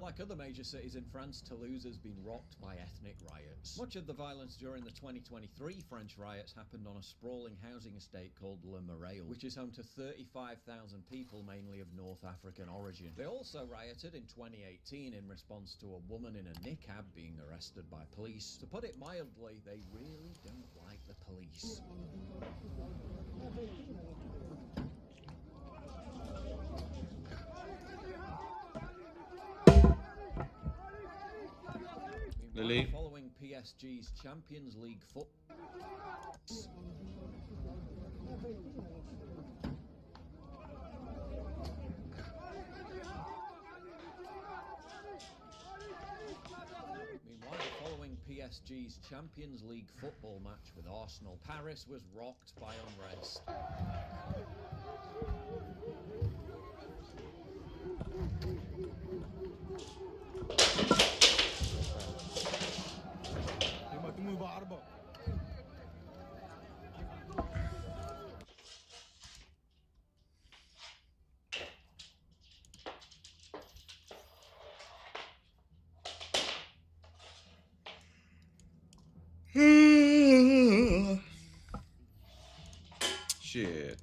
Like other major cities in France, Toulouse has been rocked by ethnic riots. Much of the violence during the 2023 French riots happened on a sprawling housing estate called Le Marais, which is home to 35,000 people, mainly of North African origin. They also rioted in 2018 in response to a woman in a niqab being arrested by police. To put it mildly, they really don't like the police. Meanwhile, following PSG's Champions League football. PSG's Champions League football match with Arsenal, Paris was rocked by unrest. Shit.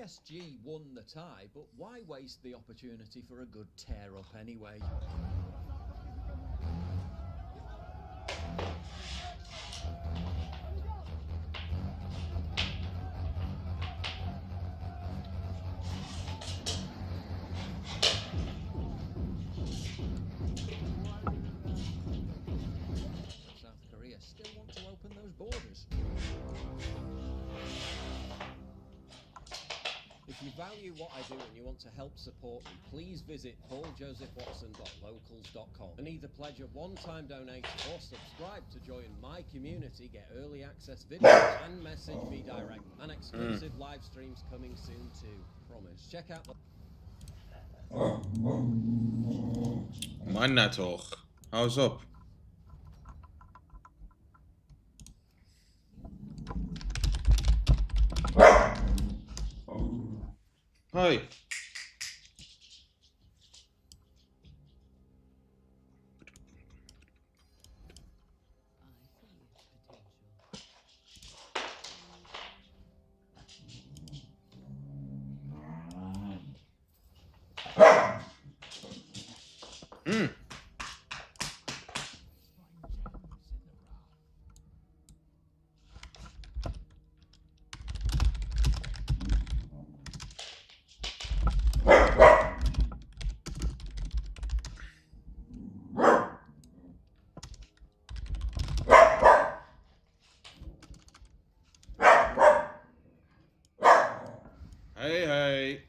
PSG won the tie, but why waste the opportunity for a good tear-up anyway? South Korea still want to open those borders. If you value what I do and you want to help support me, please visit pauljosephwatson.locals battlegrounds.com and either pledge a one-time donation or subscribe to join my community, get early access videos and message me direct, and exclusive live streams coming soon too. Promise. Check out the... Manna toch. Hou eens op. Hoi. Hey, hey.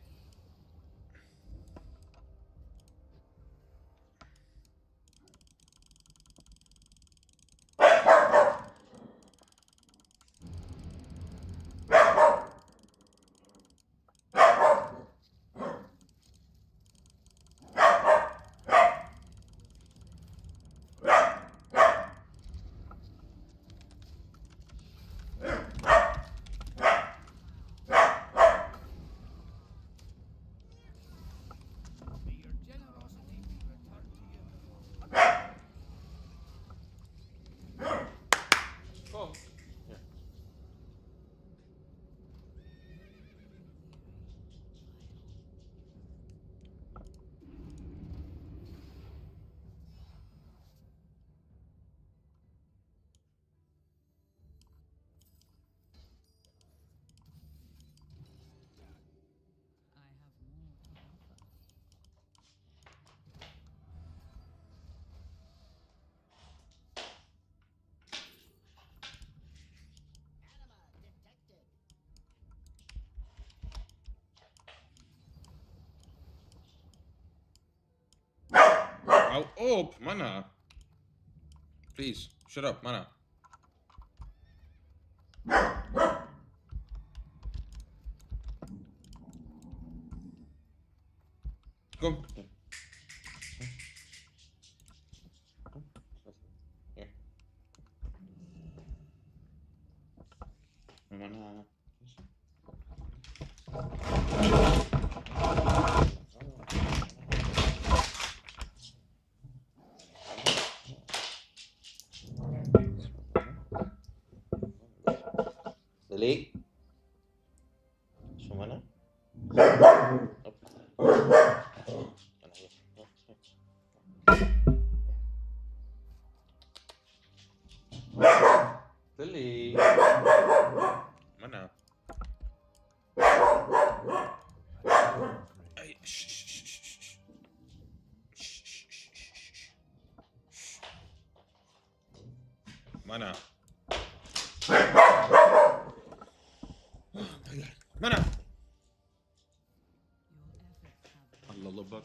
Kom. Ja. Hou op, Manna. Please, shut up, Manna. Kom. Hier. Manna. Lily. Zo, Manna. Op. Lily. Manna. Hey, shh, shh, shh, shh. Manna. Manna. A lullaby.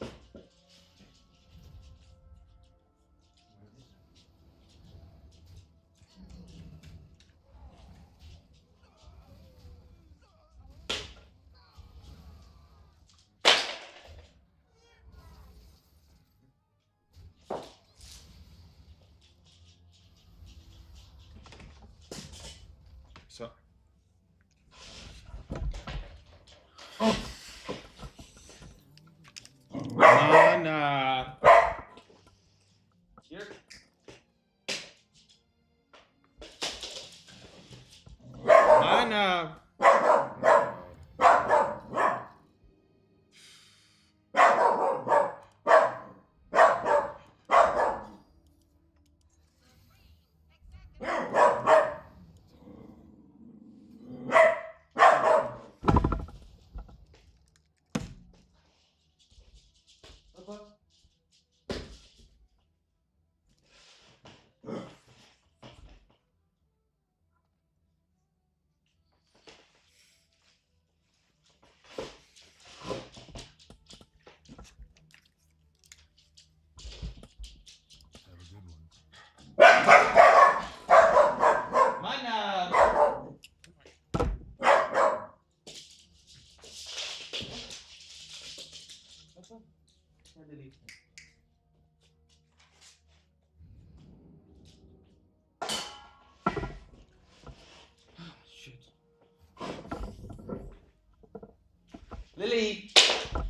Lily! Oh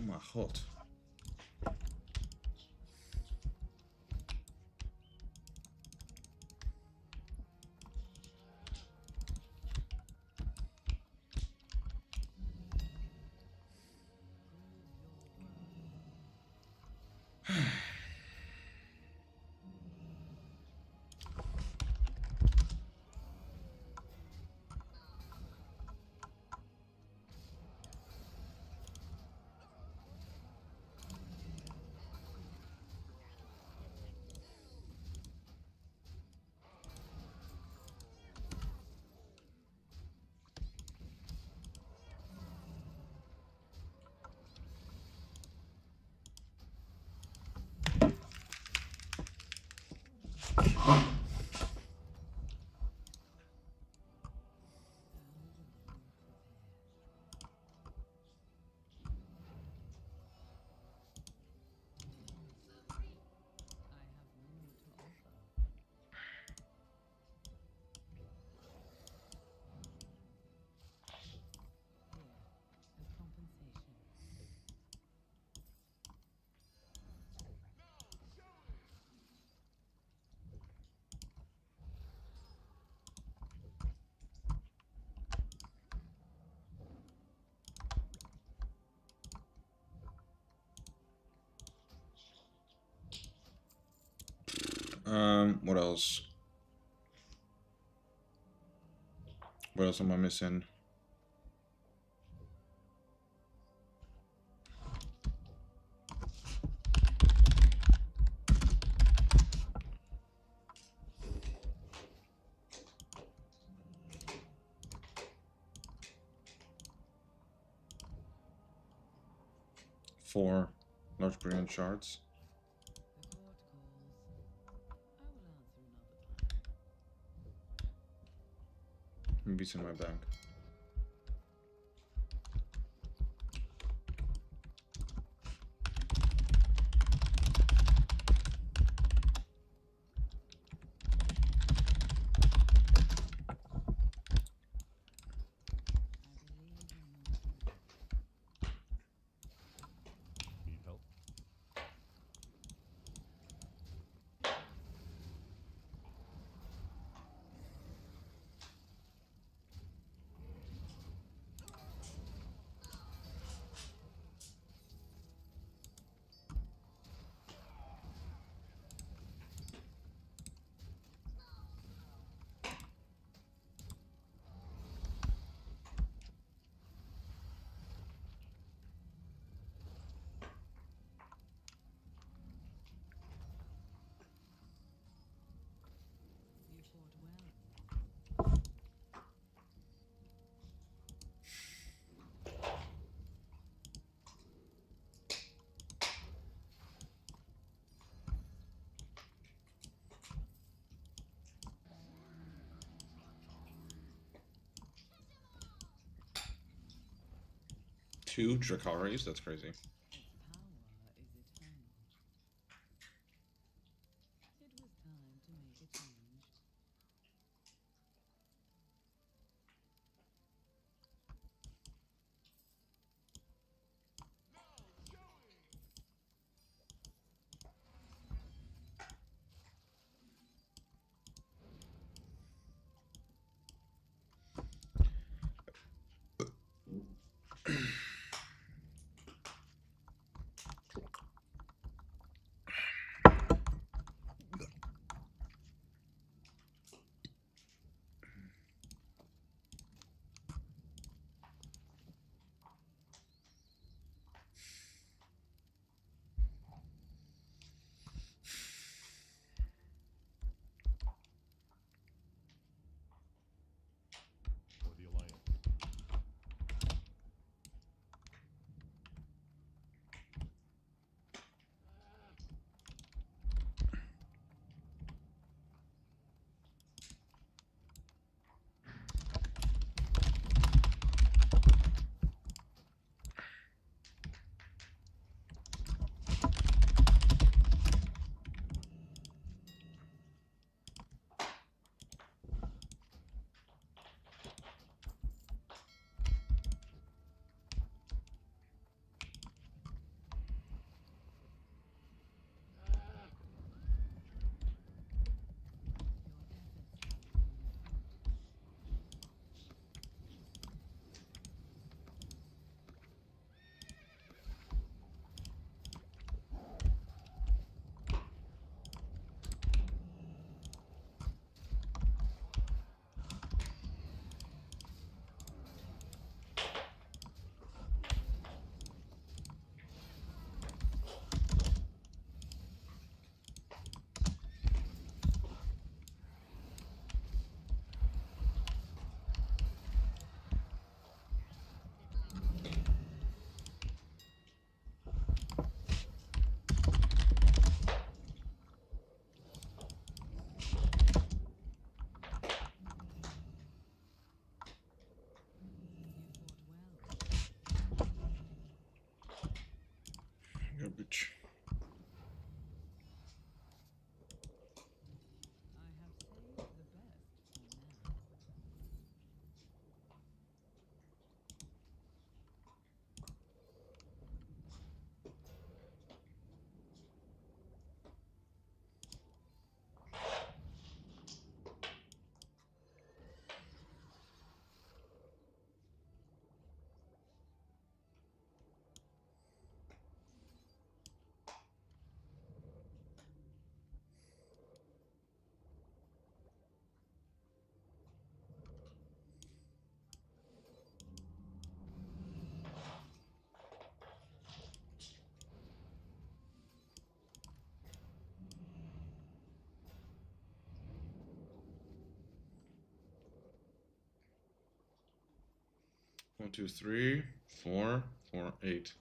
my god. What else? What else am I missing? Four large brilliant shards. Maybe it's in my bag. Need help? Two Dracaris? That's crazy. 1, 2, 3, 4, 4, 8.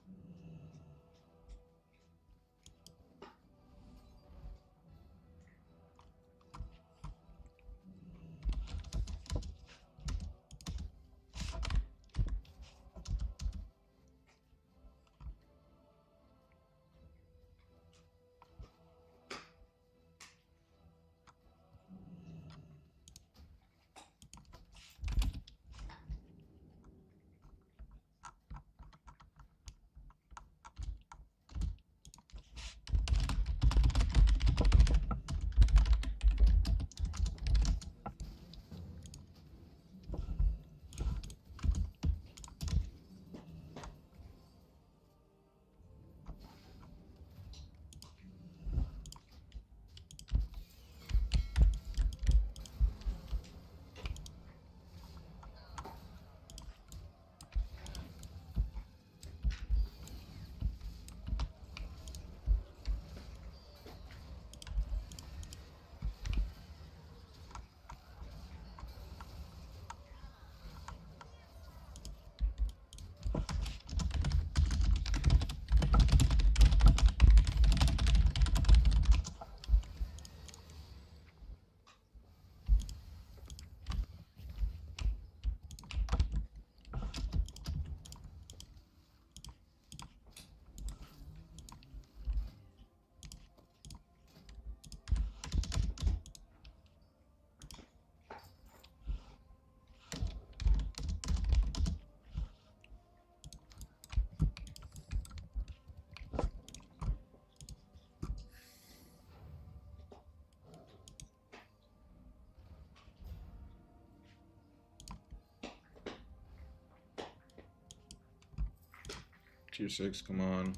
Tier 6, come on.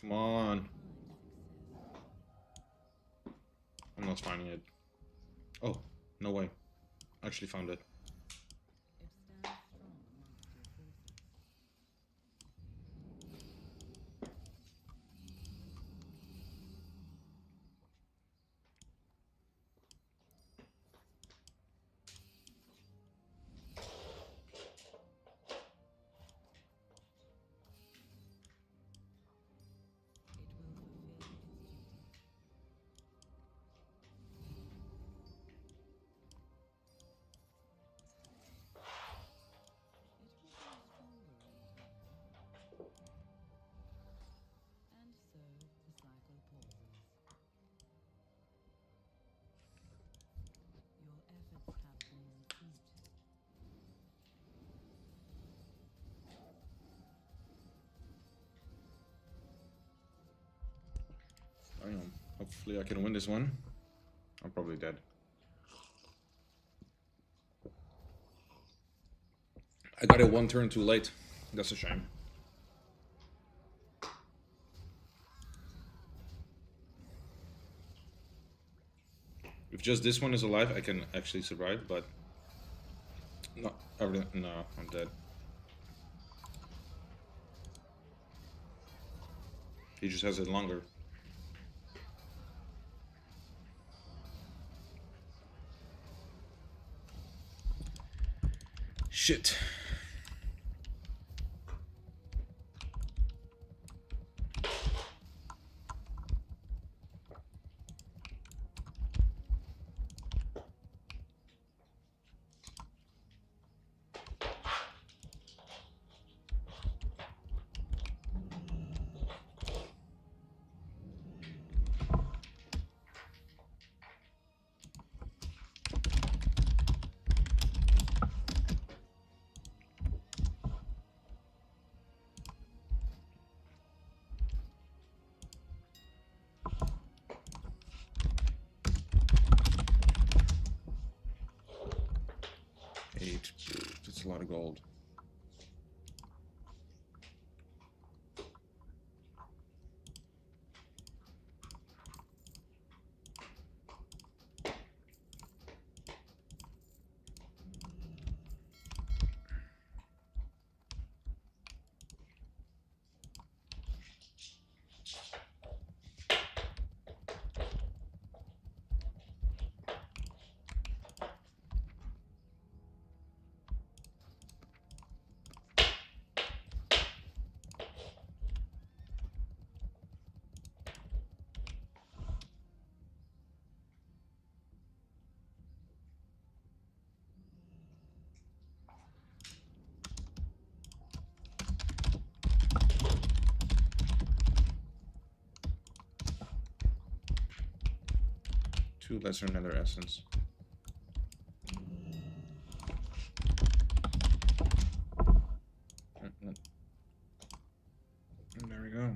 Come on. I'm not finding it. Oh, no way. Actually found it. Hopefully I can win this one. I'm probably dead. I got it one turn too late. That's a shame. If just this one is alive, I can actually survive, but no, no, I'm dead. He just has it longer. Shit. That's a lot of gold. 2 lesser nether essence. And there we go.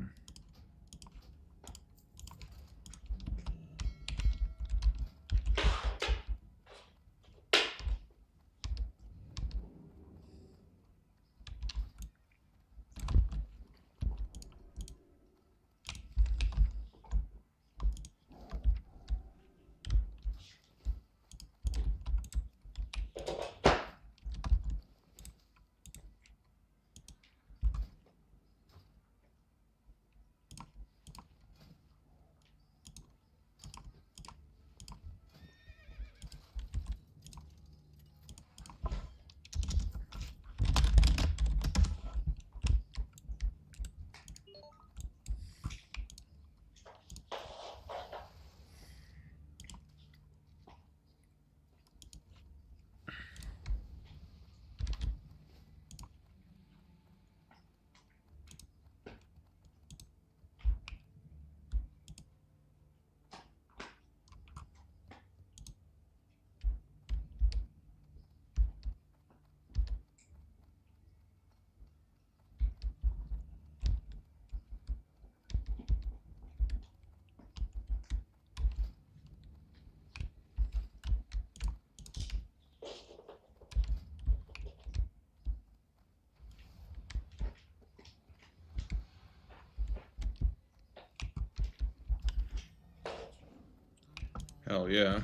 Hell yeah.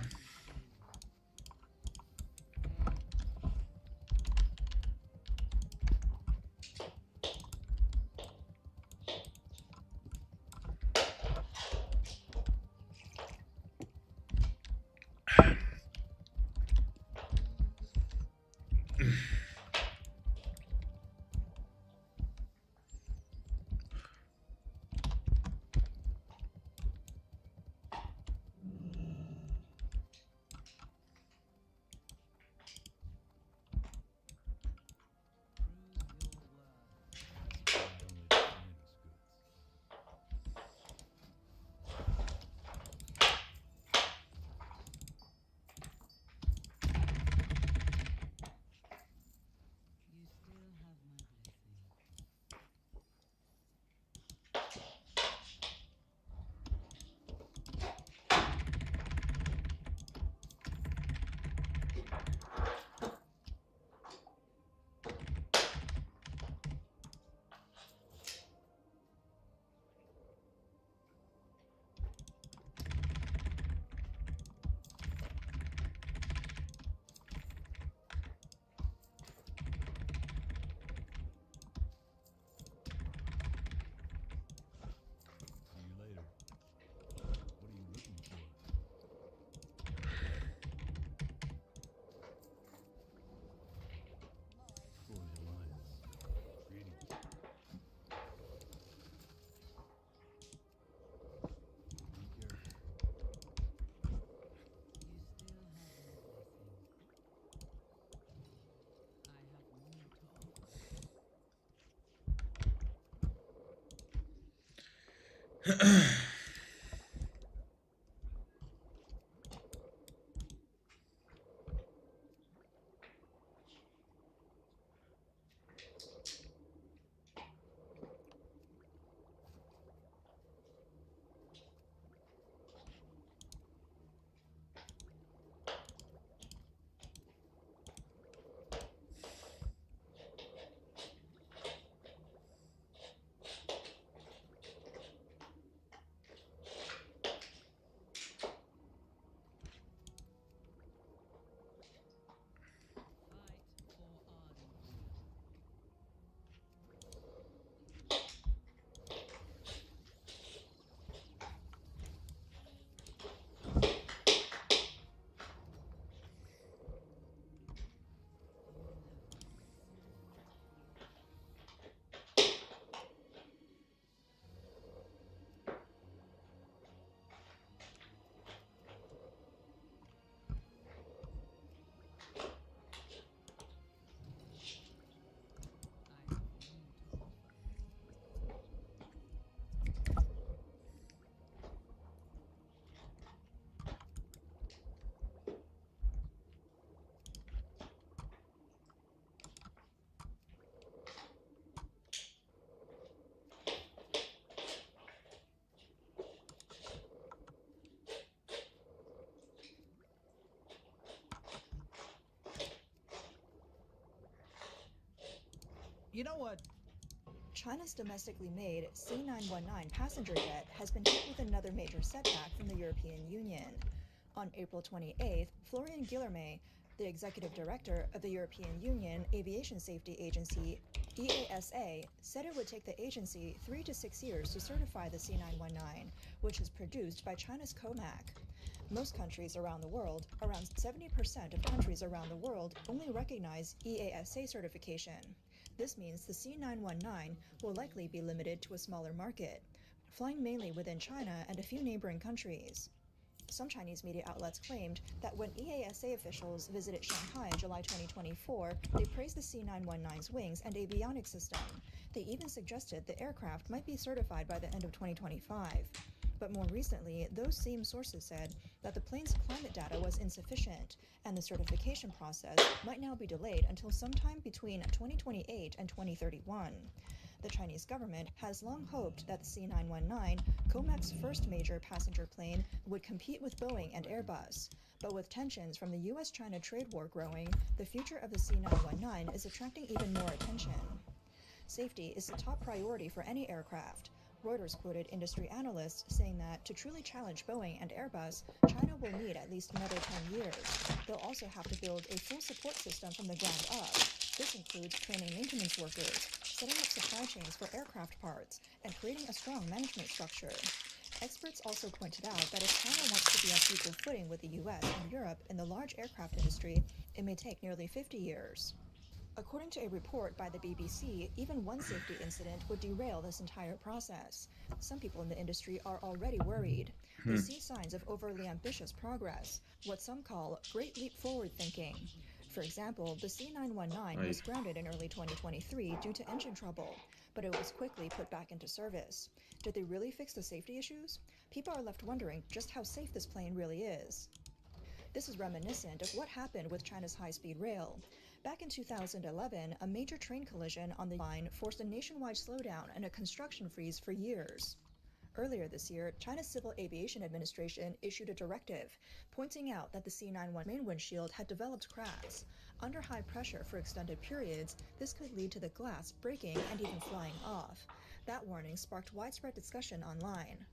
You know what? China's domestically made C919 passenger jet has been hit with another major setback from the European Union. On April 28th, Florian Guillermet, the executive director of the European Union Aviation Safety Agency, EASA, said it would take the agency 3 to 6 years to certify the C919, which is produced by China's COMAC. Most countries around the world, around 70% of countries around the world, only recognize EASA certification. This means the C919 will likely be limited to a smaller market, flying mainly within China and a few neighboring countries. Some Chinese media outlets claimed that when EASA officials visited Shanghai in July 2024, they praised the C919's wings and avionics system. They even suggested the aircraft might be certified by the end of 2025. But more recently, those same sources said that the plane's climate data was insufficient, and the certification process might now be delayed until sometime between 2028 and 2031. The Chinese government has long hoped that the C919, COMAC's first major passenger plane, would compete with Boeing and Airbus. But with tensions from the US-China trade war growing, the future of the C919 is attracting even more attention. Safety is the top priority for any aircraft. Reuters quoted industry analysts saying that to truly challenge Boeing and Airbus, China will need at least another 10 years. They'll also have to build a full support system from the ground up. This includes training maintenance workers, setting up supply chains for aircraft parts, and creating a strong management structure. Experts also pointed out that if China wants to be on equal footing with the US and Europe in the large aircraft industry, it may take nearly 50 years. According to a report by the BBC, even one safety incident would derail this entire process. Some people in the industry are already worried. They see signs of overly ambitious progress, what some call great leap forward thinking. For example, the C919 was grounded in early 2023 due to engine trouble, but it was quickly put back into service. Did they really fix the safety issues? People are left wondering just how safe this plane really is. This is reminiscent of what happened with China's high-speed rail. Back in 2011, a major train collision on the line forced a nationwide slowdown and a construction freeze for years. Earlier this year, China's Civil Aviation Administration issued a directive pointing out that the C919 main windshield had developed cracks. Under high pressure for extended periods, this could lead to the glass breaking and even flying off. That warning sparked widespread discussion online.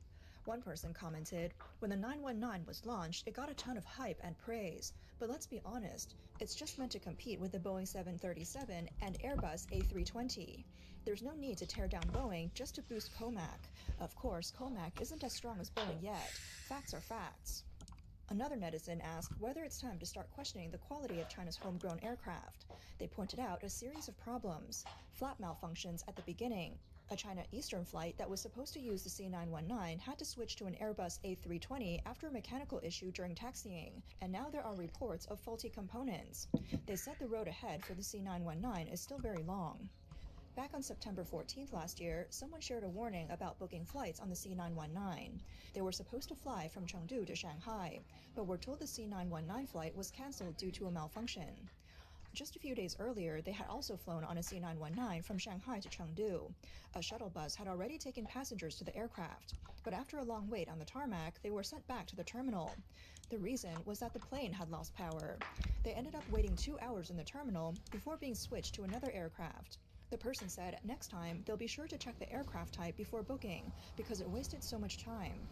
One person commented, "When the 919 was launched, it got a ton of hype and praise. But let's be honest, it's just meant to compete with the Boeing 737 and Airbus A320. There's no need to tear down Boeing just to boost COMAC. Of course, COMAC isn't as strong as Boeing yet. Facts are facts." Another netizen asked whether it's time to start questioning the quality of China's homegrown aircraft. They pointed out a series of problems. Flap malfunctions at the beginning. A China Eastern flight that was supposed to use the C919 had to switch to an Airbus A320 after a mechanical issue during taxiing, and now there are reports of faulty components. They said the road ahead for the C919 is still very long. Back on September 14th last year, someone shared a warning about booking flights on the C919. They were supposed to fly from Chengdu to Shanghai, but were told the C919 flight was cancelled due to a malfunction. Just a few days earlier, they had also flown on a C919 from Shanghai to Chengdu. A shuttle bus had already taken passengers to the aircraft, but after a long wait on the tarmac, they were sent back to the terminal. The reason was that the plane had lost power. They ended up waiting 2 hours in the terminal before being switched to another aircraft. The person said next time they'll be sure to check the aircraft type before booking because it wasted so much time.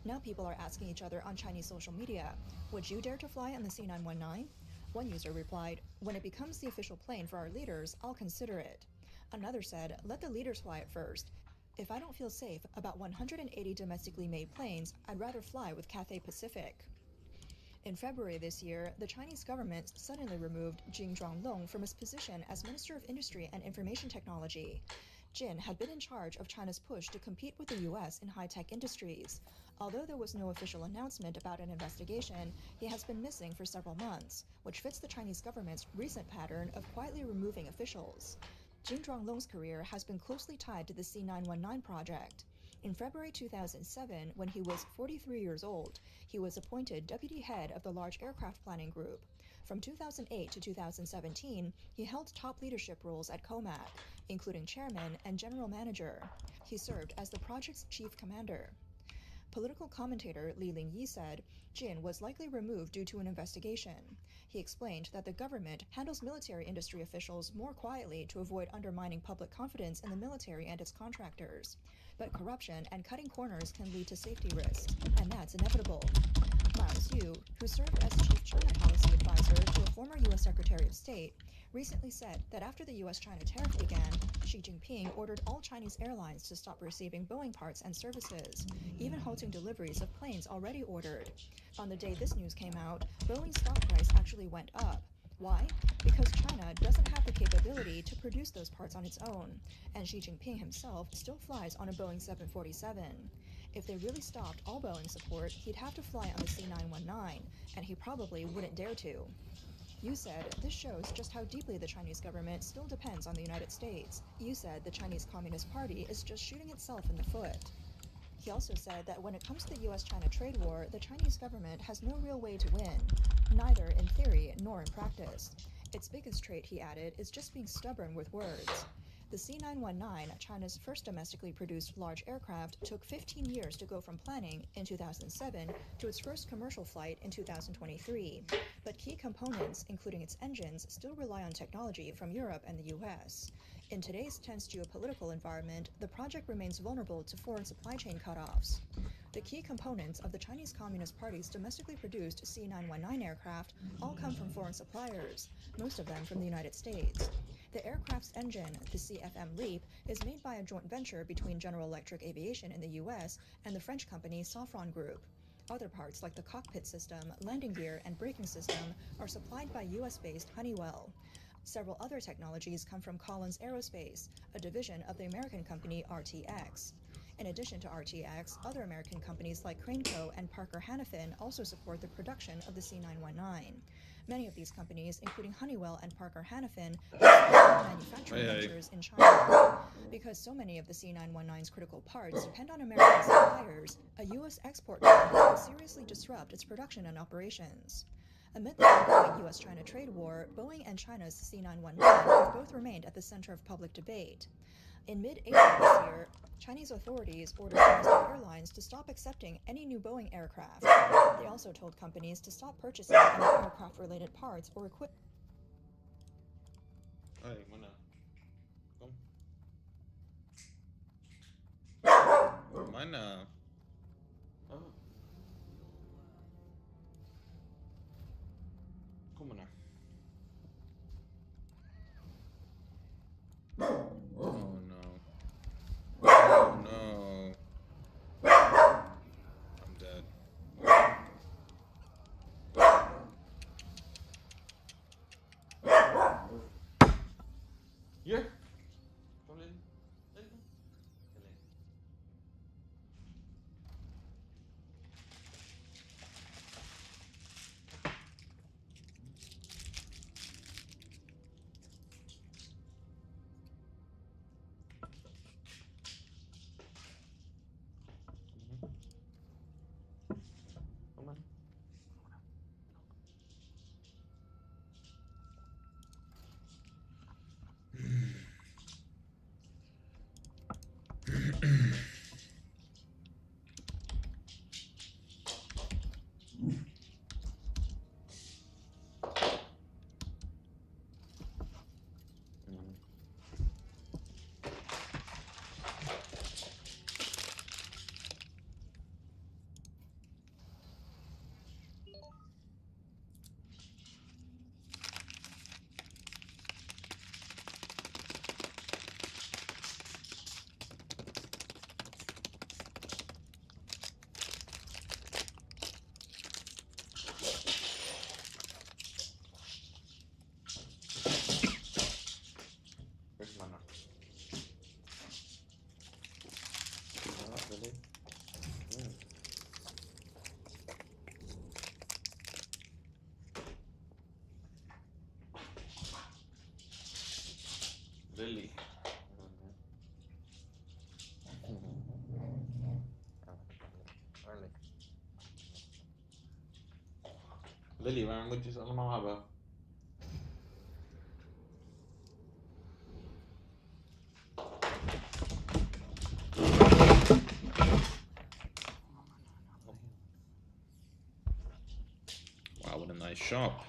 Now people are asking each other on Chinese social media, would you dare to fly on the C919? One user replied, "When it becomes the official plane for our leaders, I'll consider it." Another said, "Let the leaders fly it first. If I don't feel safe about 180 domestically made planes, I'd rather fly with Cathay Pacific." In February this year, the Chinese government suddenly removed Jin Zhuanglong from his position as Minister of Industry and Information Technology. Jin had been in charge of China's push to compete with the US in high-tech industries. Although there was no official announcement about an investigation, he has been missing for several months, which fits the Chinese government's recent pattern of quietly removing officials. Jin Zhuanglong's career has been closely tied to the C919 project. In February 2007, when he was 43 years old, he was appointed deputy head of the Large Aircraft Planning Group. From 2008 to 2017, he held top leadership roles at COMAC, including chairman and general manager. He served as the project's chief commander. Political commentator Li Lingyi said Jin was likely removed due to an investigation. He explained that the government handles military industry officials more quietly to avoid undermining public confidence in the military and its contractors. But corruption and cutting corners can lead to safety risks, and that's inevitable. Miles Yu, who served as chief China policy advisor to a former U.S. Secretary of State, recently said that after the U.S.-China tariff began, Xi Jinping ordered all Chinese airlines to stop receiving Boeing parts and services, even halting deliveries of planes already ordered. On the day this news came out, Boeing's stock price actually went up. Why? Because China doesn't have the capability to produce those parts on its own, and Xi Jinping himself still flies on a Boeing 747. If they really stopped all Boeing support, he'd have to fly on the C919, and he probably wouldn't dare to. Yu said this shows just how deeply the Chinese government still depends on the United States. Yu said the Chinese Communist Party is just shooting itself in the foot. He also said that when it comes to the U.S.-China trade war, the Chinese government has no real way to win, neither in theory nor in practice. Its biggest trait, he added, is just being stubborn with words. The C919, China's first domestically produced large aircraft, took 15 years to go from planning in 2007 to its first commercial flight in 2023. But key components, including its engines, still rely on technology from Europe and the US. In today's tense geopolitical environment, the project remains vulnerable to foreign supply chain cutoffs. The key components of the Chinese Communist Party's domestically produced C919 aircraft all come from foreign suppliers, most of them from the United States. The aircraft's engine, the CFM LEAP, is made by a joint venture between General Electric Aviation in the US and the French company Safran Group. Other parts, like the cockpit system, landing gear, and braking system, are supplied by US-based Honeywell. Several other technologies come from Collins Aerospace, a division of the American company RTX. In addition to RTX, other American companies like Crane Co. and Parker Hannifin also support the production of the C919. Many of these companies, including Honeywell and Parker Hannifin, have manufacturing ventures in China. Because so many of the C919's critical parts depend on American suppliers, a U.S. export ban could seriously disrupt its production and operations. Amid the ongoing U.S.-China trade war, Boeing and China's C919 have both remained at the center of public debate. In mid-April this year, Chinese authorities ordered domestic airlines to stop accepting any new Boeing aircraft. They also told companies to stop purchasing any aircraft-related parts or equipment. Ay, mana? Kom. Mana? Oh. Kom maar. Oh no. Oh no. I'm dead. Hier. Kom in. Kom aan. Where's mana? Not really. Lily. Lily, waarom moet je ze allemaal hebben? shop.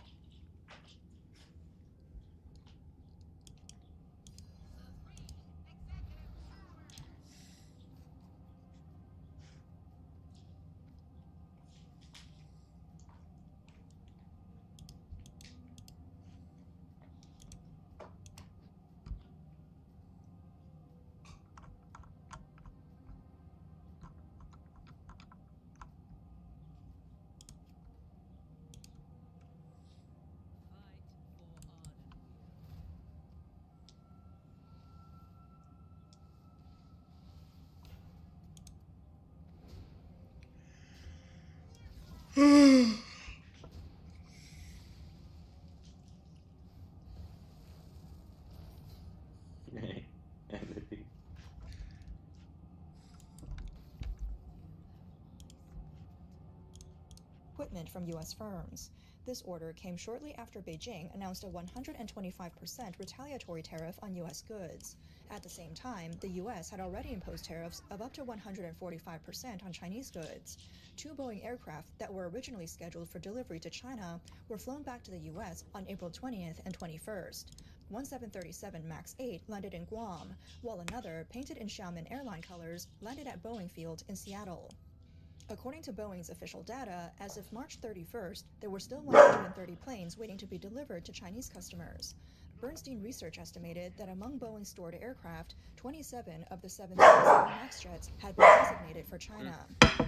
Equipment from U.S. firms. This order came shortly after Beijing announced a 125% retaliatory tariff on U.S. goods. At the same time, the U.S. had already imposed tariffs of up to 145% on Chinese goods. 2 Boeing aircraft that were originally scheduled for delivery to China were flown back to the U.S. on April 20th and 21st. One 737 MAX 8 landed in Guam, while another, painted in Xiamen airline colors, landed at Boeing Field in Seattle. According to Boeing's official data, as of March 31st, there were still 130 planes waiting to be delivered to Chinese customers. Bernstein Research estimated that among Boeing's stored aircraft, 27 of the 737 MAX jets had been designated for China.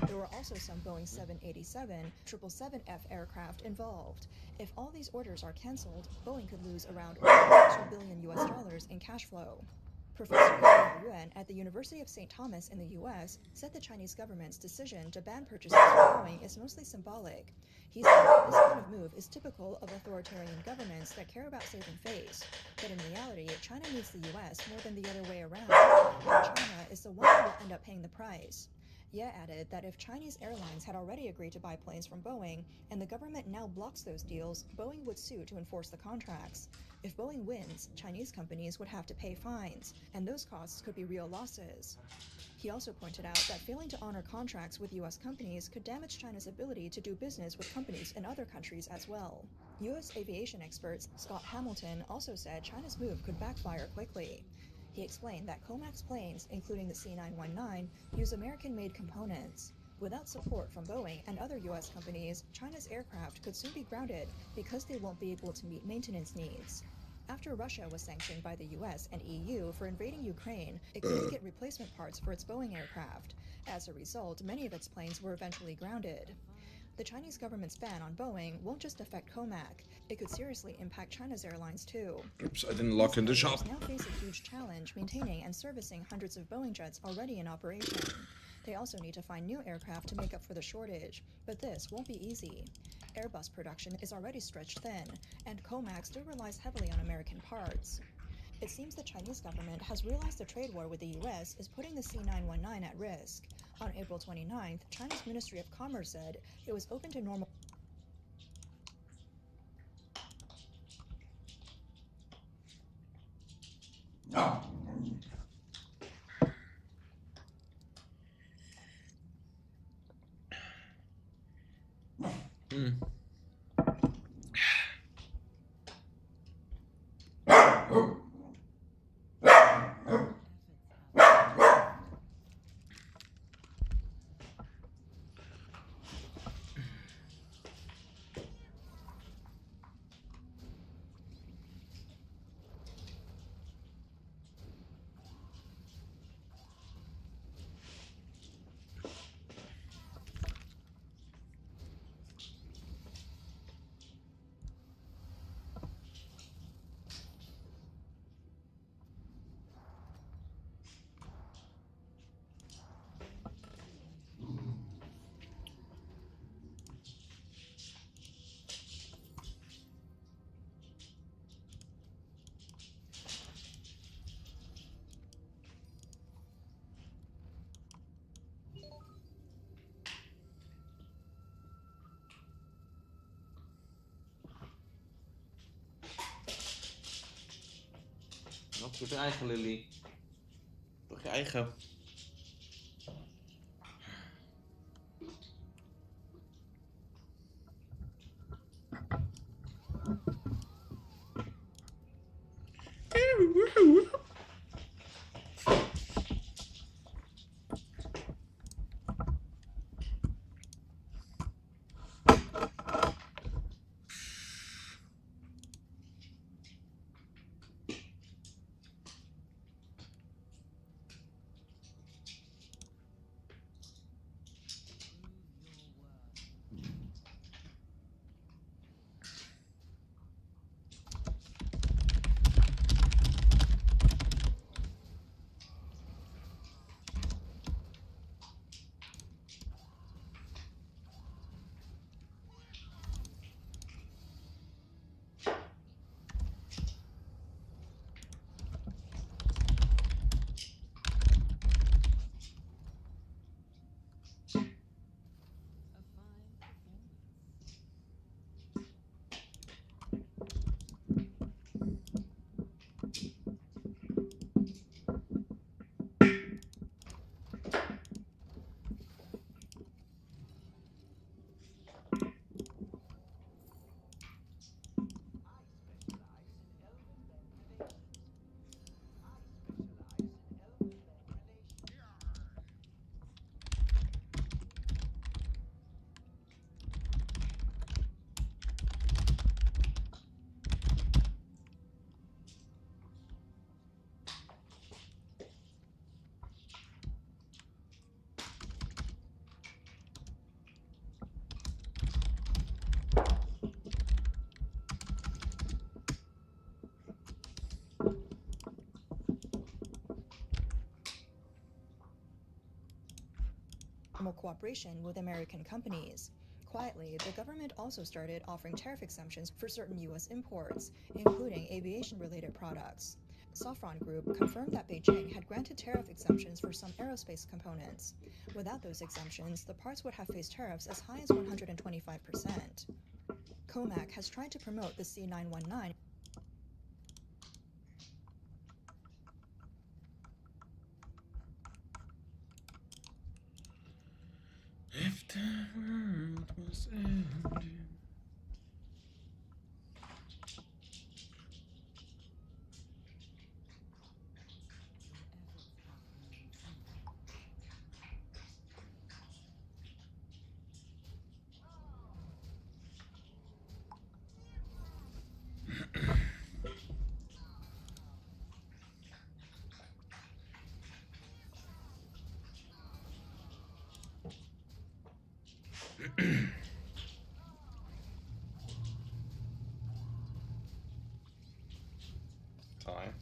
There were also some Boeing 787, 777F aircraft involved. If all these orders are canceled, Boeing could lose around $2 billion in cash flow. Professor Liao Yuan at the University of St. Thomas in the U.S. said the Chinese government's decision to ban purchases from Boeing is mostly symbolic. He said this kind of move is typical of authoritarian governments that care about saving face. But in reality, China needs the U.S. more than the other way around, and China is the one who will end up paying the price. Ye added that if Chinese airlines had already agreed to buy planes from Boeing, and the government now blocks those deals, Boeing would sue to enforce the contracts. If Boeing wins, Chinese companies would have to pay fines, and those costs could be real losses. He also pointed out that failing to honor contracts with U.S. companies could damage China's ability to do business with companies in other countries as well. U.S. aviation expert Scott Hamilton also said China's move could backfire quickly. He explained that COMAC's planes, including the C919, use American-made components. Without support from Boeing and other U.S. companies, China's aircraft could soon be grounded because they won't be able to meet maintenance needs. After Russia was sanctioned by the US and EU for invading Ukraine, it couldn't get replacement parts for its Boeing aircraft. As a result, many of its planes were eventually grounded. The Chinese government's ban on Boeing won't just affect COMAC. It could seriously impact China's airlines too. Oops, I didn't lock in the shop. Now face a huge challenge maintaining and servicing hundreds of Boeing jets already in operation. They also need to find new aircraft to make up for the shortage, but this won't be easy. Airbus production is already stretched thin, and COMAC still relies heavily on American parts. It seems the Chinese government has realized the trade war with the US is putting the C919 at risk. On April 29th, China's Ministry of Commerce said it was open to normal Wat voor je eigen, Lily? Toch je eigen? cooperation with American companies. Quietly, the government also started offering tariff exemptions for certain U.S. imports, including aviation-related products. Safran Group confirmed that Beijing had granted tariff exemptions for some aerospace components. Without those exemptions, the parts would have faced tariffs as high as 125%. COMAC has tried to promote the C919. If the world was ending. Tie.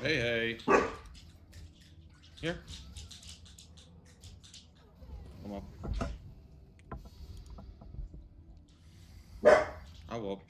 Hey, hey. Here. Come up. I will.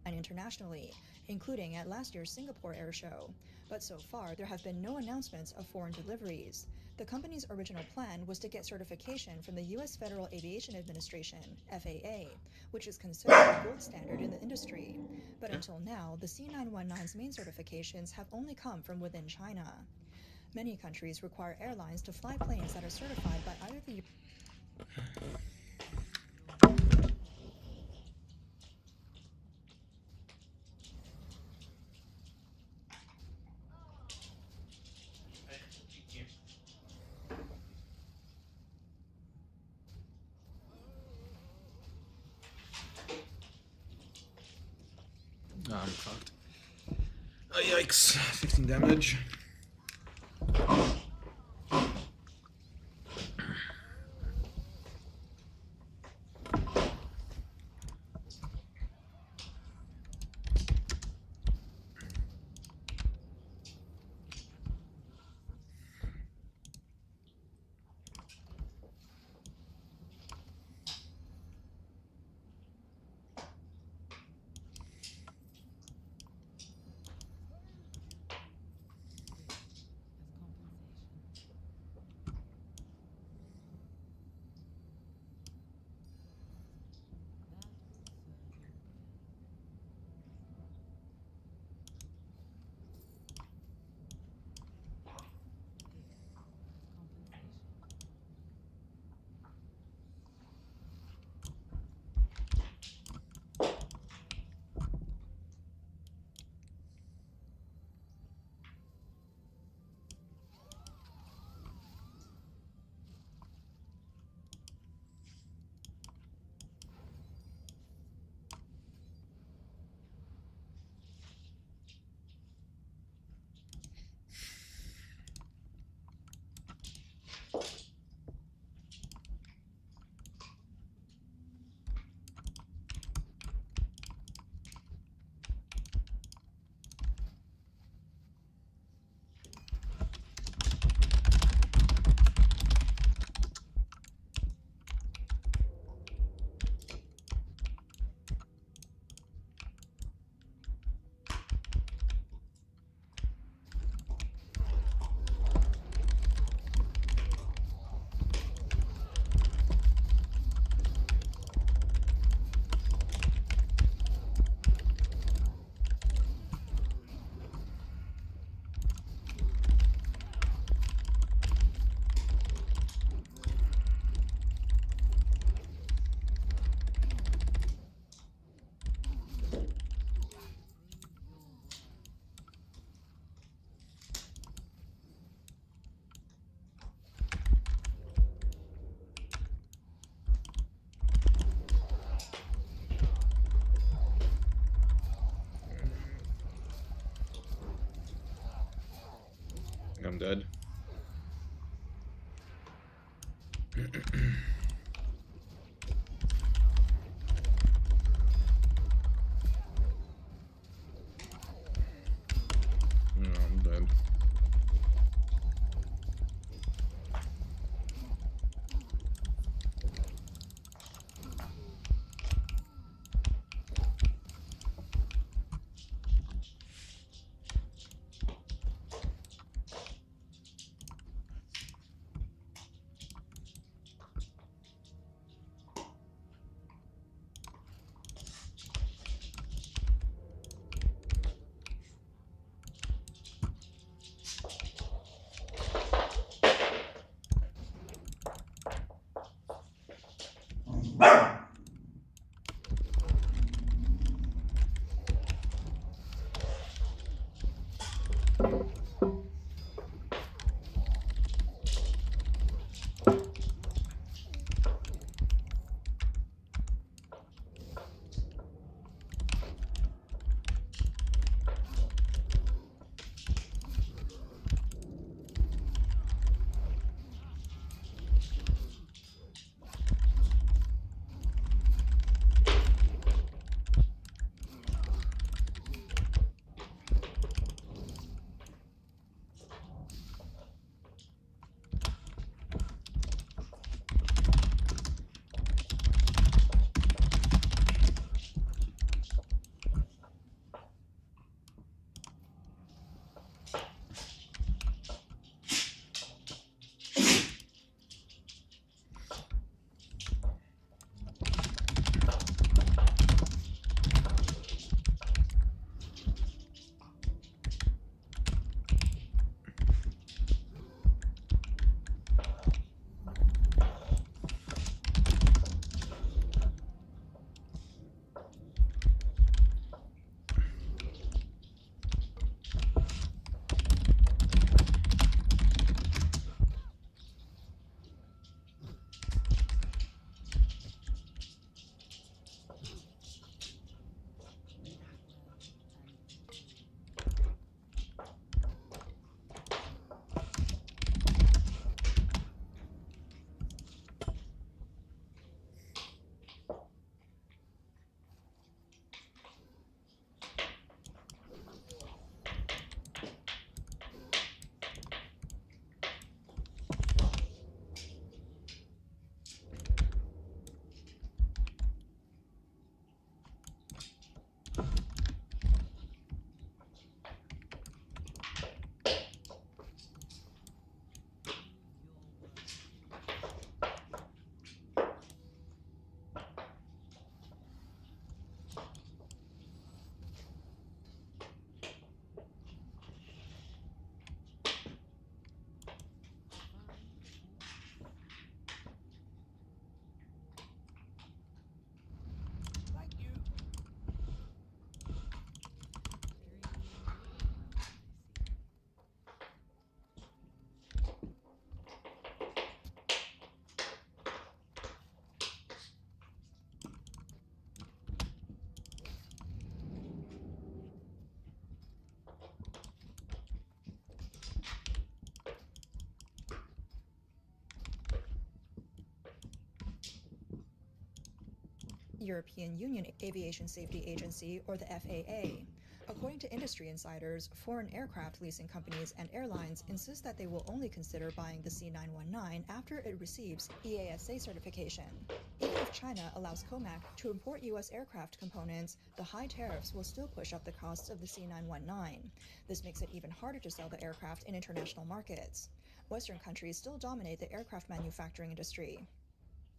Internationally, including at last year's Singapore Air Show. But so far, there have been no announcements of foreign deliveries. The company's original plan was to get certification from the U.S. Federal Aviation Administration, FAA, which is considered the gold standard in the industry. But until now, the C919's main certifications have only come from within China. Many countries require airlines to fly planes that are certified by either the Ah, I'm fucked. Oh, yikes. 15 damage. I'm dead. No, I'm dead. European Union Aviation Safety Agency, or the FAA. According to industry insiders, foreign aircraft leasing companies and airlines insist that they will only consider buying the C919 after it receives EASA certification. Even if China allows COMAC to import U.S. aircraft components, the high tariffs will still push up the costs of the C919. This makes it even harder to sell the aircraft in international markets. Western countries still dominate the aircraft manufacturing industry.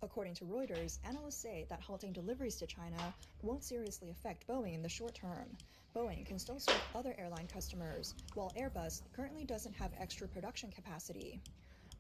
According to Reuters, analysts say that halting deliveries to China won't seriously affect Boeing in the short term. Boeing can still serve other airline customers, while Airbus currently doesn't have extra production capacity.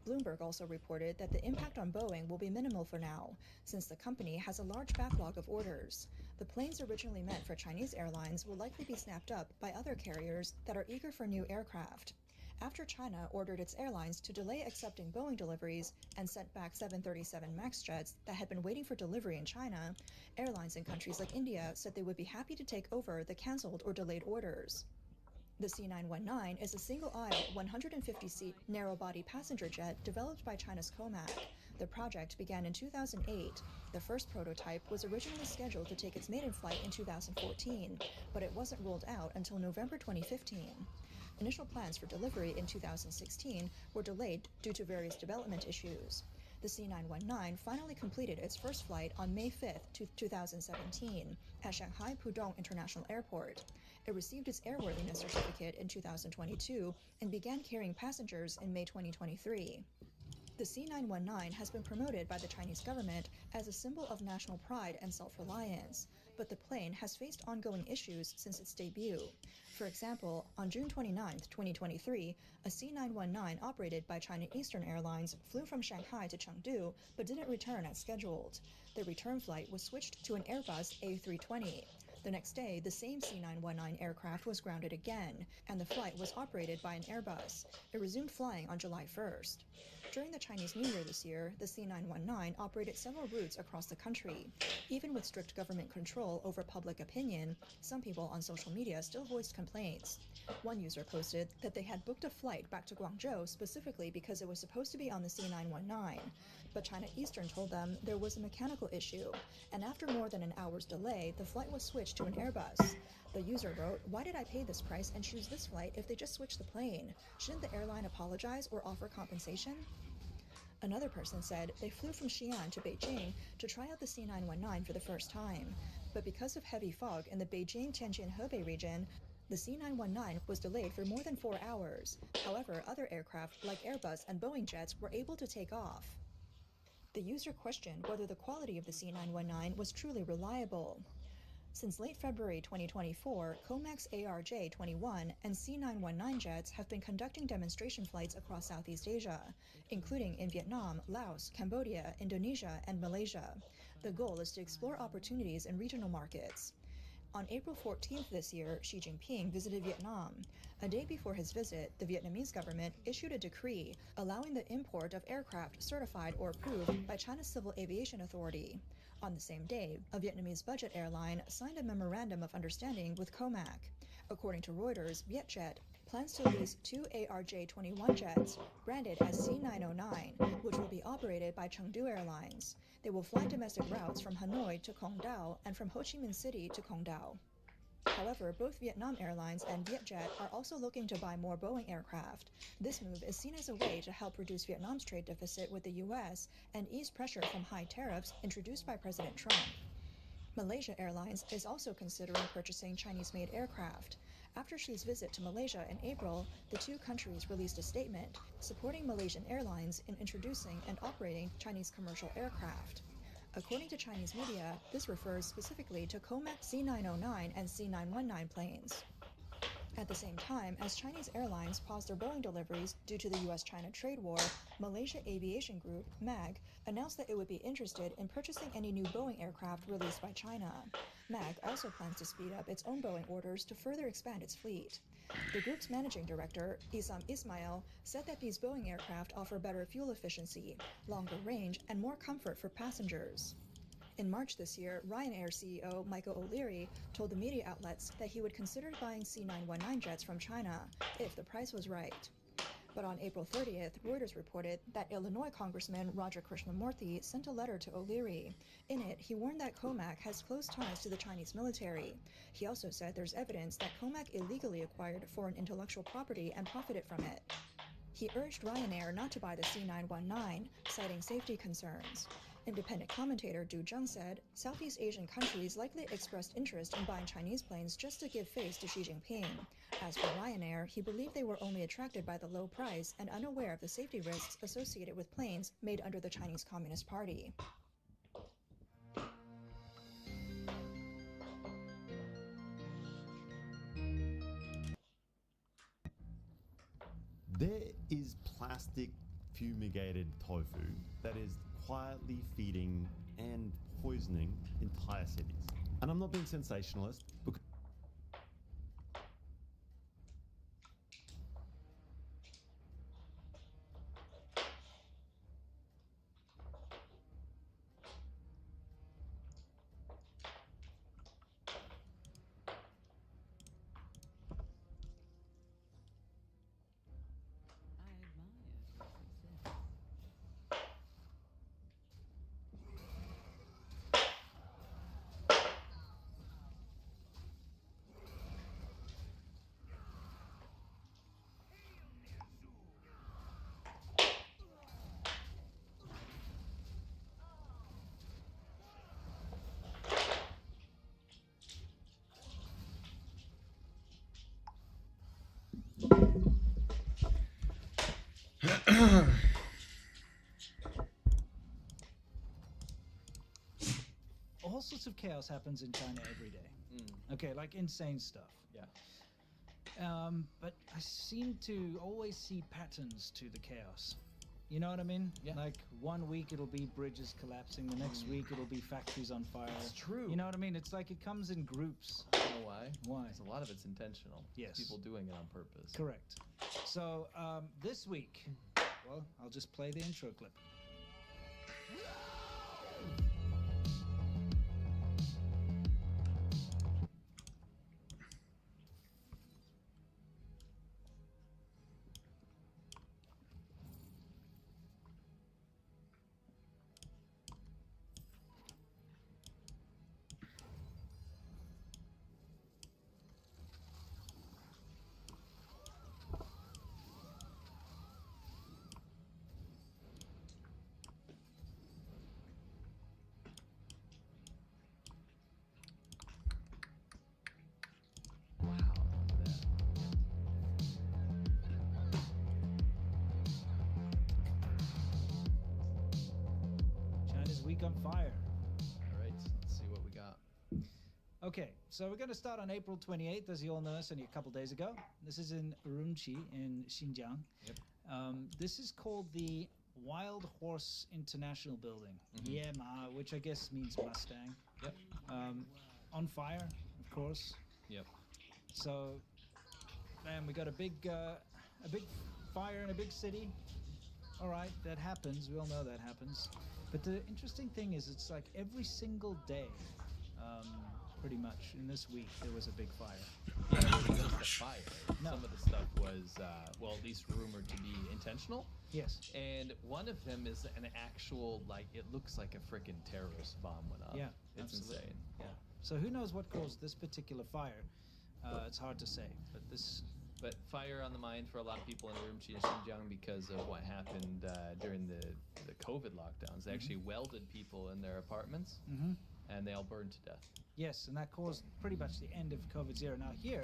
Bloomberg also reported that the impact on Boeing will be minimal for now, since the company has a large backlog of orders. The planes originally meant for Chinese airlines will likely be snapped up by other carriers that are eager for new aircraft. After China ordered its airlines to delay accepting Boeing deliveries and sent back 737 MAX jets that had been waiting for delivery in China, airlines in countries like India said they would be happy to take over the canceled or delayed orders. The C919 is a single-aisle, 150-seat, narrow-body passenger jet developed by China's COMAC. The project began in 2008. The first prototype was originally scheduled to take its maiden flight in 2014, but it wasn't rolled out until November 2015. Initial plans for delivery in 2016 were delayed due to various development issues. The C919 finally completed its first flight on May 5, 2017, at Shanghai Pudong International Airport. It received its airworthiness certificate in 2022 and began carrying passengers in May 2023. The C919 has been promoted by the Chinese government as a symbol of national pride and self-reliance, but the plane has faced ongoing issues since its debut. For example, on June 29, 2023, a C919 operated by China Eastern Airlines flew from Shanghai to Chengdu but didn't return as scheduled. The return flight was switched to an Airbus A320. The next day, the same C919 aircraft was grounded again, and the flight was operated by an Airbus. It resumed flying on July 1st. During the Chinese New Year this year, the C919 operated several routes across the country. Even with strict government control over public opinion, some people on social media still voiced complaints. One user posted that they had booked a flight back to Guangzhou specifically because it was supposed to be on the C919, but China Eastern told them there was a mechanical issue, and after more than an hour's delay, the flight was switched to an Airbus. The user wrote, "Why did I pay this price and choose this flight if they just switched the plane? Shouldn't the airline apologize or offer compensation?" Another person said they flew from Xi'an to Beijing to try out the C919 for the first time, but because of heavy fog in the Beijing-Tianjin-Hebei region, the C919 was delayed for more than 4 hours. However, other aircraft like Airbus and Boeing jets were able to take off. The user questioned whether the quality of the C919 was truly reliable. Since late February 2024, COMAC's ARJ-21 and C919 jets have been conducting demonstration flights across Southeast Asia, including in Vietnam, Laos, Cambodia, Indonesia, and Malaysia. The goal is to explore opportunities in regional markets. On April 14th this year, Xi Jinping visited Vietnam. A day before his visit, the Vietnamese government issued a decree allowing the import of aircraft certified or approved by China's Civil Aviation Authority. On the same day, a Vietnamese budget airline signed a memorandum of understanding with COMAC. According to Reuters, Vietjet plans to lease 2 ARJ-21 jets branded as C909, which will be operated by Chengdu Airlines. They will fly domestic routes from Hanoi to Quang Dao and from Ho Chi Minh City to Quang Dao. However, both Vietnam Airlines and Vietjet are also looking to buy more Boeing aircraft. This move is seen as a way to help reduce Vietnam's trade deficit with the U.S. and ease pressure from high tariffs introduced by President Trump. Malaysia Airlines is also considering purchasing Chinese-made aircraft. After Xi's visit to Malaysia in April, the two countries released a statement supporting Malaysian Airlines in introducing and operating Chinese commercial aircraft. According to Chinese media, this refers specifically to COMAC C909 and C919 planes. At the same time, as Chinese airlines paused their Boeing deliveries due to the U.S.-China trade war, Malaysia Aviation Group, MAG, announced that it would be interested in purchasing any new Boeing aircraft released by China. MAG also plans to speed up its own Boeing orders to further expand its fleet. The group's managing director, Isam Ismail, said that these Boeing aircraft offer better fuel efficiency, longer range, and more comfort for passengers. In March this year, Ryanair CEO Michael O'Leary told the media outlets that he would consider buying C919 jets from China if the price was right. But on April 30th, Reuters reported that Illinois Congressman Roger Krishnamurthy sent a letter to O'Leary. In it, he warned that Comac has close ties to the Chinese military. He also said there's evidence that Comac illegally acquired foreign intellectual property and profited from it. He urged Ryanair not to buy the C919, citing safety concerns. Independent commentator Du Zheng said, Southeast Asian countries likely expressed interest in buying Chinese planes just to give face to Xi Jinping. As for Ryanair, he believed they were only attracted by the low price and unaware of the safety risks associated with planes made under the Chinese Communist Party. There is plastic fumigated tofu that is quietly feeding and poisoning entire cities. And I'm not being sensationalist because all sorts of chaos happens in China every day. Okay, like insane stuff. Yeah. But I seem to always see patterns to the chaos. You know what I mean? Yeah. Like 1 week it'll be bridges collapsing, the next week it'll be factories on fire. It's true. You know what I mean? It's like it comes in groups. You know why? Why? Because a lot of it's intentional. Yes. People doing it on purpose. Correct. So this week, well, I'll just play the intro clip. Wow. Look at that. China's week on fire. All right. Let's see what we got. Okay, so we're going to start on April 28th, as you all know, it's only a couple days ago. This is in Urumqi in Xinjiang. Yep. This is called the Wild Horse International Building, Yema, which I guess means Mustang. Yep. On fire, of course. Yep. So, man, we got a big fire in a big city. All right, that happens. We all know that happens. But the interesting thing is, it's like every single day, pretty much in this week, there was a big fire. Yeah, it wasn't just a fire. No. Some of the stuff was, well, at least rumored to be intentional. Yes. And one of them is an actual, like, it looks like a freaking terrorist bomb went off. Yeah, It's absolutely. insane. Yeah. So who knows what caused this particular fire? It's hard to say, but this. But fire on the mind for a lot of people in Urumqi and Xinjiang because of what happened during the COVID lockdowns. They actually welded people in their apartments, and they all burned to death. Yes, and that caused pretty much the end of COVID zero. Now here,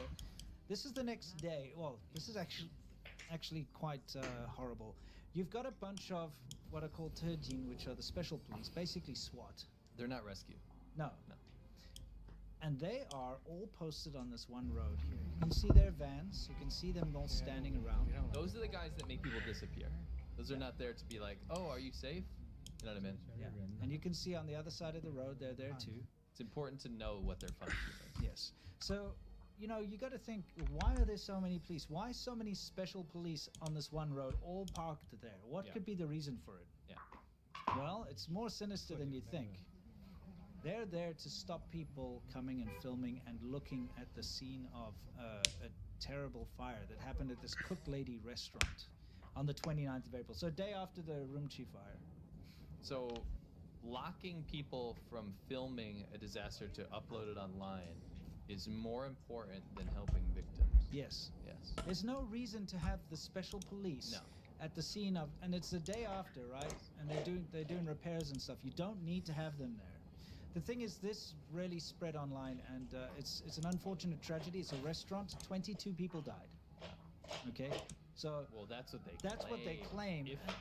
this is the next day. Well, this is actually quite horrible. You've got a bunch of what are called Tejin, which are the special police, basically SWAT. They're not rescue. No. No. And they are all posted on this one road here. You can see their vans. You can see them all standing around. Those are the guys that make people disappear. Those are not there to be like, oh, are you safe? You know what I mean? Yeah. And you can see on the other side of the road, they're there too. It's important to know what their function is. Yes. So, you know, you got to think, why are there so many police? Why so many special police on this one road, all parked there? What could be the reason for it? Yeah. Well, it's more sinister than you think. They're there to stop people coming and filming and looking at the scene of a terrible fire that happened at this Cook Lady restaurant. on the 29th of April. So day after the Urumqi fire. So, locking people from filming a disaster to upload it online is more important than helping victims. Yes. Yes. There's no reason to have the special police at the scene of, and it's the day after, right? And they're doing repairs and stuff. You don't need to have them there. The thing is, this really spread online, and it's an unfortunate tragedy. It's a restaurant. 22 people died. Okay, so Well, that's what they claim. If it's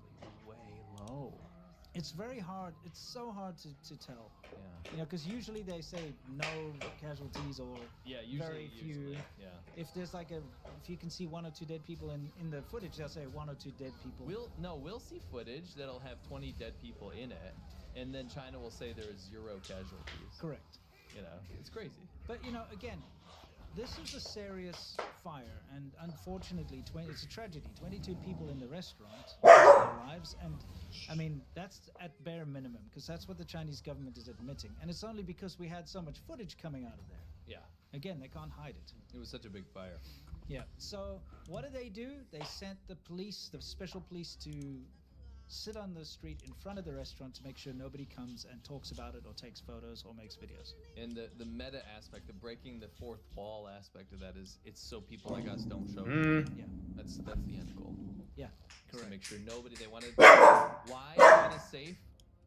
usually way low. It's very hard. It's so hard to tell. Yeah. You know, because usually they say no casualties or very few. Yeah. If there's like if you can see 1 or 2 dead people in the footage, they'll say 1 or 2 dead people. We'll see footage that'll have 20 dead people in it, and then China will say there is 0 casualties. Correct. You know, it's crazy. But you know, again, this is a serious fire, and unfortunately, it's a tragedy. 22 people in the restaurant lost their lives, and I mean, that's at bare minimum, because that's what the Chinese government is admitting. And it's only because we had so much footage coming out of there. Yeah. Again, they can't hide it. It was such a big fire. Yeah. So what do? They sent the police, the special police, to sit on the street in front of the restaurant to make sure nobody comes and talks about it or takes photos or makes videos. And the meta aspect, the breaking the fourth wall aspect of that is it's so people like us don't show. Yeah. That's the end goal. Yeah. Correct. Correct. To make sure nobody. They want to. Why China's safe?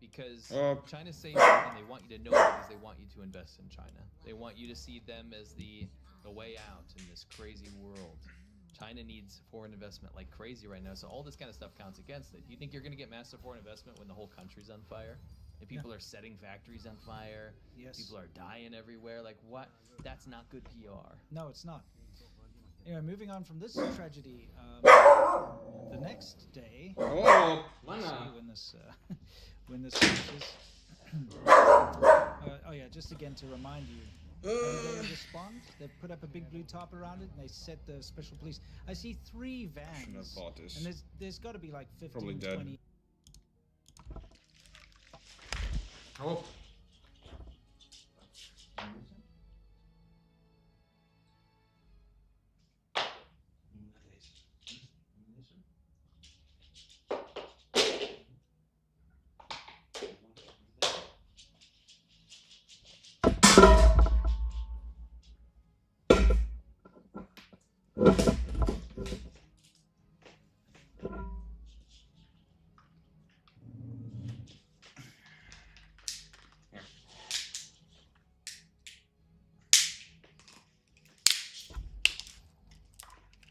Because China's safe, and they want you to know it because they want you to invest in China. They want you to see them as the way out in this crazy world. China needs foreign investment like crazy right now, so all this kind of stuff counts against it. You think you're going to get massive foreign investment when the whole country's on fire? And people are setting factories on fire. Yes. People are dying everywhere. Like, what? That's not good PR. No, it's not. Anyway, moving on from this tragedy, the next day. Oh, see when this finishes. Oh yeah, just again to remind you. When they respond, they put up a big blue top around it, and they set the special police. I see 3 vans, Shouldn't have bought this. and there's got to be like 15, Probably dead. 20. Oh.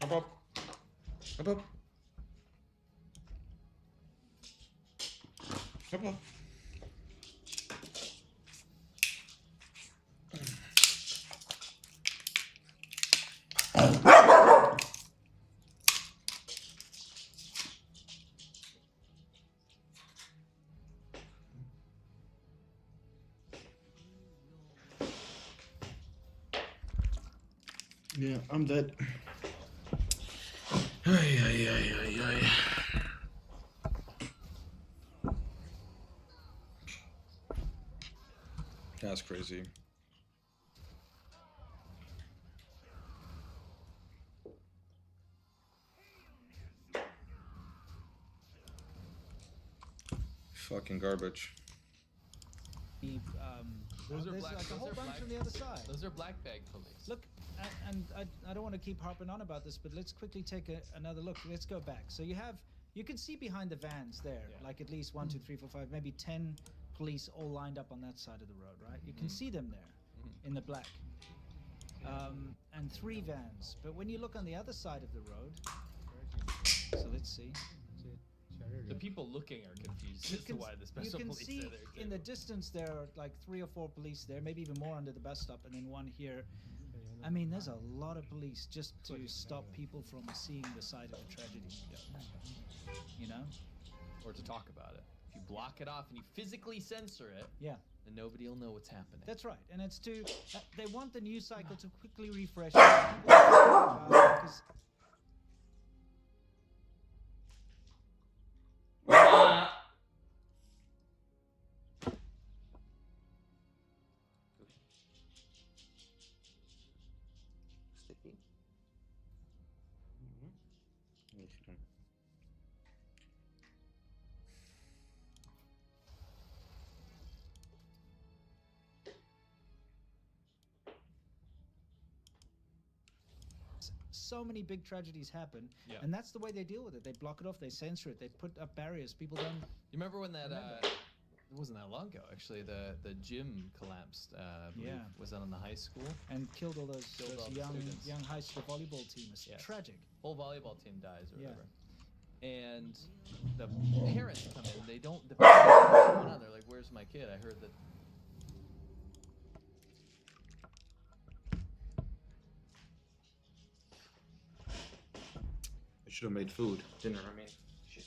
Up, up. Up, up. Up, up. Yeah, I'm dead. Ay, ay, ay, ay, ay. That's crazy. Fucking garbage. Those are There's black. like a Those whole are bunch black. on the other side. Those are black bag police. Look, and I don't want to keep harping on about this, but let's quickly take another look. Let's go back. So you can see behind the vans there, like at least 1, 2, 3, 4, 5, maybe 10 police all lined up on that side of the road, right? You can see them there in the black. And 3 vans. But when you look on the other side of the road, so let's see. The people looking are confused as to why the special police see are there too. in the distance there are like 3 or 4 police there, maybe even more under the bus stop, and then 1 here. I mean, there's a lot of police just to stop people from seeing the side of the tragedy. You know? Or to talk about it. If you block it off and you physically censor it, Yeah. then nobody will know what's happening. That's right, and it's they want the news cycle to quickly refresh. Because Sticky. fact, so many big tragedies happen, Yeah. and that's the way they deal with it. They block it off, they censor it, they put up barriers. People don't. You remember when that? Remember. It wasn't that long ago, actually. The gym collapsed. I believe. Yeah. Was that on the high school? And killed all those, Killed all the young students. high school volleyball team. It's Yes. tragic. Whole volleyball team dies or Yeah. whatever. And the parents come in. They don't. The parents don't know what's going on. They're like, "Where's my kid? I heard that." I should have made food. Dinner, I mean. Shit.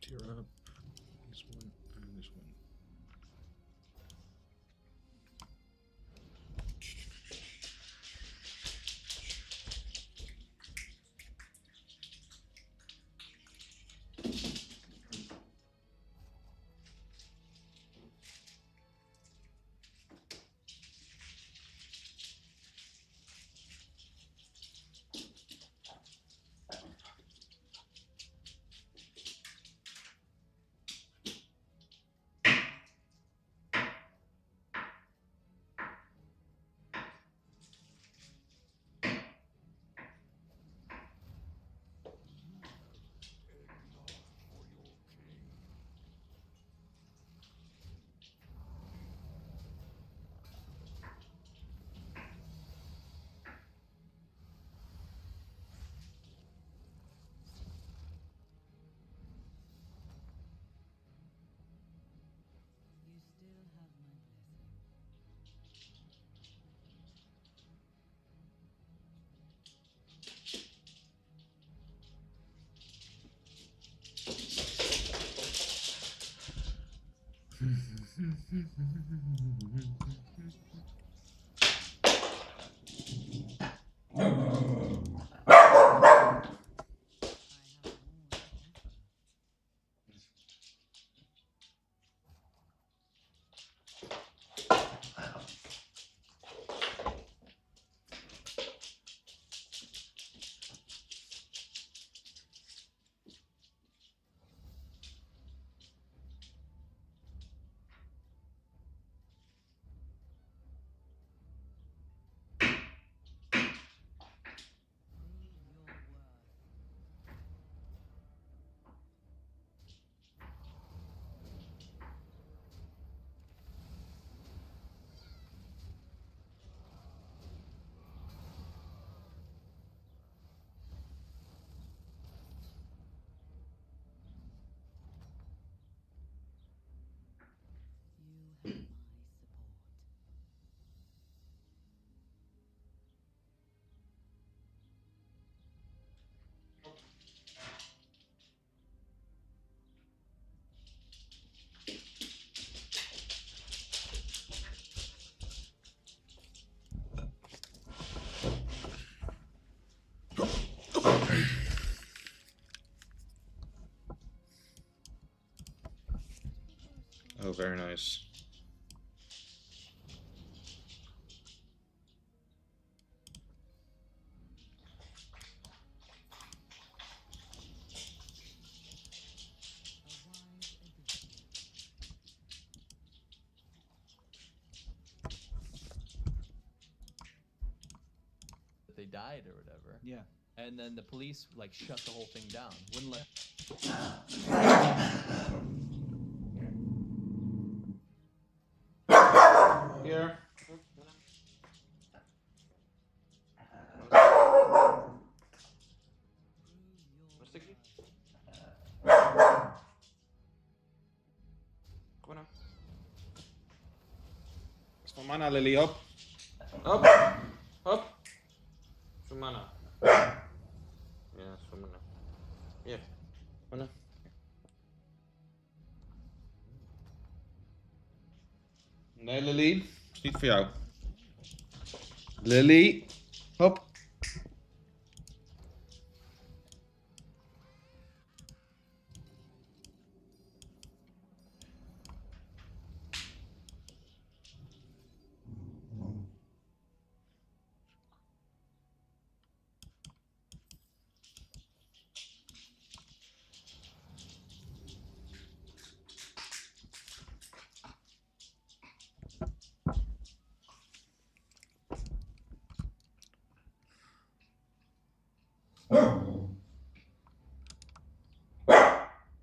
Tear up. This one and this one. very nice. They died or whatever. Yeah. And then the police like shut the whole thing down. Wouldn't let. Here. Come on now. From mana, Lily, up. Up. Up. From mana. Ja, from mana. Hier. Mana. Nee, Lily. Is niet voor jou. Lily. Hop.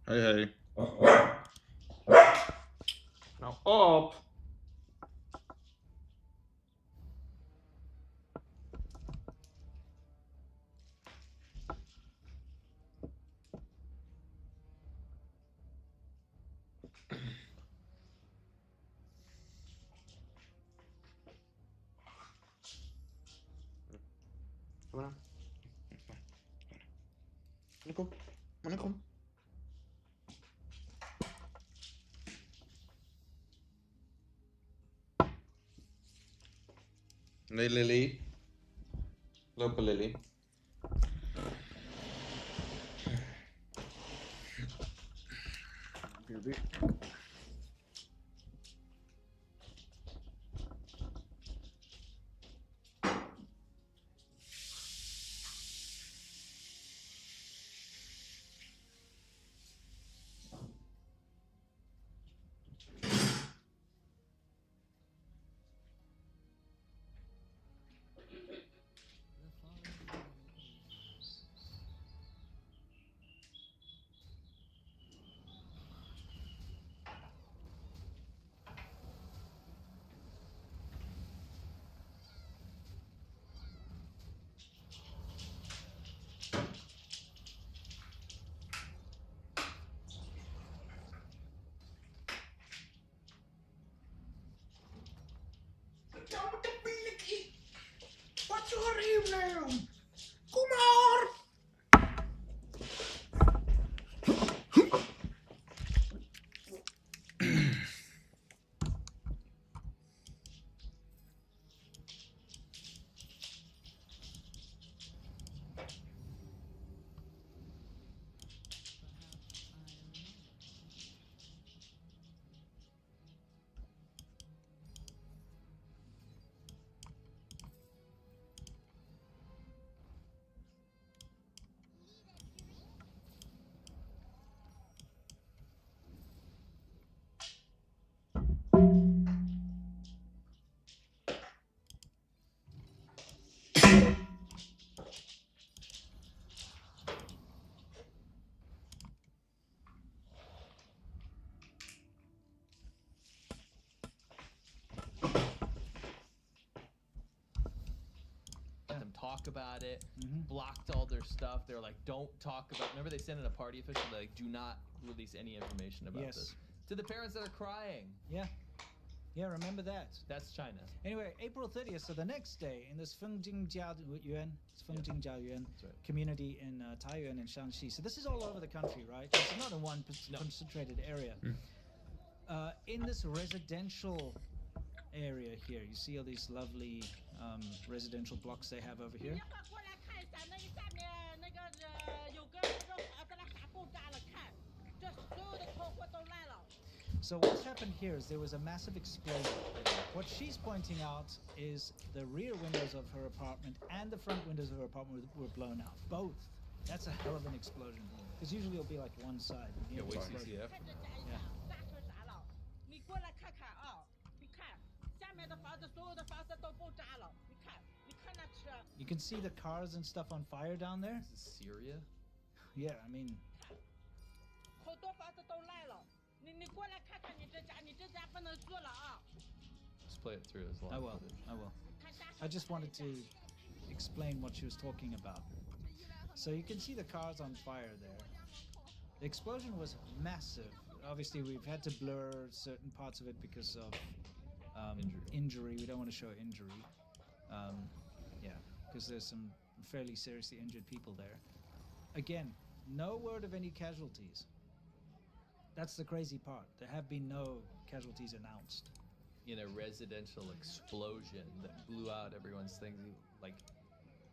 Hey, hey. Nou, op. Kom maar. Kom. Kom. Nee, Lily. Lopen, Lily. Wat zo horrible! Kom maar! Talk about it, blocked all their stuff. They're like, don't talk about. Remember, they sent in a party official, like, do not release any information about this to the parents that are crying. Yeah, remember that. That's China. Anyway, April 30th, so the next day, in this Fengjingjia community in Taiyuan and Shaanxi. So this is all over the country, right? It's not in one concentrated area. In this residential area here, you see all these lovely residential blocks they have over here. So what's happened here is there was a massive explosion. What she's pointing out is the rear windows of her apartment and the front windows of her apartment were blown out. Both. That's a hell of an explosion. Because usually it'll be like one side. Yeah, wait till you see explode. it after. Yeah. 大车砸了，你过来看看啊！你看下面的房子，所有的房子都爆炸了。你看，你看那车， You can see the cars and stuff on fire down there. This is Syria. Yeah, I mean, 好多房子都烂了。你过来看看你这家不能住了啊！ Just play it through as well. I will. I will. I just wanted to explain what she was talking about. So you can see the cars on fire there. The explosion was massive. Obviously, we've had to blur certain parts of it because of injury. We don't want to show injury. Yeah, because there's some fairly seriously injured people there. Again, no word of any casualties. That's the crazy part. There have been no casualties announced. In a residential explosion that blew out everyone's things, like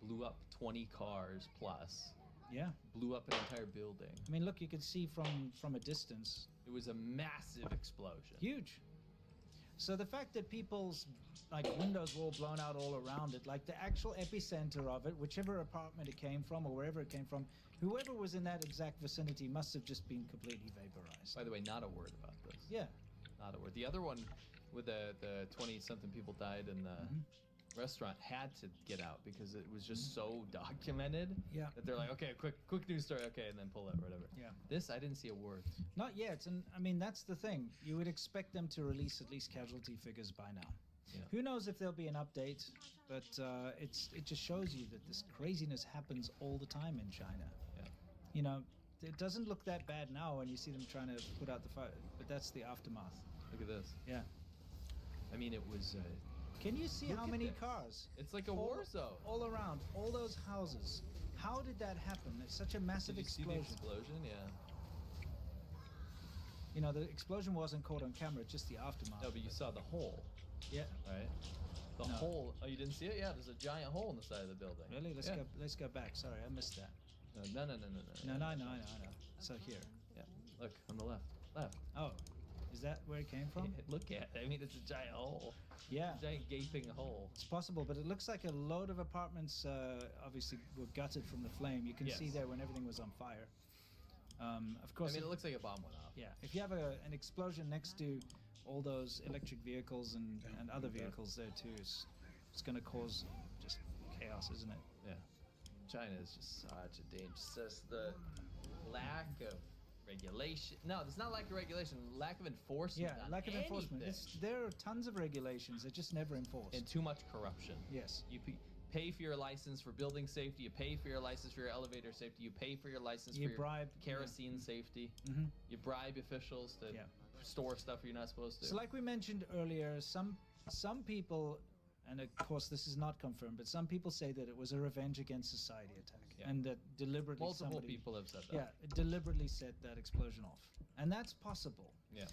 blew up 20 cars plus, Yeah. blew up an entire building. I mean, look, you can see from a distance. It was a massive explosion. Huge. So the fact that people's like windows were all blown out all around it, like the actual epicenter of it, whichever apartment it came from or wherever it came from, whoever was in that exact vicinity must have just been completely vaporized. By the way, not a word about this. Yeah. Not a word. The other one with the 20-something people died in the restaurant had to get out because it was just so documented Yeah. that they're like, okay, quick news story, okay, and then pull it, whatever. Yeah. This, I didn't see a word. Not yet, and I mean that's the thing. You would expect them to release at least casualty figures by now. Yeah. Who knows if there'll be an update? But it just shows you that this craziness happens all the time in China. Yeah. You know, it doesn't look that bad now when you see them trying to put out the fire, but that's the aftermath. Look at this. Yeah. I mean, it was. Can you see Look how at many this. cars? It's like a war zone. All around, all those houses. How did that happen? It's such a massive Did you see the explosion. explosion? Yeah. You know, the explosion wasn't caught on camera, just the aftermath. No, but you saw the hole, Yeah. right? The No. hole. Oh, you didn't see it? Yeah, there's a giant hole in the side of the building. Really? Yeah. Let's go back. Sorry, I missed that. No. No, I know. So here. Yeah. Look on the left. Left. Oh, is that where it came from? Look at it. I mean, it's a giant hole. Yeah. A giant gaping hole. It's possible, but it looks like a load of apartments obviously were gutted from the flame. You can Yes. see there when everything was on fire. Of I course, mean, it looks like a bomb went off. yeah. If you have an explosion next to all those electric vehicles and other vehicles there too, it's going to cause just chaos, isn't it? Yeah. China is just such a danger. It's just the lack of regulation. No, it's not lack of regulation. Lack of enforcement. Yeah, on lack of enforcement. anything. There are tons of regulations. They're just never enforced. And too much corruption. Yes. You pay for your license for building safety. You pay for your license for your elevator safety. You pay for your license You for bribe- your kerosene safety. Mhm. You bribe officials to Yeah. store stuff you're not supposed to. So, like we mentioned earlier, some people, and of course this is not confirmed, but some people say that it was a revenge against society attack, Yeah. and that deliberately Multiple somebody, people have said that. yeah, deliberately set that explosion off, and that's possible. Yeah.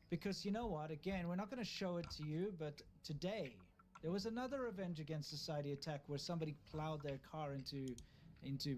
Because you know what? Again, we're not going to show it to you, but today there was another revenge against society attack where somebody plowed their car into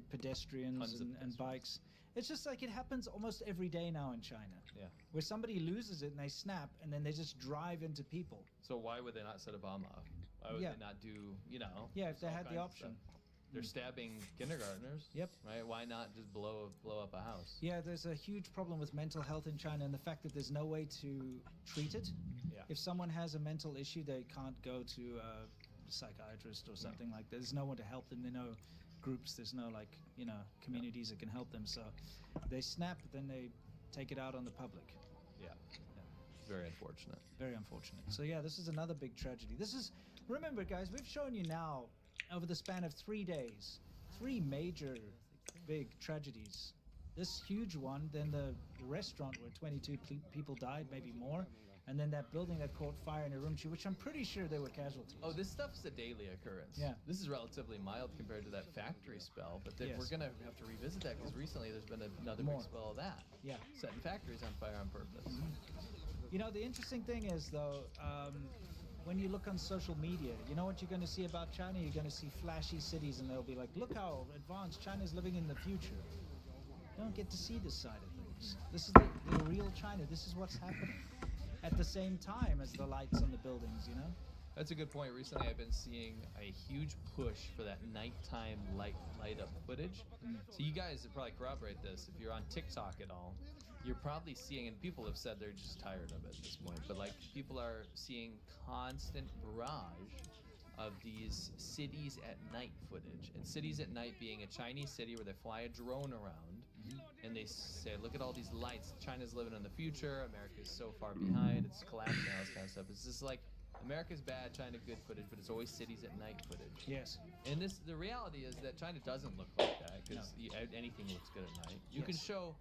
pedestrians Tons of and pedestrians. bikes. It's just like it happens almost every day now in China, Yeah. where somebody loses it and they snap, and then they just drive into people. So why would they not set a bomb off? Why would Yeah. they not do, you know? Yeah, if they all had the kinds of option. stuff? They're stabbing kindergartners. Yep. Right? Why not just blow up a house? Yeah, there's a huge problem with mental health in China and the fact that there's no way to treat it. Yeah. If someone has a mental issue, they can't go to a psychiatrist or something like that. There's no one to help them. There are no groups. There's no, like, you know, communities that can help them. So they snap, then they take it out on the public. Yeah. Very unfortunate. Very unfortunate. So yeah, this is another big tragedy. Remember guys, we've shown you now over the span of 3 days, 3 major big tragedies. This huge one, then the restaurant where 22 people died, maybe more, and then that building that caught fire in Urumqi, which I'm pretty sure there were casualties. Oh, this stuff's a daily occurrence. Yeah. This is relatively mild compared to that factory spell, but then Yes. we're going to have to revisit that because recently there's been another More. big spell of that. Yeah. Setting factories on fire on purpose. You know, the interesting thing is, though, when you look on social media, you know what you're going to see about China? You're going to see flashy cities, and they'll be like, look how advanced China's living in the future. You don't get to see this side of things. This is the real China. This is what's happening. at the same time as the lights on the buildings, you know? That's a good point. Recently, I've been seeing a huge push for that nighttime light up footage. So you guys would probably corroborate this. If you're on TikTok at all, you're probably seeing, and people have said they're just tired of it at this point, but like people are seeing constant barrage of these cities at night footage. And cities at night being a Chinese city where they fly a drone around and they say, look at all these lights. China's living in the future. America's so far behind. It's collapsing, all this kind of stuff. It's just like America's bad, China good footage, but it's always cities at night footage. Yes. And the reality is that China doesn't look like that because anything looks good at night. You can show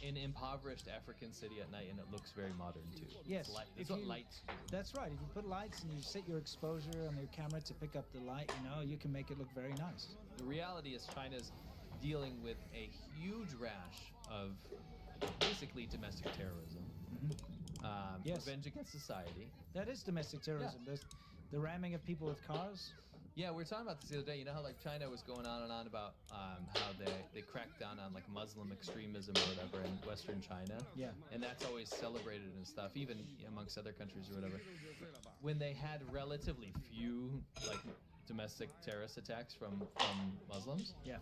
an impoverished African city at night and it looks very modern too. Yes. That's what lights do. That's right. If you put lights and you set your exposure on your camera to pick up the light, you know, you can make it look very nice. The reality is China's dealing with a huge rash of basically domestic terrorism. Revenge against society. That is domestic terrorism. There's the ramming of people with cars. Yeah, we were talking about this the other day. You know how like China was going on and on about how they cracked down on like Muslim extremism or whatever in Western China. Yeah. And that's always celebrated and stuff, even amongst other countries or whatever. When they had relatively few like domestic terrorist attacks from Muslims. Yeah.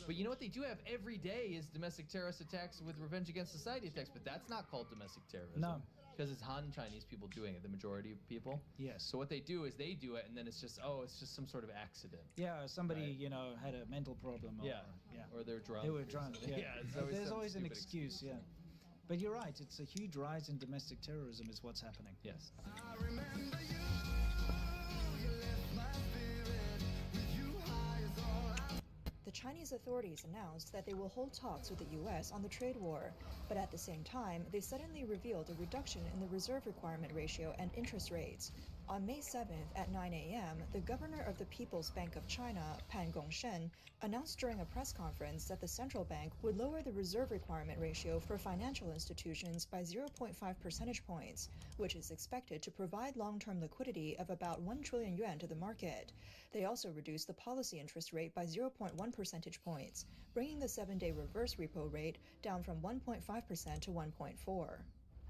But you know what they do have every day is domestic terrorist attacks with revenge against society attacks, but that's not called domestic terrorism. No. Because it's Han Chinese people doing it, the majority of people. Yes. So what they do is they do it, and then it's just some sort of accident. Yeah, somebody, you know, had a mental problem. Or, Or they're drunk. They were drunk. Yeah. There's always an excuse. Yeah. But you're right. It's a huge rise in domestic terrorism is what's happening. Yes. The Chinese authorities announced that they will hold talks with the U.S. on the trade war, but at the same time, they suddenly revealed a reduction in the reserve requirement ratio and interest rates. On May 7th at 9 a.m., the governor of the People's Bank of China, Pan Gongshen, announced during a press conference that the central bank would lower the reserve requirement ratio for financial institutions by 0.5 percentage points, which is expected to provide long-term liquidity of about 1 trillion yuan to the market. They also reduced the policy interest rate by 0.1 percentage points, bringing the 7-day reverse repo rate down from 1.5% to 1.4%.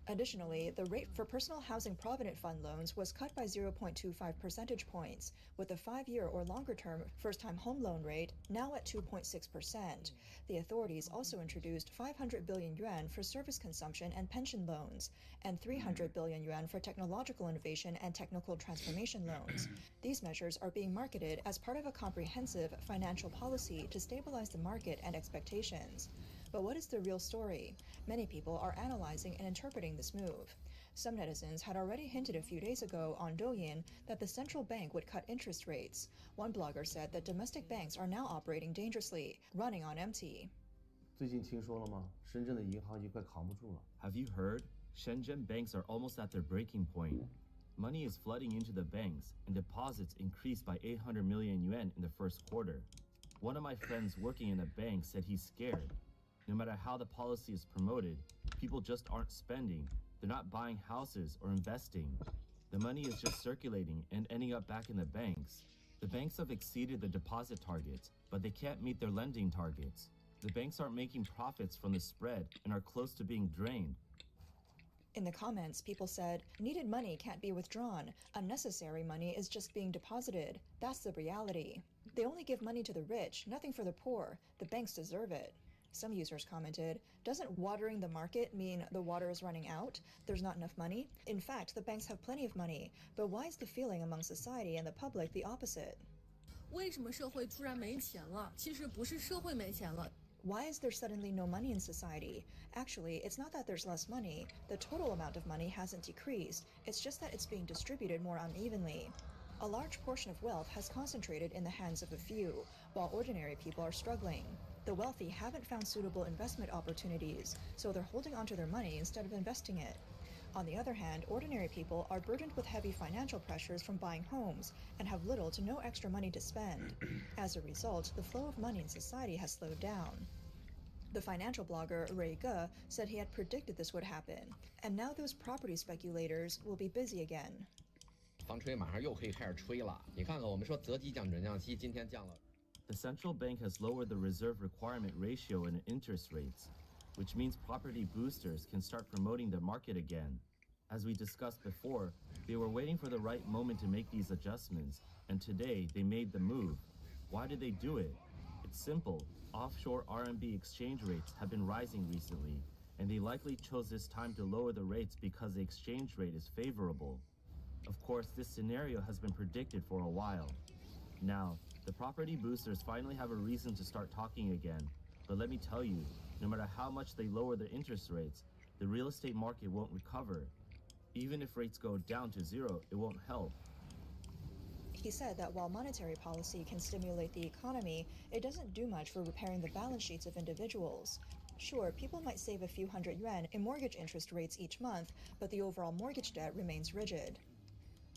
Additionally, the rate for personal housing provident fund loans was cut by 0.25 percentage points, with the 5-year or longer-term first-time home loan rate now at 2.6%. The authorities also introduced 500 billion yuan for service consumption and pension loans, and 300 billion yuan for technological innovation and technical transformation loans. These measures are being marketed as part of a comprehensive financial policy to stabilize the market and expectations. But what is the real story? Many people are analyzing and interpreting this move. Some netizens had already hinted a few days ago on Douyin that the central bank would cut interest rates. One blogger said that domestic banks are now operating dangerously, running on empty. 最近听说了吗？深圳的银行已经快扛不住了。 Have you heard? Shenzhen banks are almost at their breaking point. Money is flooding into the banks, and deposits increased by 800 million yuan in the first quarter. One of my friends working in a bank said he's scared. No matter how the policy is promoted, people just aren't spending. They're not buying houses or investing. The money is just circulating and ending up back in the banks. The banks have exceeded the deposit targets, but they can't meet their lending targets. The banks aren't making profits from the spread and are close to being drained. In the comments, people said, needed money can't be withdrawn. Unnecessary money is just being deposited. That's the reality. They only give money to the rich, nothing for the poor. The banks deserve it. Some users commented, doesn't watering the market mean the water is running out? There's not enough money? In fact, the banks have plenty of money. But why is the feeling among society and the public the opposite? 为什么社会突然没钱了？其实不是社会没钱了。 Why is there suddenly no money in society? Actually, it's not that there's less money. The total amount of money hasn't decreased. It's just that it's being distributed more unevenly. A large portion of wealth has concentrated in the hands of a few, while ordinary people are struggling. The wealthy haven't found suitable investment opportunities, so they're holding onto their money instead of investing it. On the other hand, ordinary people are burdened with heavy financial pressures from buying homes and have little to no extra money to spend. As a result, the flow of money in society has slowed down. The financial blogger Ray Ge said he had predicted this would happen, and now those property speculators will be busy again. 房吹马上又可以开始吹了。你看看，我们说择机降准降息，今天降了。 The central bank has lowered the reserve requirement ratio and interest rates, which means property boosters can start promoting the market again. As we discussed before, they were waiting for the right moment to make these adjustments, and today they made the move. Why did they do it? It's simple. Offshore RMB exchange rates have been rising recently, and they likely chose this time to lower the rates because the exchange rate is favorable. Of course, this scenario has been predicted for a while. Now, the property boosters finally have a reason to start talking again, but let me tell you, no matter how much they lower the interest rates, the real estate market won't recover. Even if rates go down to zero, it won't help. He said that while monetary policy can stimulate the economy, it doesn't do much for repairing the balance sheets of individuals. Sure, people might save a few hundred yuan in mortgage interest rates each month, but the overall mortgage debt remains rigid.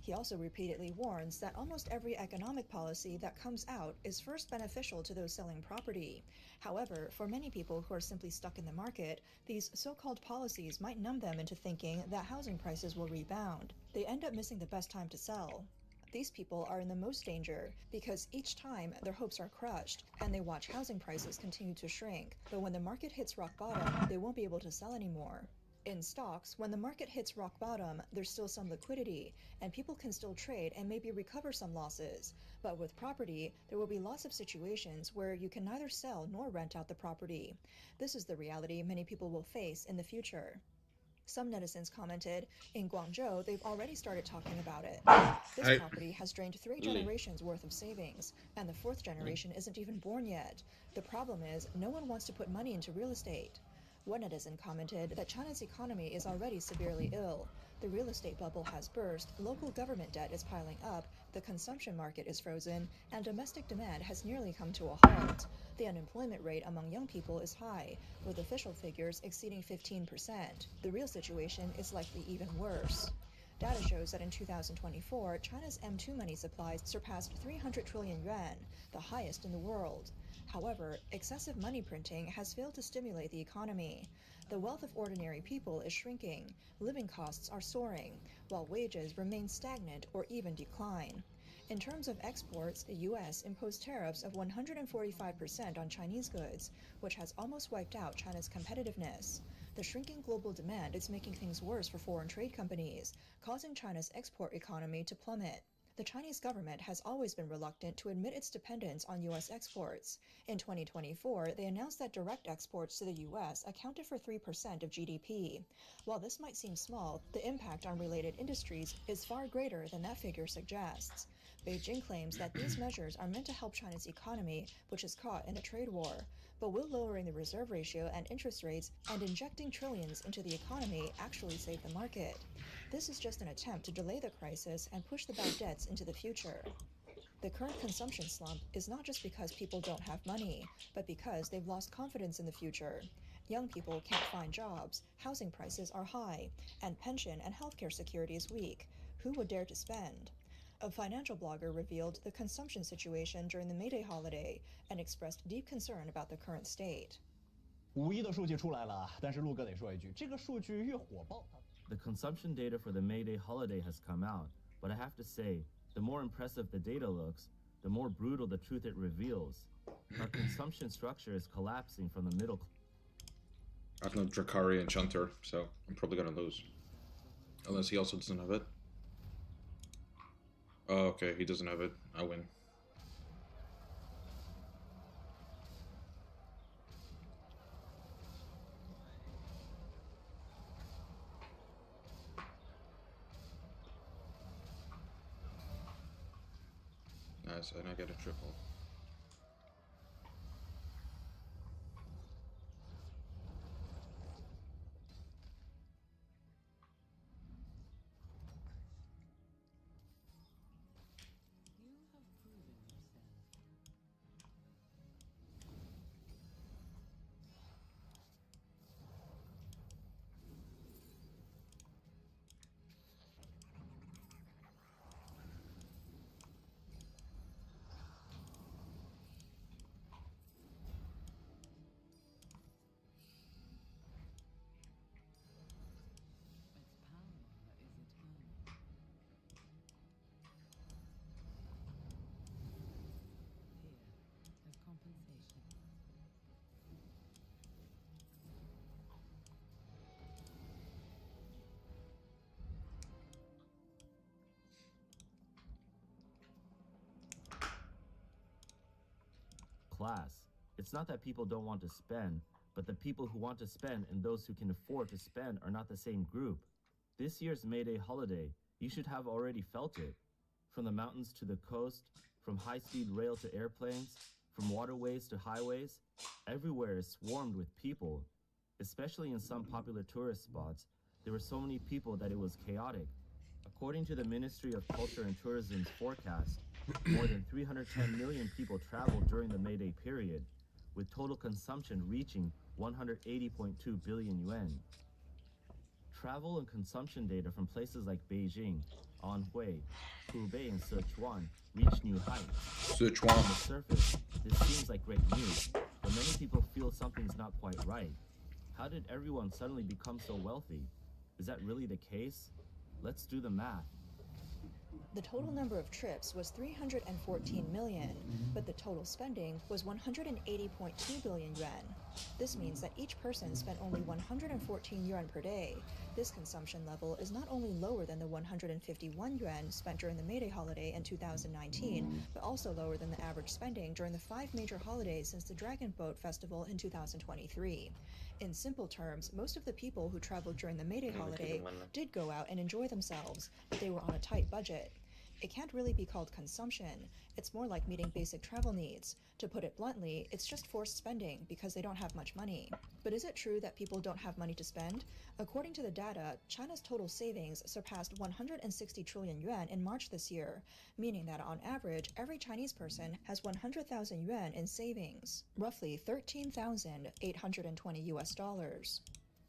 He also repeatedly warns that almost every economic policy that comes out is first beneficial to those selling property. However, for many people who are simply stuck in the market, these so-called policies might numb them into thinking that housing prices will rebound. They end up missing the best time to sell. These people are in the most danger because each time their hopes are crushed and they watch housing prices continue to shrink, but when the market hits rock bottom, they won't be able to sell anymore. In stocks, when the market hits rock bottom, there's still some liquidity, and people can still trade and maybe recover some losses. But with property, there will be lots of situations where you can neither sell nor rent out the property. This is the reality many people will face in the future. Some netizens commented, in Guangzhou, they've already started talking about it. This property has drained 3 generations worth of savings, and the 4th generation isn't even born yet. The problem is, no one wants to put money into real estate. One netizen commented that China's economy is already severely ill. The real estate bubble has burst, local government debt is piling up, the consumption market is frozen, and domestic demand has nearly come to a halt. The unemployment rate among young people is high, with official figures exceeding 15%. The real situation is likely even worse. Data shows that in 2024, China's M2 money supply surpassed 300 trillion yuan, the highest in the world. However, excessive money printing has failed to stimulate the economy. The wealth of ordinary people is shrinking, living costs are soaring, while wages remain stagnant or even decline. In terms of exports, the U.S. imposed tariffs of 145% on Chinese goods, which has almost wiped out China's competitiveness. The shrinking global demand is making things worse for foreign trade companies, causing China's export economy to plummet. The Chinese government has always been reluctant to admit its dependence on U.S. exports. In 2024, they announced that direct exports to the U.S. accounted for 3% of GDP. While this might seem small, the impact on related industries is far greater than that figure suggests. Beijing claims that these measures are meant to help China's economy, which is caught in a trade war. But will lowering the reserve ratio and interest rates and injecting trillions into the economy actually save the market? This is just an attempt to delay the crisis and push the bad debts into the future. The current consumption slump is not just because people don't have money, but because they've lost confidence in the future. Young people can't find jobs, housing prices are high, and pension and healthcare security is weak. Who would dare to spend? A financial blogger revealed the consumption situation during the May Day holiday and expressed deep concern about the current state. 五一的数据出来了，但是陆哥得说一句，这个数据越火爆。The consumption data for the May Day holiday has come out, but I have to say, the more impressive the data looks, the more brutal the truth it reveals. Our consumption structure is collapsing from the middle. I have no Drakari Enchanter, so I'm probably gonna lose. Unless he also doesn't have it. Oh, okay, he doesn't have it. I win. Nice, and I get a triple. class. It's not that people don't want to spend, but the people who want to spend and those who can afford to spend are not the same group. This year's May Day holiday, you should have already felt it. From the mountains to the coast, from high-speed rail to airplanes, from waterways to highways, everywhere is swarmed with people. Especially in some popular tourist spots, there were so many people that it was chaotic. According to the Ministry of Culture and Tourism's forecast, more than 310 million people traveled during the May Day period, with total consumption reaching 180.2 billion yuan. Travel and consumption data from places like Beijing, Anhui, Hubei, and Sichuan reached new heights. Sichuan. On the surface, this seems like great news, but many people feel something's not quite right. How did everyone suddenly become so wealthy? Is that really the case? Let's do the math. The total number of trips was 314 million, but the total spending was 180.2 billion yuan. This means that each person spent only 114 yuan per day. This consumption level is not only lower than the 151 yuan spent during the May Day holiday in 2019, but also lower than the average spending during the 5 major holidays since the Dragon Boat Festival in 2023. In simple terms, most of the people who traveled during the May Day holiday did go out and enjoy themselves, but they were on a tight budget. It can't really be called consumption. It's more like meeting basic travel needs. To put it bluntly, it's just forced spending because they don't have much money. But is it true that people don't have money to spend? According to the data, China's total savings surpassed 160 trillion yuan in March this year, meaning that on average, every Chinese person has 100,000 yuan in savings, roughly $13,820 US.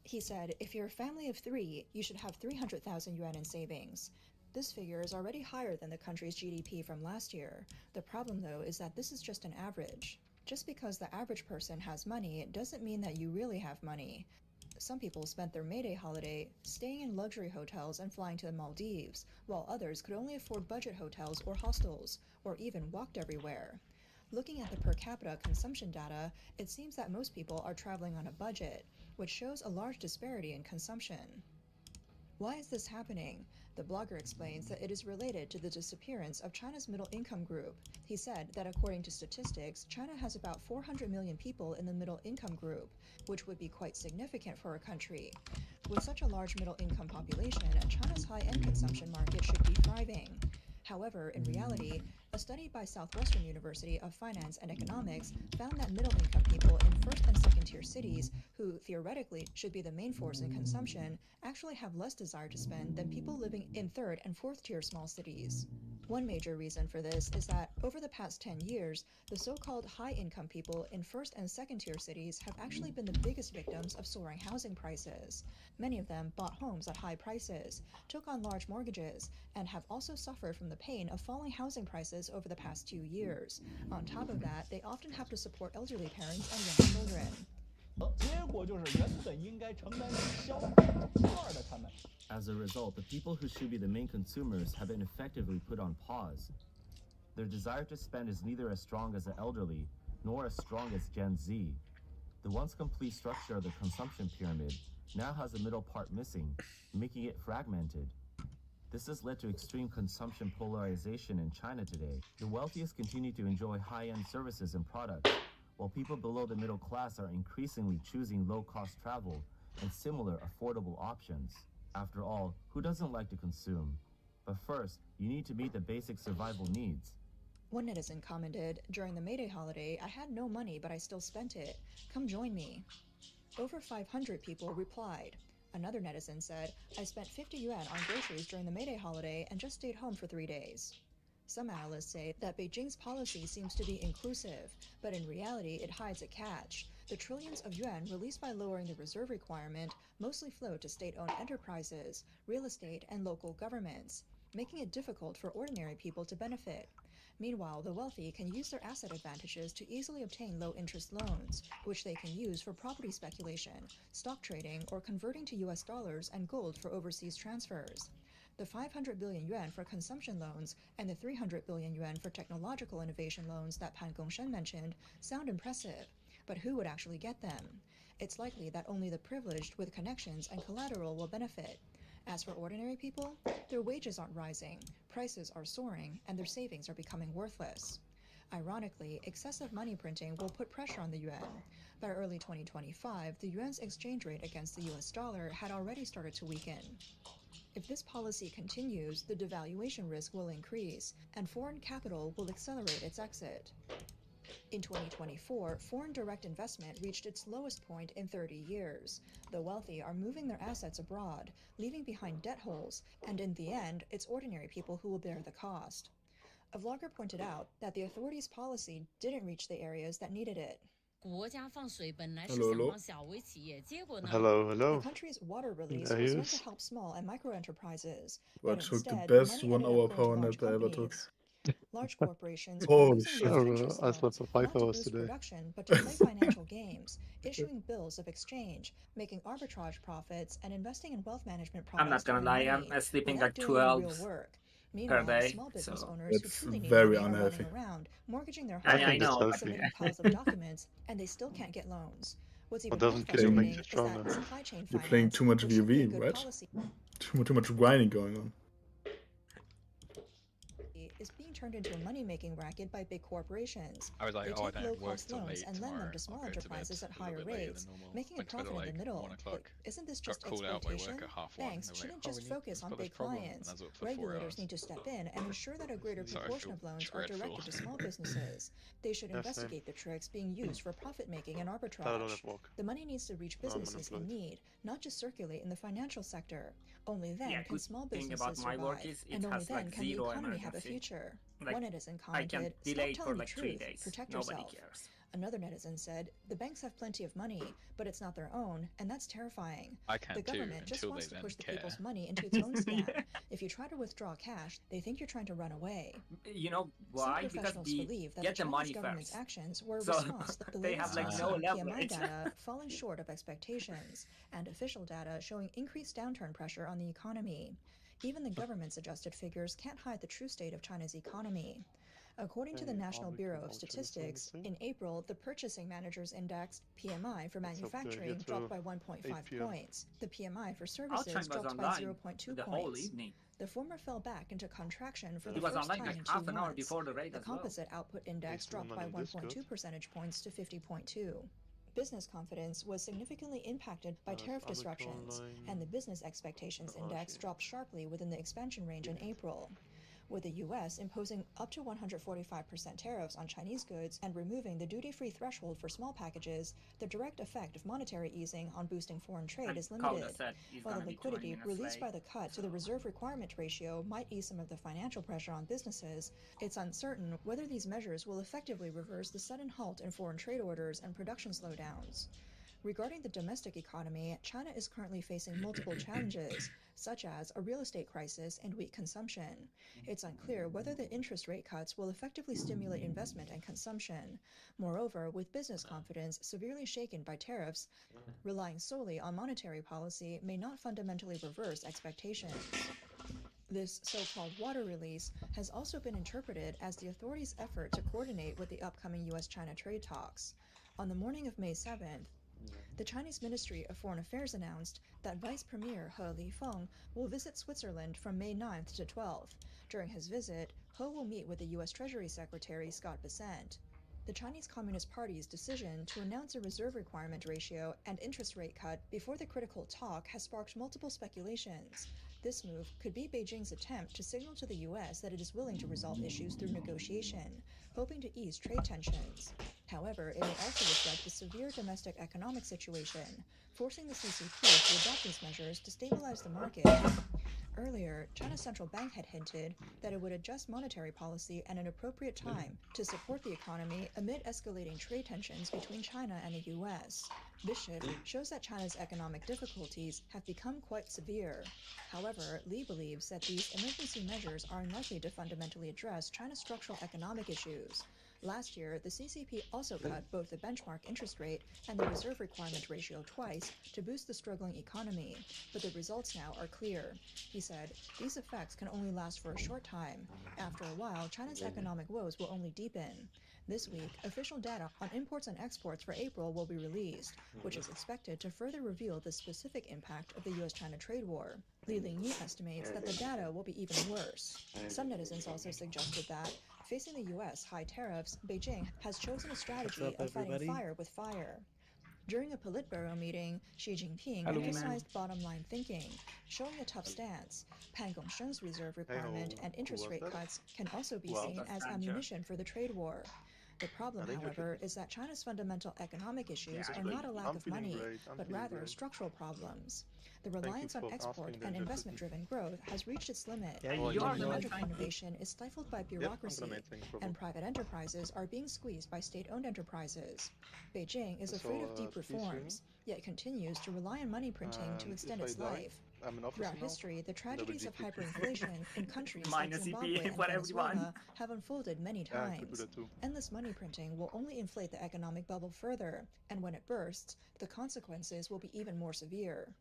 He said, if you're a family of 3, you should have 300,000 yuan in savings. This figure is already higher than the country's GDP from last year. The problem, though, is that this is just an average. Just because the average person has money doesn't mean that you really have money. Some people spent their May Day holiday staying in luxury hotels and flying to the Maldives, while others could only afford budget hotels or hostels, or even walked everywhere. Looking at the per capita consumption data, it seems that most people are traveling on a budget, which shows a large disparity in consumption. Why is this happening? The blogger explains that it is related to the disappearance of China's middle-income group. He said that according to statistics, China has about 400 million people in the middle-income group, which would be quite significant for a country. With such a large middle-income population, China's high-end consumption market should be thriving. However, in reality, a study by Southwestern University of Finance and Economics found that middle-income people in first and second-tier cities, who theoretically should be the main force in consumption, actually have less desire to spend than people living in third- and fourth-tier small cities. One major reason for this is that over the past 10 years, the so-called high-income people in first- and second-tier cities have actually been the biggest victims of soaring housing prices. Many of them bought homes at high prices, took on large mortgages, and have also suffered from the pain of falling housing prices over the past 2 years. On top of that, they often have to support elderly parents and young children. As a result, the people who should be the main consumers have been effectively put on pause. Their desire to spend is neither as strong as the elderly, nor as strong as Gen Z. The once complete structure of the consumption pyramid now has the middle part missing, making it fragmented. This has led to extreme consumption polarization in China today. The wealthiest continue to enjoy high-end services and products, while people below the middle class are increasingly choosing low-cost travel and similar affordable options. After all, who doesn't like to consume? But first, you need to meet the basic survival needs. One netizen commented, during the May Day holiday, I had no money, but I still spent it. Come join me. Over 500 people replied. Another netizen said, I spent 50 yuan on groceries during the May Day holiday and just stayed home for 3 days. Some analysts say that Beijing's policy seems to be inclusive, but in reality it hides a catch. The trillions of yuan released by lowering the reserve requirement mostly flow to state-owned enterprises, real estate, and local governments, making it difficult for ordinary people to benefit. Meanwhile, the wealthy can use their asset advantages to easily obtain low-interest loans, which they can use for property speculation, stock trading, or converting to US dollars and gold for overseas transfers. The 500 billion yuan for consumption loans and the 300 billion yuan for technological innovation loans that Pan Gongshen mentioned sound impressive, but who would actually get them? It's likely that only the privileged with connections and collateral will benefit. As for ordinary people, their wages aren't rising, prices are soaring, and their savings are becoming worthless. Ironically, excessive money printing will put pressure on the yuan. By early 2025, the yuan's exchange rate against the US dollar had already started to weaken. If this policy continues, the devaluation risk will increase, and foreign capital will accelerate its exit. In 2024, foreign direct investment reached its lowest point in 30 years. The wealthy are moving their assets abroad, leaving behind debt holes, and in the end, it's ordinary people who will bear the cost. A vlogger pointed out that the authorities' policy didn't reach the areas that needed it. Hello. The country's water release There he was meant to is. help small and micro enterprises, But but took the instead, best money ended 1 hour up going power to large nap I ever took. companies. Large corporations were Holy using shit. low interest I loans slept for 5 not to hours boost today. production, but to play financial games, issuing bills of exchange, making arbitrage profits, and investing in wealth management I'm products not gonna to lie, earn money I'm sleeping without like doing any 12 real work. per Meanwhile, day, small business so owners who It's truly need very money are unhealthy. running around, mortgaging their I homes, mean, I know, but submitting piles of documents, and they still can't get loans. What's even What more doesn't kill you makes frustrating you is stronger. that supply chain You're playing finance, too much which should be a VV, good right? policy, Too much grinding going on. is being turned into a money-making racket by big corporations. I was like, They oh, I take don't work low-cost till loans late and lend tomorrow. them to small I'll go to bed enterprises at a little higher bit later rates, than normal. making a Went to bed profit at in the like middle. 1 o'clock. But isn't this Got just called out by exploitation? work at half 1. Banks They were shouldn't like, oh, just focus on got this big problem. clients. And I was up for 4 Regulators hours. need to step in and ensure that a greater So I proportion feel of loans are dreadful. directed to small businesses. They should Yeah, same. investigate the tricks being used for profit-making and I don't arbitrage. have work. The money needs to reach No, I'm businesses in unemployed. need, not just circulate in the financial sector. Only then Yeah, can good small thing businesses about my work survive, is it and only has then like can the zero economy have a emergency. future. Like, One netizen I can commented, delay "Stop for telling the like 3 truth, days. protect Nobody yourself." cares. Another netizen said, "The banks have plenty of money, but it's not their own, and that's terrifying. I can The too, government just until wants they to push then the people's care. money into its own scam. Yeah. If you try to withdraw cash, they think you're trying to run away." You know Some why? Because professionals they believe that get the the Chinese money government's first. actions were a So response to the they latest have like no PMI leverage. data falling short of expectations, and official data showing increased downturn pressure on the economy. Even the government's adjusted figures can't hide the true state of China's economy. According to the Hey, National I'll Bureau make of a voucher this Statistics, one, in April, the Purchasing Managers Index PMI for It's up there, manufacturing get dropped to by 1.5 8 p.m. points. The PMI for Our services time was dropped by online 0.2 the whole points. evening. The former fell back into contraction for It the was first online time like in half 2 an hour months. before the raid The as well. composite output index Based on dropped by online 1.2 Discord. percentage points to 50.2. Business confidence was significantly impacted by tariff Alex disruptions, Online. and the Business Expectations Index Okay. dropped sharply within the expansion range in April. With the U.S. imposing up to 145% tariffs on Chinese goods and removing the duty-free threshold for small packages, the direct effect of monetary easing on boosting foreign trade And is Calder limited. said he's While the gonna be 20 liquidity minutes released late. by the cut to the reserve requirement ratio might ease some of the financial pressure on businesses, it's uncertain whether these measures will effectively reverse the sudden halt in foreign trade orders and production slowdowns. Regarding the domestic economy, China is currently facing multiple challenges, such as a real estate crisis and weak consumption. It's unclear whether the interest rate cuts will effectively stimulate investment and consumption. Moreover, with business confidence severely shaken by tariffs, relying solely on monetary policy may not fundamentally reverse expectations. This so-called water release has also been interpreted as the authorities' effort to coordinate with the upcoming U.S.-China trade talks. On the morning of May 7th, the Chinese Ministry of Foreign Affairs announced that Vice Premier He Lifeng will visit Switzerland from May 9th to 12th. During his visit, He will meet with the U.S. Treasury Secretary Scott Bessent. The Chinese Communist Party's decision to announce a reserve requirement ratio and interest rate cut before the critical talk has sparked multiple speculations. This move could be Beijing's attempt to signal to the U.S. that it is willing to resolve issues through negotiation, hoping to ease trade tensions. However, it may also reflect the severe domestic economic situation, forcing the CCP to adopt these measures to stabilize the market. Earlier, China's central bank had hinted that it would adjust monetary policy at an appropriate time to support the economy amid escalating trade tensions between China and the U.S. This shift shows that China's economic difficulties have become quite severe. However, Li believes that these emergency measures are unlikely to fundamentally address China's structural economic issues. Last year, the CCP also cut both the benchmark interest rate and the reserve requirement ratio twice to boost the struggling economy, but the results now are clear. He said, "These effects can only last for a short time. After a while, China's economic woes will only deepen." This week, official data on imports and exports for April will be released, which is expected to further reveal the specific impact of the U.S.-China trade war. Li Lingyi estimates that the data will be even worse. Some netizens also suggested that Facing the U.S. high tariffs, Beijing has chosen a strategy up, of fighting everybody? fire with fire. During a Politburo meeting, Xi Jinping Hello. emphasized bottom-line thinking, showing a tough stance. Pan Gongsheng's reserve requirement and interest rate cuts can also be seen as ammunition for the trade war. The problem, however, is that China's fundamental economic issues are not a lack of money, but rather structural problems. The reliance on export and investment-driven growth has reached its limit. Technological innovation is stifled by bureaucracy, and private enterprises are being squeezed by state-owned enterprises. Beijing is afraid of deep reforms, yet continues to rely on money printing to extend its life. Throughout history, the tragedies of hyperinflation in countries like Zimbabwe and Venezuela have unfolded many times. Endless money printing will only inflate the economic bubble further, and when it bursts, the consequences will be even more severe.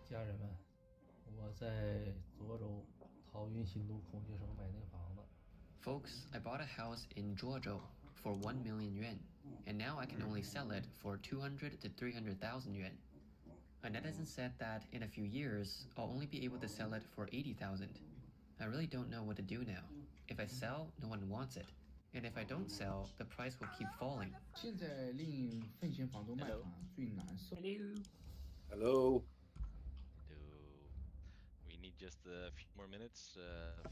家人们，我在涿州桃云新路孔雀城买那房子。 Folks, I bought a house in Zhuozhou for 1 million yuan, and now I can only sell it for 200 to 300,000 yuan. A netizen said that in a few years, I'll only be able to sell it for 80,000. I really don't know what to do now. If I sell, no one wants it. And if I don't sell, the price will keep falling. 现在令奋兴房中卖房最难受。Hello. We need just a few more minutes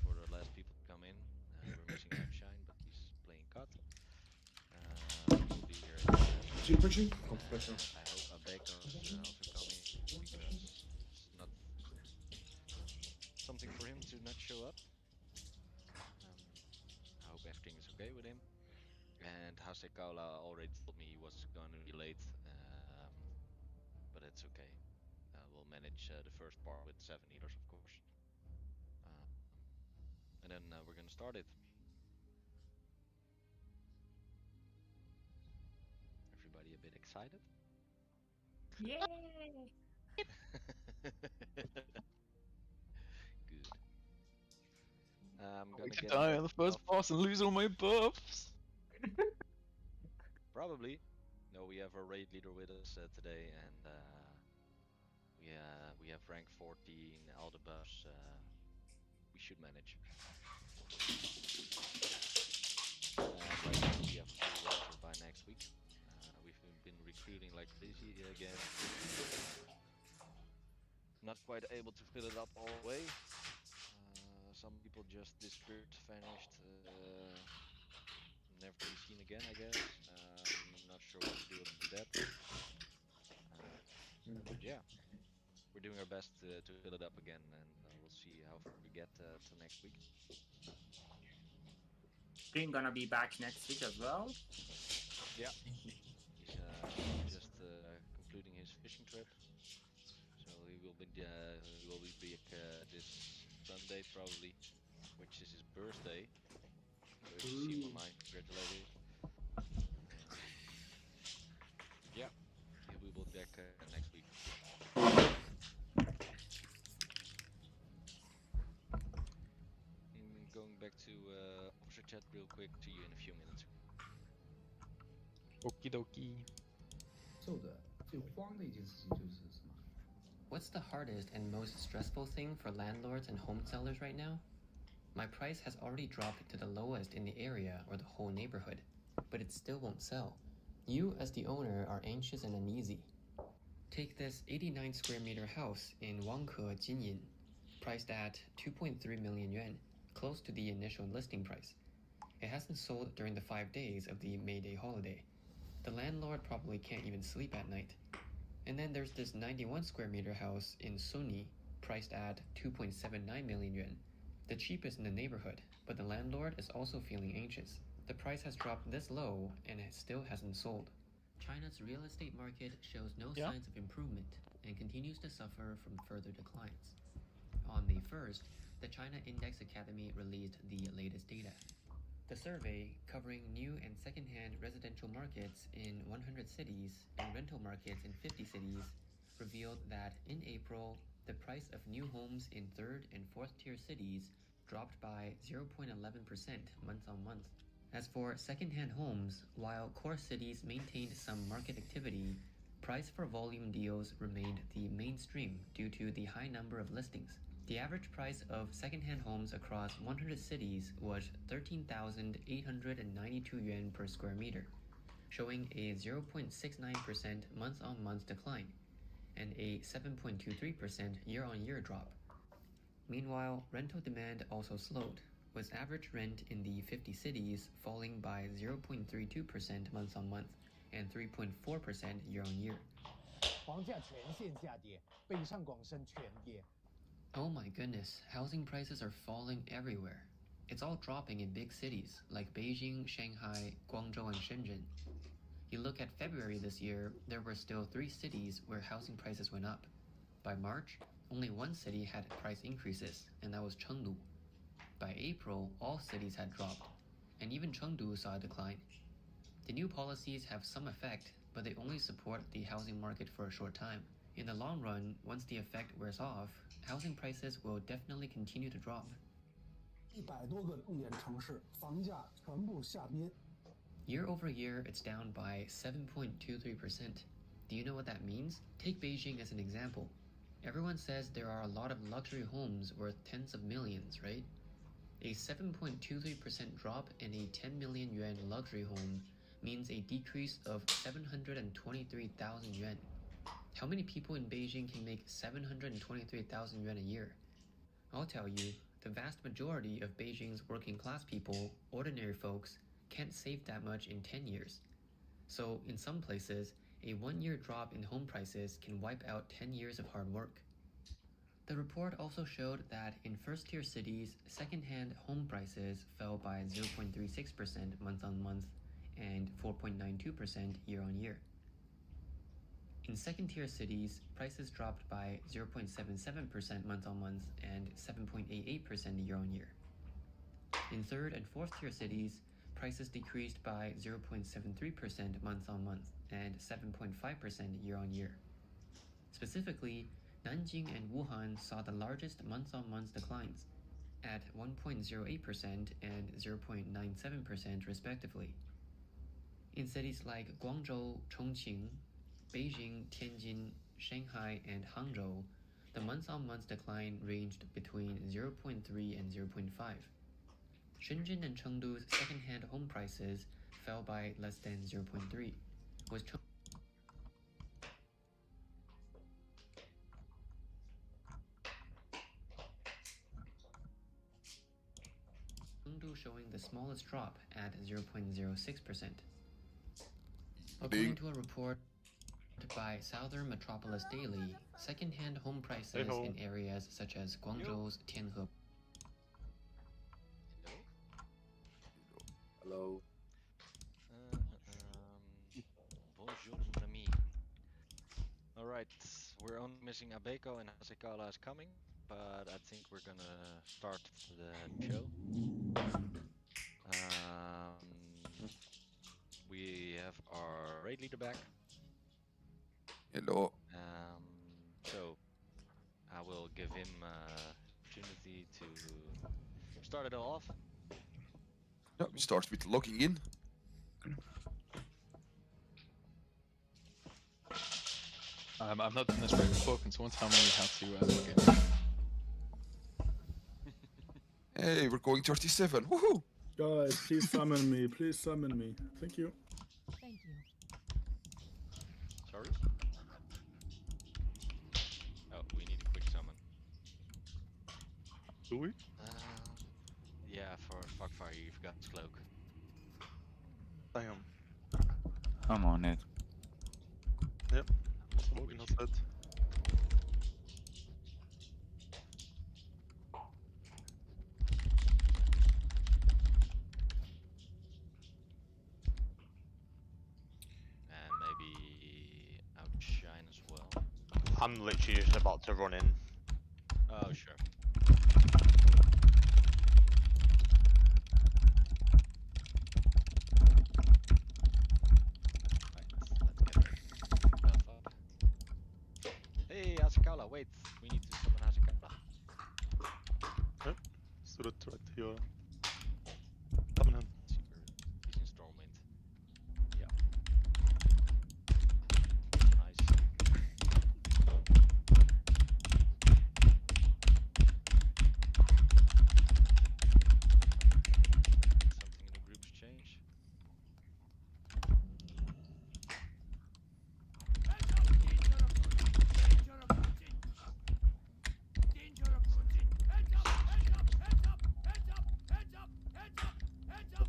for the last people to come in. We're missing Outshine, but he's playing COD. We'll be here in I hope Abeko is also coming because it's not something for him to not show up. I hope everything is okay with him. And Hasekaula already told me he was going to be late, but it's okay. We'll manage the first part with 7 healers, of course. And then we're gonna start it. Everybody a bit excited? Yay! Good. I'm We gonna could get die on the first boss and lose all my buffs. Probably. No, we have a raid leader with us today, and we have rank 14, all the buffs. We should manage. a full roster by next week. We've been recruiting like crazy again. Not quite able to fill it up all the way. Some people just disappeared, vanished, never to be seen again, I guess. Not sure what to do about that. But yeah, we're doing our best to fill it up again, and we'll see how far we get till next week. Green gonna be back next week as well? Yeah, he's just concluding his fishing trip, so he will be back this Sunday probably, which is his birthday. So if you see him online, congratulations. Yeah, we will be back next week. Going back to officer chat real quick. See you in a few minutes. Okie dokie. What's the hardest and most stressful thing for landlords and home sellers right now? My price has already dropped to the lowest in the area or the whole neighborhood, but it still won't sell. You, as the owner, are anxious and uneasy. Take this 89 square meter house in Wangke, Jinyin, priced at 2.3 million yuan, close to the initial listing price. It hasn't sold during the 5 days of the May Day holiday. The landlord probably can't even sleep at night. And then there's this 91 square meter house in Suni, priced at 2.79 million yuan, the cheapest in the neighborhood, but the landlord is also feeling anxious. The price has dropped this low and it still hasn't sold. China's real estate market shows no signs of improvement and continues to suffer from further declines. On May 1st, the China Index Academy released the latest data. The survey, covering new and second-hand residential markets in 100 cities and rental markets in 50 cities, revealed that in April, the price of new homes in third and fourth-tier cities dropped by 0.11% month-on-month. As for second-hand homes, while core cities maintained some market activity, price for volume deals remained the mainstream due to the high number of listings. The average price of second-hand homes across 100 cities was 13,892 yuan per square meter, showing a 0.69% month-on-month decline and a 7.23% year-on-year drop. Meanwhile, rental demand also slowed, with average rent in the 50 cities falling by 0.32% month-on-month and 3.4% year-on-year. Oh my goodness, housing prices are falling everywhere. It's all dropping in big cities like Beijing, Shanghai, Guangzhou, and Shenzhen. You look at February this year, there were still 3 cities where housing prices went up. By March, only 1 city had price increases, and that was Chengdu. By April, all cities had dropped, and even Chengdu saw a decline. The new policies have some effect, but they only support the housing market for a short time. In the long run, once the effect wears off, housing prices will definitely continue to drop. Year over year, it's down by 7.23%. Do you know what that means? Take Beijing as an example. Everyone says there are a lot of luxury homes worth tens of millions, right? A 7.23% drop in a 10 million yuan luxury home means a decrease of 723,000 yuan. How many people in Beijing can make 723,000 yuan a year? I'll tell you, the vast majority of Beijing's working class people, ordinary folks, can't save that much in 10 years. So in some places, a 1-year drop in home prices can wipe out 10 years of hard work. The report also showed that in first-tier cities, second-hand home prices fell by 0.36% month-on-month and 4.92% year-on-year. In second-tier cities, prices dropped by 0.77% month-on-month and 7.88% year-on-year. In third and fourth-tier cities, prices decreased by 0.73% month-on-month and 7.5% year-on-year. Specifically, Nanjing and Wuhan saw the largest month-on-month declines, at 1.08% and 0.97% respectively. In cities like Guangzhou, Chongqing, Beijing, Tianjin, Shanghai, and Hangzhou, the month-on-month decline ranged between 0.3 and 0.5. Shenzhen and Chengdu's second-hand home prices fell by less than 0.3, was Chengdu showing the smallest drop at 0.06%. According to a report by Southern Metropolis Daily, second-hand home prices in areas such as Guangzhou's Tianhe. Hello. Bonjour, mon ami. Alright, we're only missing Abeko and Hasekala is coming, but I think we're gonna start the show. We have our raid leader back. Hello. So I will give him opportunity to start it all off. Yeah, we start with logging in. I'm not done this raid before. Can someone tell me how to log in? Hey, we're going 37. Woohoo! Guys, please summon me. Please summon me. Thank you. Thank you. Sorry? Oh, we need a quick summon. Do we? Yeah, for Fuckfire, you've got Cloak. Damn. I'm on it. Yep. Login has that. And maybe Outshine as well. I'm literally just about to run in. Oh, sure. Hey, Asakala, wait. We need to summon Asakala. Yep. Stood it right here. Summon him. Super. He's in Stormwind. Yeah. Nice. Something in the groups change.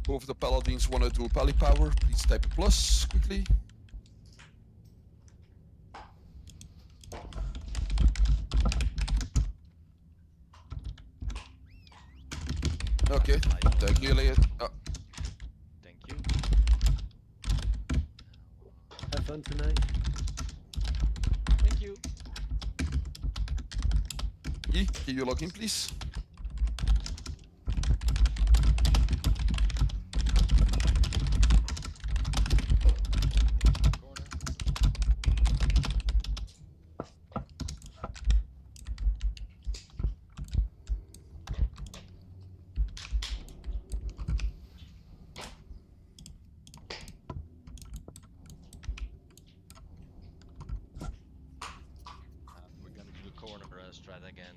Both the paladins want to do pally power. Please type a plus quickly. Okay, thank you, Elliot. Thank you. Have fun tonight. Thank you. Can you log in, please? We're gonna do the corner strat again,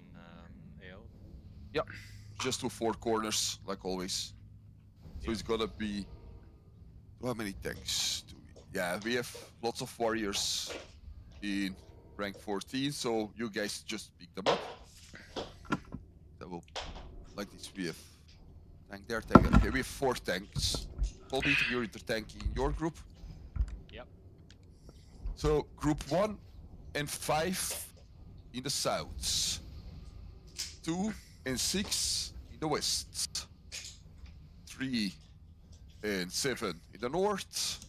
AO. Yeah, just do 4 corners, like always. So it's gonna be... How many tanks do we... Yeah, we have lots of warriors in rank 14, so you guys just pick them up. That will... Like this, we have... Tank there, tank there. Okay, we have 4 tanks. Colby, you're inter-tanking your group. Yep. So, group 1 and 5 in the south. 2 and 6 in the west. 3 and 7 in the north.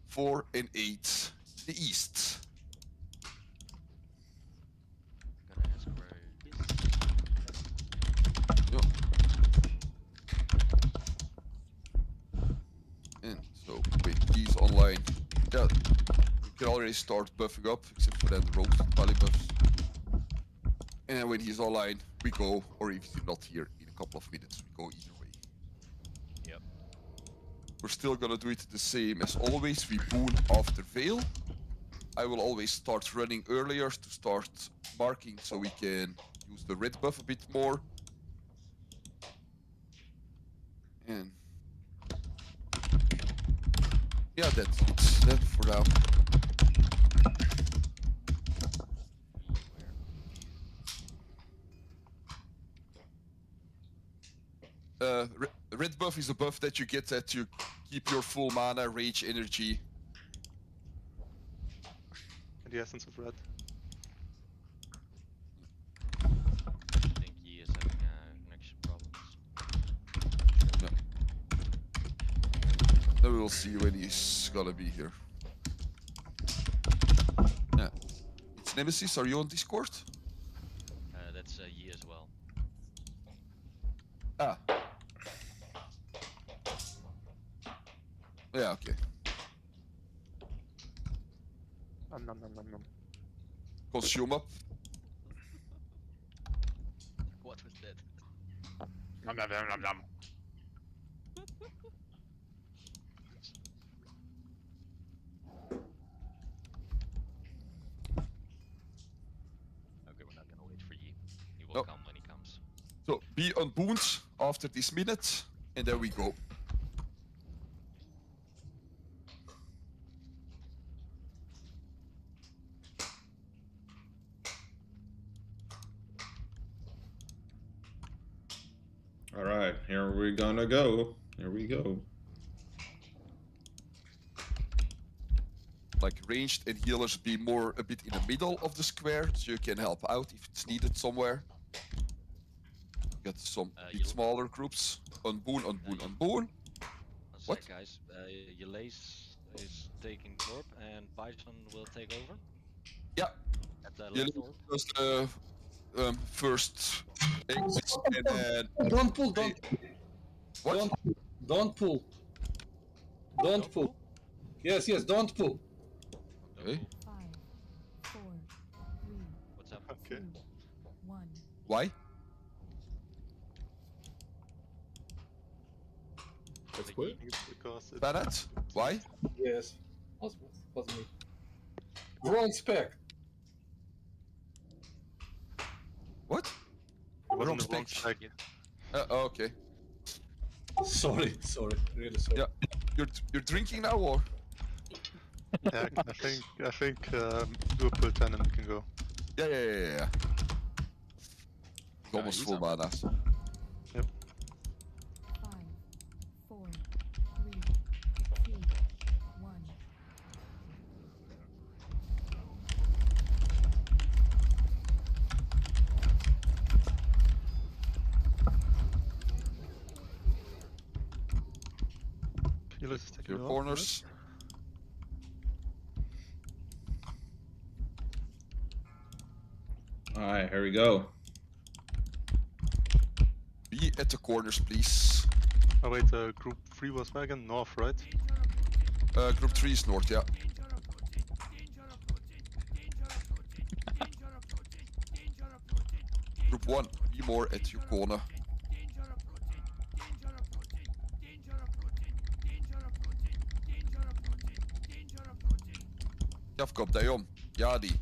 4 and 8 in the east. Gonna ask where it is. Yeah. And so, with these online, yeah, we can already start buffing up, except for that rogue pally buffs. And then when he's online, we go, or if he's not here in a couple of minutes, we go either way. Yep. We're still gonna do it the same as always. We boon after Veil. I will always start running earlier to start marking so we can use the red buff a bit more. And Yeah, that's it. That for now. Red buff is a buff that you get that you keep your full mana, rage, energy. And the essence of red. I think he is having connection problems. Yeah. Then we will see when he's gonna be here. Yeah. It's Nemesis, are you on Discord? That's Yi as well. Ah. Yeah, okay. Nom. Consume up. What was that? Nom. Okay, we're not gonna wait for Yi. He will come when he comes. So be unbound after this minute, and then we go. All right, here we're gonna go. Here we go. Like ranged and healers be more a bit in the middle of the square, so you can help out if it's needed somewhere. Get some bit smaller groups. Unboon. One What? sec, guys. Yelace is taking orb, and Bison will take over. Yeah. At the You left orb. does the first exits and then... Don't pull, don't. What? Don't pull. Don't pull. Yes, don't pull. Okay. 5, 4, 3, What's up? Okay. 2, 1. Why? That's weird. Because it's... Bennett? Why? Yes. Was me. Wrong spec. What? It wasn't Wrong the wrong spec. spec. Okay. Sorry. Really sorry. Yeah. You're drinking now, or? Yeah, I think do a pull 10 and we can go. Yeah. Almost full mana. Yep. 5, 4, 3, 2, 1. Healers is taking Your off, corners. All right, here we go. Be at the corners, please. Oh wait, group 3 was wagon north, right? Group 3 is north, yeah. Group 1, be more at your corner. Javkop, Dayom, Yadi,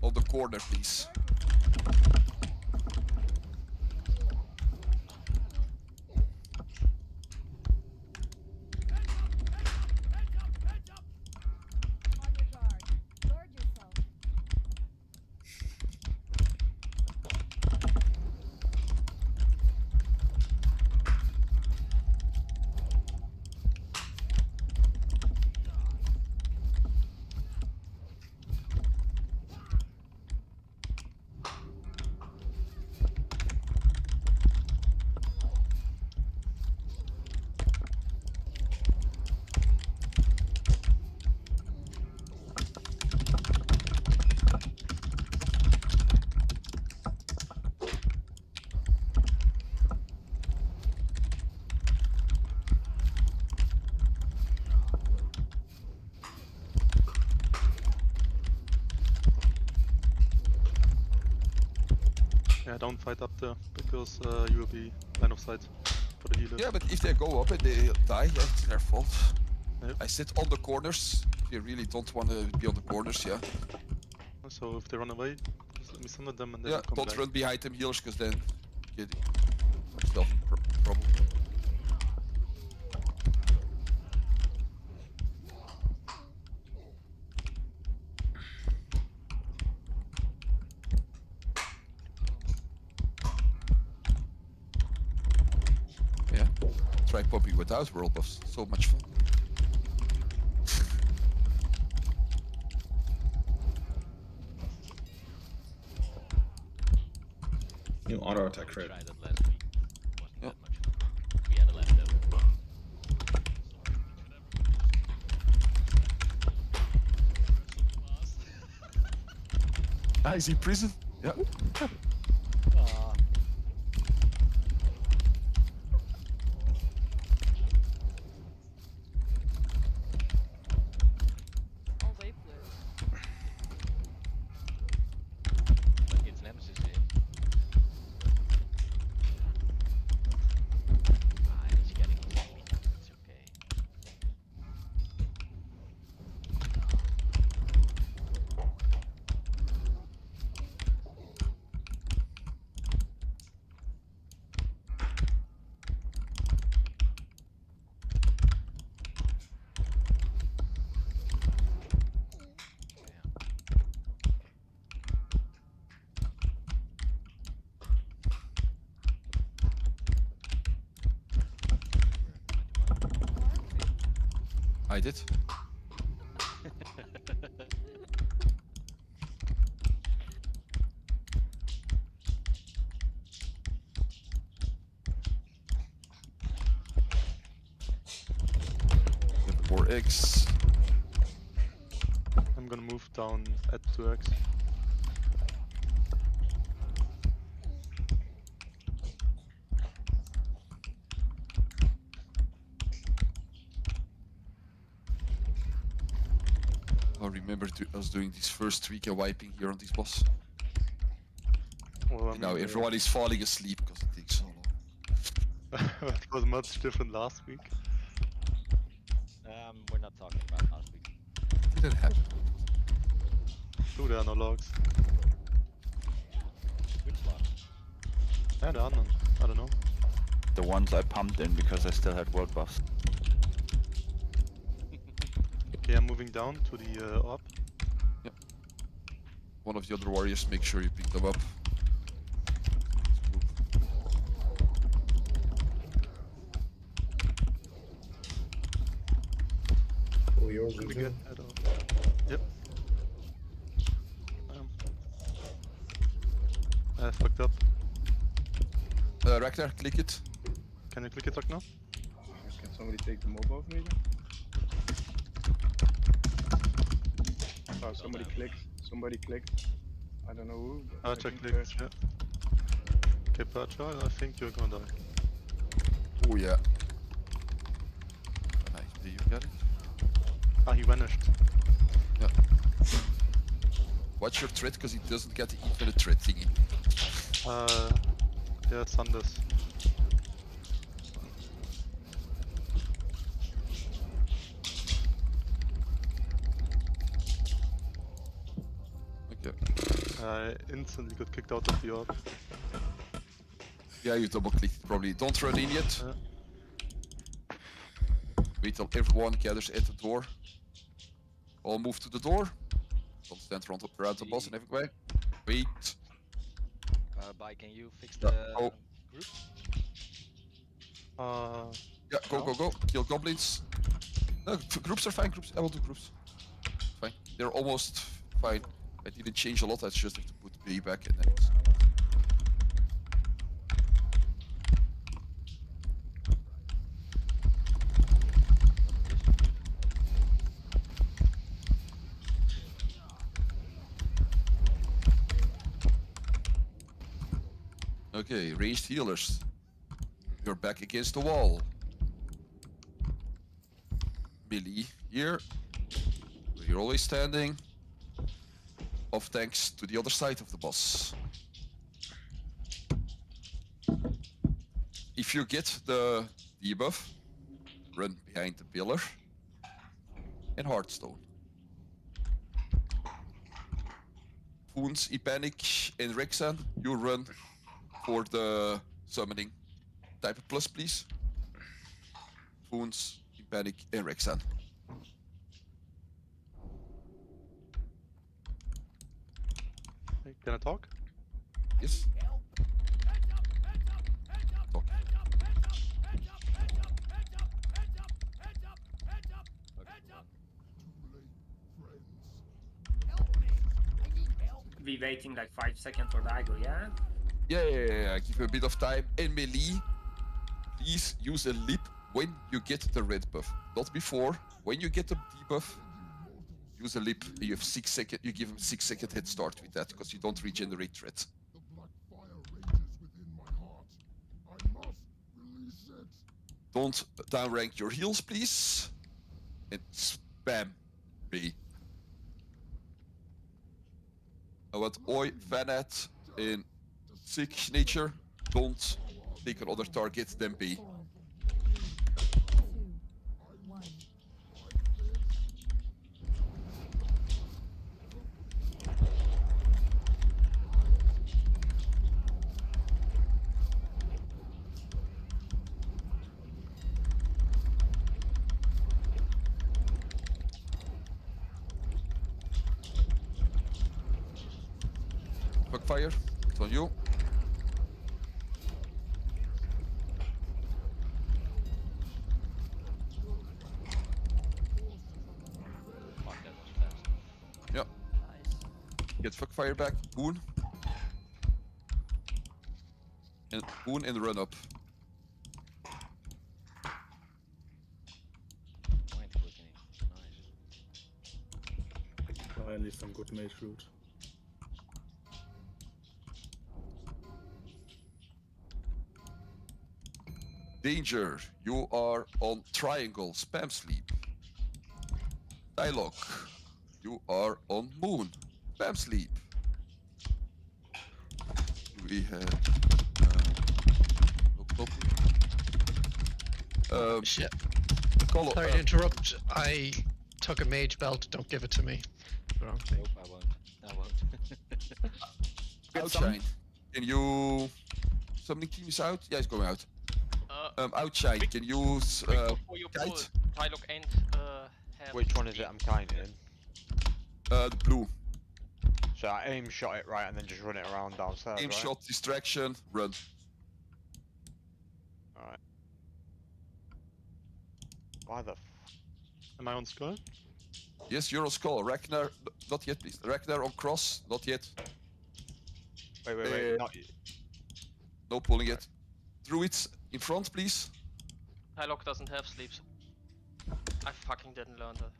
on the corner, please. On your guard. Guard yourself. Yeah, don't fight up there, because you will be line of sight for the healers. Yeah, but if they go up and they die, yeah, it's their fault. Yep. I sit on the corners. If you really don't want to be on the corners, yeah. So if they run away, just let me summon them and then Yeah, I'll come don't back. run behind them healers, because then you get yourself in trouble. try pumping without world buffs. So much fun. New auto attack crit. Tried it last week. Wasn't that much fun. We had a leftover. Ah, is he in prison? Yeah. I'll wait for it. It's Nemesis here. He's getting sleepy. It's okay. I did. Get more eggs. I'm gonna move down at 2x. I remember us doing this first week and wiping here on this boss. Well, I And now mean, everyone is falling asleep because it takes so long. it was much different last week. We're not talking about last week. Didn't happen. Dude, there are no logs. Which logs? Yeah, there are none. I don't know. The ones I pumped in because I still had world buffs. Okay, I'm moving down to the orb. Yep. One of the other warriors, make sure you pick them up. Oh, yours Should is we good. get at all? Yep. I fucked up. Ragnar, click it. Can you click it, now? Can somebody take the mob off me then? Oh, somebody clicked. Somebody clicked. I don't know who. But I Archer think clicked, yeah. Okay, Percha, I think you're gonna die. Oh yeah. Nice, do you get it? Ah, he vanished. Yeah. Watch your threat, because he doesn't get the infinite threat thingy. Yeah, Sanders. Okay. I instantly got kicked out of the orb. Yeah, you double clicked it probably. Don't run in yet. Yeah. Wait till everyone gathers at the door. All move to the door. Don't stand around the boss and everywhere. Wait. Bye, can you fix the group? Yeah, go. Kill goblins. No, groups are fine. Groups. I will do groups. Fine. They're almost fine. I didn't change a lot. I just have to put B back and then. Okay, ranged healers. You're back against the wall. Melee here. Where you're always standing. Off tanks to the other side of the boss. If you get the debuff, run behind the pillar. And Hearthstone. Wounds, Epanic, and Rexan, you run for the summoning. Type a plus, please. Wounds, Epanic, and Rexan. Hey, can I talk? Yes. Talk. we waiting like 5 seconds for the aggro, yeah? Yeah. Give you a bit of time. In melee, please use a leap when you get the red buff. Not before. When you get the debuff, use a leap. You have 6 seconds. You give him 6-second head start with that because you don't regenerate threat. Don't downrank your heals, please. And spam B. I want Oi, Vanet in Signature. Don't take another target than B. 4, 3, 2, 1. Fire. It's on you. Fuck, that was fast. Yep. Get fire back. Boon. And Boon and run up. Mind quickening. Nice. Finally, some good mage route. Danger. You are on triangle. Spam sleep. Dialogue. You are on moon. Spam sleep. We have. Shit. Call, Sorry to interrupt. I took a mage belt. Don't give it to me. Wrong thing. Nope, I won't. Outshine. Can you... Summoning team is out? Yeah, it's going out. Outshine. Can you use Before you pull, kite? Tylock and have Which one is it I'm kiting? The blue. So I aim shot it right and then just run it around downstairs, Aim right? shot, distraction, run. Alright. Why the f... Am I on skull? Yes, you're on skull. Ragnar, not yet, please. Ragnar on cross, not yet. Wait, not yet. No pulling yet. Druids in front, please. Tylock doesn't have sleeps. I fucking didn't learn that.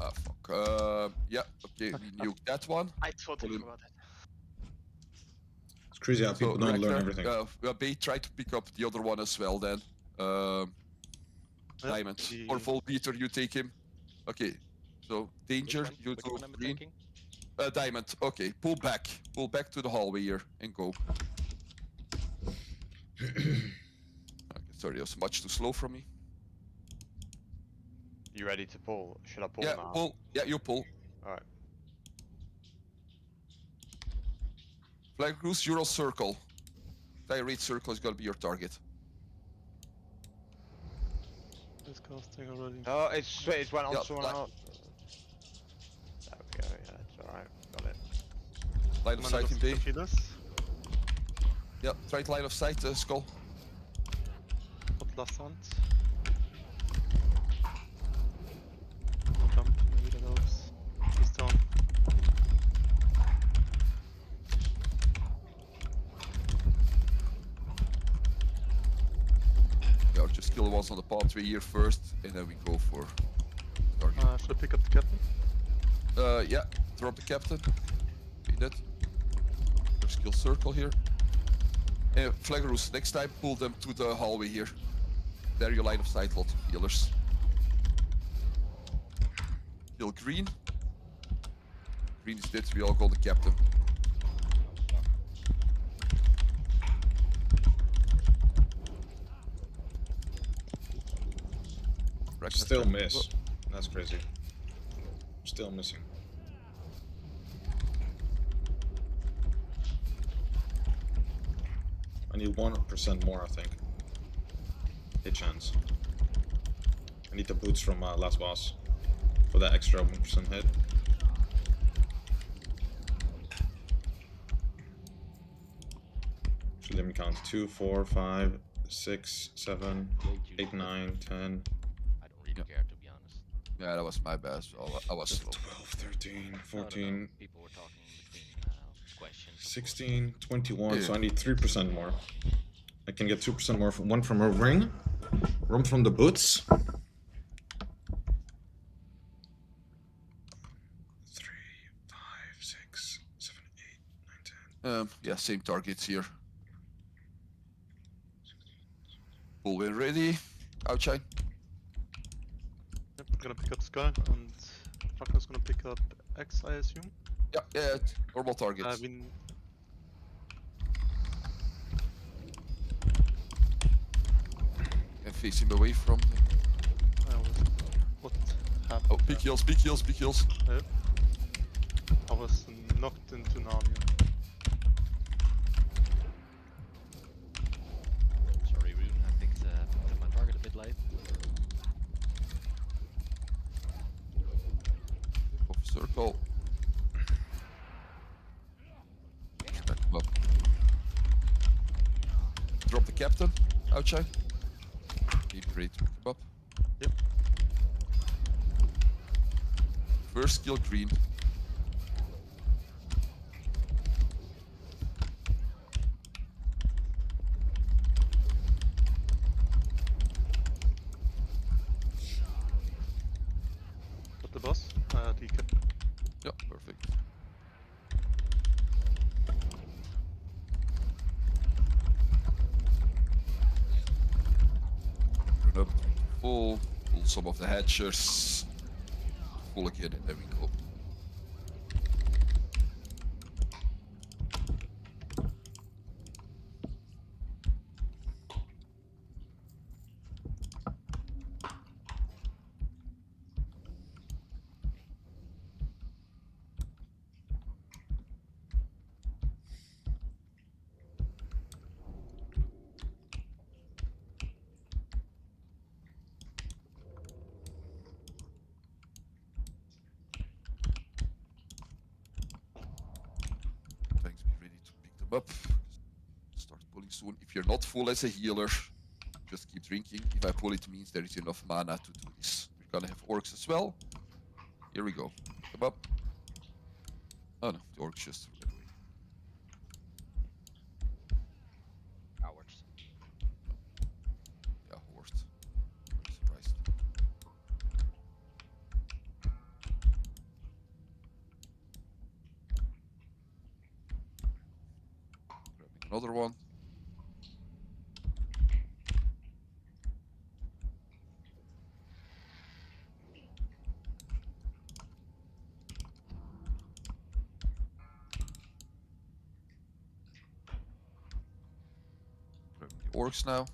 Ah, fuck. Yeah, okay, we nuked that one. I totally forgot it. It's crazy how people don't learn everything. Bay, try to pick up the other one as well then. Diamond. Or Volbeater, you take him. Okay, so Danger, you do green. Diamond, okay, pull back. Pull back to the hallway here and go. Okay, sorry, that was much too slow for me. You ready to pull? Should I pull Yeah, now? pull. Yeah, you pull. Alright. Flag Goose, you're on circle. Direct circle is gonna be your target. It's casting already. Oh, it's went on Yeah, someone else. There we go, yeah, it's alright. Got it. Line of sight in B. Healers. Yeah, try to line of sight, skull. What last hunt? Jump, maybe that helps. He's down. Yeah, I'll just kill the ones on the pathway here first, and then we go for target. Should I pick up the captain? Yeah, drop the captain. Okay, that. There's skill circle here. And Flaggerus, next time pull them to the hallway here. There you line of sight, lots of healers. Kill green. Green is dead, we all go the captain. Still miss. That's crazy. Still missing. I need 1% more, I think. Hit chance. I need the boots from last boss for that extra 1% hit. So let me count. 2, 4, 5, 6, 7, 8, 9, 10. I don't really care, to be honest. Yeah, that was my bad. I was slow. 12, 13, 14, No, no, no. People were talking between questions. 16, 21. So Yeah. I need 3% more. I can get 2% more. One from a ring, one from the boots. 3, 5, 6, 7, 8, 9, 10. Yeah, same targets here. Bull in ready. Outshine. Yep, gonna pick up Sky, and Ragna's gonna pick up X, I assume. Yeah, normal targets. I mean, And face him away from. what happened? Oh, big heals, big heals, big heals. Yep. I was knocked into Narnia. Sorry, Rune, I picked up my target a bit late. Off circle. Back him up. Drop the captain. Outshine. Keep ready to pick him up. Yep. First kill green. Got the boss. The captain. Yeah, perfect. Turn up to full. Pull some of the hatchers. Full again, and there we go. Thanks, be ready to pick them up. Start pulling soon. If you're not full as a healer, just keep drinking. If I pull, it means there is enough mana to do this. We're gonna have orcs as well. Here we go. Pick them up. Oh no, the orcs just ran away. Cowards. Yeah, horse. Surprised. Grabbing another one. Grabbing the orcs now.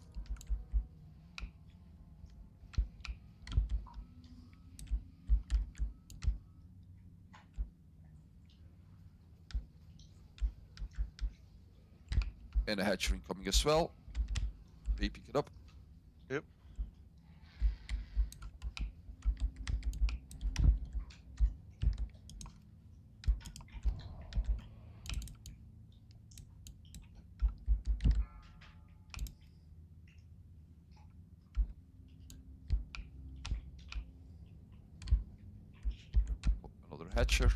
And a hatchery coming as well. They pick it up. Yep. Another hatcher.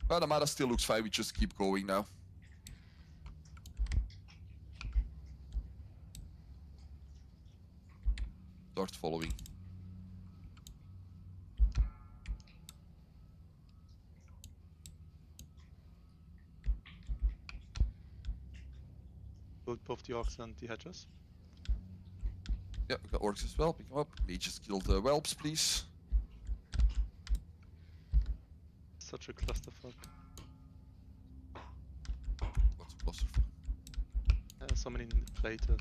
Well, the mana still looks fine. We just keep going now. Start following. Build both the orcs and the hatchers. Yeah, we got orcs as well. Pick them up. Mages kill the whelps, please. Such a clusterfuck. What's a clusterfuck? So many platers.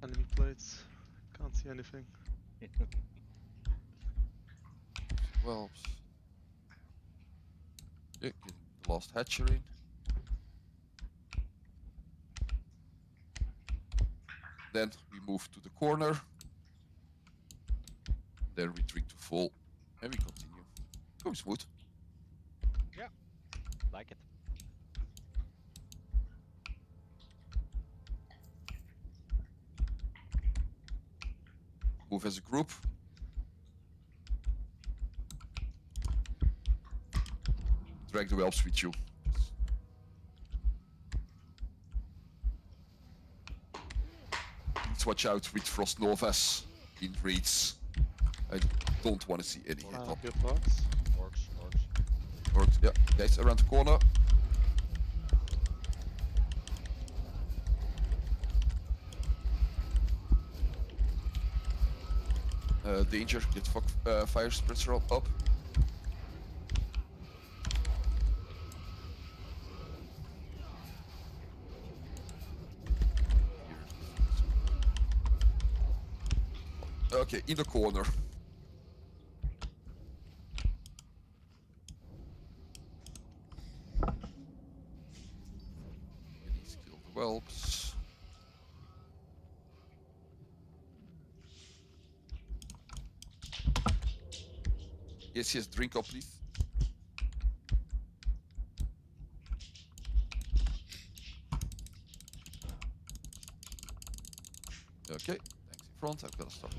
Enemy plates. Can't see anything. Whelps. Yeah, getting the last hatchery. Then we move to the corner. Then retreat to full. And we continue. Going smooth. Yeah, like it. move as a group. Drag the whelps with you. Please watch out with Frost Novas in raids. I don't want to see any hit up. Orcs. Orcs, yeah. Guys, around the corner. Danger, get fire suppressor up. Okay, in the corner. Please kill the whelps. Yes, drink up, please. Okay, thanks in front, I've got to stop.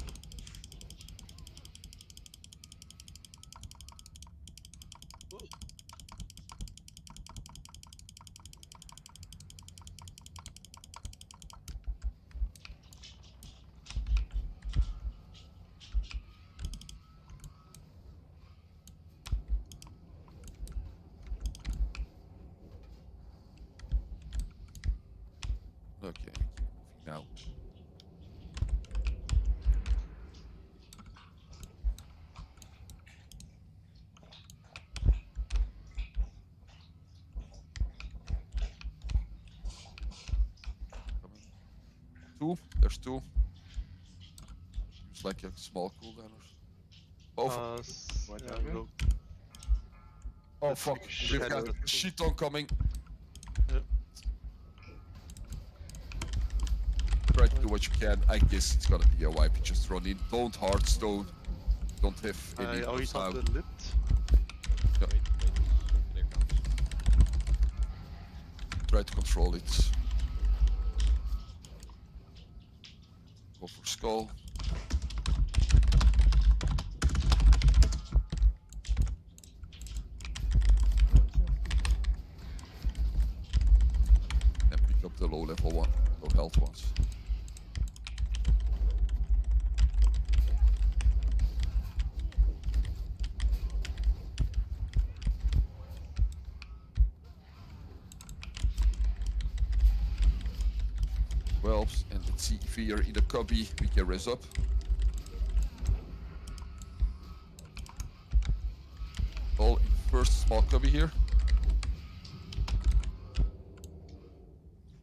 Okay, now. Two, there's two. Use like a small cooldown or No. Oh fuck, we've got a shit on coming. Try to do what you can. I guess it's gonna be a wipe. Just run in. Don't hardstone. Don't have any Are we buffs out. the lift? Yeah. Try to control it. Go for skull. And pick up the low level one, low health ones. Whelps, and let's see if we are in the cubby, we can res up. All in first small cubby here.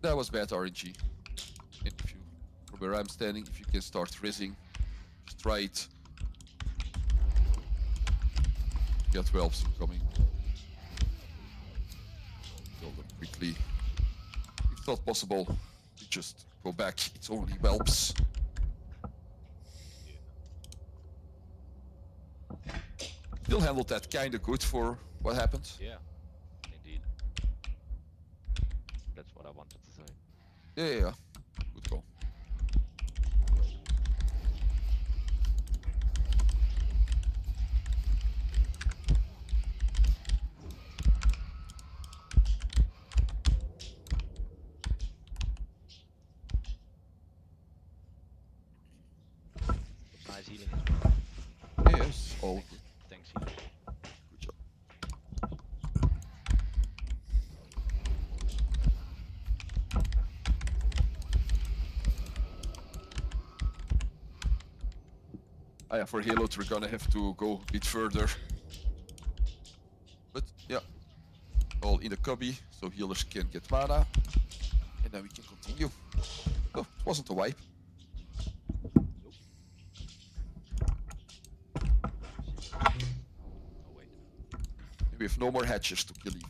That was bad RNG. And if you, from where I'm standing, if you can start resing, just try it. Get whelps coming. Kill them quickly. If not possible, you just go back. It's only whelps. Still handled that kinda good for what happened. Yeah, indeed. That's what I wanted to say. Yeah. Good call. Nice healing as well. Yes, all good. Thanks, healing. Good job. Ah, yeah, for Halo, we're gonna have to go a bit further. But yeah, all in the cubby, so healers can get mana, and then we can continue. Oh, it wasn't a wipe. We have no more hatchers to kill even,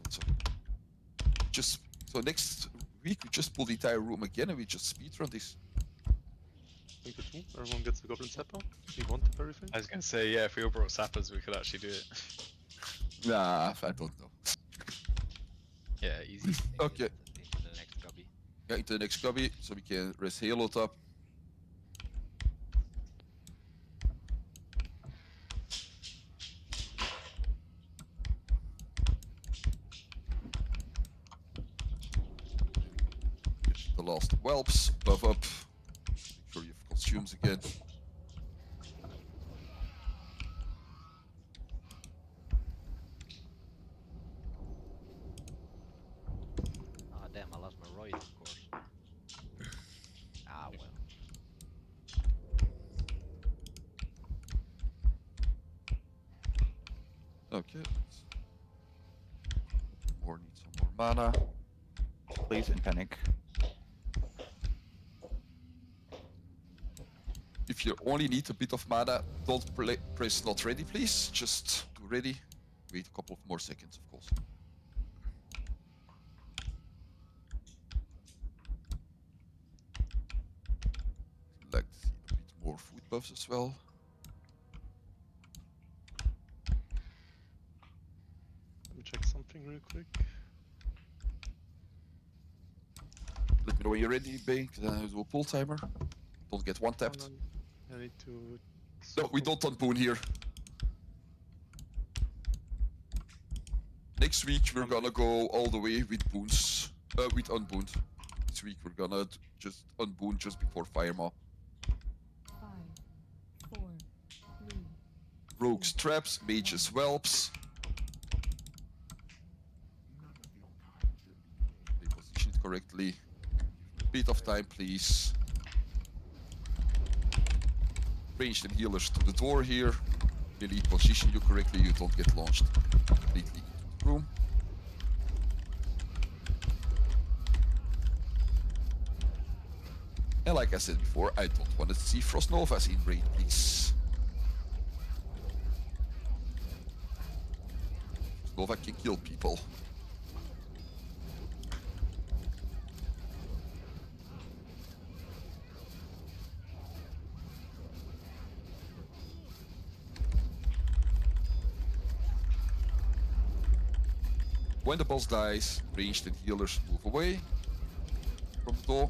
so next week we just pull the entire room again and we just speedrun this. I think it's cool. Everyone gets the goblin sapper. We want everything. I was gonna say, yeah, if we all brought sappers, we could actually do it. Nah, I don't know. Yeah, easy. Okay. Into the next cubby. Yeah, into the next cubby, so we can rest Halo top. last whelps. Buff up. Make sure you have consumes again. Ah, damn, I lost my roid, of course. Ah, well. Okay. Need some more mana. Please, in panic. If you only need a bit of mana, don't press not ready, please. Just do ready. Wait a couple of more seconds, of course. Like to see a bit more food buffs as well. Let me check something real quick. Let me know when you're ready, Bane. Then I do a pull timer. Don't get one tapped. I need to. No, we don't unboon here. Next week we're gonna go all the way with boons. With unbooned. This week we're gonna just unboon just before Firemaw. 5, 4, 3. Rogues traps, mages whelps. They position it correctly. Bit of time, please. Ranged and healers to the door here. They need position you correctly, you don't get launched completely into the room. And like I said before, I don't want to see Frost Novas in raid, please. Frost Nova can kill people. When the boss dies, ranged and healers move away from the door.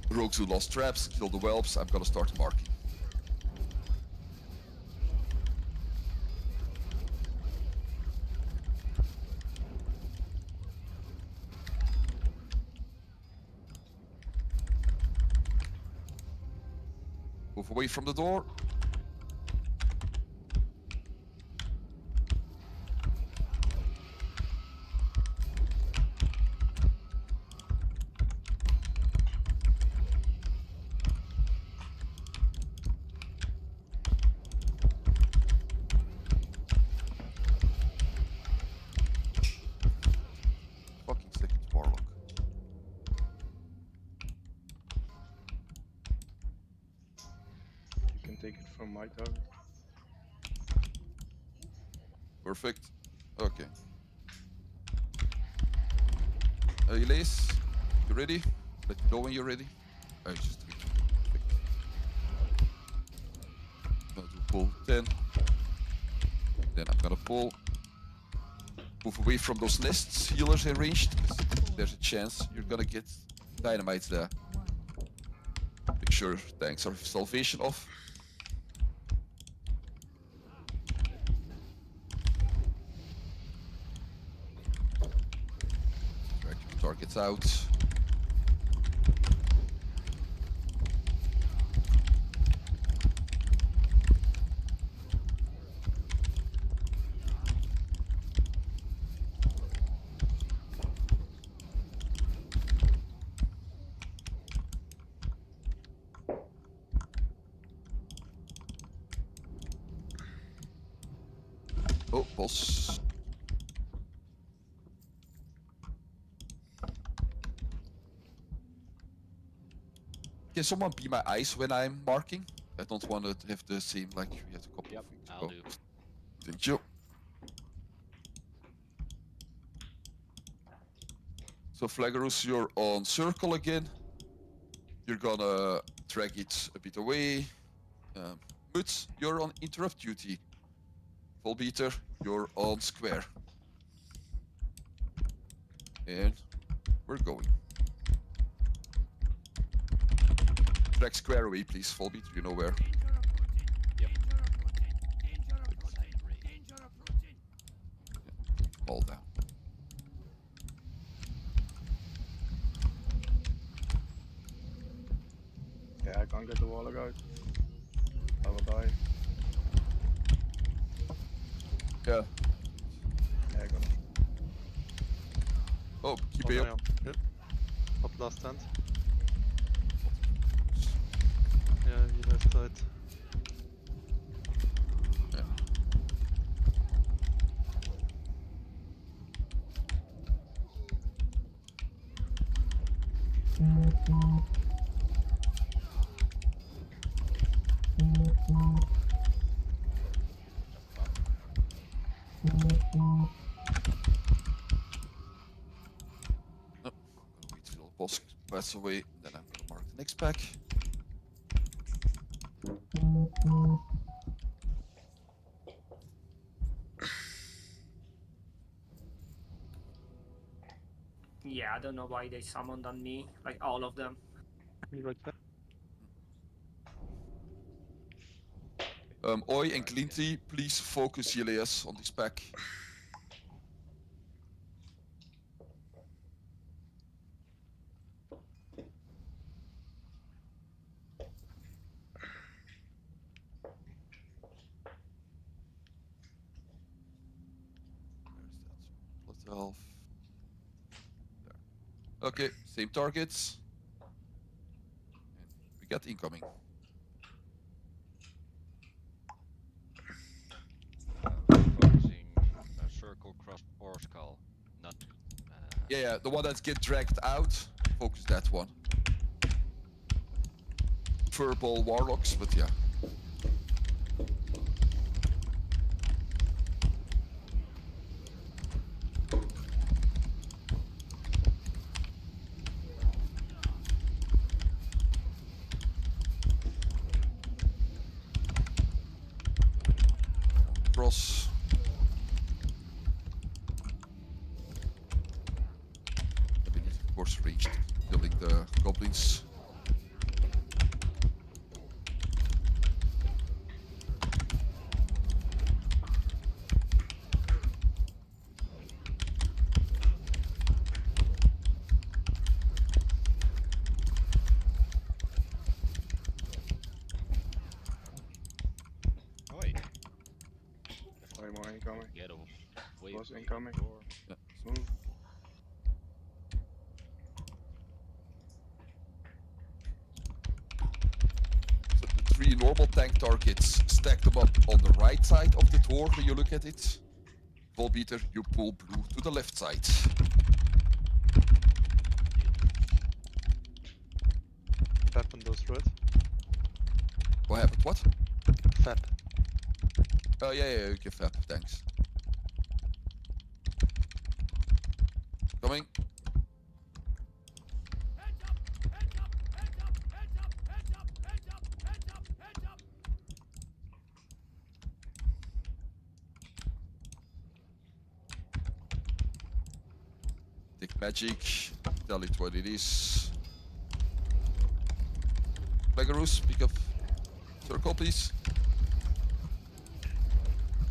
Rogues who lost traps, kill the whelps. I'm gonna start marking. Move away from the door. Fucking second warlock. You can take it from my target. Perfect. Okay. Elise, you ready? Let me know when you're ready. I just do it. Gonna do pull 10. Then I'm gonna pull. Move away from those nests, healers are ranged. There's a chance you're gonna get dynamites there. Make sure tanks are salvation off. Drag your targets out. Oh, boss. Can someone be my eyes when I'm marking? I don't want to have the same like we had a couple of weeks I'll ago. do. Thank you. So Flaggerus, you're on circle again. You're gonna drag it a bit away. Mutz, you're on interrupt duty. Volbeater, you're on square. And we're going. Drag square away, please. Volbeater, you know where. Yep. All down. Okay, I can't get the wall, guys. I will die. Yeah. Yeah, I got it. Oh, keep Oh, it no, up. yeah. Yep. Up last stand. Yeah, you left side. Yeah. No, I'm gonna wait till the boss pass away, then I'm gonna mark the next pack. Yeah, I don't know why they summoned on me, like all of them. Right there. Oi and Glinty, please focus Elias on this pack. Where's that? +12. There. Okay, same targets. And we got incoming. Focusing circle cross or skull, not. Yeah, the one that get dragged out. Focus that one. Furball warlocks, but yeah. Cross. We need, of course, range to keep killing the goblins. Oi. Way more incoming. Get away Boss from incoming. the door. Yeah. Move. So the 3 normal tank targets, stack them up on the right side of the door when you look at it. Volbeater, you pull blue to the left side. Fap on those red. What happened? What? Fap. Oh, yeah, you can fap, thanks. Coming. Take magic, tell it what it is. Begarus, pick up circle, please.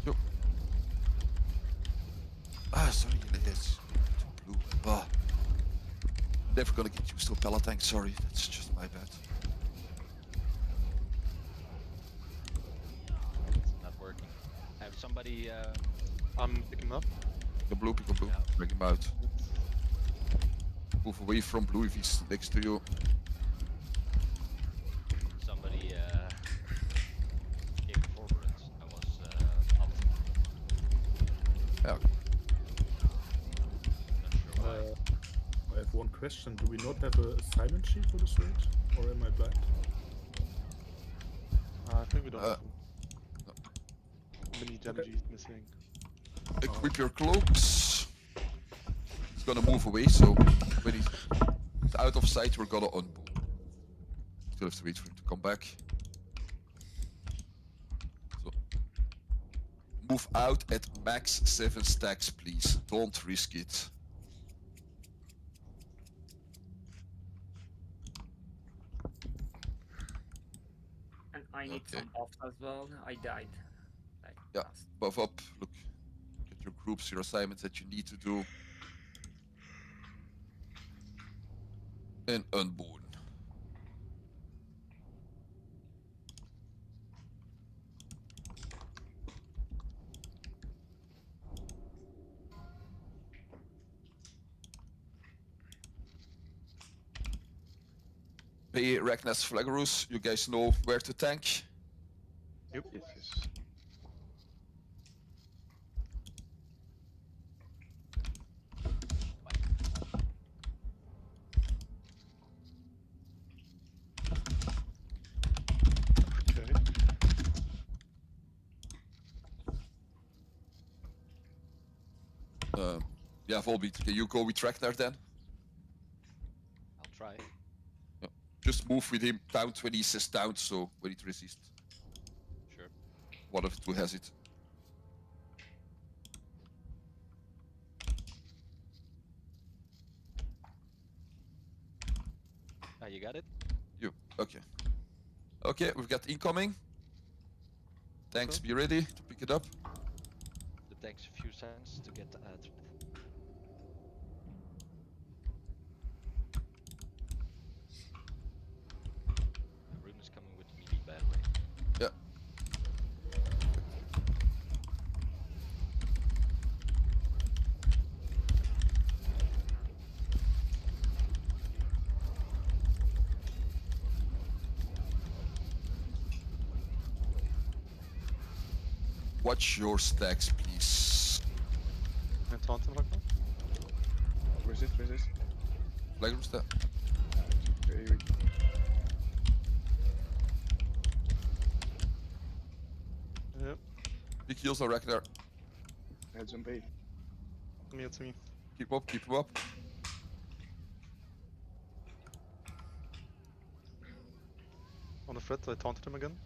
Yo. Ah, sorry, it's blue. Ah. Never gonna get used to a pellet tank, sorry, that's just my bad. It's not working. Have somebody. I'm picking him up. Pick up blue, Yeah. bring him out. Move away from blue if he's next to you. Somebody came forward. I was up. Yeah. Not sure why. I have one question. Do we not have a assignment sheet for this raid? Or am I blind? I think we don't have No. many damages missing. Equip your cloaks. He's gonna move away, so when he's out of sight, we're gonna unboom. Still have to wait for him to come back. So move out at max 7 stacks, please. Don't risk it. And I need Okay. some buffs as well. I died. Like, Yeah, fast. buff up. Look at your groups, your assignments that you need to do. And unboon. Pay Ragnas Flagarus. You guys know where to tank. Yep. Yes, yes. Okay. Yeah, Volbeat, can you go with Ragnar then? I'll try. Yeah. Just move with him down when he says down, so we need to resist. Sure. One of the two has it. Ah, you got it? You, okay. Okay, we've got incoming. Tanks, be ready to pick it up. The tank's a few seconds to get threat. Rune is coming with the melee, by the way. Yeah. Watch your stacks, please. Can I taunt him like that? Resist, resist. Flagarus there. Very weak. Yep. Big heals on Ragnar. Heads on B. To me, it's me. Keep him up, keep him up. On the threat, I taunted him again.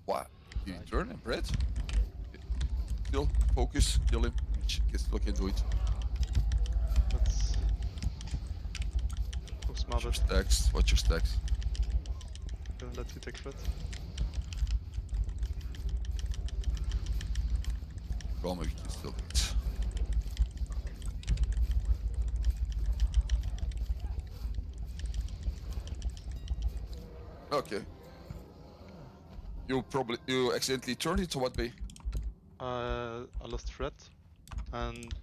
What? Did he turn and bread? Still, focus, kill him. Still can do it. That's... Oops, my Watch your bad. stacks, watch your stacks. Gonna let you take threat. Well, maybe you can still do it. Okay. You accidentally turned it to what bay? I lost threat, and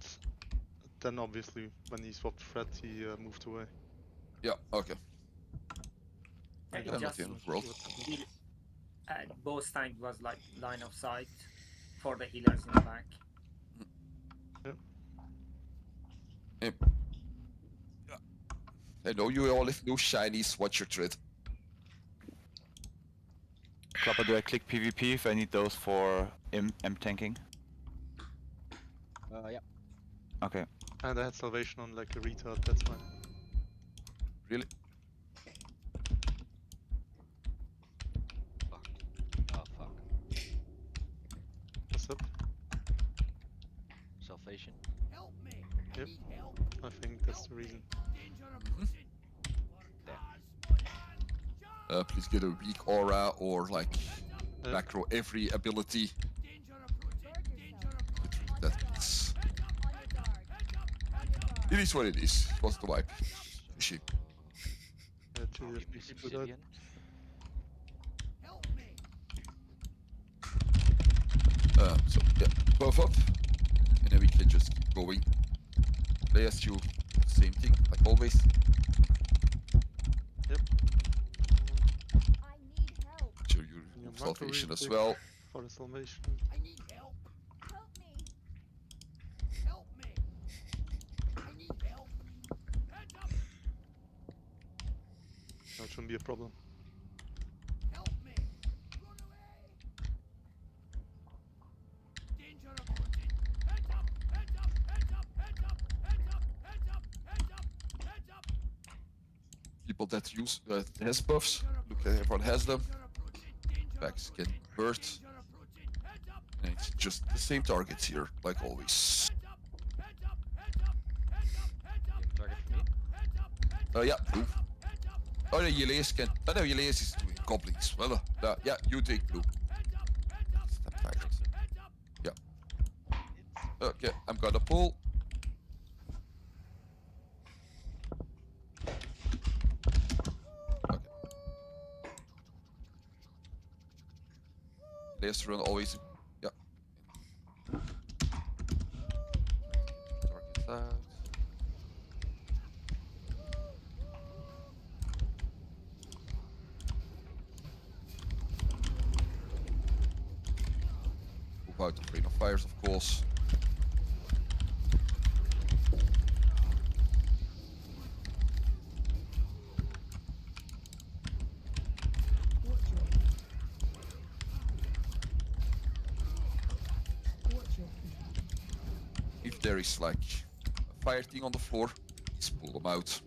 then obviously when he swapped threat, he moved away. Yeah, okay. Yeah, Yeah, not just the end of the world. both times was like line of sight for the healers in the back. Yep. I know you all have no shinies, watch your tread. Klopper, do I click PvP if I need those for M tanking? Yeah. Okay. And I had salvation on like a retard, that's why. Really? Fuck. Oh, fuck. What's up? Salvation. Yep. I think that's the reason. Please get a weak aura or like macro every ability. That's... It is what it is. What's the wipe? She. So yeah, buff up, and then we can just keep going. Play as you, same thing like always. Yep. Sure, your salvation as well. For the salvation. I need help. Help me. Help me. I need help. Heads up. That shouldn't be a problem. Help me. Run away. Danger approaching. Heads up. Heads up. Heads up. Heads up. Heads up. Heads up. Heads up. Heads up. People that use has buffs, look, everyone has them. Backs get burst. And it's just the same targets here, like always. Target for me? Yeah, blue. Oh, no, Yeleus can. Oh, no, Yeleus is doing goblins. Well, yeah, you take blue. Step back. Yeah. Okay, I'm gonna pull. Okay. Let's run always. Yeah. Target out. About the rain of fires, of course. If there is like a fire thing on the floor, just pull them out.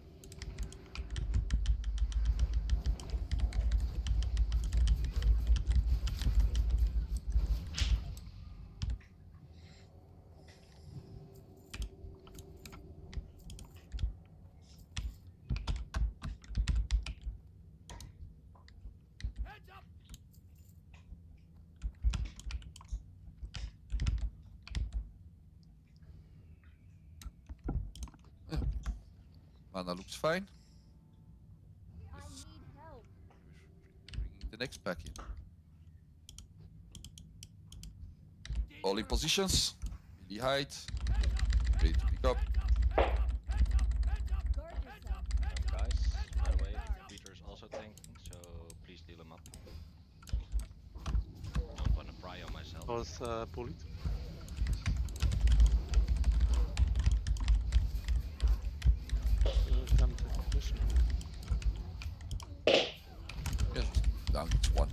Mana looks fine. Yes. Bringing the next pack in. All in positions. Melee height. Ready to pick up. Guys, by the way, Peter's also tanking, so please deal him up. Don't want to pry on myself. Was bullied. Yes, down to one.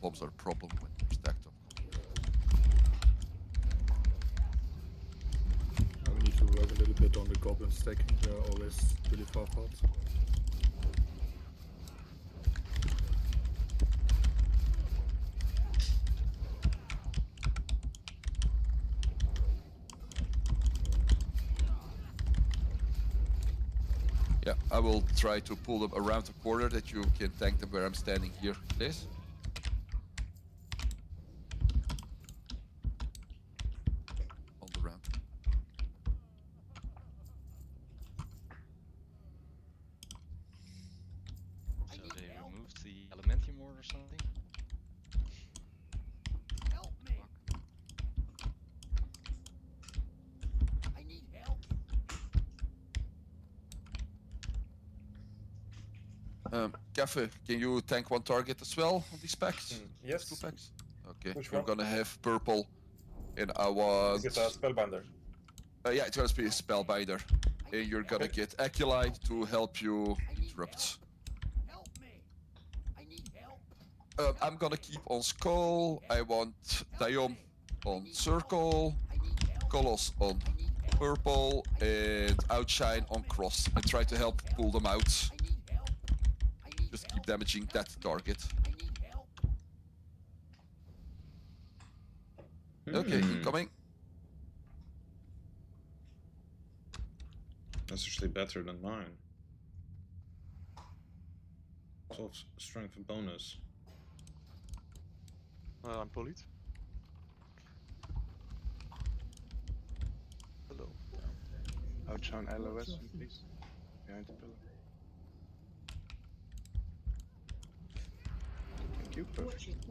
Bombs are a problem when they're stacked up. We need to work a little bit on the goblin stacking, they're always really far apart. Yeah, I will try to pull them around the corner that you can tank them where I'm standing here, please. On the ramp. So they removed the Elementium ward or something? Help me! I need help. Cafe, can you tank one target as well on these packs? Yes. 2 packs? Okay, Which we're one? gonna have purple, and I want... Is it a spellbinder? yeah, it's gonna be a spellbinder. And you're gonna get Acolyte to help you interrupt. Help me! I need help. I'm gonna keep on Skull. I want Diom on Circle, Colossus on Purple, and Outshine on Cross, and try to help pull them out. Just keep damaging that target. Okay, incoming. That's actually better than mine. 12 strength and bonus. I'm bullied. Hello. Outshine LOS, please. Behind the pillar. Thank you, perfect.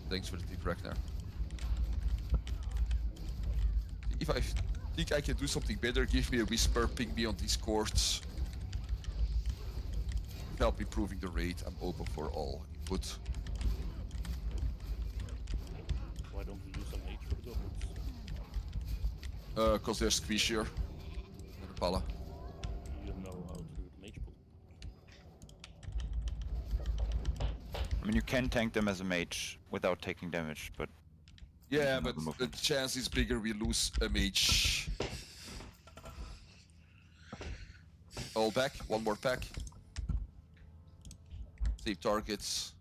Thanks for the tip, Ragnar. If I think I can do something better, give me a whisper, ping me on Discord. Help improving the rate. I'm open for all input. Why don't we use some H for the goblins? Cause they're squishier than the Pala. You know how to do the mage pool. I mean, you can tank them as a mage without taking damage, but... Yeah, but the chance is bigger we lose a mage. All back, one more pack. Save targets.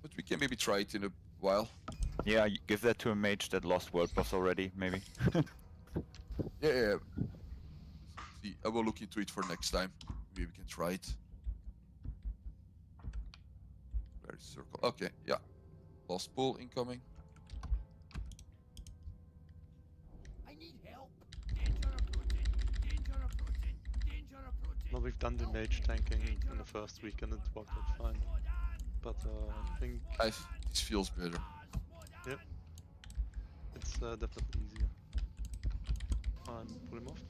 But we can maybe try it in a while. Yeah, you give that to a mage that lost world buffs already, maybe. Yeah. See, I will look into it for next time. Maybe we can try it. Where is circle? Okay, yeah. Lost pull incoming. I need help. Danger approaching. Danger approaching. Danger approaching. Well, we've done the mage tanking in the first week and it worked out fine. But I think... This feels better. Yep. It's definitely easier. And pull him off.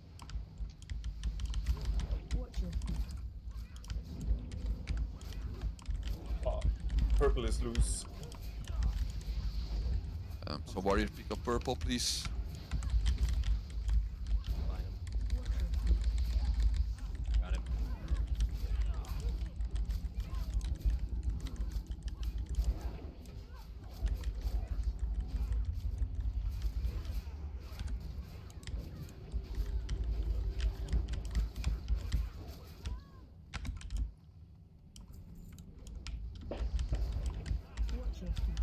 Watch your Purple is loose. So warrior, pick up purple, please. Got him. watch your feet.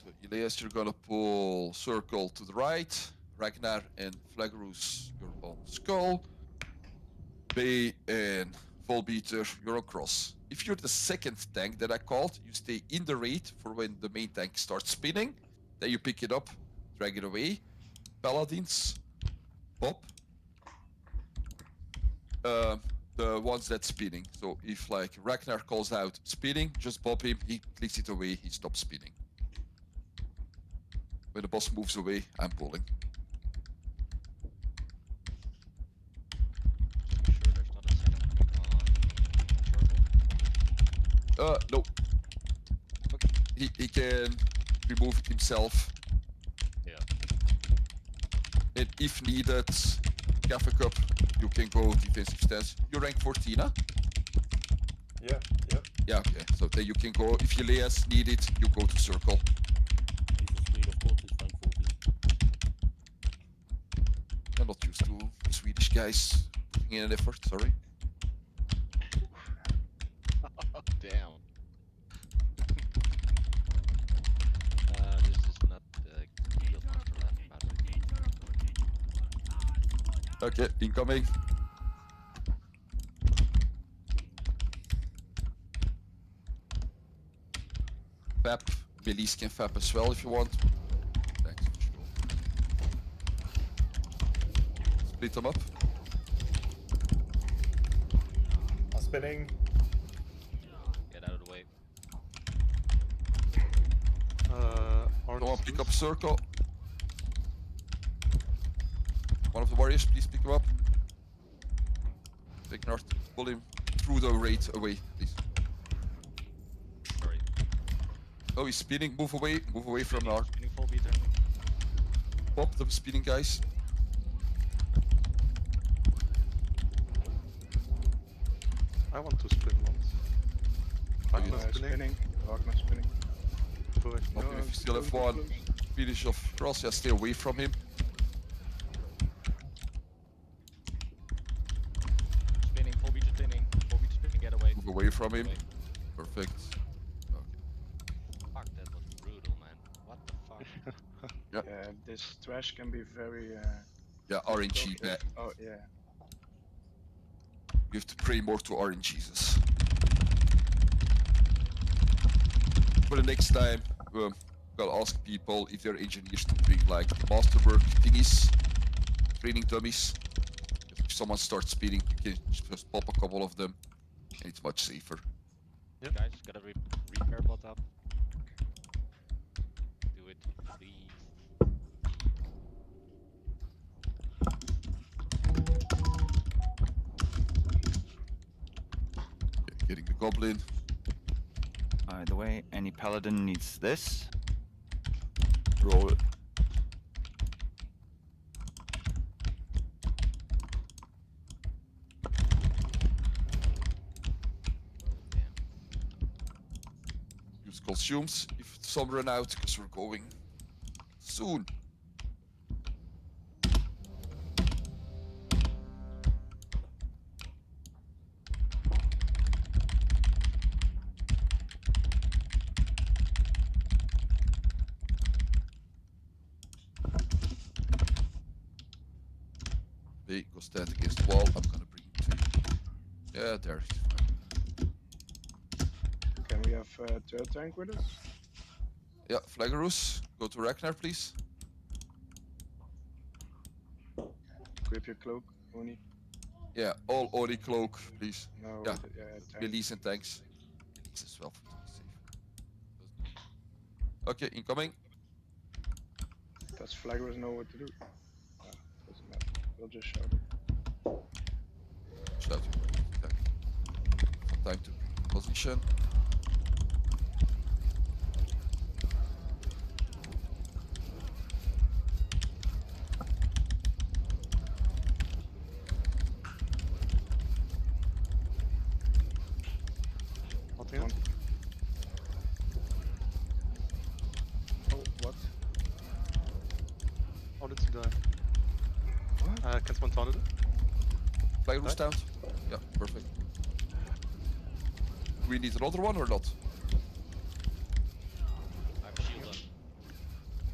So Elias, you're gonna pull circle to the right. Ragnar and Flagrus, you're on skull. Bay and Volbeater, you're on cross. If you're the second tank that I called, you stay in the raid for when the main tank starts spinning. Then you pick it up, drag it away. Paladins, pop. The ones that's spinning. So if like Ragnar calls out spinning, just pop him, he clicks it away, he stops spinning. When the boss moves away, I'm pulling. No. Okay. He can remove it himself. Yeah. And if needed, Cafe Cup, you can go defensive stance. You're rank 14, huh? Yeah, yeah. Yeah, okay. So then you can go, if Elias need it, you go to circle. Speed of course is rank 14. I'm not used to Swedish guys putting in an effort, sorry. Damn. This is not field marker left, by the way. Okay, incoming. Fap. Belize can fap as well if you want. Thanks. Split them up. I'm spinning. Get out of the way. Someone pick up circle. One of the warriors, please pick him up. Take north, pull him through the raid away, please. Sorry. Oh, he's spinning. Move away from north. Spinning full beater. Pop the spinning guys. I want to spin once. Ragnar Spinning. Ragnar spinning. Okay, if you still have one finish of cross, yeah, stay away from him. Spinning, full beater spinning. Full beater spinning, get away. Move away from him. Perfect. Fuck, that was brutal, man. What the fuck? Yeah. Yeah, this trash can be very. Yeah, RNG. Yeah. Oh yeah. You have to pray more to RNGs. For the next time, gotta ask people if they're engineers to bring like masterwork thingies, training dummies. If someone starts speeding, you can just pop a couple of them, and it's much safer. Yep. Guys, gotta repair bot up. Do it, please. Okay, getting the goblin. By the way, any paladin needs this. Roll it. Use consumes if some run out, because we're going soon. Okay, go stand against the wall. I'm gonna bring him to you. Yeah, there. He's fine. Can we have third tank with us? Yeah, Flaggerus, go to Ragnar, please. Equip your cloak, Oni. Yeah, all Ori cloak, please. No, Yeah, tank. release and tanks. Release as well to be safe. Okay, incoming. Does Flaggers know what to do? Doesn't matter. We'll just shout it. Shout you. Time to position. Nothing else? Oh, what? How did you die? What? Can someone taunt it? Flaggerus down. Yeah, perfect. Do we need another one or not? I have a shield on.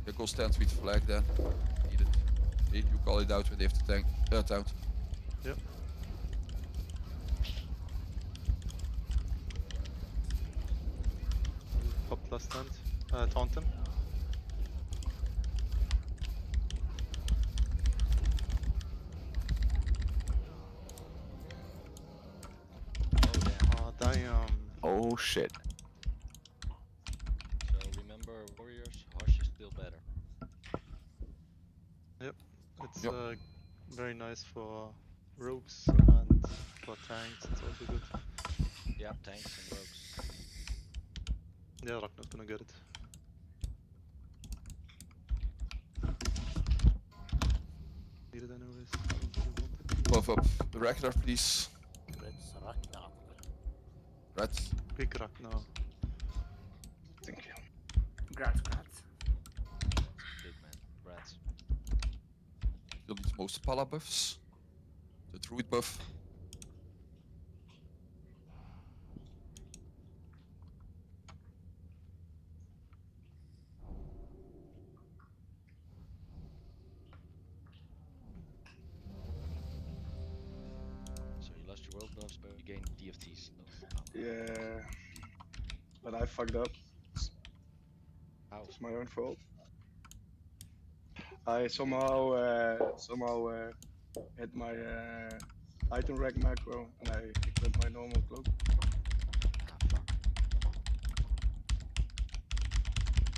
Yeah, go stand with flag then. Need it. Okay, you call it out when they have to tank. Taunt. Yep. Pop last stand. Taunt him. Oh damn. Oh shit. So remember, warriors, Hush is still better. Yep. It's Yep. very nice for rogues and for tanks. It's also good. Yeah, tanks and rogues. Yeah, Ragnar's gonna get it. Need it anyways. I don't really want it. Buff up. Ragnar, please. Let's Ragnar. Red. Big Ragnar. Thank you. Grats, grats. Big man. Rats. Still needs most Pala buffs. The Druid buff. So you lost your world buffs, but you gained DFTs. So, Yeah. But I fucked up. how? It's my own fault. I somehow hit my item rack macro and I equipped my normal cloak.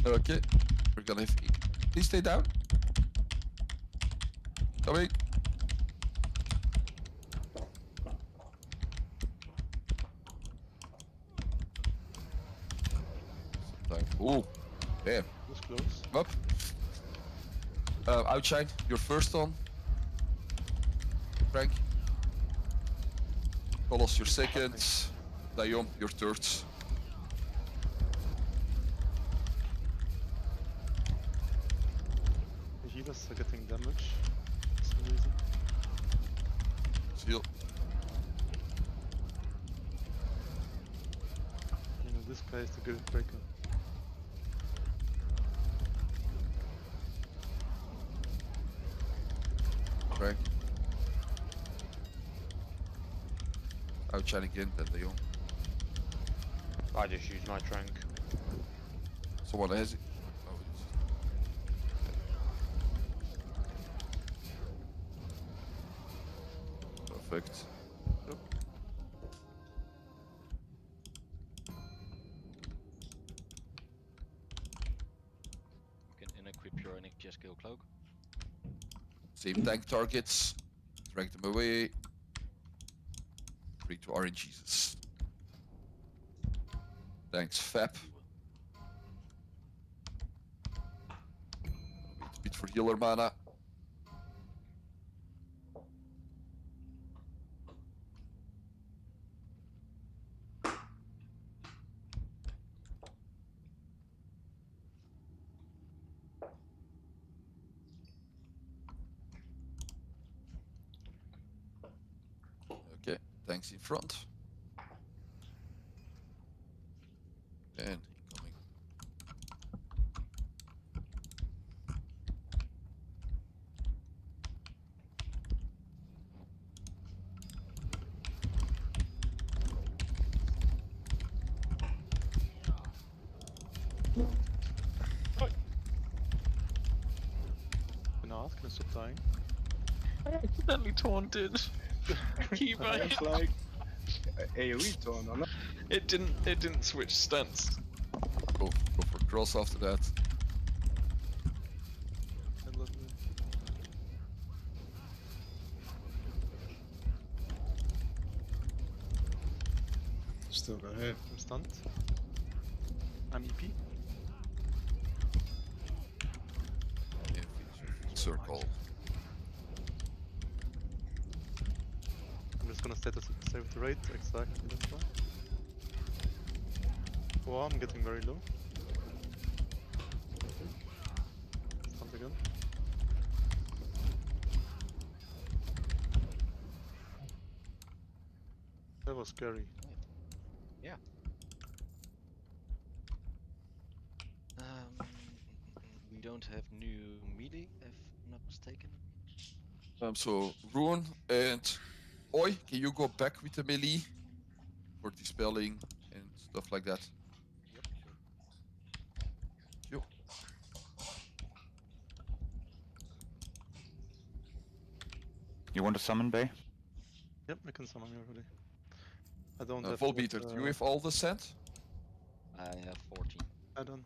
Okay. We're gonna have. Please stay down. Coming. Sometime. Ooh. Damn. Was close. Up. Outshine, you're first on. Frank. Kolos, you're second. Dion, you're third. The healers are getting damage for some reason. Seal. You know, this guy is the good breaker. Frank. Outshine again, then Dion. I just use my trank. Someone has it. Oh, perfect. Yep. You can unequip your Onyxia skill cloak. Same tank targets. Drag them away. Bring to RNGesus. Thanks, Fab. Wait a bit for healer mana. Okay, tanks in front. And incoming. Can I ask? Can I stop dying? I accidentally taunted. Keep It's like AoE taunt or not? It didn't switch stance. Go for cross after that. Still got hit. I'm stunned. I'm EP. Circle. I'm just gonna stay with the rate, exactly, that's why. Oh, I'm getting very low. Stunned again. That was scary. Yeah. We don't have new melee, if I'm not mistaken. So Ruin and Oi, can you go back with the melee for dispelling and stuff like that? Yep, sure. Yep. You want to summon Bay? Yep, I can summon you already. I don't have Volbeater, do you have all the sand? I have 14. I don't.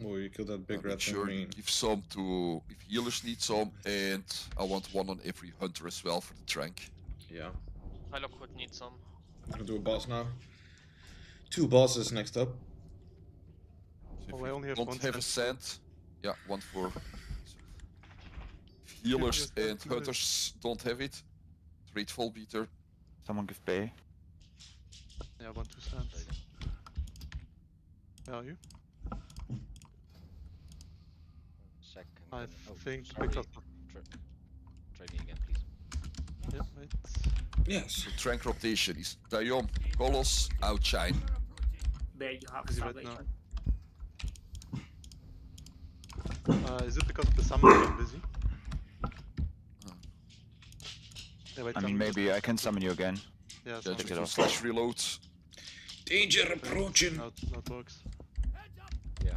Oh, you killed that big Make red sure you green. give some to if healers need some, and I want one on every hunter as well for the trank. Yeah. I look would need some. I'm gonna do a boss now. 2 bosses next up. So Oh, I only have don't one have a sand. sand, yeah, one for if healers and hunters don't have it. Trade Volbeater. Someone give Bay. Yeah, 1, 2 sands. Where are you? Sec. I Oh, think sorry. because Try me again, please. Yep, wait. Yes. So trank rotation is Dion, Kolos, Outshine. There you have Busy right salvation. Is it because of the summon that I'm busy? Yeah, wait, I mean, maybe I can summon you again. Yeah, Yeah, check just it do out. slash reload. Danger approaching! Now it works. Yeah.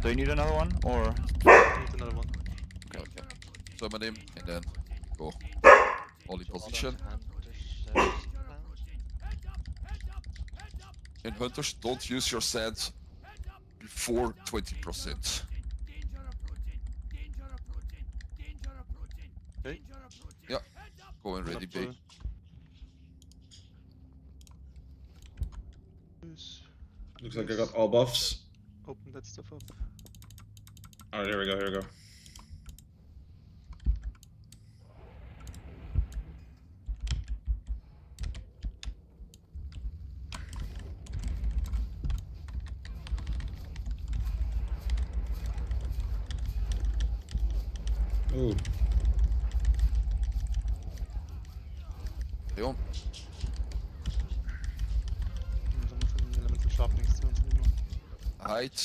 Do you need another one, or? Need another one. Okay. Summon him, and then go. All in position. And hunters, don't use your sand before 20%. Okay. Yeah, go and ready, Bay. Looks like I got all buffs. Open that stuff up. Alright, here we go, here we go. Ooh. Leon. Elemental sharpening stones anymore. Hide.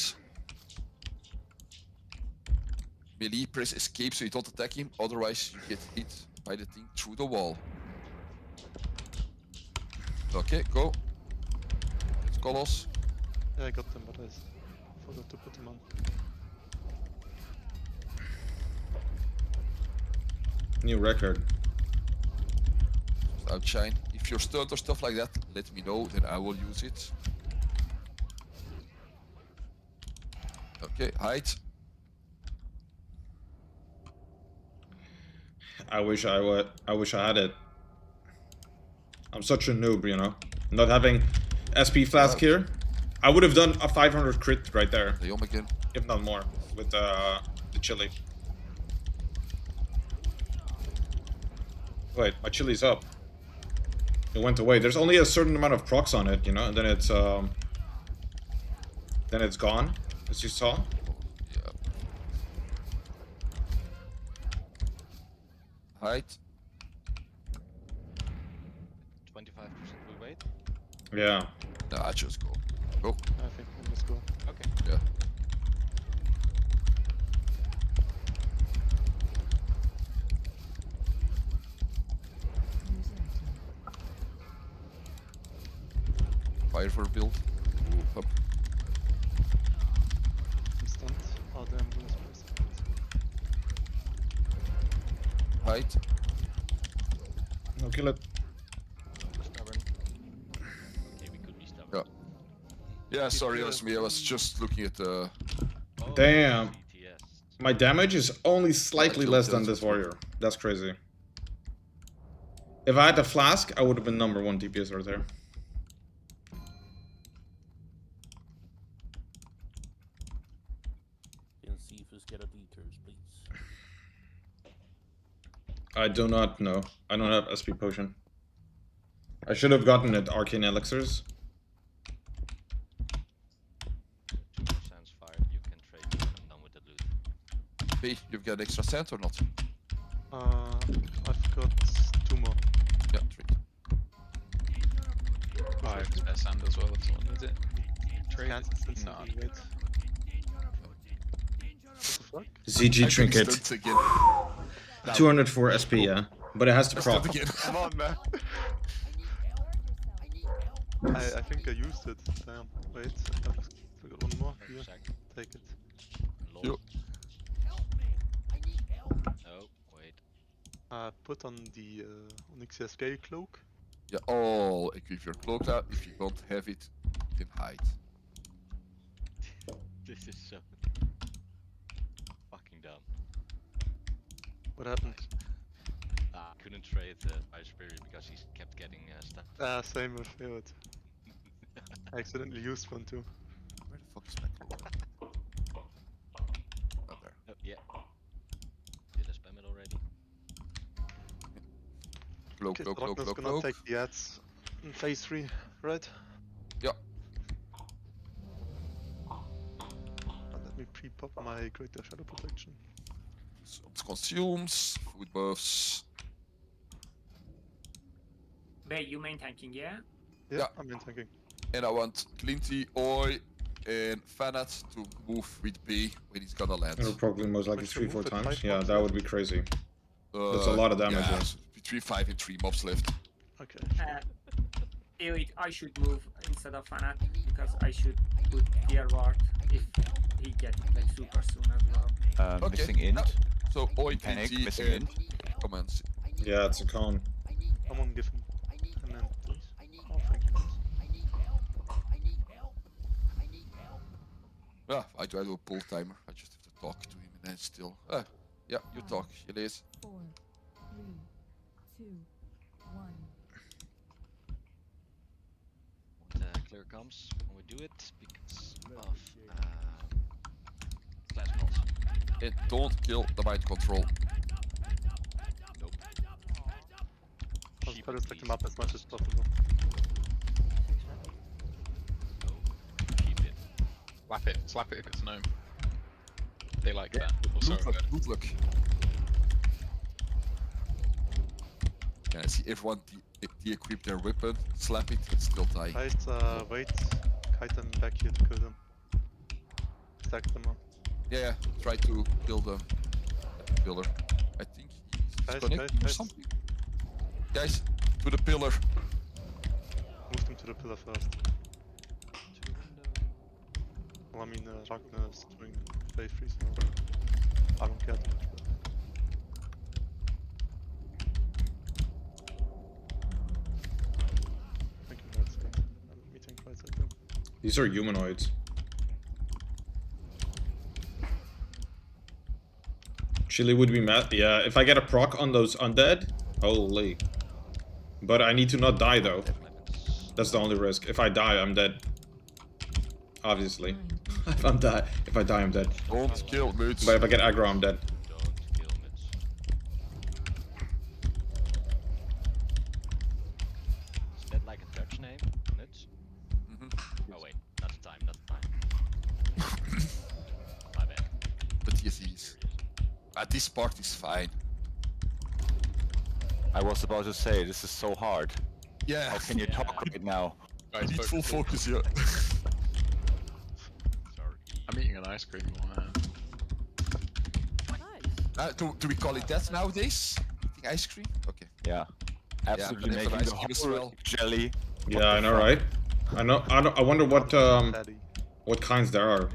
Melee, press escape so you don't attack him, otherwise you get hit by the thing through the wall. Okay, go. It's Kolos. Yeah, I got them, but I forgot to put them on. New record. Outshine. If you're stunned or stuff like that, let me know, then I will use it. Okay, hide. I wish I had it. I'm such a noob, you know. Not having SP flask here. I would have done a 500 crit right there. Leon again. If not more, with the chili. Wait, my chili's up. It went away. There's only a certain amount of procs on it, you know, and then it's gone, as you saw. Yeah. Hide. 25% we wait. Yeah. Nah, just go. Go. I think we must go. Okay. Yeah. Fire for build. move up. I'm stunned. Oh damn, I'm gonna space. Right. No, kill it. Stubborn. Okay, we could be stubborn. Yeah. Yeah, sorry, it was me. I was just looking at the. Damn. CTS. My damage is only slightly killed less the than this two. warrior. That's crazy. If I had the flask, I would have been #1 DPS right there. Can see if get a detours, please. I do not know. I don't have SP potion. I should have gotten it arcane elixirs. 2 more sands fired. You can trade when I'm done with the loot. Hey, you've got extra sand or not? I've got 2 more. Yeah, 3. I have spare sand as well if someone needs it. Trade. Can't No. wait. What the fuck? ZG trinket. Again. 204 SP, yeah. But it has to proc. Again. Come on, man. I think I used it. Damn. Wait, I've got 1 more. Here. Take it. Yo. Oh, wait. Put on the Onyxia's cloak. Yeah, all equip your cloak now. If you don't have it, you can hide. This is so fucking dumb. What happened? I couldn't trade Ice Spirit because he kept getting stuck. Same with Failed. I accidentally used one too. Where the fuck is my cloak? Oh, there. Oh, yeah. Did I spam it already? Cloak, Okay, cloak, cloak, Ragna's cloak, gonna cloak. take the ads in phase 3, right? Yeah. And let me pre-pop my Greater Shadow Protection. It consumes, food buffs. Bay, you main tanking, yeah? Yeah, I'm main tanking. And I want Clinty, Oi, and Fanat to move with B when he's gonna land. It'll probably most likely Like to 3-4 move it times. 5 Yeah, mobs that left? would be crazy. That's a lot of damage. Yeah, Yeah. between 5 and 3 mobs left. Okay. Eoit, I should move instead of Fanat because I should put Gear Ward if he gets like super soon as well. Okay. Missing int. So Oi, Panic, Clinty, missing and int. commands. Yeah, it's a cone. Someone give him an end, please. Oh, thank you. Yeah, I do a pull timer. I just have to talk to him and then still. Yeah, you talk, Elias. 4, 3, 2, 1. Clear comes when we do it because of class calls. And don't kill the mind control. Nope. I'll try to stack them up as much as possible. Keep it. Slap it. Slap it if it's a gnome. They like that. Oh, Good sorry. luck, good luck. Yeah, I see everyone de-equip their weapon, slap it, and still die. Guys, wait. Kite them back here to kill them. Stack them up. Yeah, try to kill the pillar. I think he's Guys, connected or guys. something. Guys, to the pillar. Move them to the pillar first. Well, I mean, Ragnar is doing phase 3, so I don't care too much. But... Thank you, that's good. I'm meeting quite like them. These are humanoids. Chili would be mad. Yeah, if I get a proc on those undead, holy. But I need to not die though. That's the only risk. If I die, I'm dead. Obviously. if I die, I'm dead. Don't kill moods. But if I get aggro, I'm dead. Don't kill mids. Is that like a Dutch name? Mids? Oh wait, not the time, not the time. My bad. But yes, he is. This part is fine. I was about to say, this is so hard. Yeah. How can you talk right now? I need full focus here. Sorry. I'm eating an ice cream. Do we call it that nowadays? Eating ice cream? Okay. Yeah. Absolutely but if making an ice the cream is whole well. jelly. Yeah, I know, right? I know. I wonder what kinds there are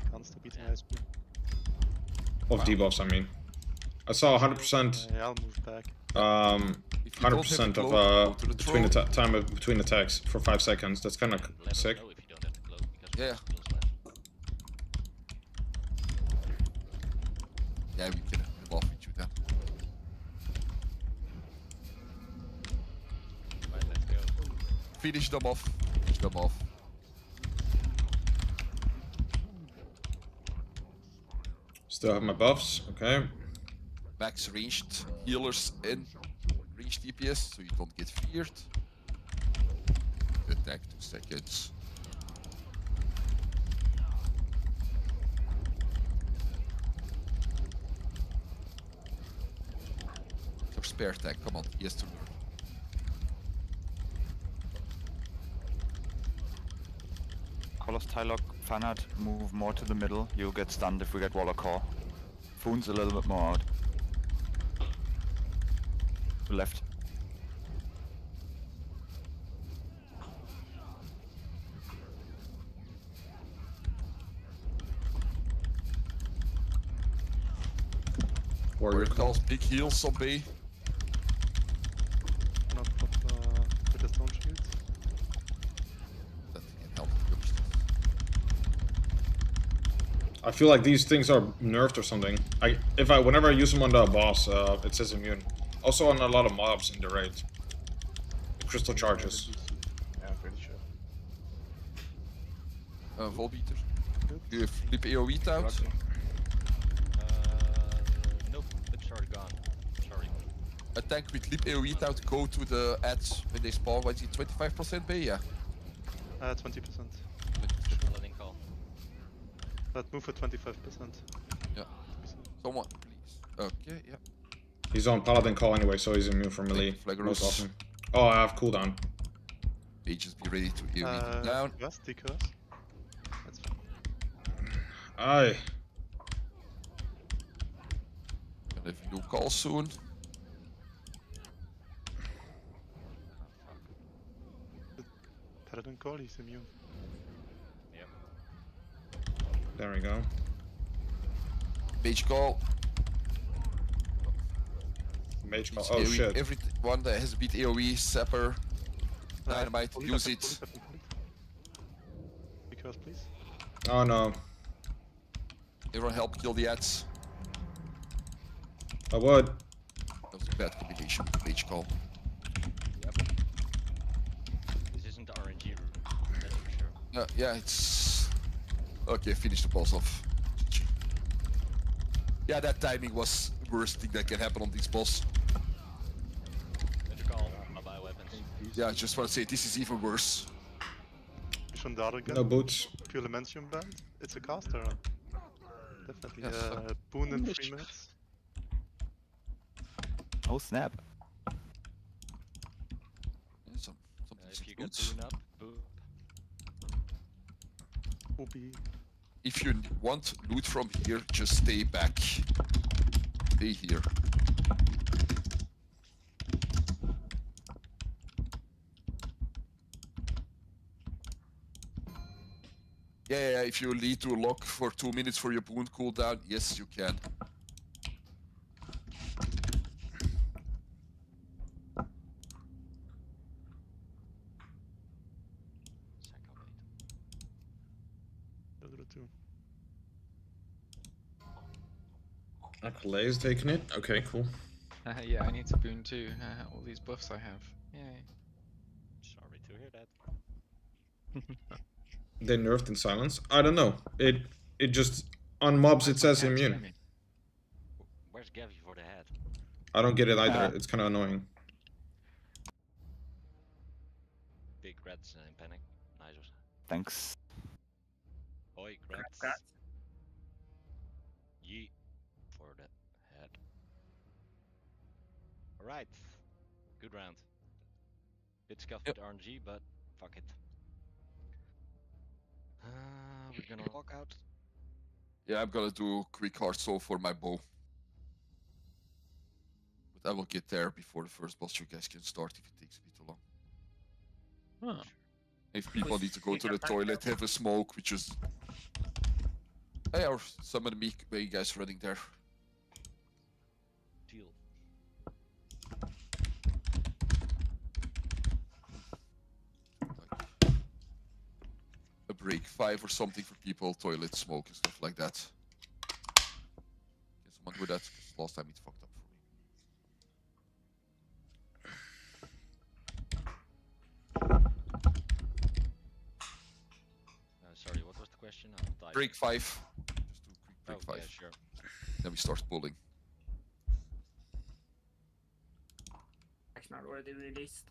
of debuffs. I mean, I saw 100%. Yeah, I'll move back. 100% of between the time between attacks for 5 seconds. That's kind of sick. Yeah. Yeah, we can evolve with you then. Right, let's go. Finish them off. Finish them off. Still have my buffs. Okay. Max ranged healers in range DPS, so you don't get feared. Attack 2 seconds. Your spare tank, come on, he has to learn. Kolos, Tylok, Fanat, move more to the middle. You'll get stunned if we get Wall of Core. Foon's a little bit more out. To left. Warrior calls big heals on B. Not with the stone shields. That can help. I feel like these things are nerfed or something. Whenever I use them on the boss, it says immune. Also on a lot of mobs in the raid. The crystal charges. Yeah, I'm pretty sure. Volbeater. Do you have flip AoE out? Nope, it's already gone. Sorry. A tank with leap AoE out, go to the ads when they spawn. What is it, 25% B? Yeah. 20%. Letting call. But move for 25%. Yeah. Someone, please. Okay, yeah. He's on Paladin call anyway, so he's immune from melee most often. Oh, I have cooldown. They just be ready to AoE down. Decurs. That's fine. Aye. Gonna have a new call soon. Paladin call, he's immune. Yep. There we go. Mage call. Mage call. Oh shit. Everyone that has beat AoE, Sapper, Dynamite, use it. Decurs, please. Oh no. Everyone help kill the ads. I would. That was a bad combination with Mage call. Yep. This isn't the RNG route, that's for sure. Yeah, it's... Okay, finish the boss off. Yeah, that timing was the worst thing that can happen on this boss. Better call, I'll buy weapons. Yeah, I just want to say, this is even worse. Again. No boots. Pure Lementium band. It's a caster. Definitely. Yes, Boon in 3 minutes. Oh snap. Yeah, some If you get boots. boon up, boop. If you want loot from here, just stay back. Stay here. Yeah, if you lead to a lock for 2 minutes for your boon cooldown, yes, you can. Accolade is taking it. Okay, cool. Yeah, I need to boon too. All these buffs I have. Yay. Sorry to hear that. They nerfed in silence. I don't know. It just on mobs it says immune. Where's Gavi for the head? I don't get it either. It's kind of annoying. Big rats in panic. Nice. Thanks. Oi, rats. Yeet for the head. Alright. Good round. Bit scuffed with RNG, but fuck it. We're gonna walk out. Yeah, I'm gonna do a quick hard soul for my bow. But I will get there before the first boss. You guys can start if it takes a bit too long. Oh. If people need to go to the toilet, have a smoke, we just... Hey, or some of the guys running there. Deal. A break 5 or something for people, toilet, smoke and stuff like that. Can someone do that? Because last time it fucked up for me. Sorry, what was the question? I'll type. Break 5. Just do a quick break 5. Yeah, sure. Then we start pulling. Action already released.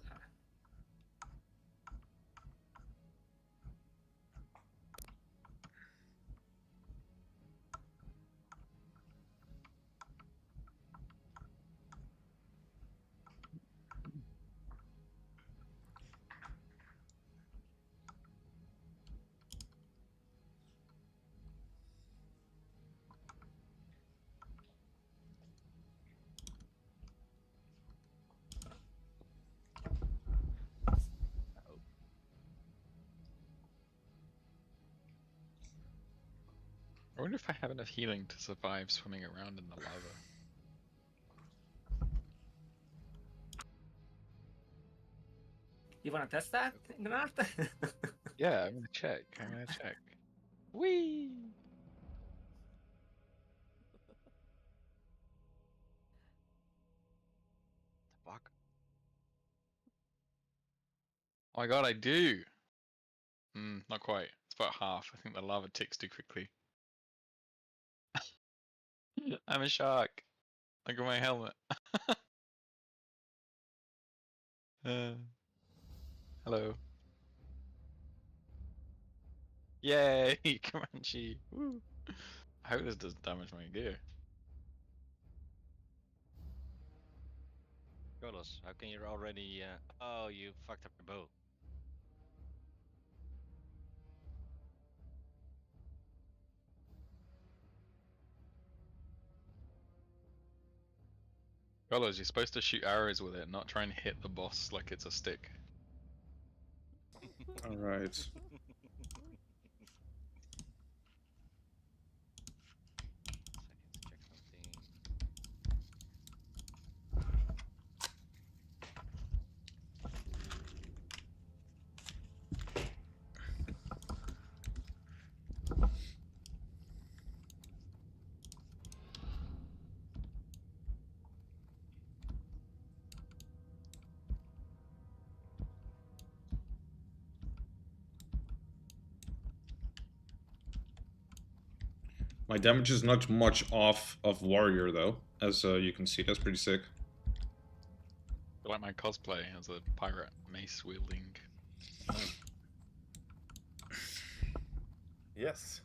I wonder if I have enough healing to survive swimming around in the lava. You wanna test that, Gnart? Yeah, I'm gonna check. Whee! Fuck. Oh my god, I do! Not quite. It's about half. I think the lava ticks too quickly. I'm a shark. Look at my helmet. Hello. Yay! Comanche! Woo! I hope this doesn't damage my gear. Carlos, how can you already... Oh, you fucked up your bow. Carlos, you're supposed to shoot arrows with it, not try and hit the boss like it's a stick. Alright. My damage is not much off of Warrior, though. As you can see, that's pretty sick. I like my cosplay as a pirate mace wielding. Yes.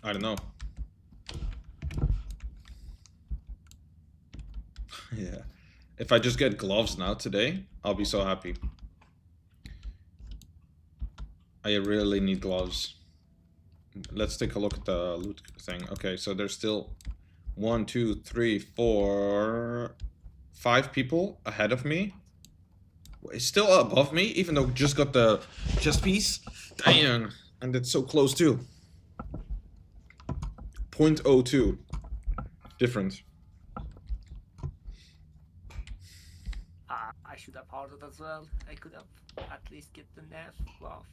I don't know. Yeah. If I just get gloves now today, I'll be so happy. I really need gloves. Let's take a look at the loot thing. Okay, so there's still 1, 2, 3, 4, 5 people ahead of me. It's still above me, even though just got the chest piece. Damn, and it's so close too. 0.02. Different. I should have hardened as well. I could have at least get the nav off.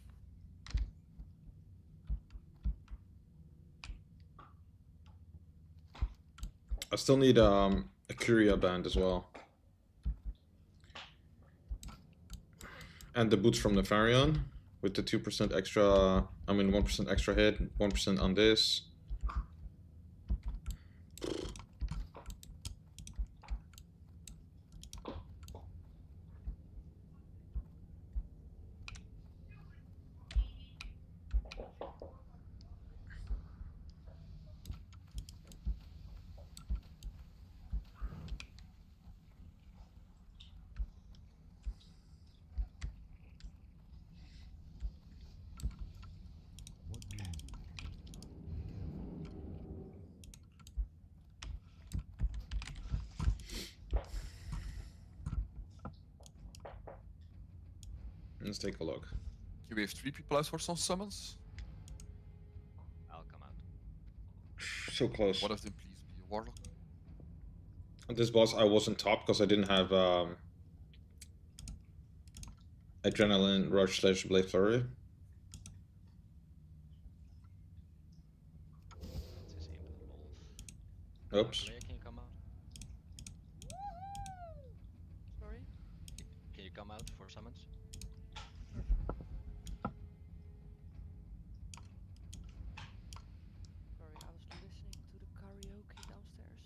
I still need a Curia band as well. And the boots from the Nefarion with the 2% extra, 1% extra hit, 1% on this. Let's take a look. Can we have 3 people out for some summons? I'll come out. So close. One of them please be a warlock. On this boss, I wasn't top because I didn't have adrenaline rush / blade flurry. Oops. Can you come out? Sorry? Can you come out for summons? Sorry, I was listening to the karaoke downstairs.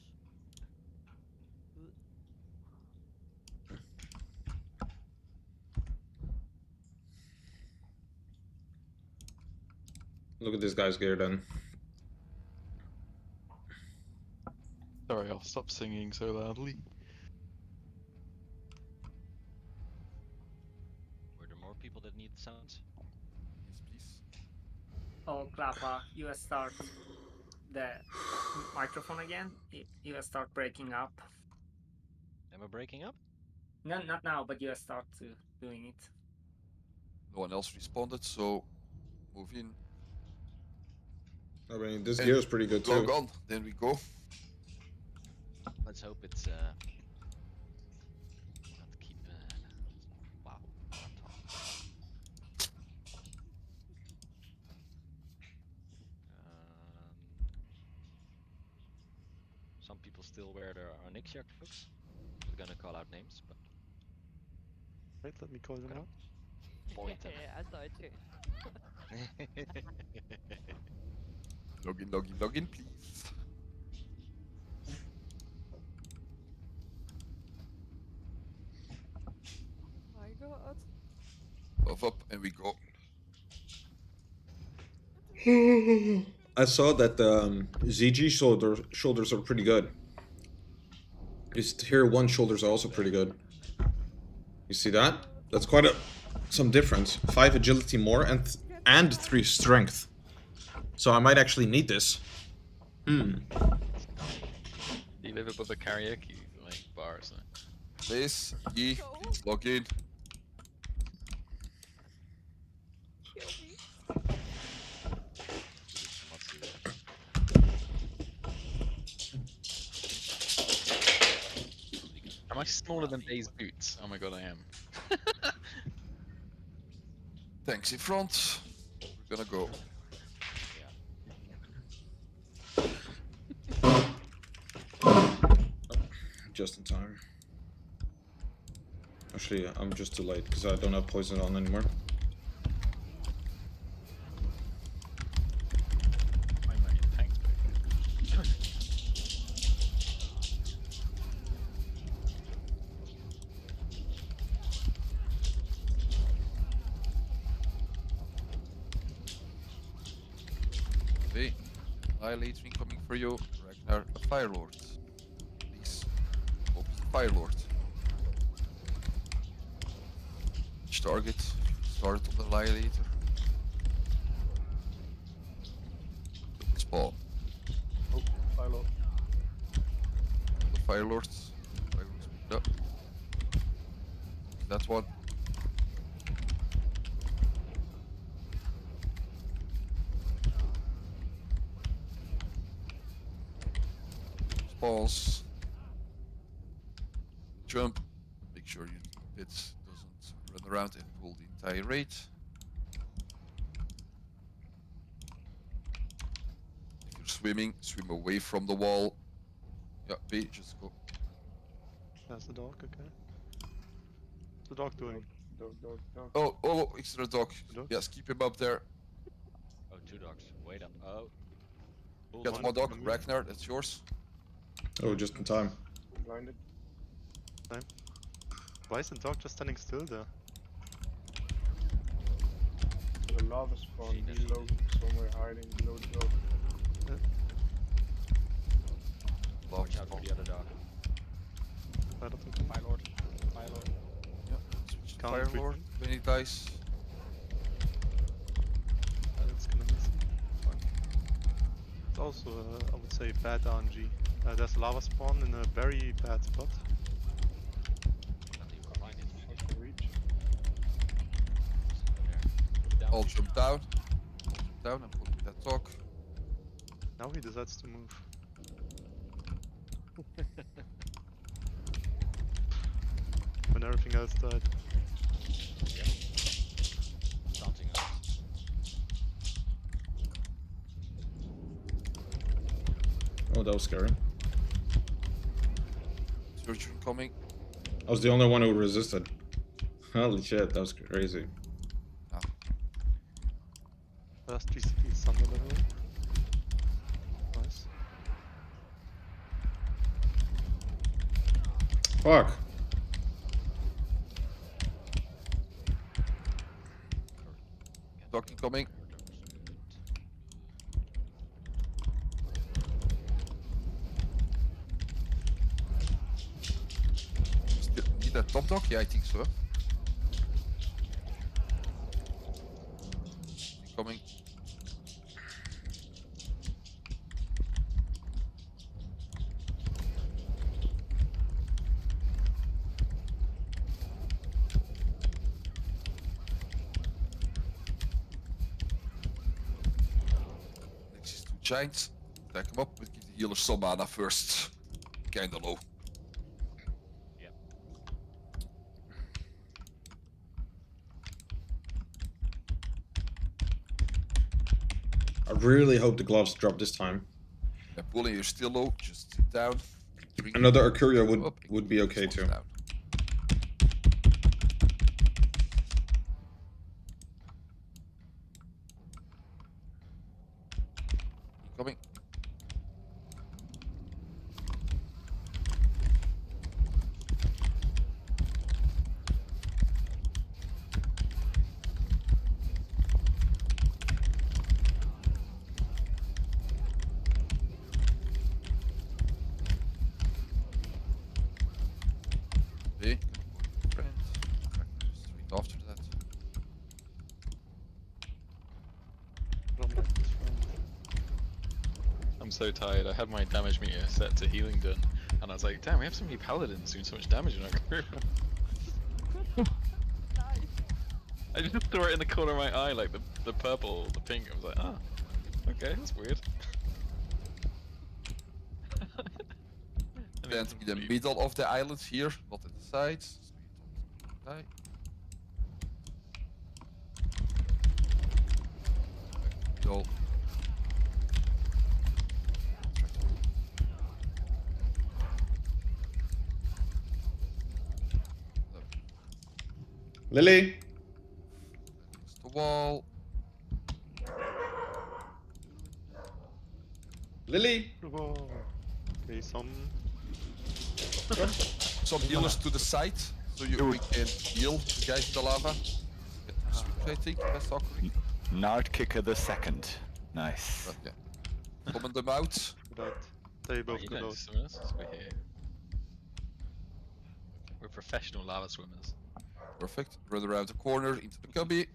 Look at this guy's gear then. Sorry, I'll stop singing so loudly. Were there more people that need summons? Yes, please. Oh, Klappa, you start the microphone again. You start breaking up. Am I breaking up? No, not now, but you start doing it. No one else responded, so move in. I mean, this gear is pretty good too. Log on, then we go. Let's hope it's not keep. Wow. Some people still wear their Onyxia cloaks. I'm gonna call out names, but. Wait, let me call them out. Point them. Yeah, I saw it too. Log in, please. My god. Buff up and we go. I saw that ZG shoulders are pretty good. These tier 1 shoulders are also pretty good. You see that? That's quite some difference. 5 agility more and 3 strength. So I might actually need this. Do you live above a karaoke like bar or something? Please, log in. Am I smaller than Dave's boots? Oh my god, I am. Tanks in front. We're gonna go. Just in time. Actually, I'm just too late because I don't have poison on anymore. Okay, Annihilate incoming for you. Ragnar, a Fire Lord. Please, focus the Fire Lord. Each target, start on the Annihilator. Spawn. Oh, Fire Lord. The Fire Lord. Fire Lord's picked up. That one. Spawns. Jump. Make sure your pit doesn't run around and pull the entire raid. If you're swimming, swim away from the wall. Yeah, B, just go. That's the dog, okay. What's the dog doing? Dog. Oh, extra dog. Yes, keep him up there. Oh, 2 dogs. Wait up. Oh. Got one dog. Ragnar, that's yours. Oh, just in time. Blinded. Time. Why is the dog just standing still there? The lava spawn below, somewhere hiding below the dog. Watch out for the other dog. I don't think Fire Lord. Fire Lord. Yep. Fire Lord, when he dies. That's gonna miss him. Fine. It's also, I would say, bad RNG. There's a lava spawn in a very bad spot. I'll jump down. Down and put that talk. Now he decides to move. When everything else died. Yep. Dancing out. Oh, that was scary. Surgeon coming. I was the only one who resisted. Holy shit, that was crazy. First GCP is under level. Nice. Fuck. Talking coming. Still need that top dog? Yeah, I think so. Coming. Next is two giants. Stack them up, but give the healer some mana first. Kinda low. Yep. I really hope the gloves drop this time. Yeah, pulling, you're still low. Just sit down. Drink. Another Arcuria would be okay too. Down. Coming. Okay. Friend. Straight after that. I'm so tired. I had my damage meter set to healing done, and I was like, damn, we have so many paladins doing so much damage in our group. I just saw it in the corner of my eye, like the purple, the pink. I was like, ah, okay, that's weird. Stand in the middle of the island here, not at the sides. So you don't die. Middle. Lily! Against the wall. Lily! Whoa. Okay, some healers to the side, so we can heal the guys in the lava. I think that's all correct. Nard Kicker the second. Nice. Okay. Comment them out. They both you go don't out. swimmers, we're here. We're professional lava swimmers. Perfect. Run around the corner into the cubby.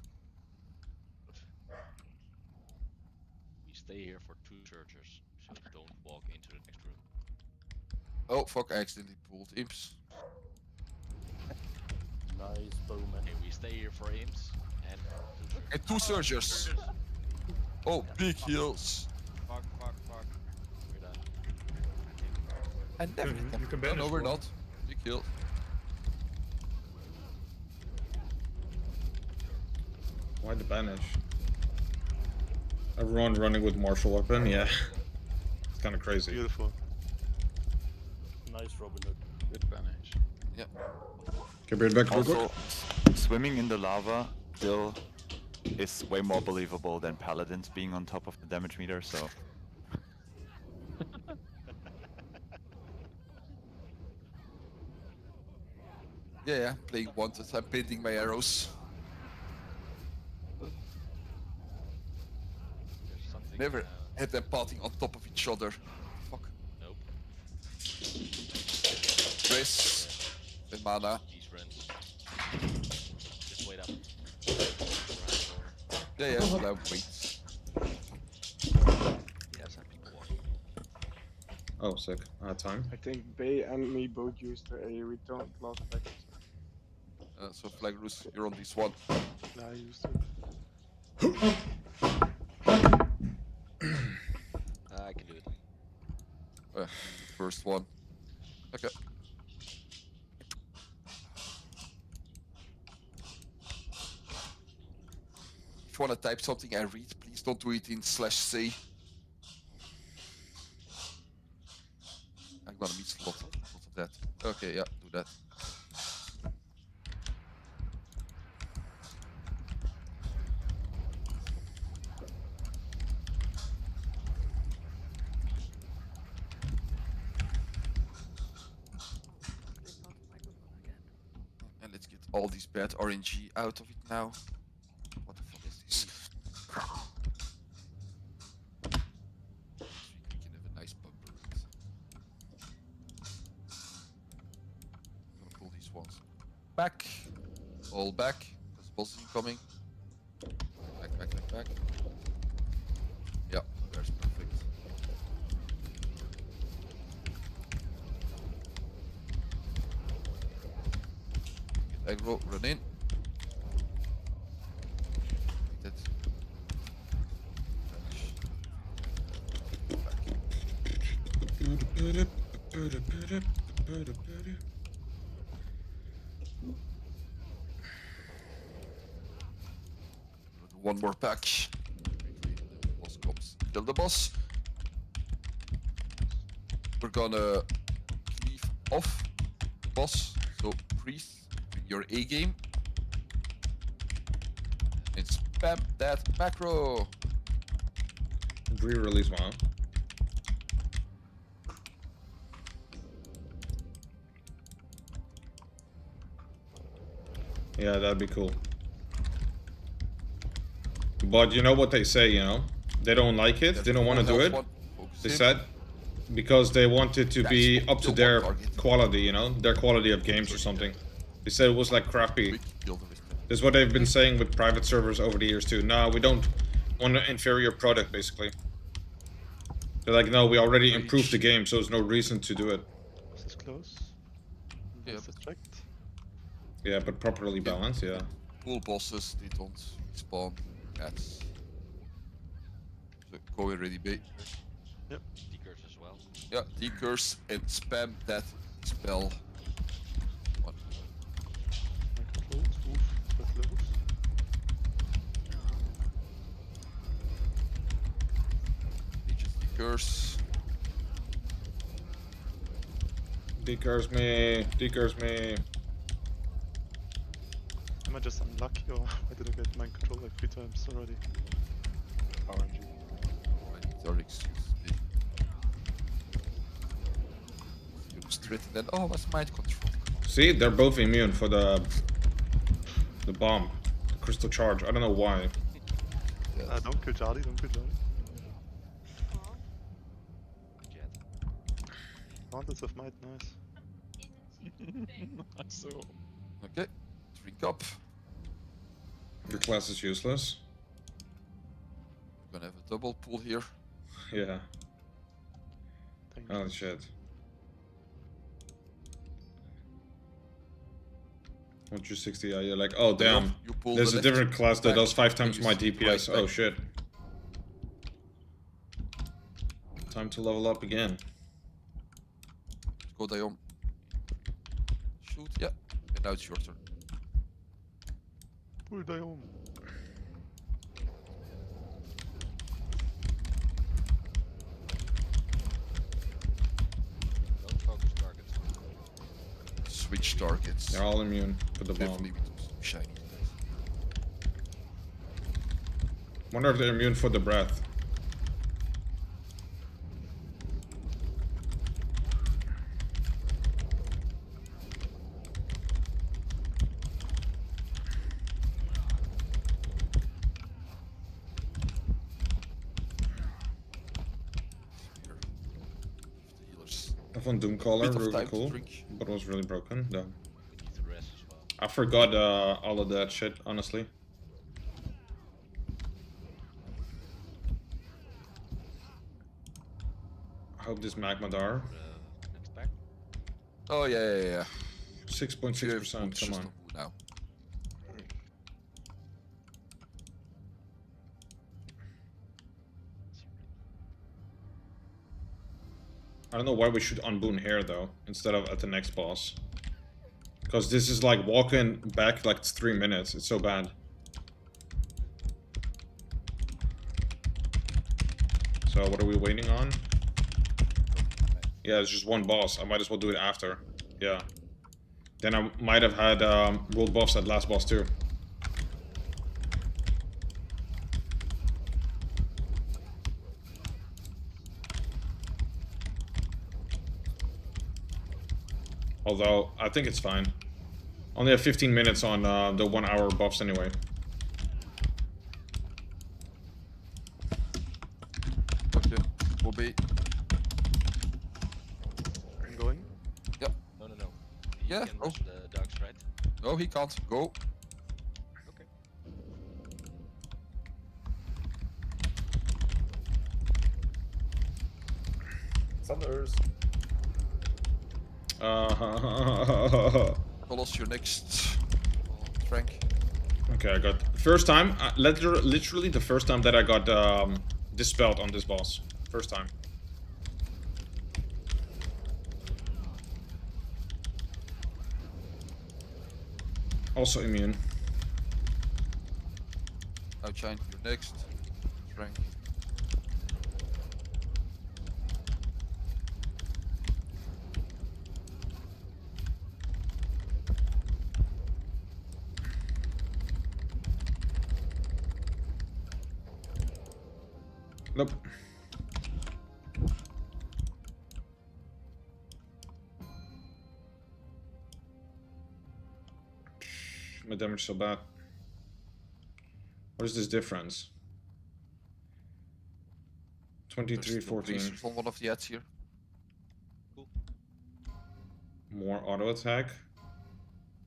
We stay here for 2 searchers, so don't walk into the next room. Oh fuck, I accidentally pulled imps. Nice bowman. Okay, we stay here for imps and 2 searchers. Oh, big heals. Fuck. We're done. And never hit them. You can No, banish we're one. not. Big heal. Why the banish? Everyone running with martial weapon, yeah. It's kind of crazy. Beautiful. Nice Robin Hood. Good banish. Yep. Okay, bring it back real quick. Also, swimming in the lava still is way more believable than paladins being on top of the damage meter, so... Yeah, playing Wanted. I'm painting my arrows. Never had them parting on top of each other. Fuck. Nope. Stress. And mana. These friends. Just wait up. Yeah, so now wait. Yes, I think one. Oh, sick. Time. I think Bay and me both used a return last packet. So Flagrus, you're on this one. I used it. I can do it. First one. Okay. If you want to type something I read, please don't do it in /c. I'm gonna miss a lot of that. Okay, yeah, do that. And let's get all this bad RNG out of it now. What the fuck is this? We can have a nice bumper rate. I'm gonna pull these ones back. All back, because the boss is incoming. Back. Yeah, that's perfect. Get aggro, run in. That. One more pack. The boss comes. Kill the boss. We're gonna cleave off the boss. So breathe with your A game. And spam that macro. Re-release one. Yeah, that'd be cool. But you know what they say, you know? They don't like it, they don't want to do it. They said because they want it to be up to their quality, you know? Their quality of games or something. They said it was like crappy. This is what they've been saying with private servers over the years too. No, we don't want an inferior product, basically. They're like, no, we already improved the game, so there's no reason to do it. This is close. Yeah, Nice distract. Yeah, but properly balanced, yeah. Cool bosses, they don't spawn ads. So go already, bait. Yep. Decurse as well. Yeah, decurse and spam that spell. One. Controlled, move, press levels. Decurse. Decurse me. Am I just unlucky or I didn't get mind control like 3 times already? RNG. Straight and then, oh, what's mind control? See, they're both immune for the bomb, the crystal charge. I don't know why. Don't kill Charlie, don't kill Charlie. Fountains of Might, nice. So. Okay, drink up. Your class is useless. We're gonna have a double pull here. Yeah. Holy shit. 160, yeah, you're like, oh damn. There's a different class that does 5 times my DPS. Oh shit. Time to level up again. Go Dion. Shoot, yeah. And now it's your turn. Pull Dion. Don't focus targets. Switch targets. They're all immune for the bomb. Definitely with some shiny. Wonder if they're immune for the breath. I found Doomcaller really cool, but was really broken. No. I forgot all of that shit, honestly. I hope this Magmadar. Oh yeah. 6.6%, come on. Now. I don't know why we should unboon here though, instead of at the next boss. Because this is like walking back like 3 minutes. It's so bad. So what are we waiting on? Yeah, it's just one boss. I might as well do it after. Yeah. Then I might have had world buffs at last boss too. Although, I think it's fine. Only have 15 minutes on the 1 hour buffs anyway. Okay, will be. I'm going. Yep. No. Yeah. Can rush the dogs, right? No, he can't. Go. Okay. Thunders. Tell us your next rank. Okay, I got first time, literally the first time that I got dispelled on this boss. First time. Also immune. Outshine, your next rank. Nope. My damage so bad. What is this difference? 23, 14. On one of the ads here. Cool. More auto attack.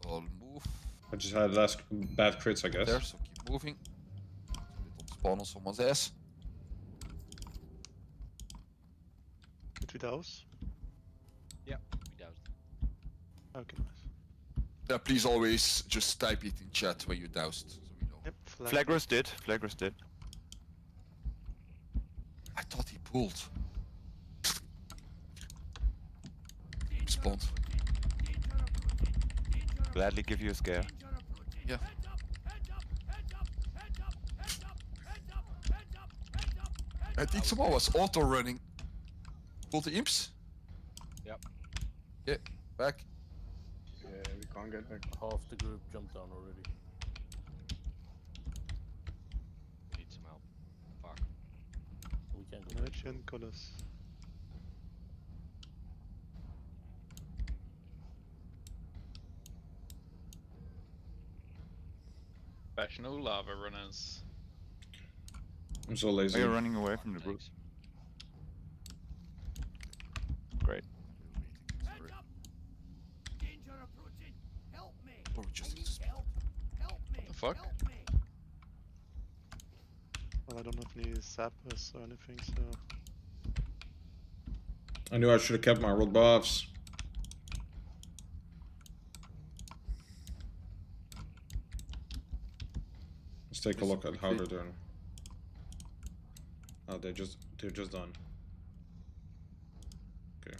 I'll move. I just had less bad crits, I guess. There, so keep moving. Don't spawn on someone's ass. Did we douse? Yeah, we doused. Okay, nice. Yeah, please always just type it in chat when you doused, so we know. Yep, Flagrous did. Flagrous did. I thought he pulled. Spawned. Gladly give you a scare. Yeah. I think someone was auto running. Pulled the imps? Yep. Yeah, back. Yeah, we can't get back. Half the group jumped down already. Need some help. Fuck. We can't go back. Merchant colors. Professional lava runners. I'm so lazy. Are you running away from the group? Great. Or just What the fuck? Well, I don't have any sappers or anything, so... I knew I should have kept my world buffs. Let's take a look at how they're doing. Oh, they're just done. Okay.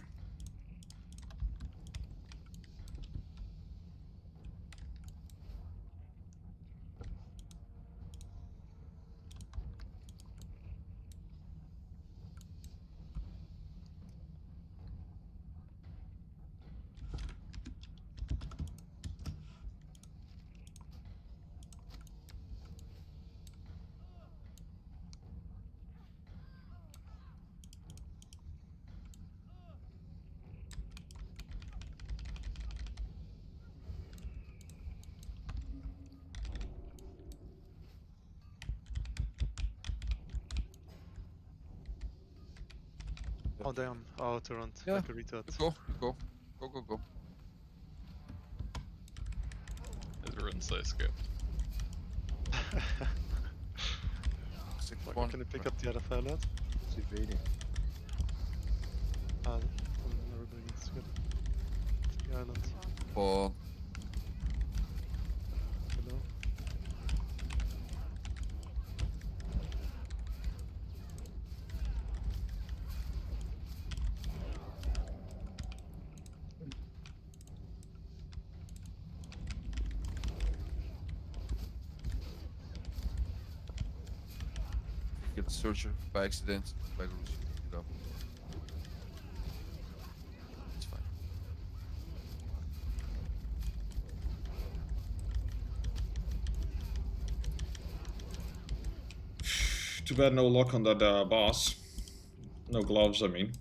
Oh damn, oh Torrent, Yeah, like a retard. go. Everyone's so scared. Like, can you pick up the other file out? It's evading. Everybody needs to get the island. Oh. Hello. get the searcher by accident, Belarus picked it up. It's fine. Too bad no luck on that boss. No gloves, I mean.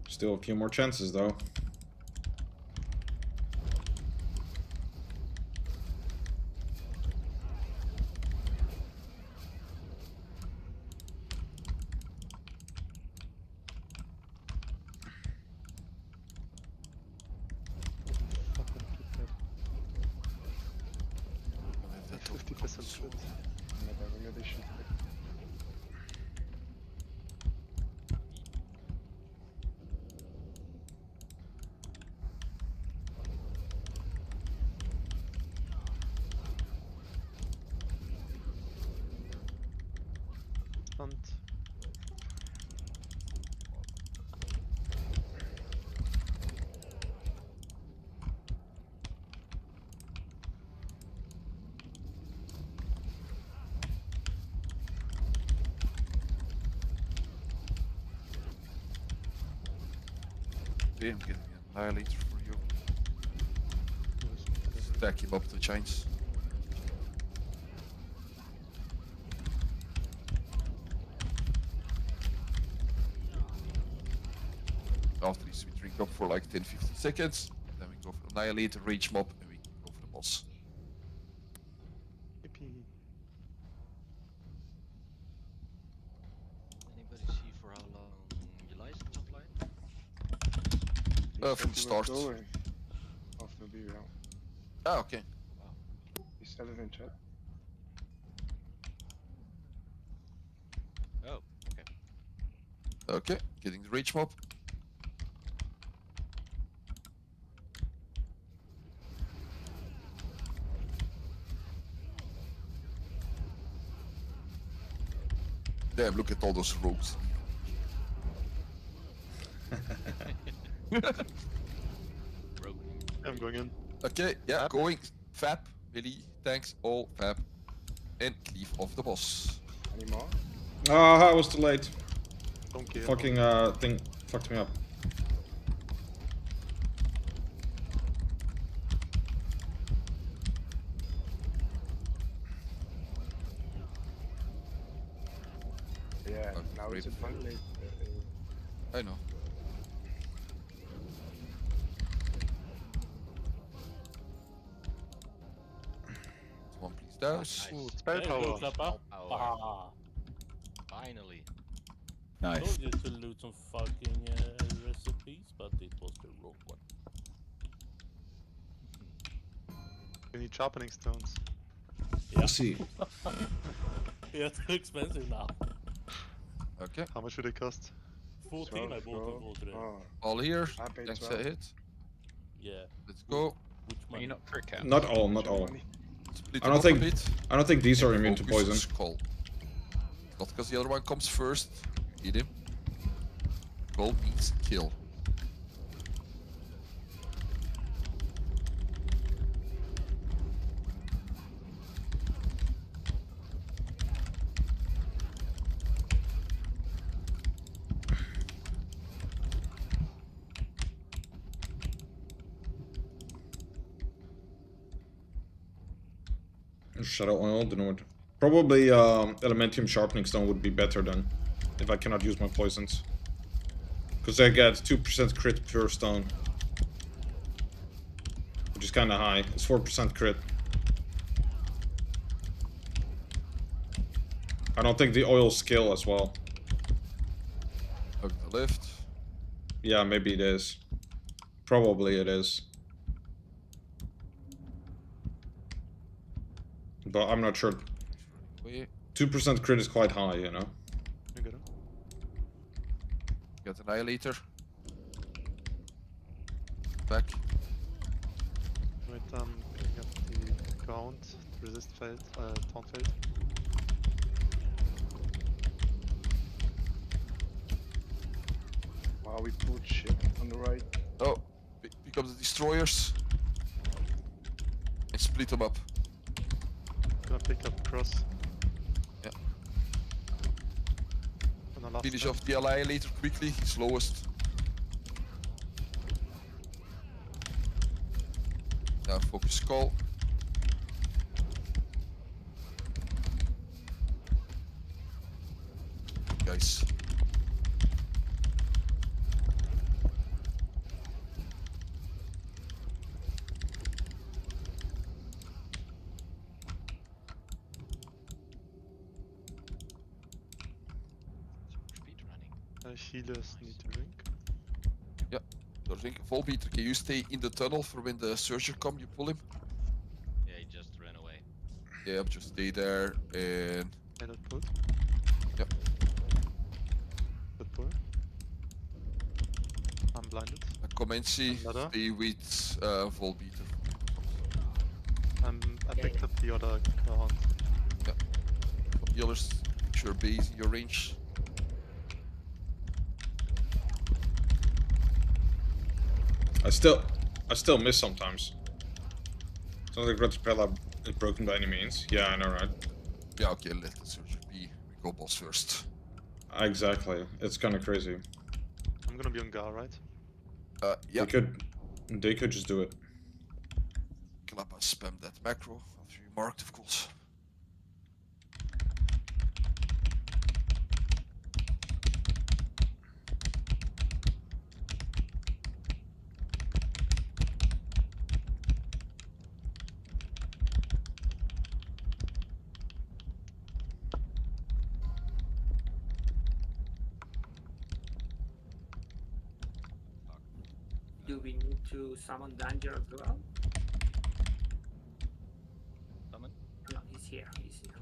Still a few more chances, though. Fucking keep that. 50% crit. Not having addition to it. Stunt. Okay, I'm getting an annihilator for you. Stack him up to chains. After this, we drink up for like 10-15 seconds. Then we go for annihilator, rage mob, and we go for the boss. Yippee. Anybody see for how long Eli's online? From the start. Going after the BBL. Ah, okay. He said it in chat. Oh, okay. Okay, getting the rage mob. Damn, look at all those rogues. I'm going in. Okay, yeah, going. Fab, Billy, thanks, all Fab. And cleave off the boss. Any more? Ah, I was too late. Don't care. Fucking thing fucked me up. Yeah, now it's a fun late. I know. One please douse. Spell power. Finally. I told you to loot some fucking recipes, but it was the wrong one. We need sharpening stones. Yeah. See. Yeah, too expensive now. Okay. How much would it cost? 14 I bought them for today. All here. I paid Thanks a 12. hit. Yeah. Let's go. Which Are money? you not crit cap? Not all, not all. Split I them don't up a think bit. I don't think these are immune to Focus on poison. Skull. Not because the other one comes first. Hit him. Skull means kill. Shadow oil, don't know what. Probably Elementium Sharpening Stone would be better then, if I cannot use my poisons. Because I get 2% crit per stone. Which is kinda high. It's 4% crit. I don't think the oil skill as well. Look to the left. Yeah, maybe it is. Probably it is. But I'm not sure. 2% crit is quite high, you know. You got him. Got Annihilator. Back. Wait, picking up the ground. Resist failed. Taunt failed. Wow, we pulled shit on the right. Oh, pick up the destroyers. And split them up. Gonna pick up cross. Yeah. And the last Finish step. off the Annihilator quickly, slowest. Now focus Skull. Guys. Healers need to drink. Yeah, I think Volbeater, can you stay in the tunnel for when the Surger come, you pull him? Yeah, he just ran away. Yeah, just stay there and... Pilot pulled. Yep. Good pull. I'm blinded. Comenci, Another. stay with Volbeater. I picked up the other card. Yeah. Healers, make sure base in your range. I still miss sometimes. It's not like Red Spell is broken by any means. Yeah, I know, right? Yeah, okay, let the Surger be. We go boss first. Exactly. It's kind of crazy. I'm gonna be on Gar, right? Yeah. They could just do it. Klappa spam that macro after you marked, of course. Do we need to summon Danger as well? Summon? No, he's here. He's here.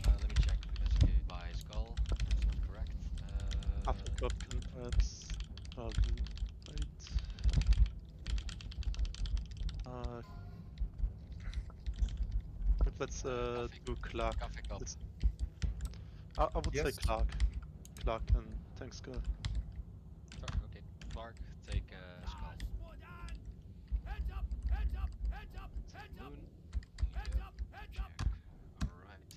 Let me check because he did buy Skull. That's not correct. I forgot converts. Wait. But let's do Clark. I would say Clark. Clark and thanks, girl. Okay, Clark, take Skull. Moon. Check. Alright.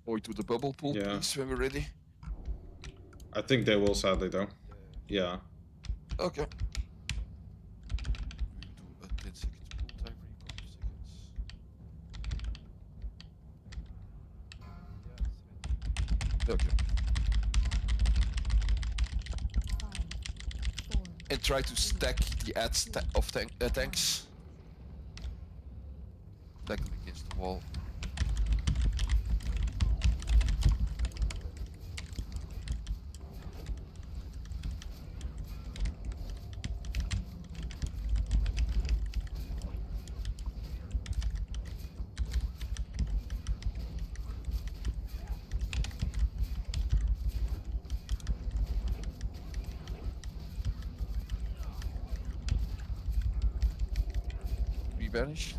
Go to the bubble pool, please, when we're ready. I think they will, sadly, though. Yeah. Okay. We do a 10 seconds pool timer in a couple seconds. Okay. And try to stack the adds of tanks. Stack them against the wall. Vanish.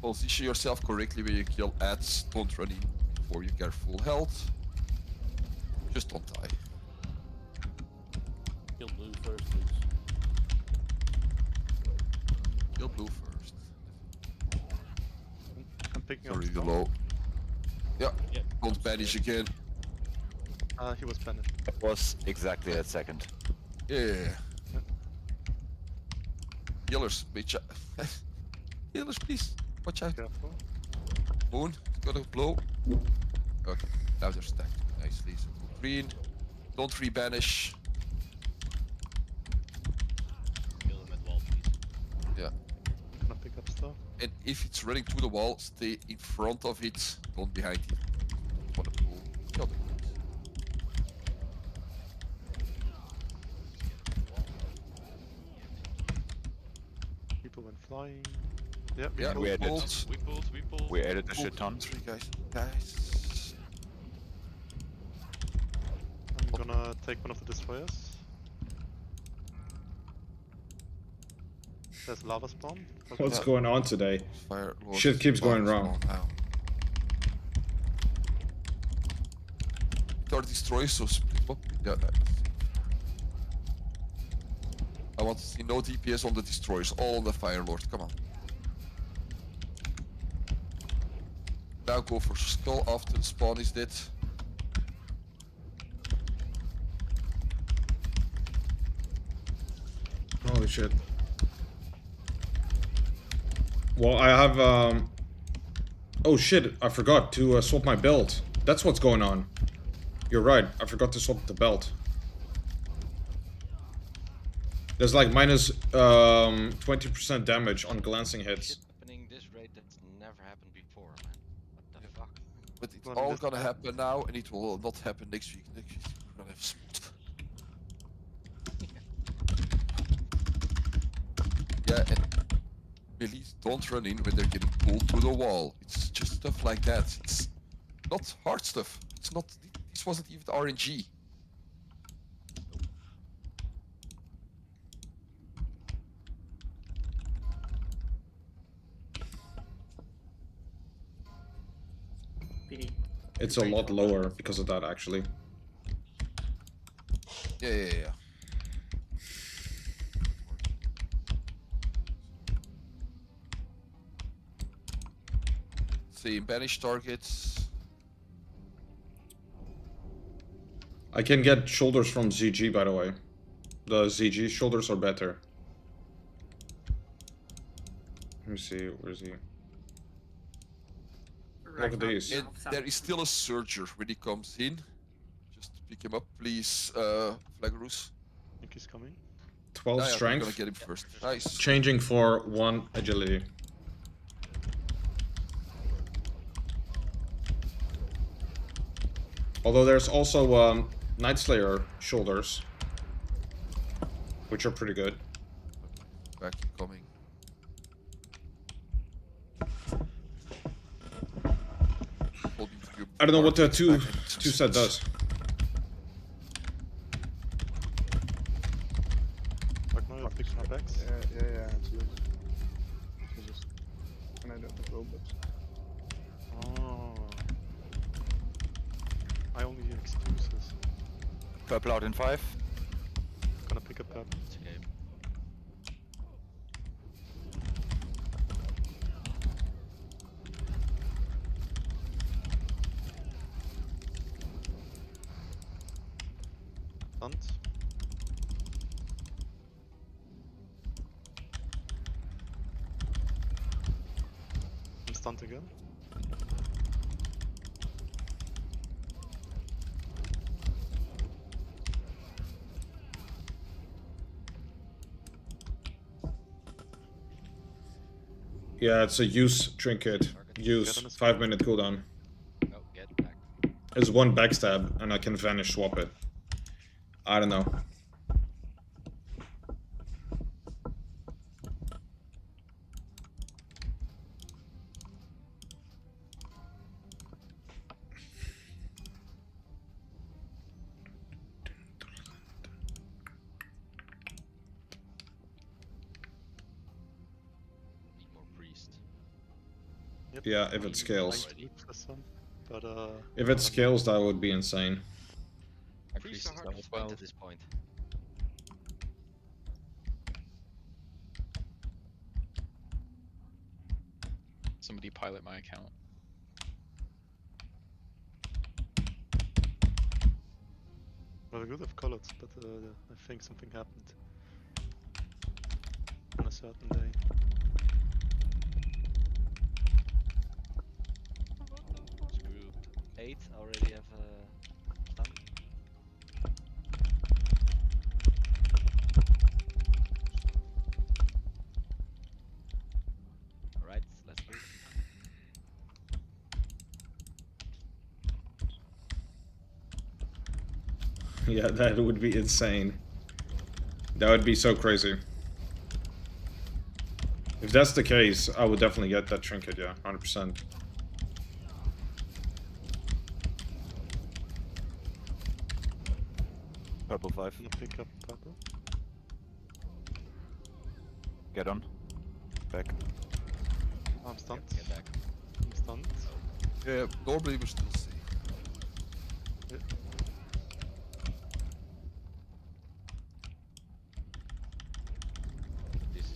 Position yourself correctly when you kill ads. Don't run in before you get full health. Just don't die. Kill blue first, please. Kill blue first. I'm picking Sorry, up the low. Yeah. Don't banish again. He was banished. It was exactly that second. Yeah. Healers, bitch. Healers, please. Watch out. Careful. Moon, got a blow. Okay, now they're stacked nicely. So go green. Don't rebanish. Kill him at wall, please. Yeah. I'm gonna pick up stuff. And if it's running to the wall, stay in front of it, don't behind it. Want to pull the other ones. People went flying. Yeah, Yeah, we added. pulled. We pulled. We added a shit ton. 3 guys. I'm gonna take one of the destroyers. There's lava spawn. What's Yeah. going on today? Fire Lord Shit keeps going wrong. now. There are destroyers, so split up. Yeah, that's safe. I want to see no DPS on the destroyers, all on the Fire Lord. Come on. Now go for skull after the spawn is dead. Holy shit. Well, I have, oh shit, I forgot to swap my belt. That's what's going on. You're right, I forgot to swap the belt. There's like minus 20% damage on glancing hits. Shit happening this rate that's never happened before, man. What the fuck? But it's all gonna happen now, and it will not happen next week. Next week we're gonna have spot. Yeah, and please don't run in when they're getting pulled to the wall. It's just stuff like that. It's not hard stuff. It's not. This wasn't even RNG. It's a lot lower because of that, actually. Yeah. See, banish targets. I can get shoulders from ZG, by the way. The ZG shoulders are better. Let me see, where is he? Look at these. And there is still a Surger when he comes in. Just pick him up, please, Flagarus. I think he's coming. 12 Yeah, strength. I'm gonna get him first. Nice. Changing for 1 agility. Although there's also Night Slayer shoulders, which are pretty good. Back coming. I don't know what the two set does. Fuck no, you're fixing our backs. Yeah, it's good. It's just when I don't have robots. Oh. I only hear excuses. Purple out in 5. Gonna pick up purple. Okay. Stunt. I'm stunned again. Yeah, it's a use trinket. Use 5-minute cooldown. Oh, get back. It's 1 backstab, and I can vanish swap it. I don't know. Need more priest. Yep. Yeah, if it scales. But, If it scales, that would be insane. Priest is level 12 at this point. Somebody pilot my account. Well, I could have colored, but I think something happened on a certain day. Screwed. 8 already have a stun. Alright, let's go. Yeah, that would be insane. That would be so crazy. If that's the case, I would definitely get that trinket, yeah, 100%. Purple 5. Pick up purple. Get on. Back. I'm stunned. Get back. I'm stunned. Yeah, normally we're still safe. Yeah.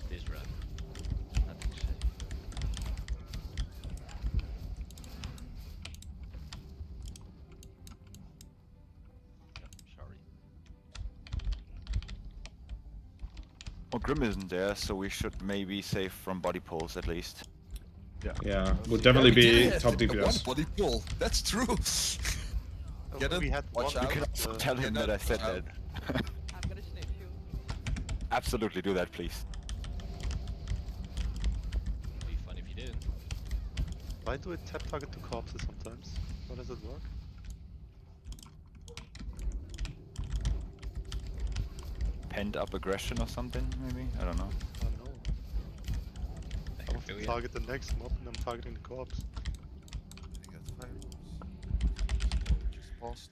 This run. Nothing safe. Sorry. Well, Grim isn't there, so we should maybe save from body pulls at least. Yeah, would definitely be top One DPS. body pull. That's true. Get it? We had Watch one. out. You can tell him that I said that. I'm gonna snitch you. Absolutely do that, please. It'd be fun if you didn't. Why do it tap target to corpses sometimes? How does it work? Pent up aggression or something, maybe? I don't know. I don't know. I want to target the next mob and I'm targeting the corpse. Just paused.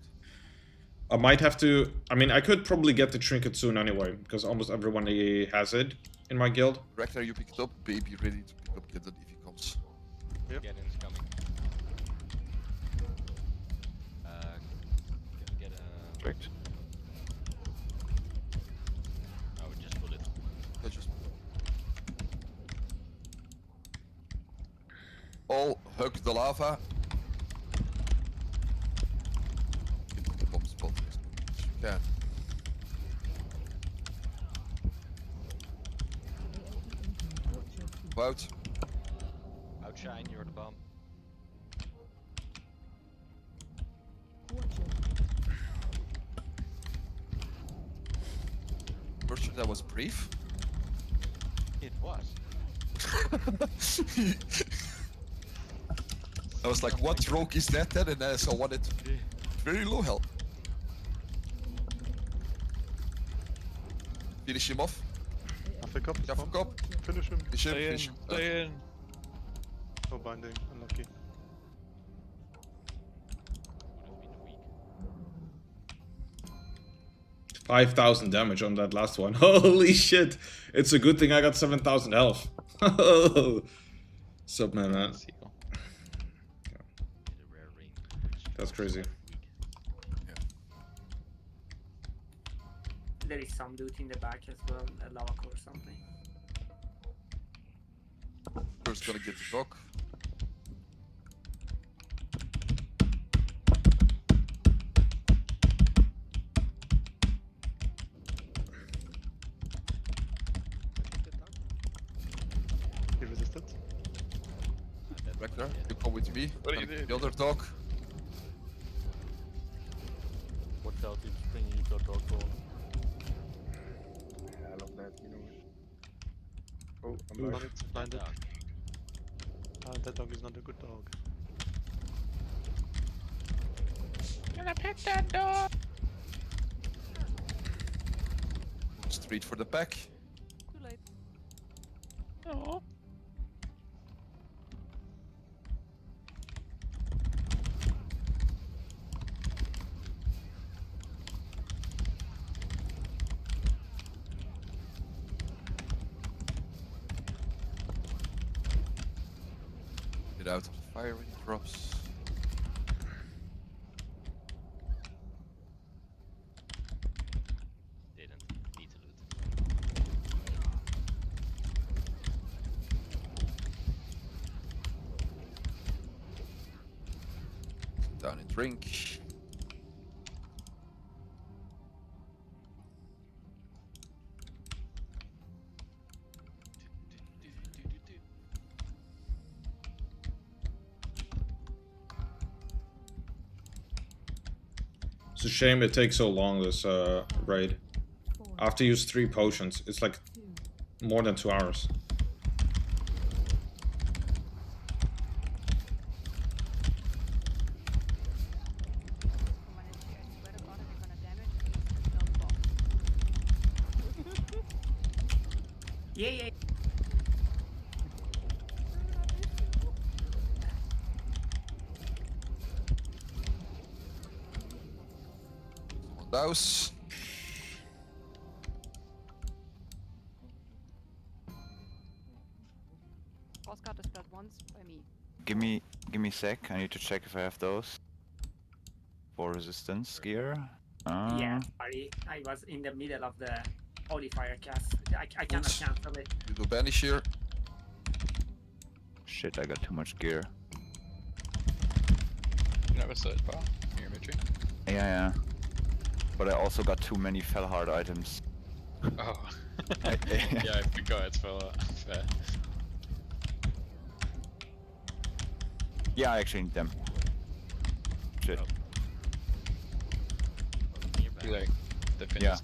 I might have to... I mean, I could probably get the trinket soon anyway, because almost everyone has it in my guild. Rector, you pick it up. Baby ready to pick up Kitten if he comes. Yep. Get-in's coming. Get a... Correct. I would just pull it. Yeah, just... All hug the lava. Get the bomb spot as much as you can. Out. Outshine, you're the bomb. Merchant, that was brief. It was. I was like, what rogue is that then? And then I saw one at very low health. Finish him off. Pick up. Yeah, fuck up. Finish him. Finish him, finish him. Stay in. No binding. Unlucky. Would have been weak. 5,000 damage on that last one. Holy shit! It's a good thing I got 7,000 health. Sup, man? That's crazy. There is some dude in the back as well, a lava core or something. First gonna get the dog. He resisted. Rector, you come with me. What do you Gonna do? get the other dog. Watch out, it's bringing you to a dog ball. Yeah, I love that, you know. Oh, I'm Blinded. blind. Blinded. That dog is not a good dog. Gonna pet that dog. Straight for the back. Too late. Oh. Get out of the fire when it drops. Didn't need to loot. Down and drink. It's a shame it takes so long, this raid. After you use 3 potions, it's like more than 2 hours. Yeah, yeah. Douse. Boss got dispelled once by me. Give me a sec. I need to check if I have those. For resistance gear. Yeah, sorry. I was in the middle of the Holy Fire cast. I cannot cancel it. You do banish here. Shit, I got too much gear. You have a search bar in your inventory? Yeah. But I also got too many Fellhard items. Oh. Yeah, I forgot it's fair. Yeah, I actually need them. Shit. Too late. They're finished. Yeah.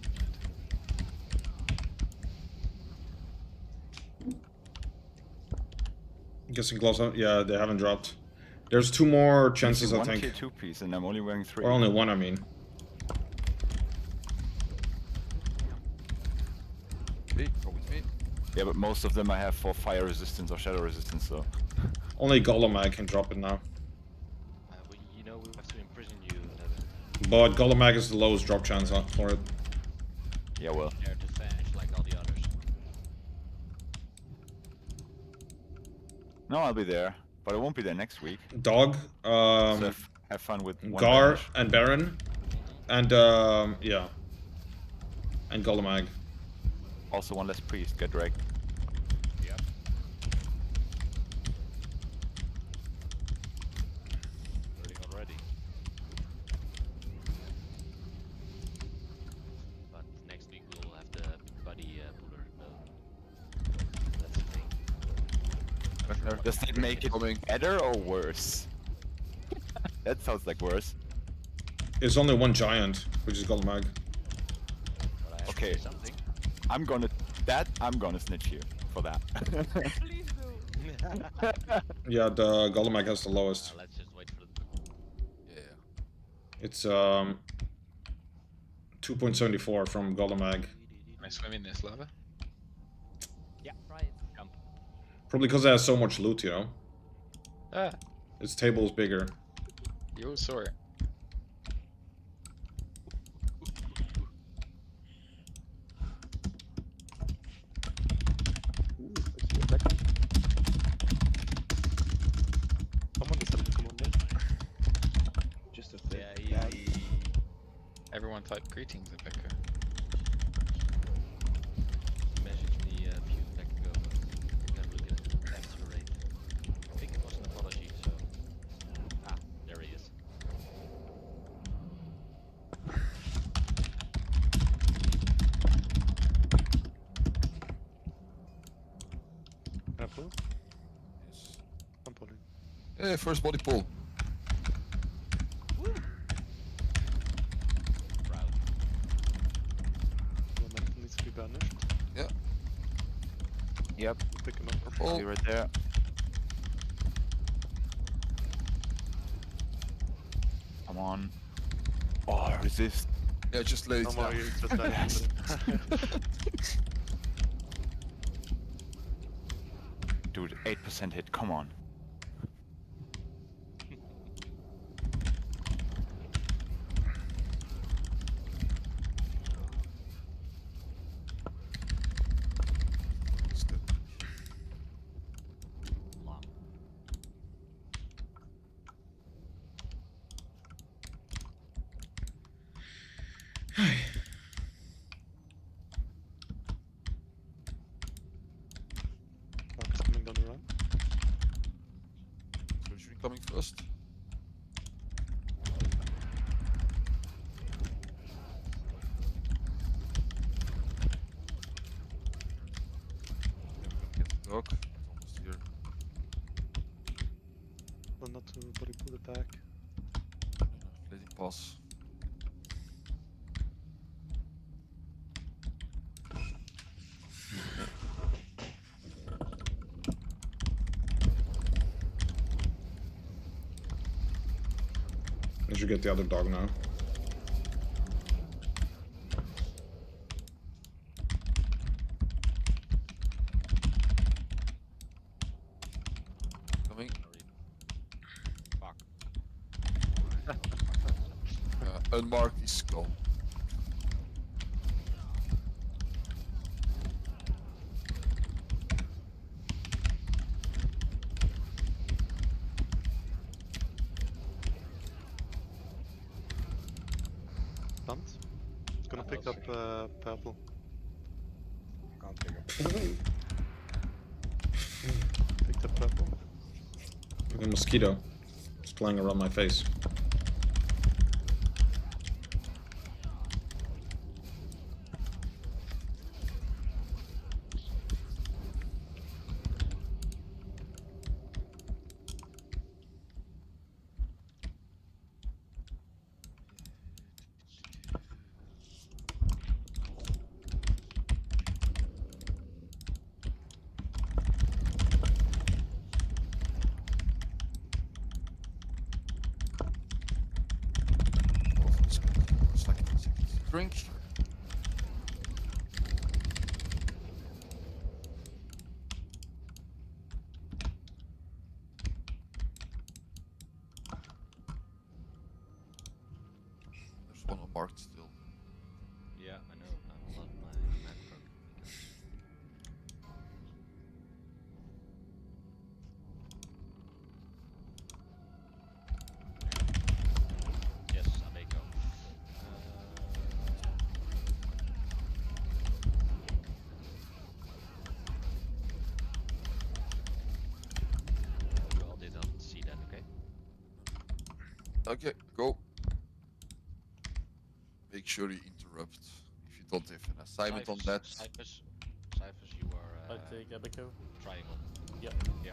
I'm guessing gloves. Yeah, they haven't dropped. There's 2 more chances, I one think. tier 2 piece, and I'm only wearing 3. Or only 1, I mean. Okay, go with me. Yeah, but most of them I have for fire resistance or shadow resistance, so. Only Golem Mag can drop it now. Well, you know, we have to imprison you. But Golem Mag is the lowest drop chance for it. Yeah, well. There to finish like all the others. No, I'll be there, but I won't be there next week. Dog, So have fun with one Gar banish. and Baron, and yeah, and Golem Mag. Also one less priest, get dragged. Yep. Starting already. But next week we'll have the big buddy puller. That's the thing. Does that make it better or worse? That sounds like worse. It's only 1 giant, which is Golem Mag. Okay. I'm gonna snitch you for that. Please do. Yeah, the Golem Mag has the lowest. Let's just wait for the... Yeah. It's 2.74 from Golem Mag. Can I swim in this lava? Yeah, right. Jump. Probably because it has so much loot, you know. Ah, Its table is bigger. you all saw it. Just a Yeah, Everyone type greetings, Rebecca. messaged me a few seconds ago. I gotta look at the answer rate. I think it was an apology, so... Ah, there he is. Can I pull? Yes. I'm pulling. Hey, first body pull. Proud. Momentum needs to be banished. Yeah. Yep. Pick him up. Oh. Be right there. Come on. Oh, resist. Yeah, just let it No more, down. you just let it. Dude, 8% hit, come on. Long. Rock's coming down the run. Surgery coming first. Get the dog. It's almost here. Well, not to body pull it back. Let him pass. I should get the other dog now. Coming. Fuck. Unmarked is skull. pick up purple. Can't pick up. Picked up purple. The mosquito is flying around my face. Drink. There's one unmarked still. Yeah, I know. I'm not my map broken. Yes, Abeco. You all did not see that, okay? Okay, go. Make sure you interrupt if you don't have an assignment on that. Cyphers, you are I take Abaco. triangle. Yep. Yeah.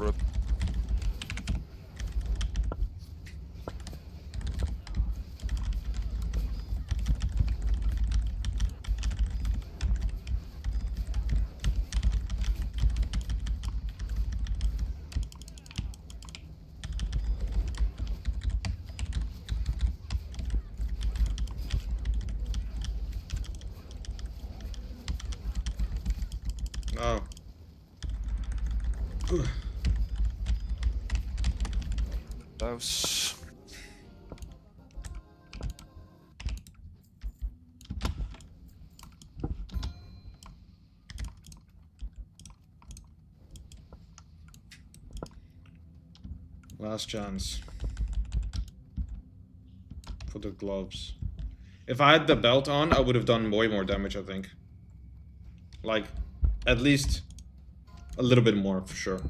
Interrupt. Oh. Mouse. Last chance. For the gloves. If I had the belt on, I would have done way more damage, I think. Like, at least a little bit more, for sure.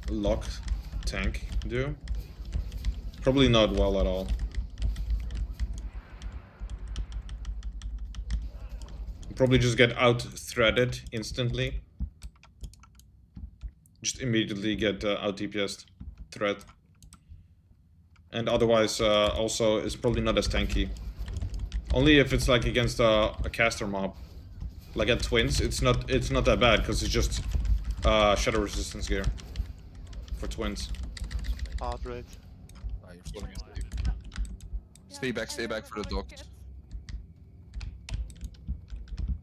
Lock tank do? Probably not well at all. Probably just get out-threaded instantly. Just immediately get out-DPS'd thread. And otherwise, also, is probably not as tanky. Only if it's like against a caster mob. Like at Twins, it's not that bad, because it's just shadow resistance gear. For Twins. Heart rate. Stay back for the dog.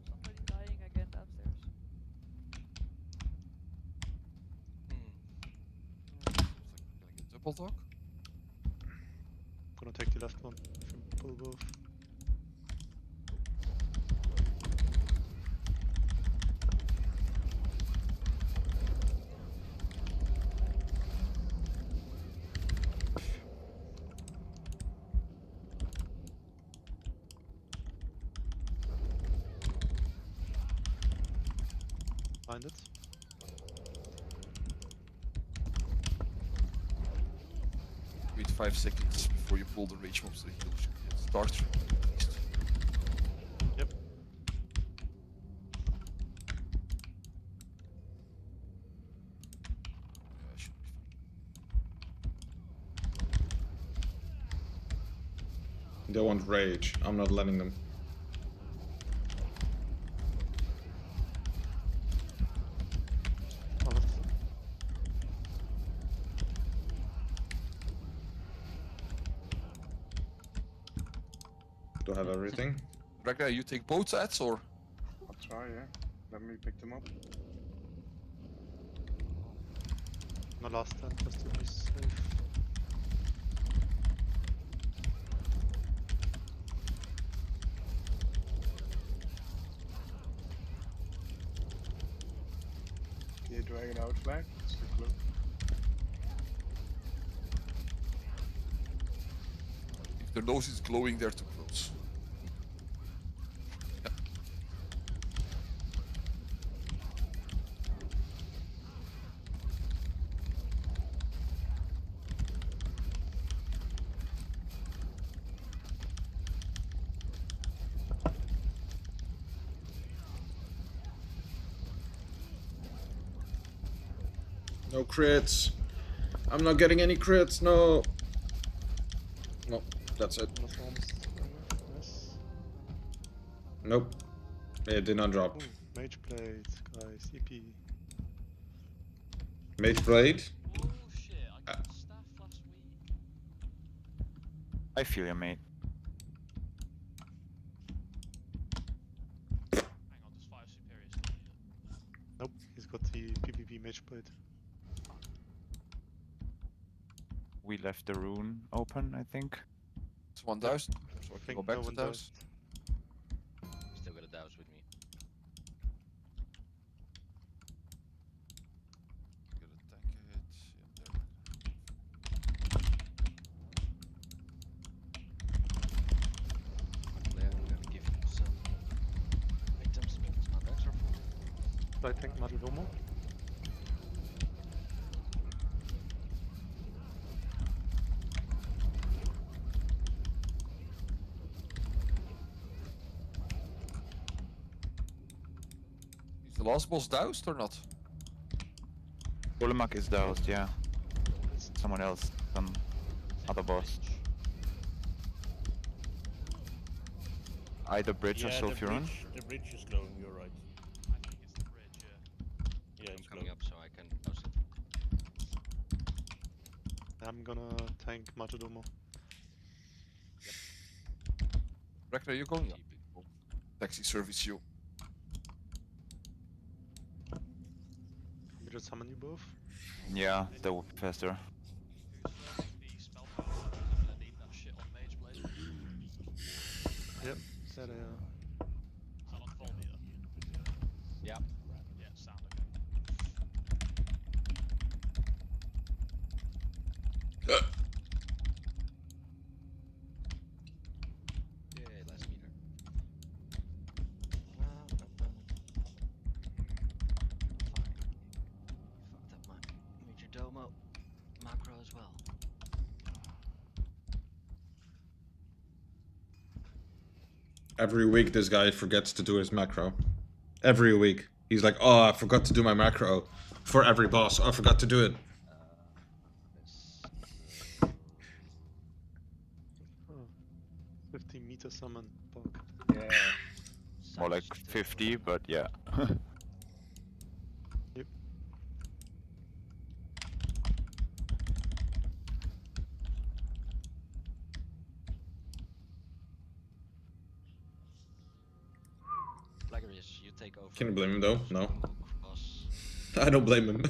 Somebody dying again downstairs. Double dog? Gonna take the left one. If you pull both. Find it. Wait 5 seconds before you pull the rage mobs to the heal. Start. Yep. Yeah, should be fine. They want rage. I'm not letting them. to have everything. Ragnar, you take both sets or? I'll try, yeah. Let me pick them up. My last stand just to be safe. Yeah, drag it out flag. It's too close. If their nose is glowing, they're too close. No crits. I'm not getting any crits, no. No, that's it. Yes. Nope. It did not drop. Ooh, mage blade, guys. EP. Mage blade? Bullshit, I got staff last week. I feel you, mate. Hang on, there's 5 superiors still here. Nope, he's got the PvP mage blade. We left the rune open, I think. It's 1,000. So I can go back no to one 1,000. does. Still got a douse with me. Get a tank hit. Yeah, Blair, I'm gonna give you some items because my bags are full. I think Maridomo. Is the last boss doused or not? Ulemak is doused, yeah. Someone else, some other boss. Either bridge or Sulfuron. The bridge is glowing, you're right. I think it's the bridge, yeah. Yeah, I'm it's coming glowing. up so I can douse it. I'm gonna tank Maridomo. Ragnar, you going? Yeah. Taxi service you. Can we just summon you both? Yeah, that would be faster. Who's first? The spell power. I'm gonna need that shit on Mage Blade. Yep, said Is that on full meter? Yeah. Yeah, sound okay. Yeah, last meter. Fucked up my Major Domo macro as well. Every week this guy forgets to do his macro. Every week. He's like, oh, I forgot to do my macro. For every boss. Oh, I forgot to do it. Oh, 50-meter summon, Bog. Yeah. More like 50, but yeah. Yep. Blackerish, you take over. Can you blame him though? No. Cross. I don't blame him.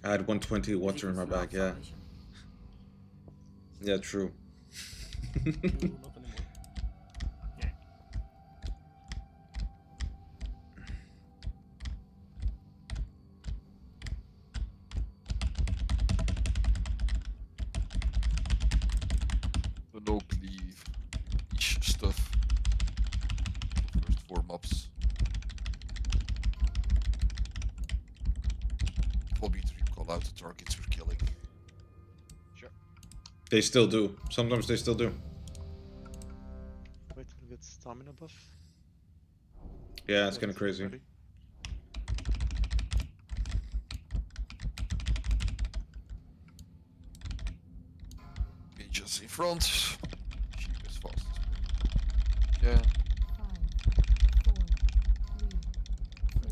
I had 120 water in my bag, yeah. Yeah, true. Not anymore. The no cleave. Niche stuff. First 4 mobs. Hobby to call out the targets we're killing. Sure. They still do. Sometimes they still do. Wait till we get stamina buff. Yeah, it's kinda crazy. Ready. Mages in front. Sheep is fast. Yeah. 5, 4, 3,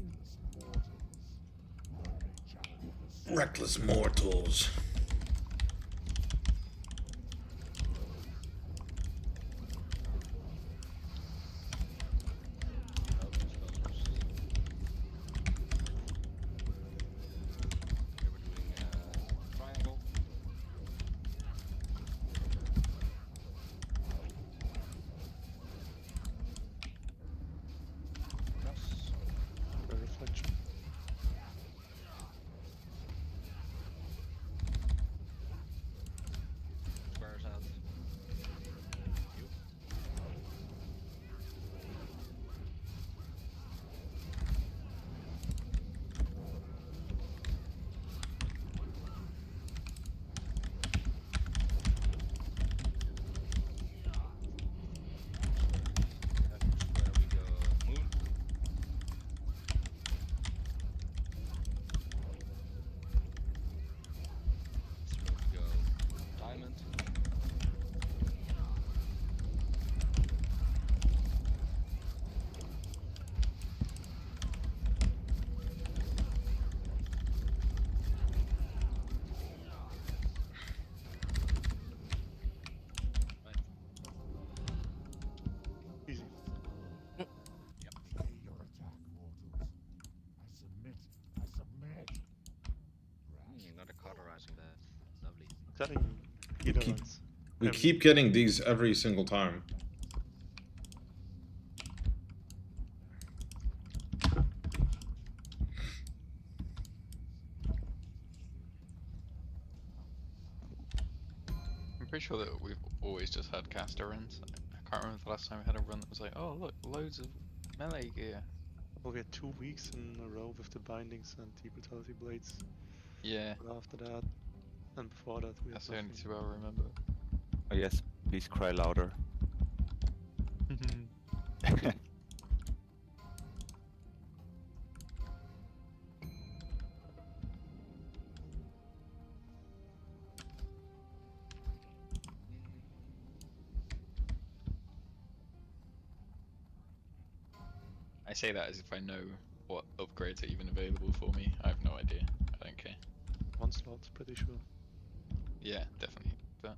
2. Reckless mortals. telling you. Netherlands. We keep getting these every single time. I'm pretty sure that we've always just had caster runs. I can't remember the last time we had a run that was like, oh look, loads of melee gear. Well, we had 2 weeks in a row with the bindings and the brutality blades. Yeah. But after that, and before that, we had That's the only nothing. two I remember. Oh yes, please cry louder. I say that as if I know what upgrades are even available for me. I have no idea. I don't care. One slot, pretty sure. Yeah, definitely. That.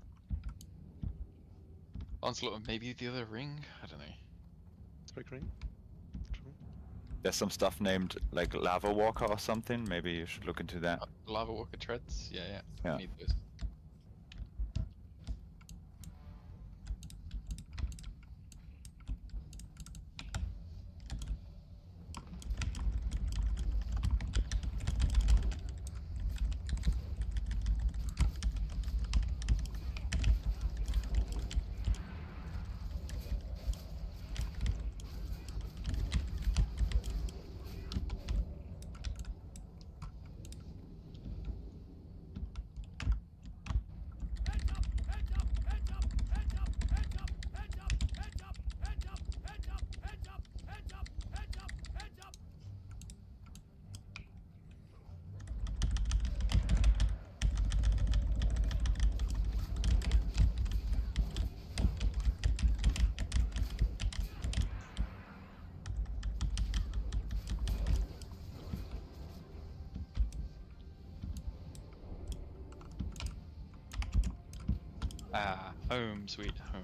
Onslaught and maybe the other ring? I don't know. Strike ring? True. There's some stuff named like Lava Walker or something. Maybe you should look into that. Lava Walker treads? Yeah, yeah. Yeah. Need those. Ah, home, sweet home.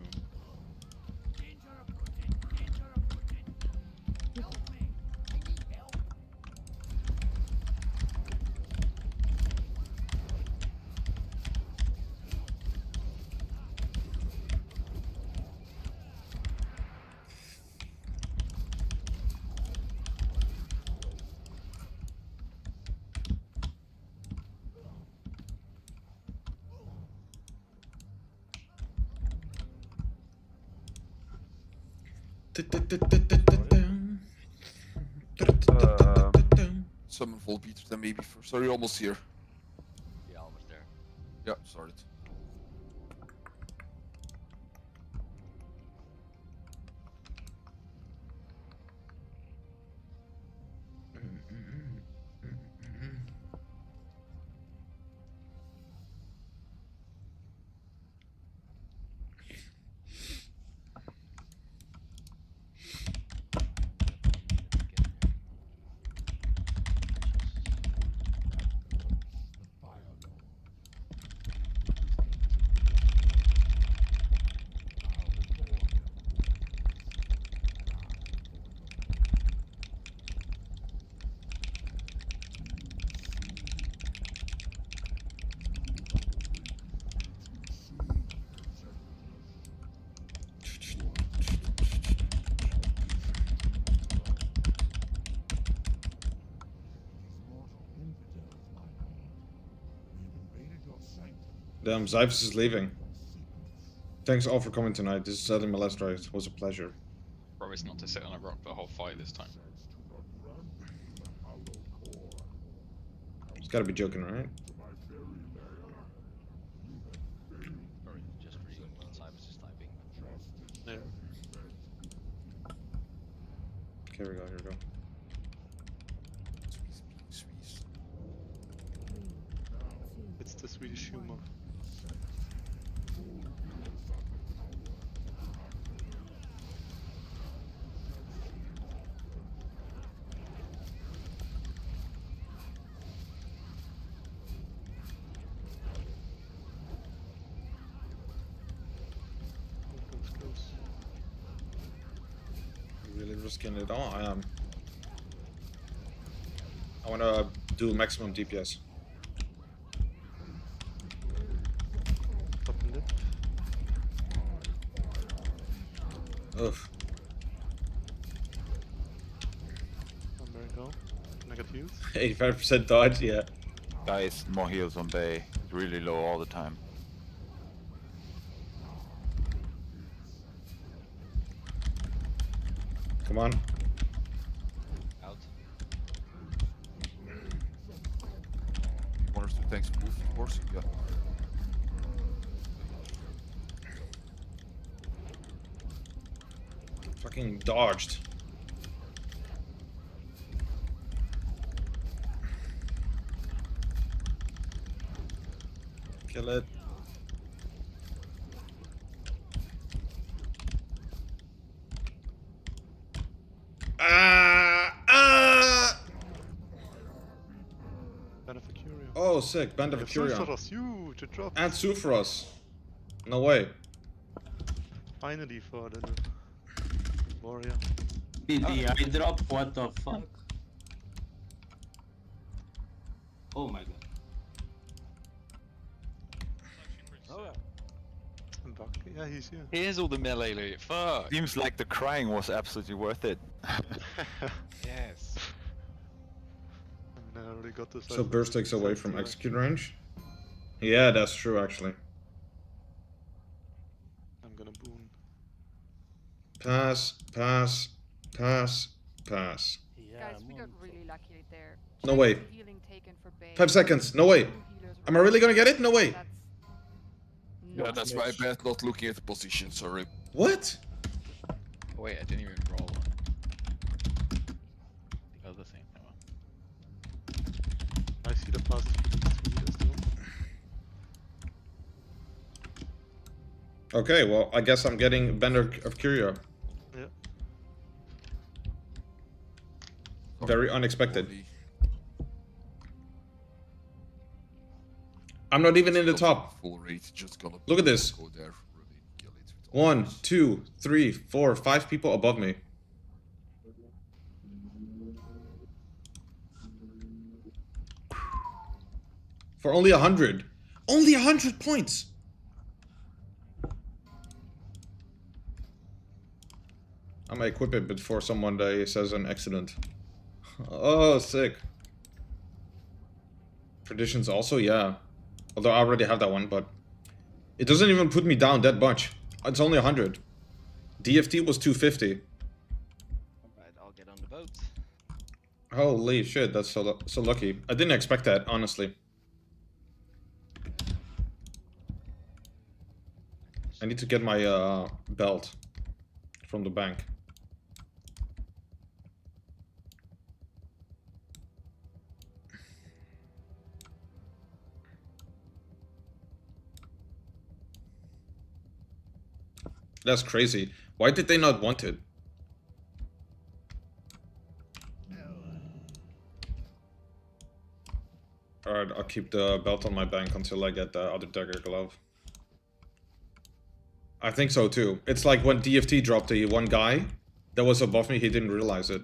Summon Volbeater then maybe first. Sorry, almost here. Yeah, almost there. Yeah, started. Damn, Zyphus is leaving. Thanks all for coming tonight. This is sadly my last ride. It was a pleasure. Promise not to sit on a rock the whole fight this time. He's gotta be joking, right? Sorry, just reading what Cybus is typing. Yeah. Okay, here we go, here we go. It's the Swedish humor. Really risking it all. I am. I wanna do maximum DPS. Ugh. There we go. Negative. 85% dodge, yeah. Guys, more heals on Bay. It's really low all the time. Come on. Out. One or two tanks move, of course. Yeah. Fucking dodged. Kill it. Band of Furia. Oh, sick. Band of Furia. Sulfuros, huge, it dropped. And Sulfuros. No way. Finally for the warrior. Did the eye drop? What the fuck? Oh my god. Yeah, he's here. Here's all the melee loot. Fuck. Seems like the crying was absolutely worth it. Yes. I already got this. So burst takes away from execute range? Yeah, that's true actually. I'm gonna boon. Pass, pass, pass, pass. Guys, we got really lucky there. No way. Check the healing taken for Bay. 5 seconds. No way. Am I really gonna get it? No way. Yeah, that's my bad not looking at the position, sorry. What? Oh, wait, I didn't even roll the other thing. Oh, well. I see the plus 3 still. Okay, well, I guess I'm getting Band of Curia. Yeah. Very unexpected. I'm not even in the top. Full rate, just gonna Look at this. go there, really kill it with all 1, 2, 3, 4, 5 people above me. For only 100. Only 100 points. I might equip it before someone says an accident. Oh, sick. Traditions also, yeah. Although I already have that one, but it doesn't even put me down that much. It's only 100. DFT was 250. Alright, I'll get on the boat. Holy shit, that's so lucky. I didn't expect that, honestly. I need to get my belt from the bank. That's crazy. Why did they not want it? Alright, I'll keep the belt on my bank until I get the other dagger glove. I think so too. It's like when DFT dropped the one guy that was above me, he didn't realize it.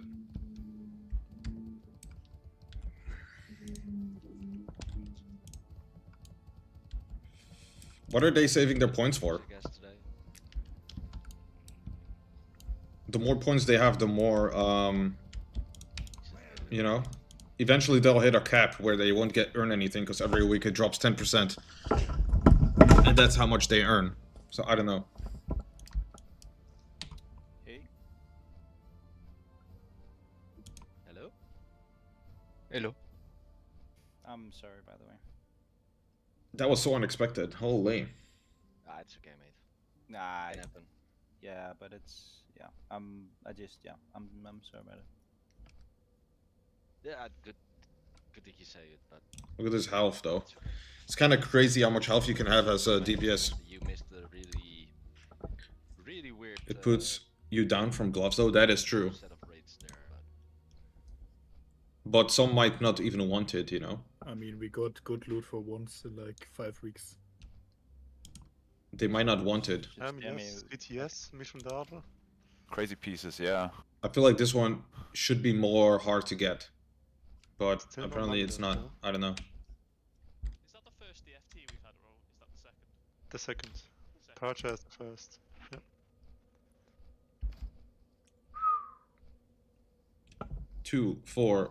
What are they saving their points for? The more points they have, the more, you know, eventually they'll hit a cap where they won't earn anything because every week it drops 10%. And that's how much they earn. So I don't know. Hey. Hello? Hello. I'm sorry, by the way. That was so unexpected. Holy. Ah, it's okay, mate. Nah, It happened. yeah, but it's I'm sorry about it. Yeah, good that you say it, but Look at this health, though. It's kind of crazy how much health you can have as a DPS. you missed a really weird It puts you down from gloves, though. That is true. set of rates there. But some might not even want it, you know. I mean, we got good loot for once in like 5 weeks. They might not want it. Yes, BTS, Mission Data. Crazy pieces, yeah. I feel like this one should be more hard to get. But Still apparently not it's not. though. I don't know. Is that the first DFT we've had, or is that the second? The second. Parcha is the first. Yeah. 2, 4,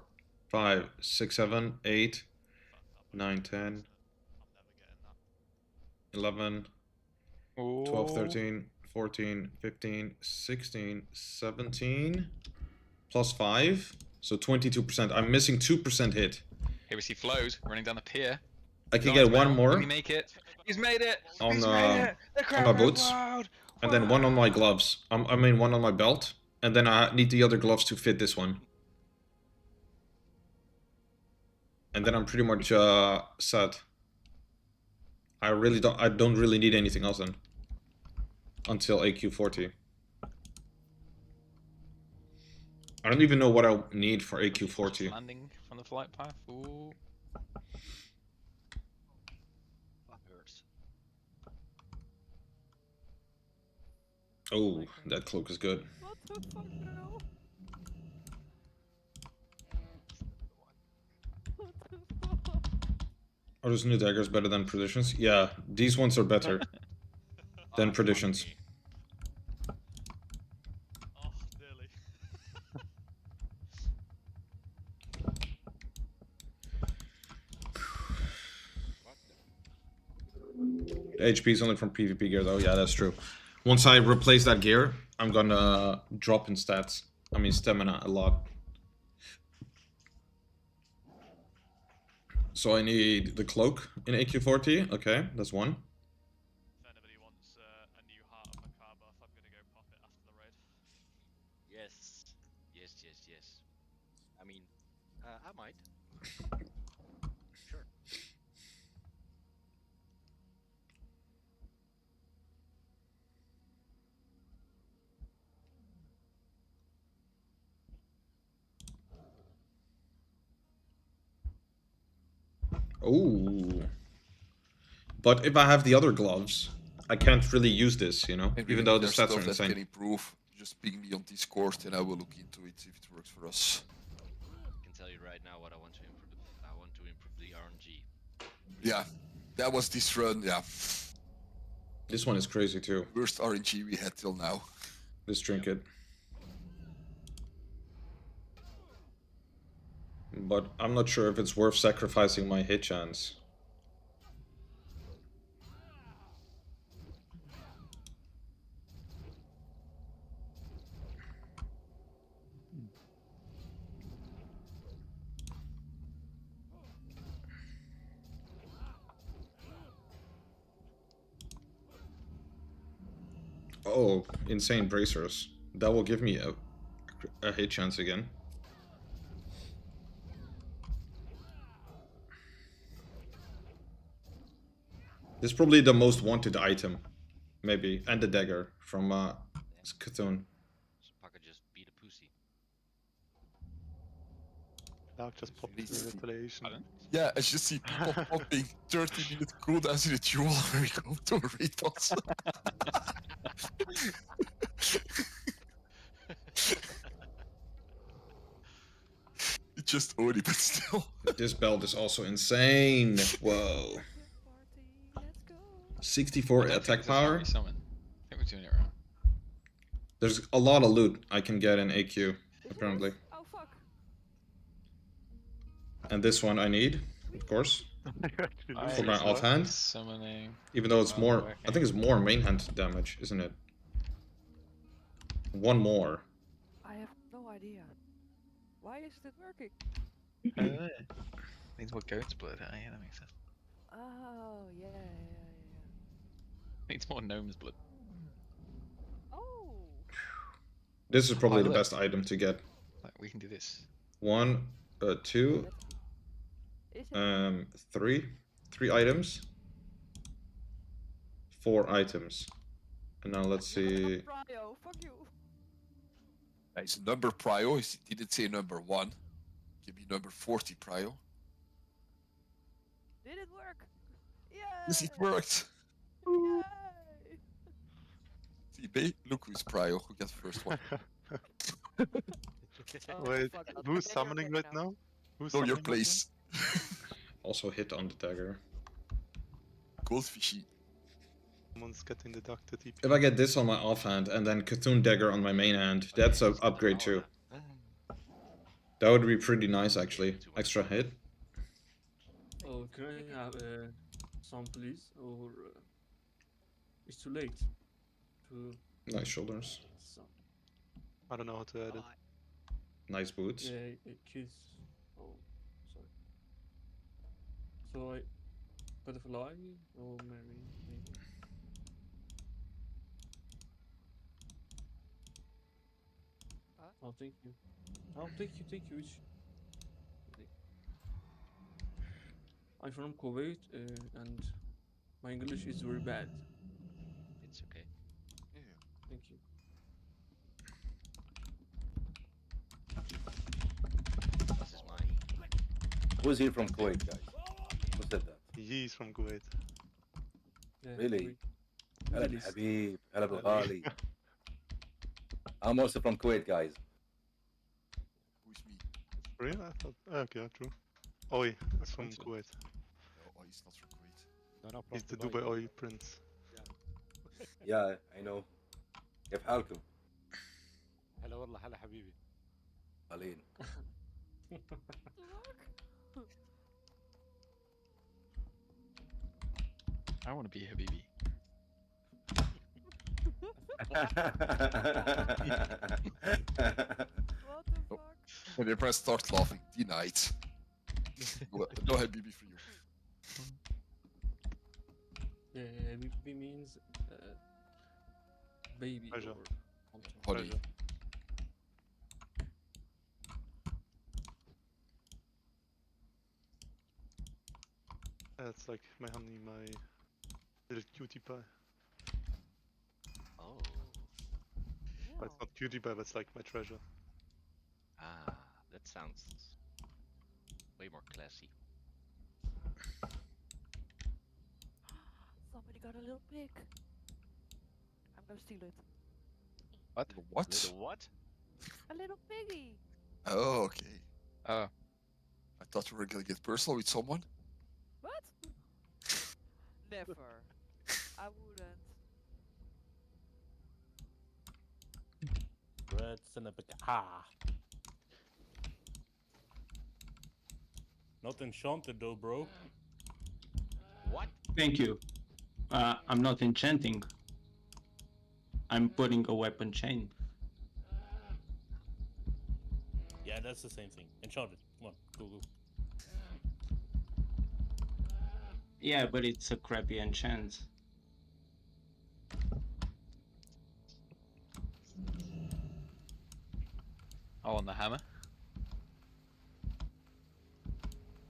5, 6, 7, 8, 9, 10, 11, 12, 13, 14, 15, 16, 17, plus 5, so 22%. I'm missing 2% hit. Here we see Flows running down the pier. I can get one more Will he make it? He's made it! on He's made it! The my crowd boots, loud! and then one on my gloves. I mean one on my belt, and then I need the other gloves to fit this one. And then I'm pretty much set. I don't really need anything else then. Until AQ40. I don't even know what I need for AQ40. Landing from the flight path. Ooh. Oh, that cloak is good. What the fuck, no? What the fuck? Are those new daggers better than Perditions? Yeah, these ones are better than Perditions. Oh, nearly. The HP is only from PvP gear though, yeah, that's true. Once I replace that gear, I'm gonna drop in stats. I mean stamina a lot. So I need the cloak in AQ40, okay, that's one. If anybody wants a new heart of Macabre buff, I'm gonna go pop it after the raid. Yes. Yes, yes, yes. I mean, I might. Sure. Ooh. But if I have the other gloves, I can't really use this, you know? And Even though the there's stats stuff are that insane. can improve. Just ping me on Discord and I will look into it if it works for us. I can tell you right now what I want to improve. I want to improve the RNG. Yeah, that was this run, yeah. This one is crazy too. Worst RNG we had till now. This trinket. But I'm not sure if it's worth sacrificing my hit chance. Oh, insane bracers. That will give me a hit chance again. This is probably the most wanted item, maybe, and the dagger from Cthulhu. Paka just beat a pussy. Now just pop the retaliation. Yeah, I just see people popping 30-minute cooldowns in a duel when we go to a retos. You just own it, but still. This belt is also insane. Whoa. 64 attack power. I think we're doing it right. There's a lot of loot I can get in AQ, apparently. Oh fuck. And this one I need, of course. For my offhand. Summoning. Even though it's more, I think it's more main hand damage, isn't it? One more. I have no idea. Why isn't it working? Means what goat's blood. Oh, yeah, that makes sense. Oh, yeah. Needs more gnome's blood. Oh. This is probably Oh, the look. best item to get. We can do this. 1, 2, 3 items. 4 items. And now let's see. Prio, fuck you. It's number prio, he didn't say number 1. Give me number 40 prio. Did it work? Yeah. Yes, it worked. TB, look who's prio, who got first one. Wait, who's summoning right now? Who's Know your summoning right place. Also hit on the dagger. Goldfishy. Someone's getting the doctor TP. If I get this on my offhand and then Cthulhu dagger on my main hand, that's an upgrade too. That would be pretty nice, actually. Extra hit. Oh, can I have some, please? Or it's too late to Nice shoulders. some. I don't know how to edit. Nice boots. Yeah, kiss. Oh, sorry. So I butterfly or Mary, maybe. Oh, thank you. Oh, thank you. I'm from Kuwait, and my English is very bad. It's okay. Thank you. This is mine. Who's here from Kuwait, guys? Who said that? He's from Kuwait. Yeah, Really? Kuwait. هلا Middle East. بالحبيب هلا بالغالي. I'm also from Kuwait, guys. Who's me? Really? I thought. Okay, true. Oi, is from Kuwait. No, oh, he's not from Kuwait. No, no He's the problem. Dubai oil prince. Yeah, I know. كيف حالكم؟ هلا والله هلا حبيبي. قليل. I want to be Habibi. What the fuck? When your friends start laughing, denied. No Habibi for you. Yeah, BB means baby Pleasure. or something. Honey. That's like my honey, my little cutie pie. Oh. But it's not cutie pie, but it's like my treasure. Ah, that sounds way more classy. Somebody got a little pig. I'm gonna steal it. What? What? Little what? A little piggy. Oh, okay. Oh. I thought you were gonna get personal with someone. What? Never. I wouldn't. Reds and a big Not enchanted though, bro. What? Thank you. I'm not enchanting. I'm putting a weapon chain. Yeah, that's the same thing. Enchanted. Come on, go. Yeah, but it's a crappy enchant. Oh, on the hammer?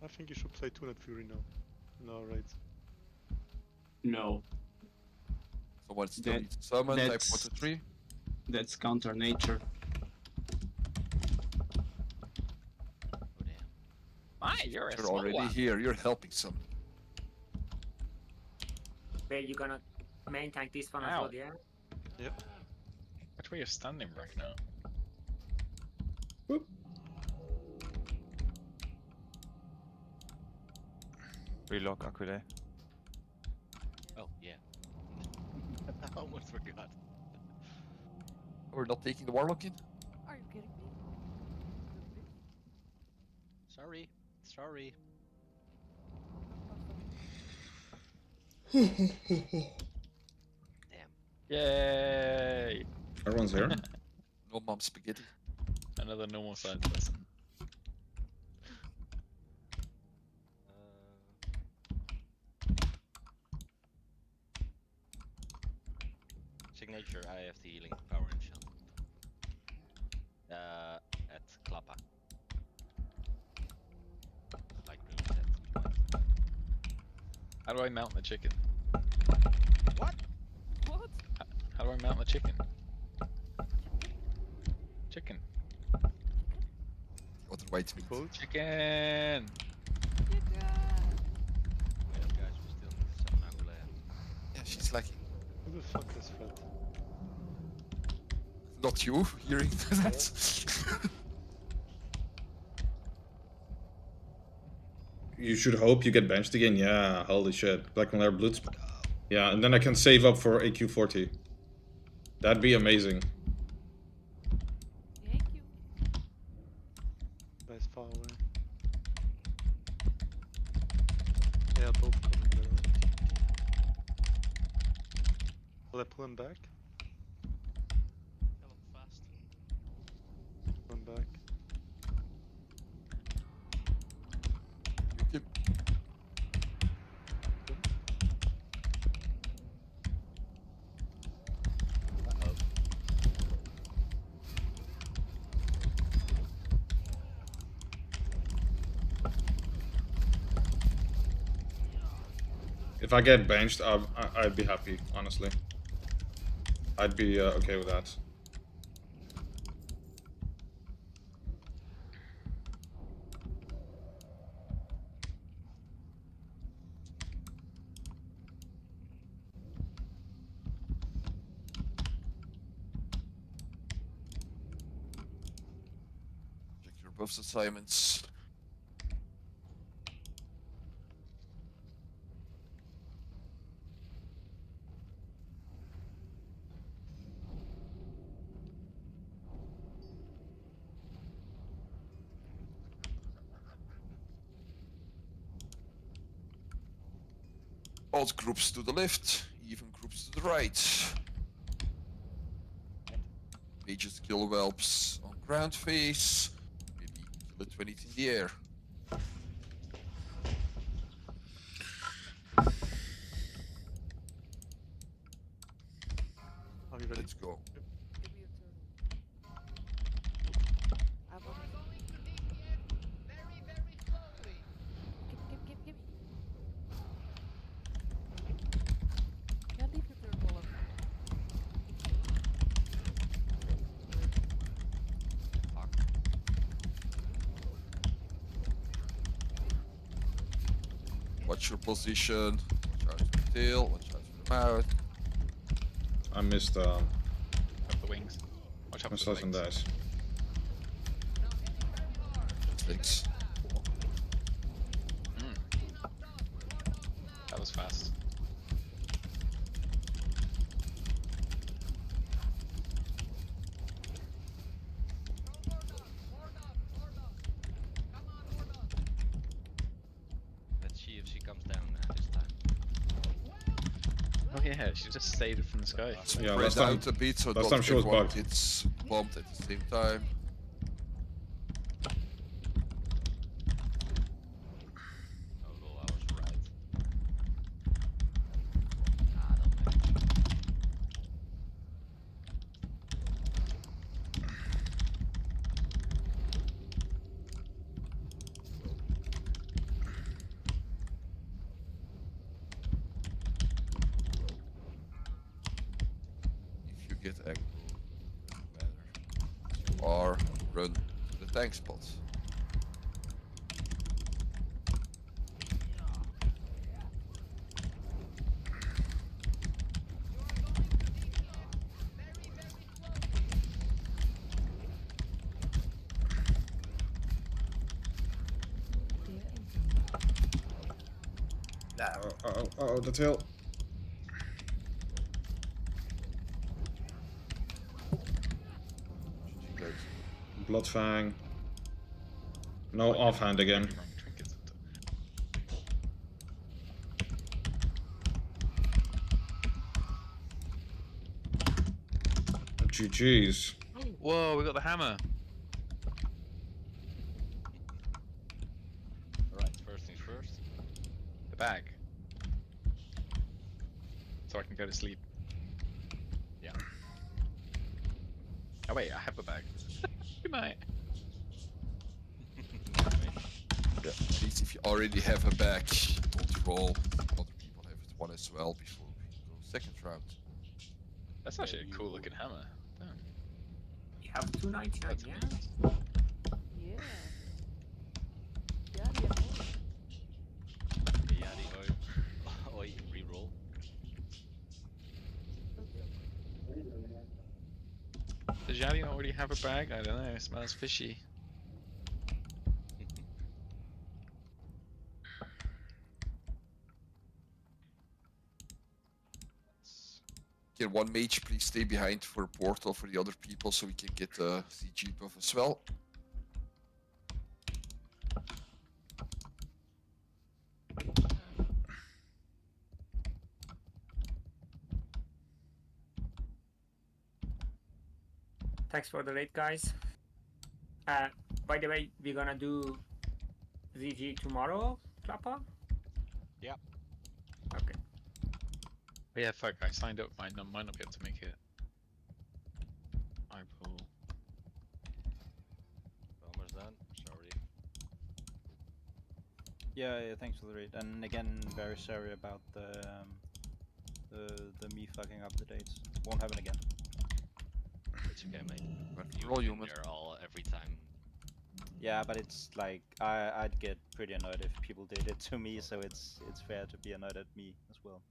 I think you should play Tuned Fury now. No, right. No. Someone still needs to summon, type 1 to 3. That's counter nature. Why? You're a You're slow already one. here, you're helping some. Wait, you gonna main tank this one as Ow. well, yeah? Yep. Which way you standing right now? Relock Aquile. Oh, yeah. I almost forgot. We're not taking the Warlock in? Are you kidding me? Sorry. Sorry. Damn. Yay! Everyone's here. No mom spaghetti. Another normal sized person. Signature, I have the healing power enchant. At Klappa. Like green set, if you want. How do I mount the chicken? What? What? How do I mount the chicken? Chicken. What the white meat? Chicken! Guys, we still need some Aquila. Yeah, she's lacking. Who the fuck is Fred? Not you, hearing that. You should hope you get benched again. Yeah, holy shit. Black Malaria Bloods. Yeah, and then I can save up for AQ40. That'd be amazing. Thank you. But it's far away. Yeah, both coming there. Will I pull him back? Kill him fast. Pull him back. Yep. If I get benched, I'd be happy, honestly. I'd be okay with that. Check your buffs assignments. Odd groups to the left, even groups to the right. Mages kill whelps on ground phase. Maybe kill a 20 in the air. Are you ready? Let's go. Give me a turtle. I want it. Give me. Yeah, leave the turtle alone. Watch your position. Watch out for the tail. Watch out for the mouth. I missed Up the wings. Watch out for the myself and legs. dice. Thanks. That was fast. Let's see if she comes down this time. Oh yeah, she just saved it from the sky. Yeah, Spread last time, out a bit so last not time she was everyone bugged. gets bumped at the same time. Oh lol, I was right. Ah, don't manage. If you get aggro, doesn't matter. You are run to the tank spot. Oh, the tail. Bloodfang. No offhand again. GG's. Whoa, we got the hammer. Alright, first things first. The bag. So I can go to sleep. Yeah. Oh wait, I have a bag. Good night. Yeah, at least if you already have a back, don't roll. Other people have it one as well before we go second round. That's actually a cool looking hammer. Damn. You have 299, That's yeah? amazing. Yeah. Yeah, yeah. Yeah, the oi, reroll. Does Yadi already have a bag? I don't know, it smells fishy. Can one mage please stay behind for a portal for the other people so we can get the CG buff as well? Thanks for the raid, guys. By the way, we're gonna do ZG tomorrow, Klappa? Yeah. Okay. But yeah, fuck, I signed up, might not be able to make it. I pull. Almost done. Sorry. Yeah, thanks for the raid. And again, very sorry about the me fucking up the dates. Won't happen again. It's okay, mate. We're all human. They're all every time. Yeah, but it's like I'd get pretty annoyed if people did it to me, so it's fair to be annoyed at me as well.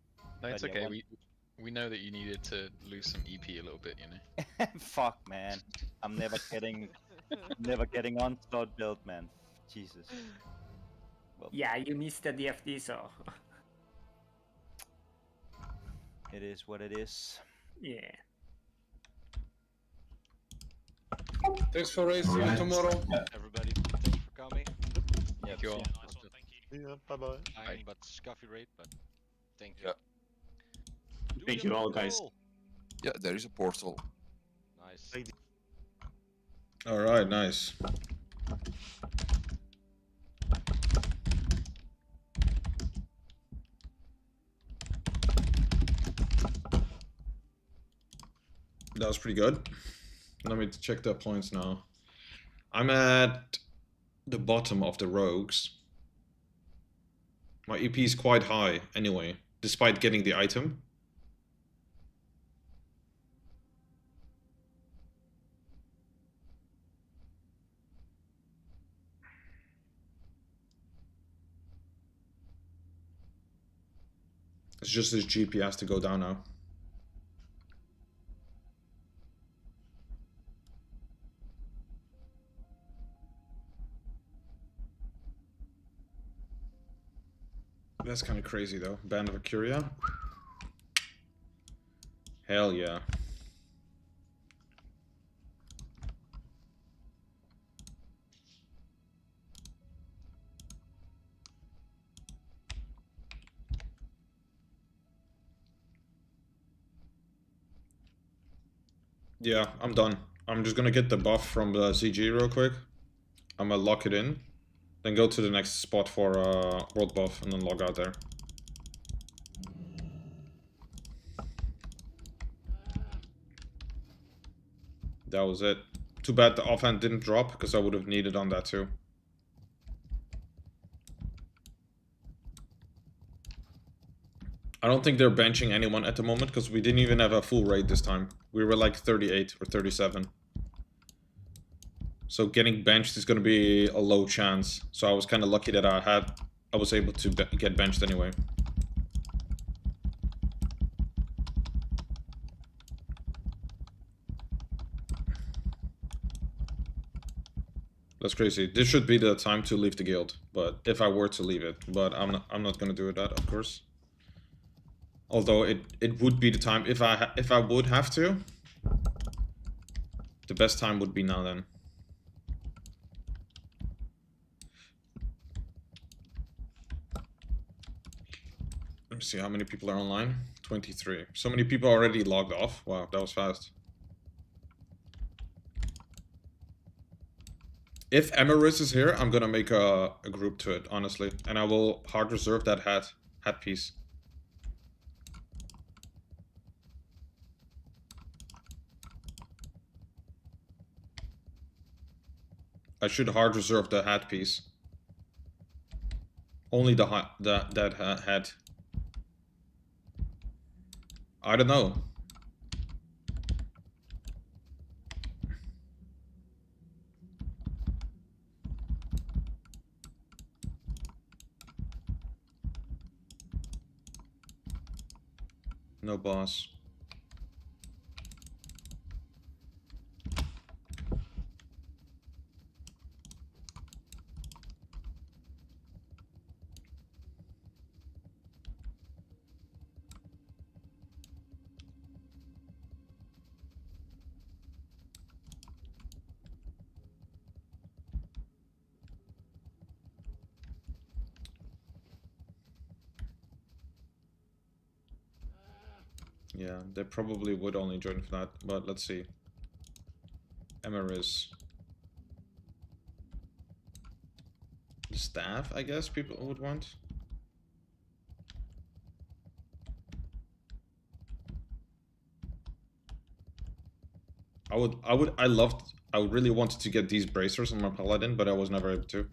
No, it's But yeah, okay. We know that you needed to lose some EP a little bit, you know. Fuck, man. I'm never getting on slot build, man. Jesus. Well, Yeah, you missed the DFD, so. it is what it is. Yeah. Thanks for race. See you tomorrow. Everybody, thanks for coming. Thank you all. Nice one, thank you. Yeah, bye bye. Fine, but scuffy rate, but thank you. Thank you all, guys. Yeah, there is a portal. Nice. Alright, nice. That was pretty good. Let me check the points now. I'm at the bottom of the rogues. My EP is quite high anyway, despite getting the item. It's just this GP has to go down now. That's kind of crazy though. Band of Acuria. Hell yeah. Yeah, I'm done. I'm just gonna get the buff from the CG real quick. I'm gonna lock it in. Then go to the next spot for world buff and then log out there. That was it. Too bad the offhand didn't drop, because I would have needed on that too. I don't think they're benching anyone at the moment, because we didn't even have a full raid this time. We were like 38 or 37. So getting benched is going to be a low chance. So I was kind of lucky that I was able to get benched anyway. That's crazy. This should be the time to leave the guild, but if I were to leave it, but I'm not going to do that, of course. Although it would be the time if I would have to. The best time would be now then. Let me see how many people are online. 23. So many people already logged off. Wow, that was fast. If Emerus is here, I'm gonna make a group to it, honestly. And I will hard reserve that hat piece. I should hard reserve the hat piece. Only that hat. I don't know. No boss. Yeah, they probably would only join for that, but let's see. Emeris. The staff, I guess people would want. I really wanted to get these bracers on my paladin, but I was never able to.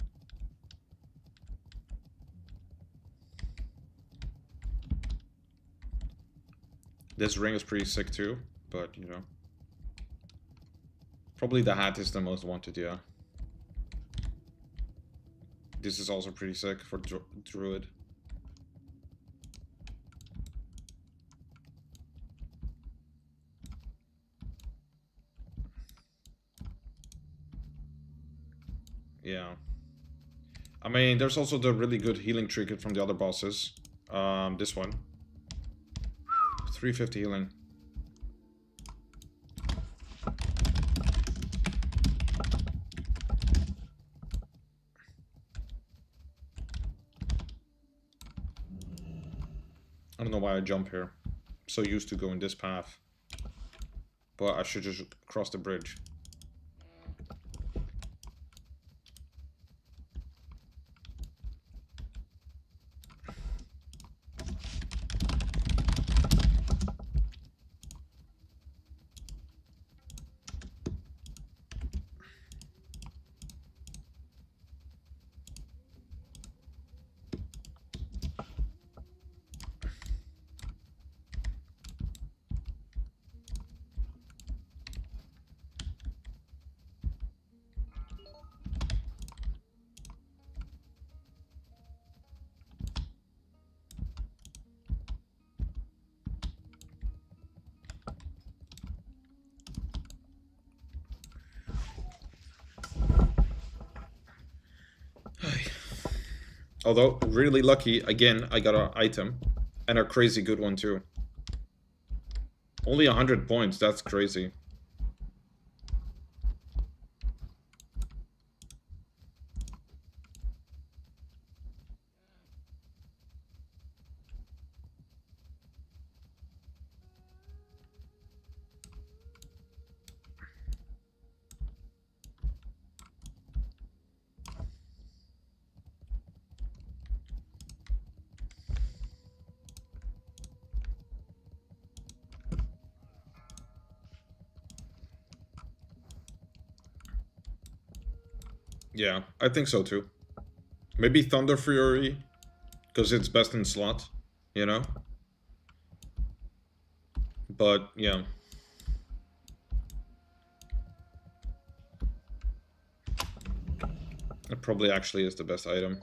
This ring is pretty sick too, but you know. Probably the hat is the most wanted, yeah. This is also pretty sick for Druid. Yeah. I mean, there's also the really good healing trinket from the other bosses. This one. 350 healing. I don't know why I jump here. I'm so used to going this path. But I should just cross the bridge. Although, really lucky, again, I got an item. And a crazy good one, too. Only 100 points, that's crazy. Yeah, I think so too. Maybe Thunder Fury, because it's best in slot, you know? But, yeah. It probably actually is the best item.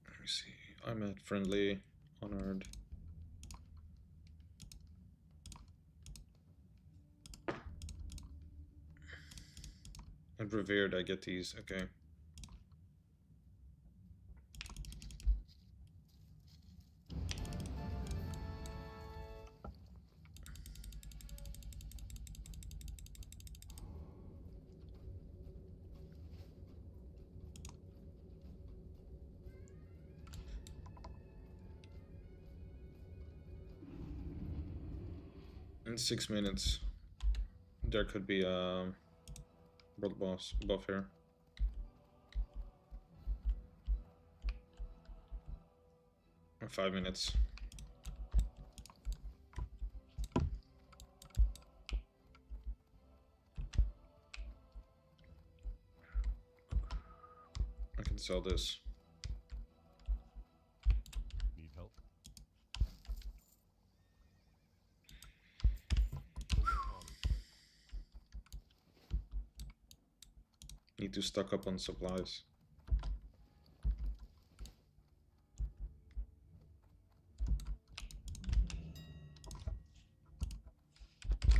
Let me see. I'm at friendly, honored. And revered, I get these, okay. In 6 minutes, there could be a world boss buff here. Or 5 minutes. I can sell this. Need help? Need to stock up on supplies.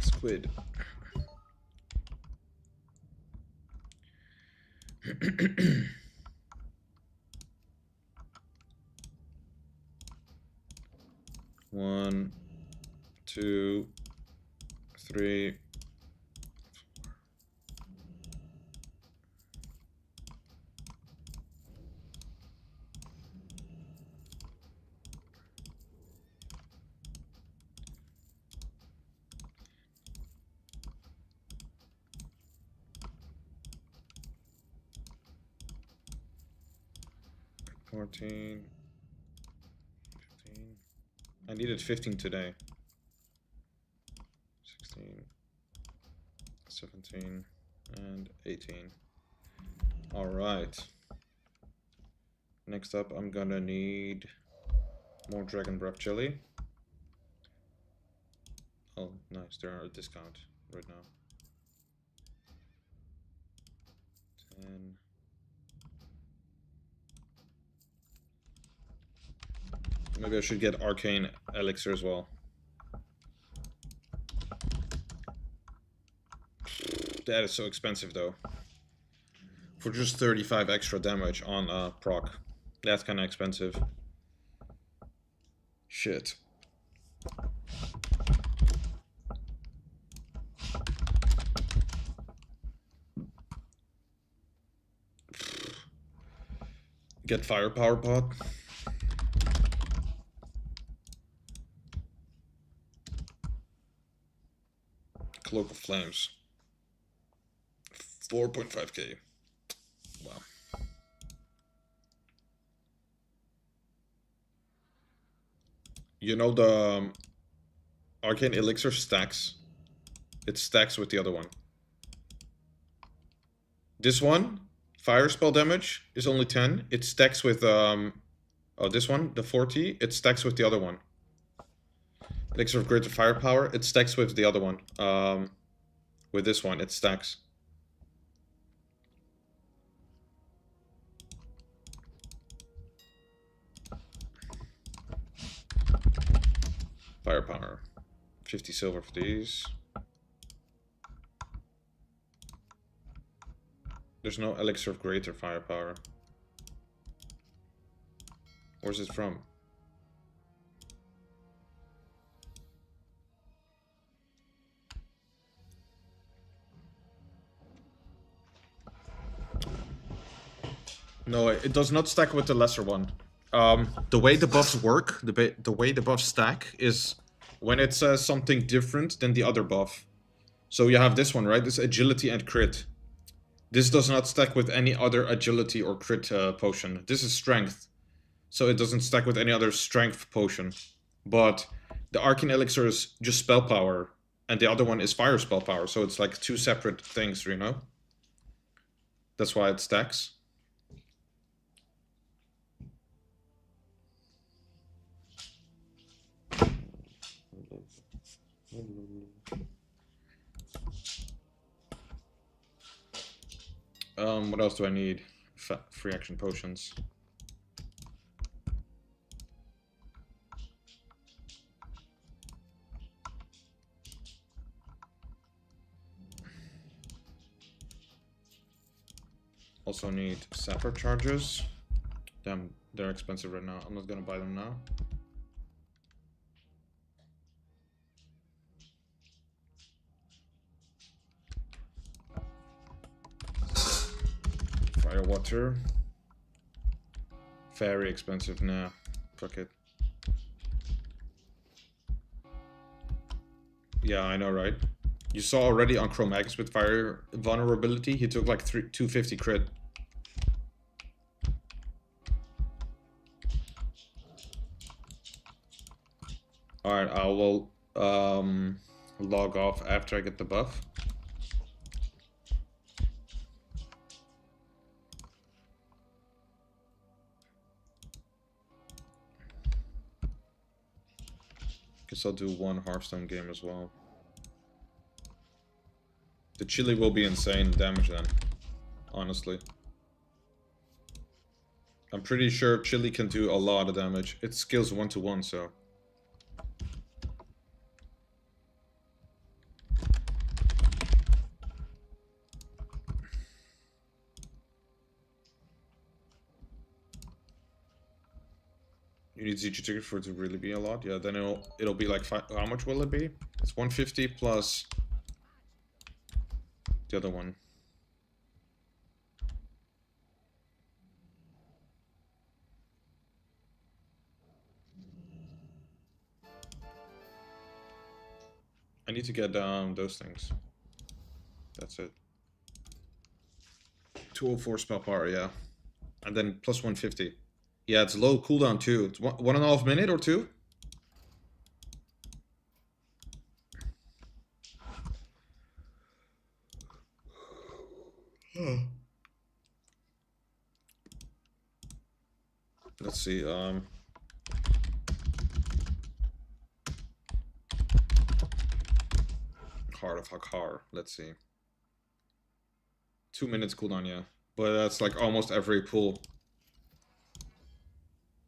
Squid. One, 2, 3. 14, 15. I needed 15 today. 16, 17, and 18. Alright. Next up, I'm gonna need more Dragon Breath Chili. Oh, nice, they're at a discount right now. 10. Maybe I should get Arcane Elixir as well. That is so expensive though. For just 35 extra damage on proc. That's kind of expensive. Shit. Get Firepower Pot. Cloak of Flames. 4.5k. Wow. You know the Arcane Elixir stacks? It stacks with the other one. This one, fire spell damage, is only 10. It stacks with, oh, this one, the 40, it stacks with the other one. Elixir of Greater Firepower, it stacks with the other one. With this one, it stacks. Firepower. 50 silver for these. There's no Elixir of Greater Firepower. Where's it from? No, it does not stack with the lesser one. The way the buffs work, the way the buffs stack is when it says something different than the other buff. So you have this one, right? This agility and crit. This does not stack with any other agility or crit potion. This is strength. So it doesn't stack with any other strength potion. But the Arcane Elixir is just spell power. And the other one is fire spell power. So it's like two separate things, you know? That's why it stacks. What else do I need? Free action potions. Also need sapper charges. Damn, they're expensive right now. I'm not gonna buy them now. Fire water. Very expensive now. Fuck it. Yeah, I know, right? You saw already on Chromagus with fire vulnerability, he took like 250 crit. Alright, I will log off after I get the buff. Guess I'll do one Hearthstone game as well. The chili will be insane damage then, honestly. I'm pretty sure chili can do a lot of damage. It scales 1-to-1, so. You need ZG ticket for it to really be a lot. Yeah, then it'll be like how much will it be? It's 150 plus the other one. I need to get those things. That's it. 204 spell power, yeah. And then plus 150. Yeah, it's low cooldown too. It's 1.5 minute or 2. Let's see. Heart of Hakar. Let's see. 2 minutes cooldown, yeah. But that's like almost every pull.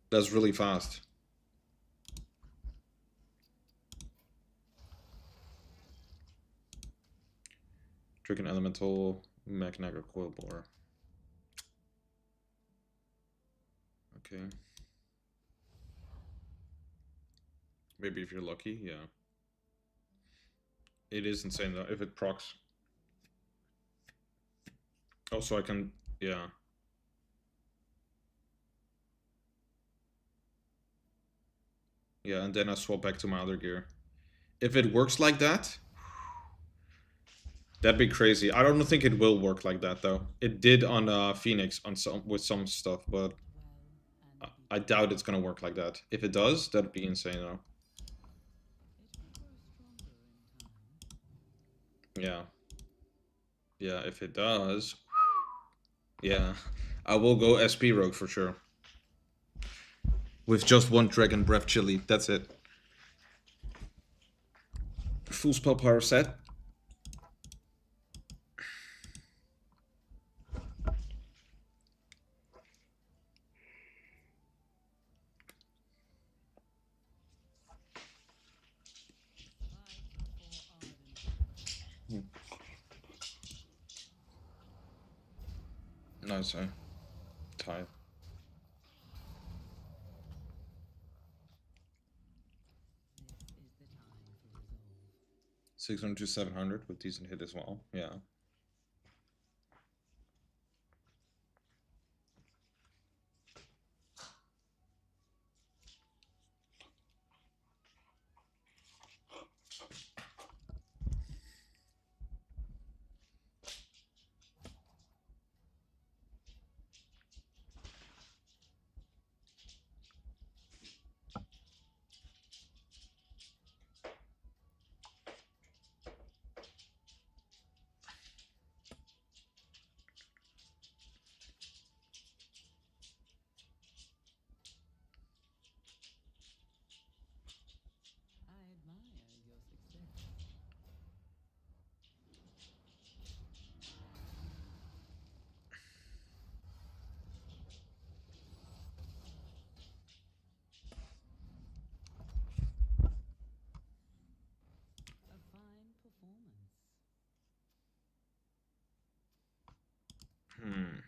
That's really fast. Dragon Elemental, Magnaga Coil Bore. Okay. Maybe if you're lucky, yeah. It is insane though, if it procs. Oh, so I can, yeah. Yeah, and then I swap back to my other gear. If it works like that, that'd be crazy. I don't think it will work like that though. It did on Phoenix on with some stuff, but I doubt it's gonna work like that. If it does, that'd be insane though. Yeah. Yeah, if it does, yeah, I will go SP Rogue for sure. With just one Dragon Breath Chili, that's it. Full spell power set. Nice, tie. 600 to 700 with decent hit as well. Yeah. Hmm.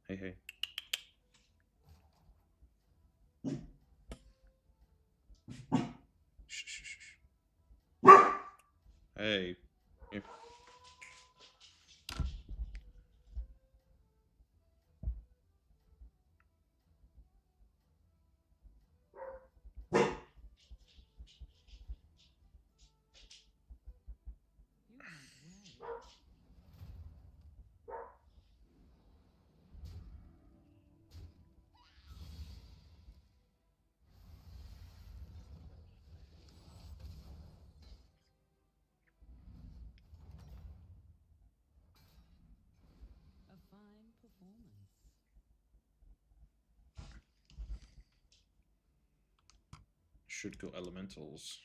Hey, hey. Shh, shh, shh, shh. Hey. Yeah. Should go elementals.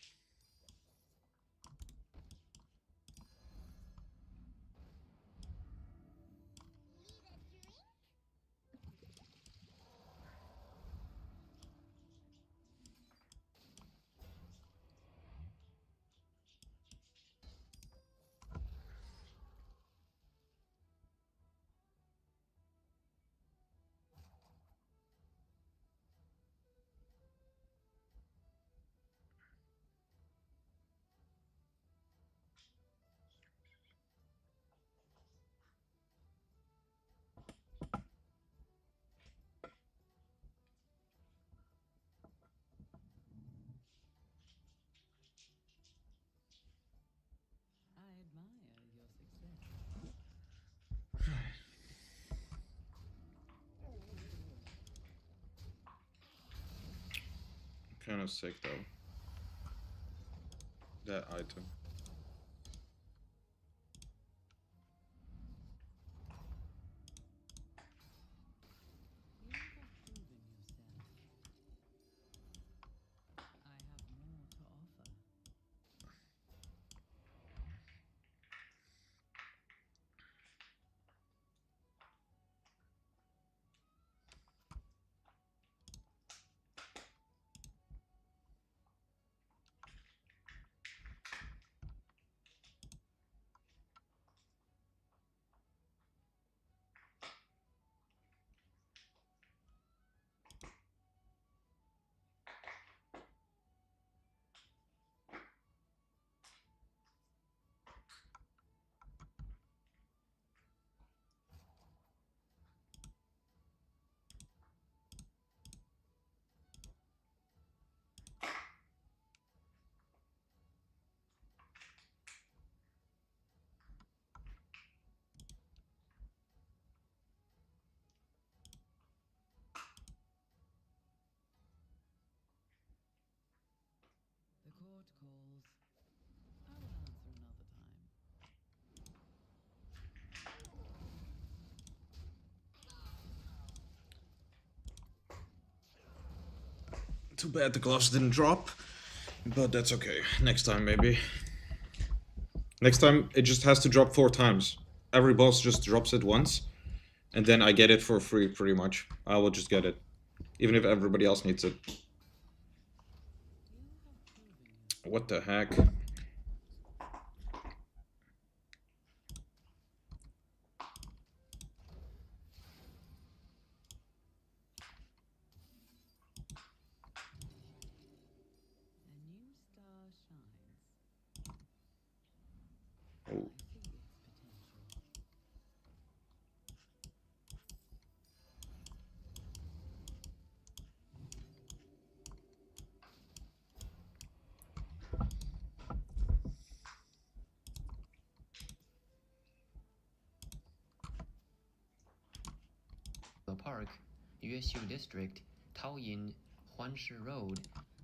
Kind of sick though. That item. The court calls. I will answer another time. Too bad the gloves didn't drop, but that's okay. Next time, maybe. Next time, it just has to drop 4 times. Every boss just drops it once, and then I get it for free, pretty much. I will just get it, even if everybody else needs it. What the heck? Oh. Park, Yuexiu District, Taoyin, Huanshi Road,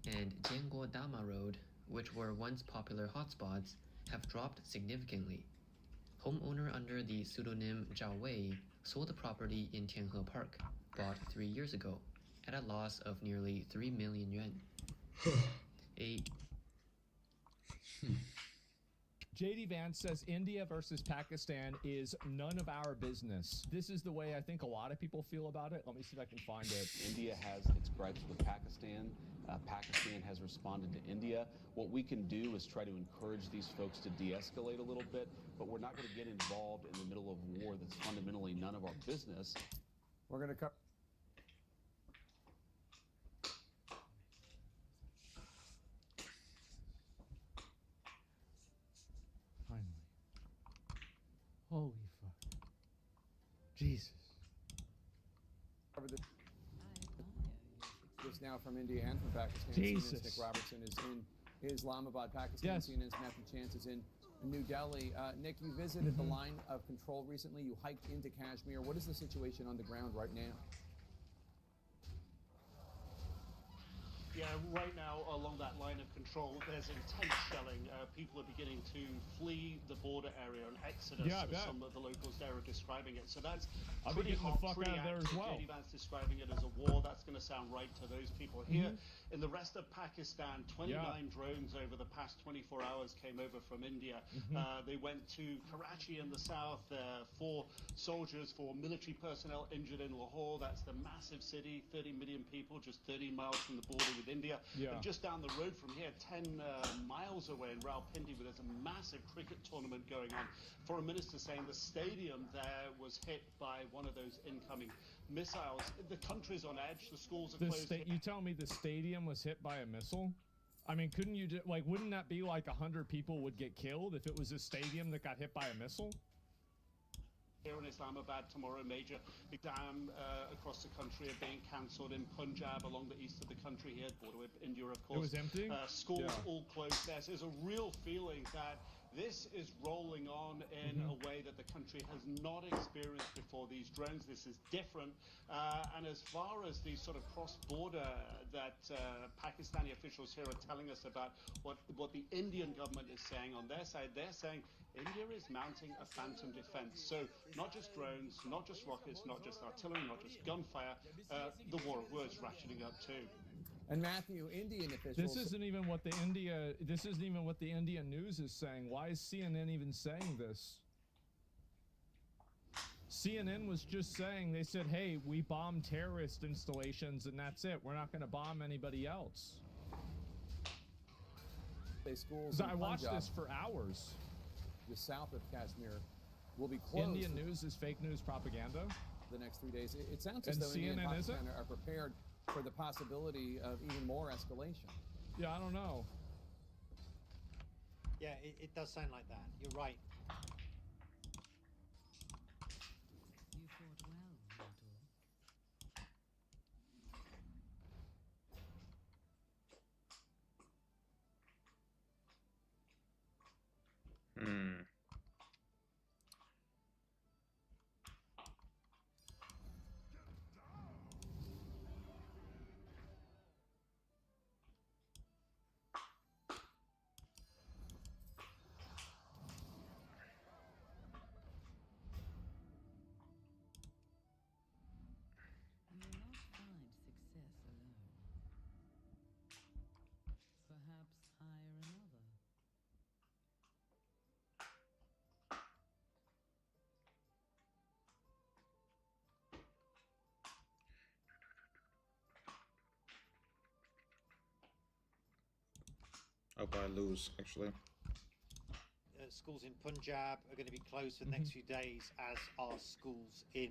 and Jianguodama Road, which were once popular hotspots, have dropped significantly. Homeowner under the pseudonym Zhao Wei sold the property in Tianhe Park, bought 3 years ago, at a loss of nearly 3 million yuan. JD Vance says India versus Pakistan is none of our business. This is the way I think a lot of people feel about it. Let me see if I can find it. India has its gripes with Pakistan. Pakistan has responded to India. What we can do is try to encourage these folks to de-escalate a little bit, but we're not going to get involved in the middle of war that's fundamentally none of our business. We're going to cut. Finally. Holy fuck. Jesus. This now from India and from Pakistan. Jesus. CNN's Nick Robertson is in Islamabad, Pakistan. Yes. CNN's Matthew Chance is in New Delhi. Nick, you visited the line of control recently. You hiked into Kashmir. What is the situation on the ground right now? Yeah, right now along that line of control, there's intense shelling. People are beginning to flee the border area, an exodus, as some of the locals there are describing it. So that's pretty hot, pretty active. JD Vance describing it as a war. That's going to sound right to those people here. In the rest of Pakistan, 29 drones over the past 24 hours came over from India. They went to Karachi in the south. 4 soldiers, 4 military personnel injured in Lahore. That's the massive city, 30 million people, just 30 miles from the border with India. And just down the road from here, 10 miles away in Rawalpindi, where there's a massive cricket tournament going on. Foreign Minister saying the stadium there was hit by one of those incoming missiles. The country's on edge. The schools are closed. You tell me the stadium was hit by a missile? I mean, couldn't you like? Wouldn't that be like 100 people would get killed if it was a stadium that got hit by a missile? Here in Islamabad tomorrow, major exam across the country are being cancelled in Punjab, along the east of the country here, border with India, of course. It was empty? Schools all closed there. So there's a real feeling that This is rolling on in a way that the country has not experienced before. These drones, this is different. And as far as the sort of cross-border that Pakistani officials here are telling us about what the Indian government is saying on their side, they're saying India is mounting a phantom defense. So not just drones, not just rockets, not just artillery, not just gunfire, the war of words ratcheting up too. And Matthew, Indian officials. This isn't even what the Indian news is saying. Why is CNN even saying this? CNN was just saying, they said, hey, we bombed terrorist installations and that's it. We're not going to bomb anybody else. Schools I watched this for hours. The south of Kashmir will be closed. Indian news is fake news propaganda. The next 3 days. It sounds as though India and Pakistan are prepared for the possibility of even more escalation. Yeah, I don't know. Yeah, it does sound like that. You're right. You fought well, Hmm. You will not find success alone. Perhaps hire another. Hope I lose, actually. Schools in Punjab are going to be closed for the next few days, as are schools in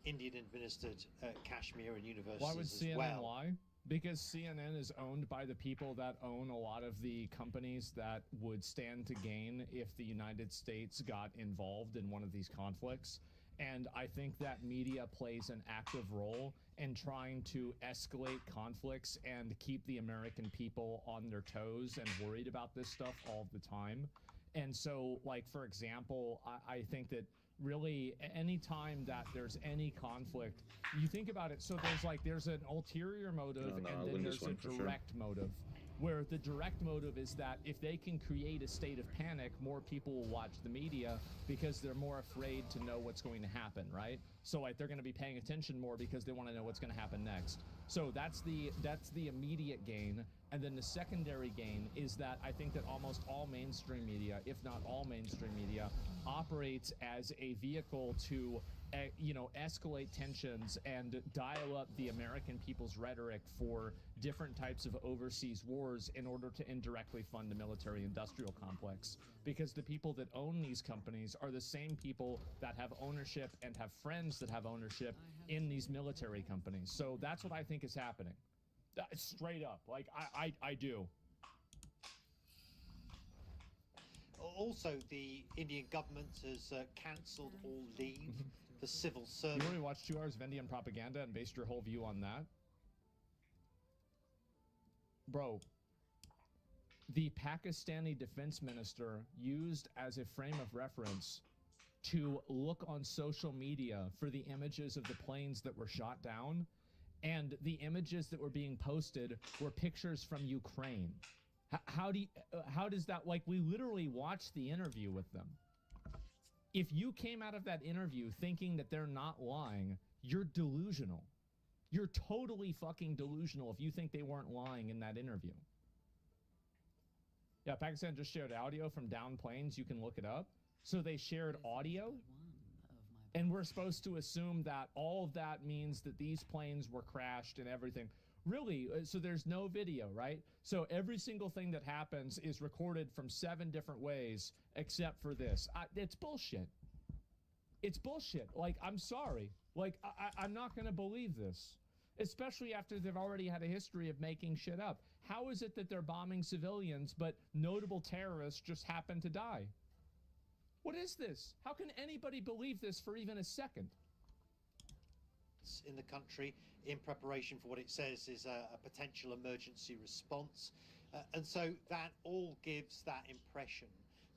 Indian-administered Kashmir and universities Why would CNN as well. lie? Because CNN is owned by the people that own a lot of the companies that would stand to gain if the United States got involved in one of these conflicts. And I think that media plays an active role in trying to escalate conflicts and keep the American people on their toes and worried about this stuff all the time. And so, like, for example, I think that really any time that there's any conflict, you think about it, so there's an ulterior motive and then there's a direct motive, where the direct motive is that if they can create a state of panic, more people will watch the media because they're more afraid to know what's going to happen, right? So like they're going to be paying attention more because they want to know what's going to happen next. So that's the immediate gain. And then the secondary gain is that I think that almost all mainstream media, if not all mainstream media, operates as a vehicle to escalate tensions and dial up the American people's rhetoric for different types of overseas wars in order to indirectly fund the military-industrial complex. Because the people that own these companies are the same people that have ownership and have friends that have ownership in these military companies. So that's what I think is happening. Straight up, like I do. Also, the Indian government has cancelled all leave for civil You servants. already watched 2 hours of Indian propaganda and based your whole view on that? Bro, the Pakistani defense minister used as a frame of reference to look on social media for the images of the planes that were shot down, and the images that were being posted were pictures from Ukraine. How does that, like, we literally watched the interview with them. If you came out of that interview thinking that they're not lying, you're delusional. You're totally fucking delusional if you think they weren't lying in that interview. Yeah, Pakistan just shared audio from downed planes. You can look it up. So they shared audio, and we're supposed to assume that all of that means that these planes were crashed and everything. Really? So there's no video, right? So every single thing that happens is recorded from 7 different ways except for this. It's bullshit. It's bullshit. Like, I'm sorry. Like, I'm not going to believe this. Especially after they've already had a history of making shit up. How is it that they're bombing civilians, but notable terrorists just happen to die? What is this? How can anybody believe this for even a second? In the country in preparation for what it says is a potential emergency response. And so that all gives that impression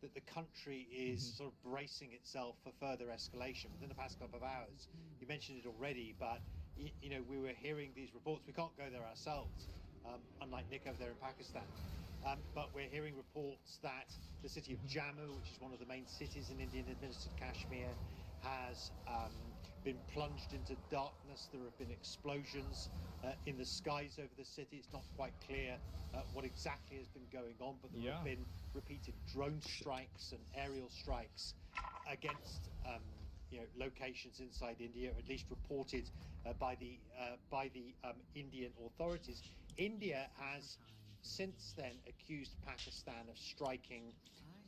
that the country is sort of bracing itself for further escalation within the past couple of hours. You mentioned it already, but you know, we were hearing these reports. We can't go there ourselves, unlike Nick over there in Pakistan. But we're hearing reports that the city of Jammu, which is one of the main cities in Indian-administered Kashmir, has been plunged into darkness. There have been explosions in the skies over the city. It's not quite clear what exactly has been going on, but there have been repeated drone strikes and aerial strikes against you know, locations inside India, at least reported by the Indian authorities. India has since then accused Pakistan of striking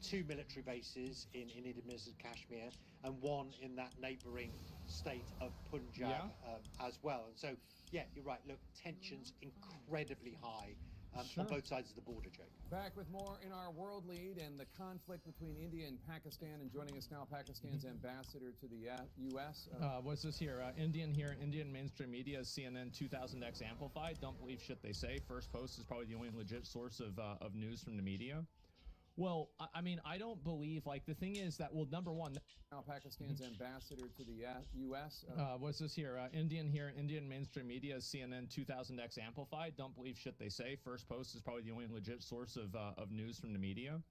2 military bases in Indian-administered Kashmir and one in that neighbouring state of Punjab as well. And so, yeah, you're right. Look, tensions incredibly high on both sides of the border, Jake. Back with more in our world lead and the conflict between India and Pakistan. And joining us now, Pakistan's ambassador to the U.S. What's this here? Indian mainstream media is CNN 2000X amplified. Don't believe shit they say. First Post is probably the only legit source of news from the media. Well, I mean, I don't believe, like, the thing is that, well, number one... Now Pakistan's ambassador to the U.S. What's this here? Indian mainstream media is CNN 2000X amplified. Don't believe shit they say. First Post is probably the only legit source of news from the media.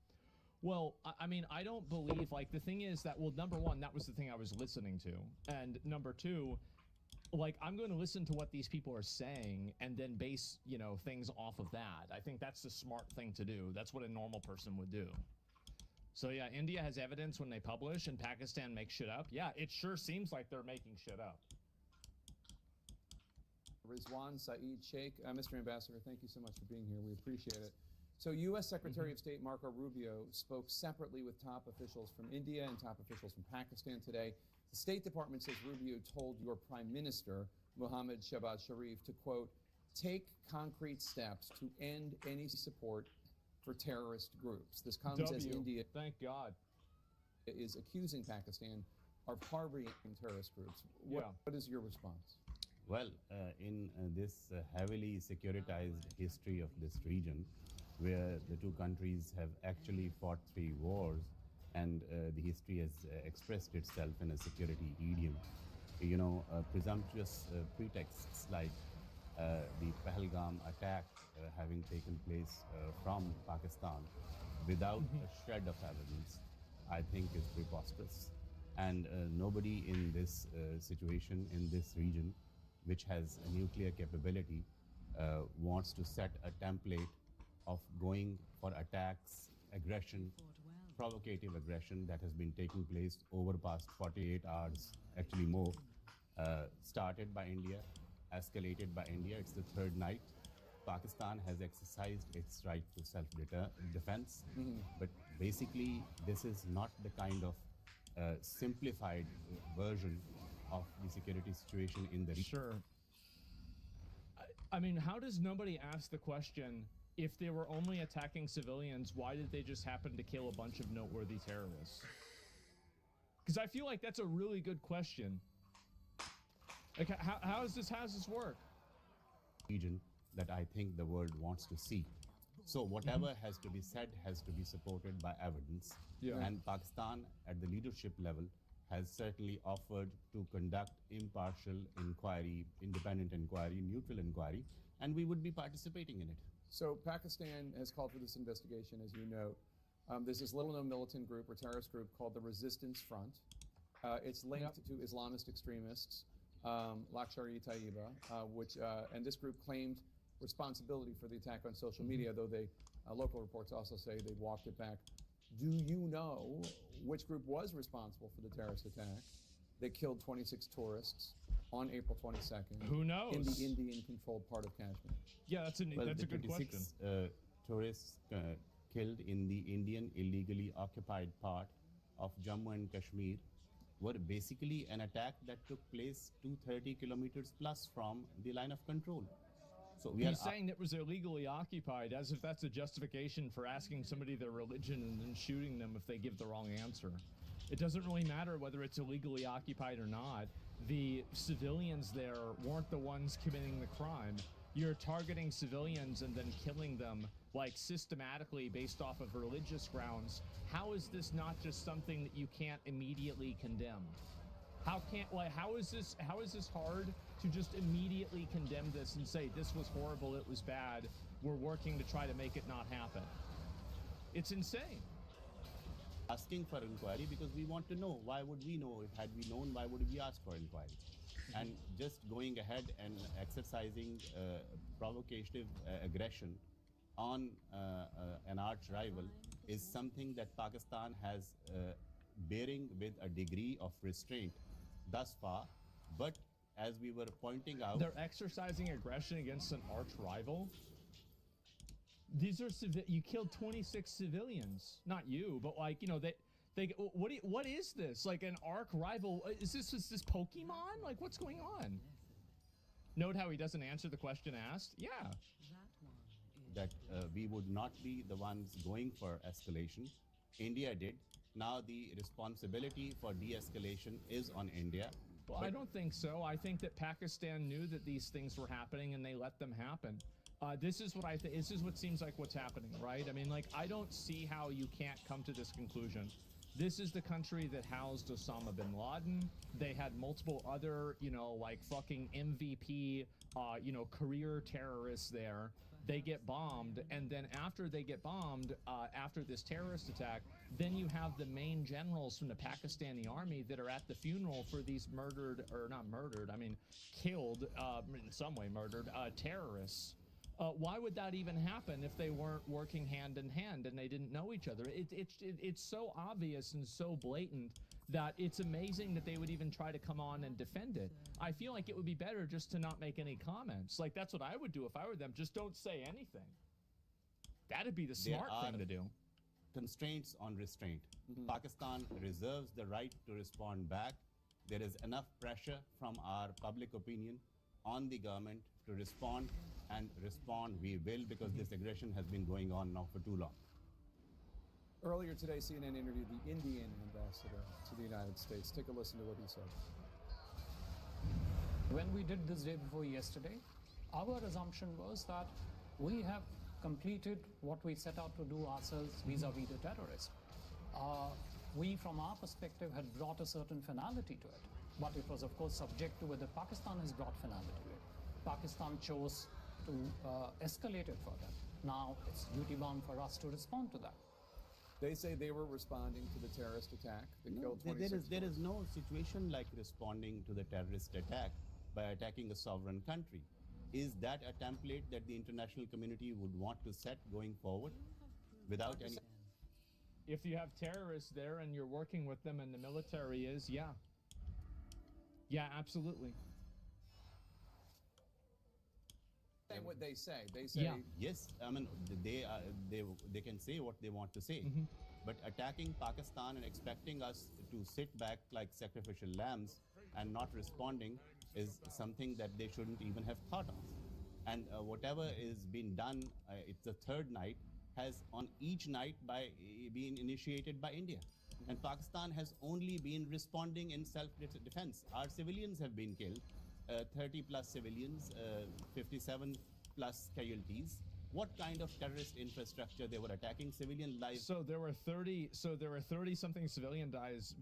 Well, I mean, I don't believe, like, the thing is that, well, number one, that was the thing I was listening to. And number two, like, I'm going to listen to what these people are saying and then base, you know, things off of that. I think that's the smart thing to do. That's what a normal person would do. So, yeah, India has evidence when they publish and Pakistan makes shit up. Yeah, it sure seems like they're making shit up. Rizwan Saeed Sheikh. Mr. Ambassador, thank you so much for being here. We appreciate it. So U.S. Secretary of State Marco Rubio spoke separately with top officials from India and top officials from Pakistan today. The State Department says Rubio told your Prime Minister, Mohammad Shehbaz Sharif, to, quote, take concrete steps to end any support for terrorist groups. This comes as India, thank God, is accusing Pakistan of harboring terrorist groups. What is your response? Well, in this heavily securitized history of this region, where the two countries have actually fought 3 wars, and the history has expressed itself in a security idiom, you know, presumptuous pretexts like the Pahalgam attack having taken place from Pakistan without a shred of evidence, I think is preposterous. And nobody in this situation, in this region, which has a nuclear capability, wants to set a template of going for attacks, aggression, provocative aggression that has been taking place over the past 48 hours, actually more, started by India, escalated by India. It's the 3rd night. Pakistan has exercised its right to self-defense, but basically this is not the kind of simplified version of the security situation in the region. Sure. I mean, how does nobody ask the question, if they were only attacking civilians, why did they just happen to kill a bunch of noteworthy terrorists? Because I feel like that's a really good question. Like, how does this work? Region that I think the world wants to see. So whatever has to be said has to be supported by evidence. And Pakistan, at the leadership level, has certainly offered to conduct impartial inquiry, independent inquiry, neutral inquiry, and we would be participating in it. So Pakistan has called for this investigation, as you know. There's this little-known militant group or terrorist group called the Resistance Front. It's linked to Islamist extremists, Lashkar-e-Taiba, and this group claimed responsibility for the attack on social media, though local reports also say they walked it back. Do you know which group was responsible for the terrorist attack that killed 26 tourists on April 22nd? Who knows? In the Indian-controlled part of Kashmir. Yeah, that's a good question. 26 tourists killed in the Indian illegally occupied part of Jammu and Kashmir were basically an attack that took place 230 kilometers plus from the line of control. So He's saying it was illegally occupied, as if that's a justification for asking somebody their religion and then shooting them if they give the wrong answer. It doesn't really matter whether it's illegally occupied or not. The civilians there weren't the ones committing the crime. You're targeting civilians and then killing them, like, systematically based off of religious grounds. How is this not just something that you can't immediately condemn? How is this hard to just immediately condemn this and say this was horrible, it was bad, we're working to try to make it not happen? It's insane. Asking for inquiry because we want to know. Why would we know? If had we known, why would we ask for inquiry? And just going ahead and exercising provocative aggression on an arch rival is something that Pakistan has bearing with a degree of restraint thus far. But as we were pointing out, they're exercising aggression against an arch rival. These are you killed 26 civilians, not you, but like, you know, what is this? Like an arch rival? Is this Pokemon? Like, what's going on? Note how he doesn't answer the question asked. Yeah. That we would not be the ones going for escalation. India did. Now the responsibility for de-escalation is on India. Well, I don't think so. I think that Pakistan knew that these things were happening and they let them happen. This is what I think. This is what seems like what's happening, right? I mean, like, I don't see how you can't come to this conclusion. This is the country that housed Osama bin Laden. They had multiple other, you know, like fucking MVP, you know, career terrorists there. They get bombed, and then after they get bombed, after this terrorist attack, then you have the main generals from the Pakistani army that are at the funeral for these murdered, or not murdered, I mean, killed, in some way murdered, terrorists. Why would that even happen if they weren't working hand in hand and they didn't know each other? It's so obvious and so blatant that it's amazing that they would even try to come on and defend it. I feel like it would be better just to not make any comments. Like, that's what I would do if I were them. Just don't say anything. That'd be the smart thing to do. Constraints on restraint. Pakistan reserves the right to respond back. There is enough pressure from our public opinion on the government to respond, and respond we will, because this aggression has been going on now for too long. Earlier today, CNN interviewed the Indian ambassador to the United States. Take a listen to what he said. When we did this day before yesterday, our assumption was that we have completed what we set out to do ourselves vis-a-vis the terrorists. We, from our perspective, had brought a certain finality to it, but it was, of course, subject to whether Pakistan has brought finality to it. Pakistan chose to escalate it further. Now it's duty-bound for us to respond to that. They say they were responding to the terrorist attack that killed 26 there is no situation like responding to the terrorist attack by attacking a sovereign country. Is that a template that the international community would want to set going forward without any... If you have terrorists there and you're working with them and the military is, yeah. Yeah, absolutely. What they say. They say yes. I mean, they can say what they want to say, but attacking Pakistan and expecting us to sit back like sacrificial lambs and not responding is something that they shouldn't even have thought of. And whatever is being done, it's the third night, has on each night been initiated by India. And Pakistan has only been responding in self-defense. Our civilians have been killed. 30 plus civilians, 57 plus casualties. What kind of terrorist infrastructure they were attacking? Civilian lives. So there were 30 something civilian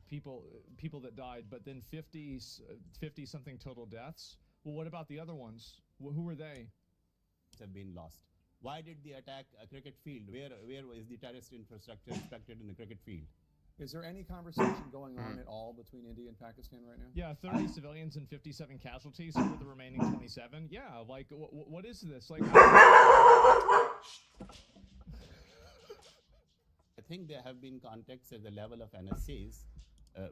people that died, but then 50 something total deaths. Well, what about the other ones? Who were they? Have been lost. Why did they attack a cricket field? Where is the terrorist infrastructure expected in a cricket field? Is there any conversation going on at all between India and Pakistan right now? Yeah, 30 civilians and 57 casualties. Who were the remaining 27? Yeah, like, what is this? Like, I think there have been contacts at the level of NSAs,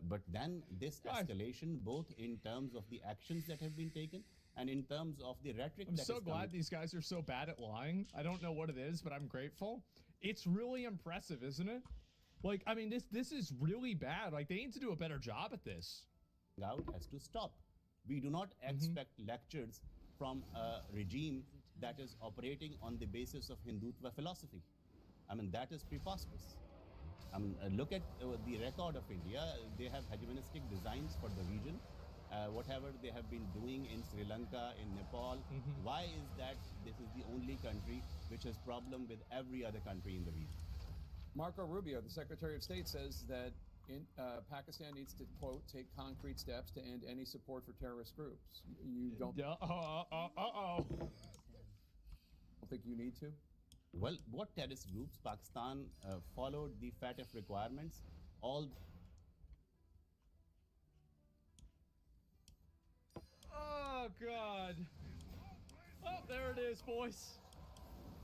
but then this escalation, both in terms of the actions that have been taken and in terms of the rhetoric. I'm so glad these guys are so bad at lying. I don't know what it is, but I'm grateful. It's really impressive, isn't it? Like, I mean, this is really bad. Like, they need to do a better job at this. Out has to stop. We do not expect lectures from a regime that is operating on the basis of Hindutva philosophy. I mean, that is preposterous. I mean, look at the record of India. They have hegemonistic designs for the region, whatever they have been doing in Sri Lanka, in Nepal. Why is that this is the only country which has problem with every other country in the region? Marco Rubio, the Secretary of State, says that Pakistan needs to, quote, take concrete steps to end any support for terrorist groups. You don't think you need to? Well, what terrorist groups? Pakistan followed the FATF requirements. All Oh, God. Oh, there it is, boys.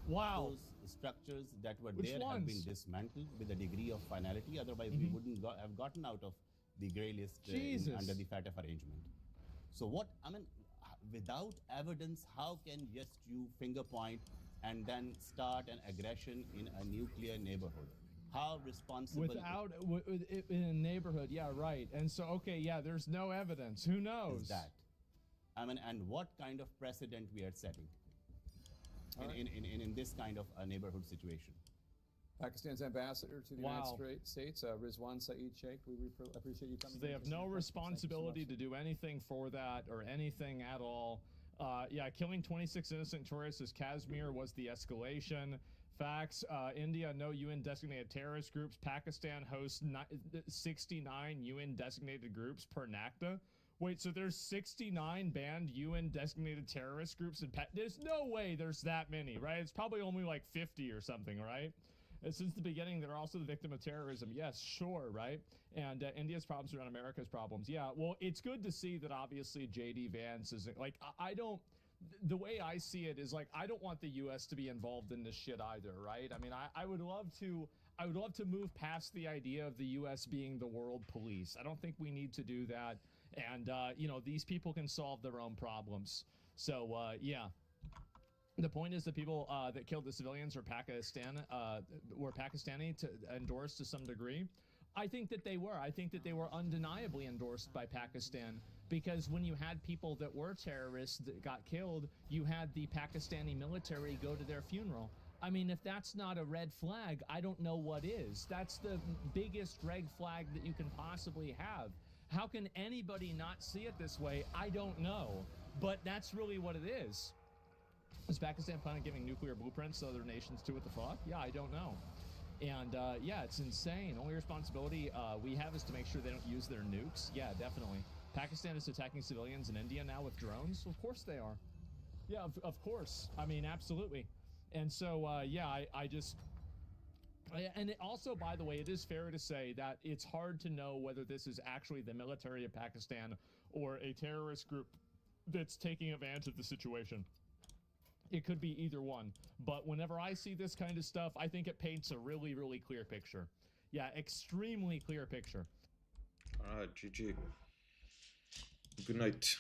Wow. those structures that were Which there have been ones? dismantled with a degree of finality. Otherwise, we wouldn't have gotten out of the grey list under the FATF arrangement. So what, I mean, without evidence, how can just you finger point and then start an aggression in a nuclear neighborhood? How responsible... Without, in a neighborhood, yeah, right. And so, okay, yeah, there's no evidence. Who knows? Is that? I mean, and what kind of precedent we are setting in this kind of a neighborhood situation? Pakistan's ambassador to the United States, Rizwan Saeed Sheikh, we appreciate you coming. So they have no responsibility to do anything for that or anything at all. Yeah, killing 26 innocent tourists as Kashmir was the escalation. Facts, India, no UN designated terrorist groups. Pakistan hosts 69 UN designated groups per NACTA. Wait, so there's 69 banned UN designated terrorist groups in there's no way there's that many, right? It's probably only like 50 or something, right? And since the beginning, they're also the victim of terrorism. Yes, sure, right? And India's problems around America's problems. Yeah, well, it's good to see that obviously J.D. Vance isn't, like, I don't, the way I see it is, like, I don't want the U.S. to be involved in this shit either, right? I mean, I would love to move past the idea of the U.S. being the world police. I don't think we need to do that. And, you know, these people can solve their own problems. So, yeah. The point is the people that killed the civilians were Pakistani to endorsed to some degree. I think that they were. I think that they were undeniably endorsed by Pakistan, because when you had people that were terrorists that got killed, you had the Pakistani military go to their funeral. I mean, if that's not a red flag, I don't know what is. That's the biggest red flag that you can possibly have. How can anybody not see it this way? I don't know. But that's really what it is. Is Pakistan planning on giving nuclear blueprints to other nations too? What the fuck? Yeah, I don't know. And yeah, it's insane. Only responsibility we have is to make sure they don't use their nukes. Yeah, definitely. Pakistan is attacking civilians in India now with drones? Of course they are. Yeah, of course. I mean, absolutely. And so, yeah, I just... And it also, by the way, it is fair to say that it's hard to know whether this is actually the military of Pakistan or a terrorist group that's taking advantage of the situation. It could be either one. But whenever I see this kind of stuff, I think it paints a really, really clear picture. Yeah, extremely clear picture. Alright, GG. Good night.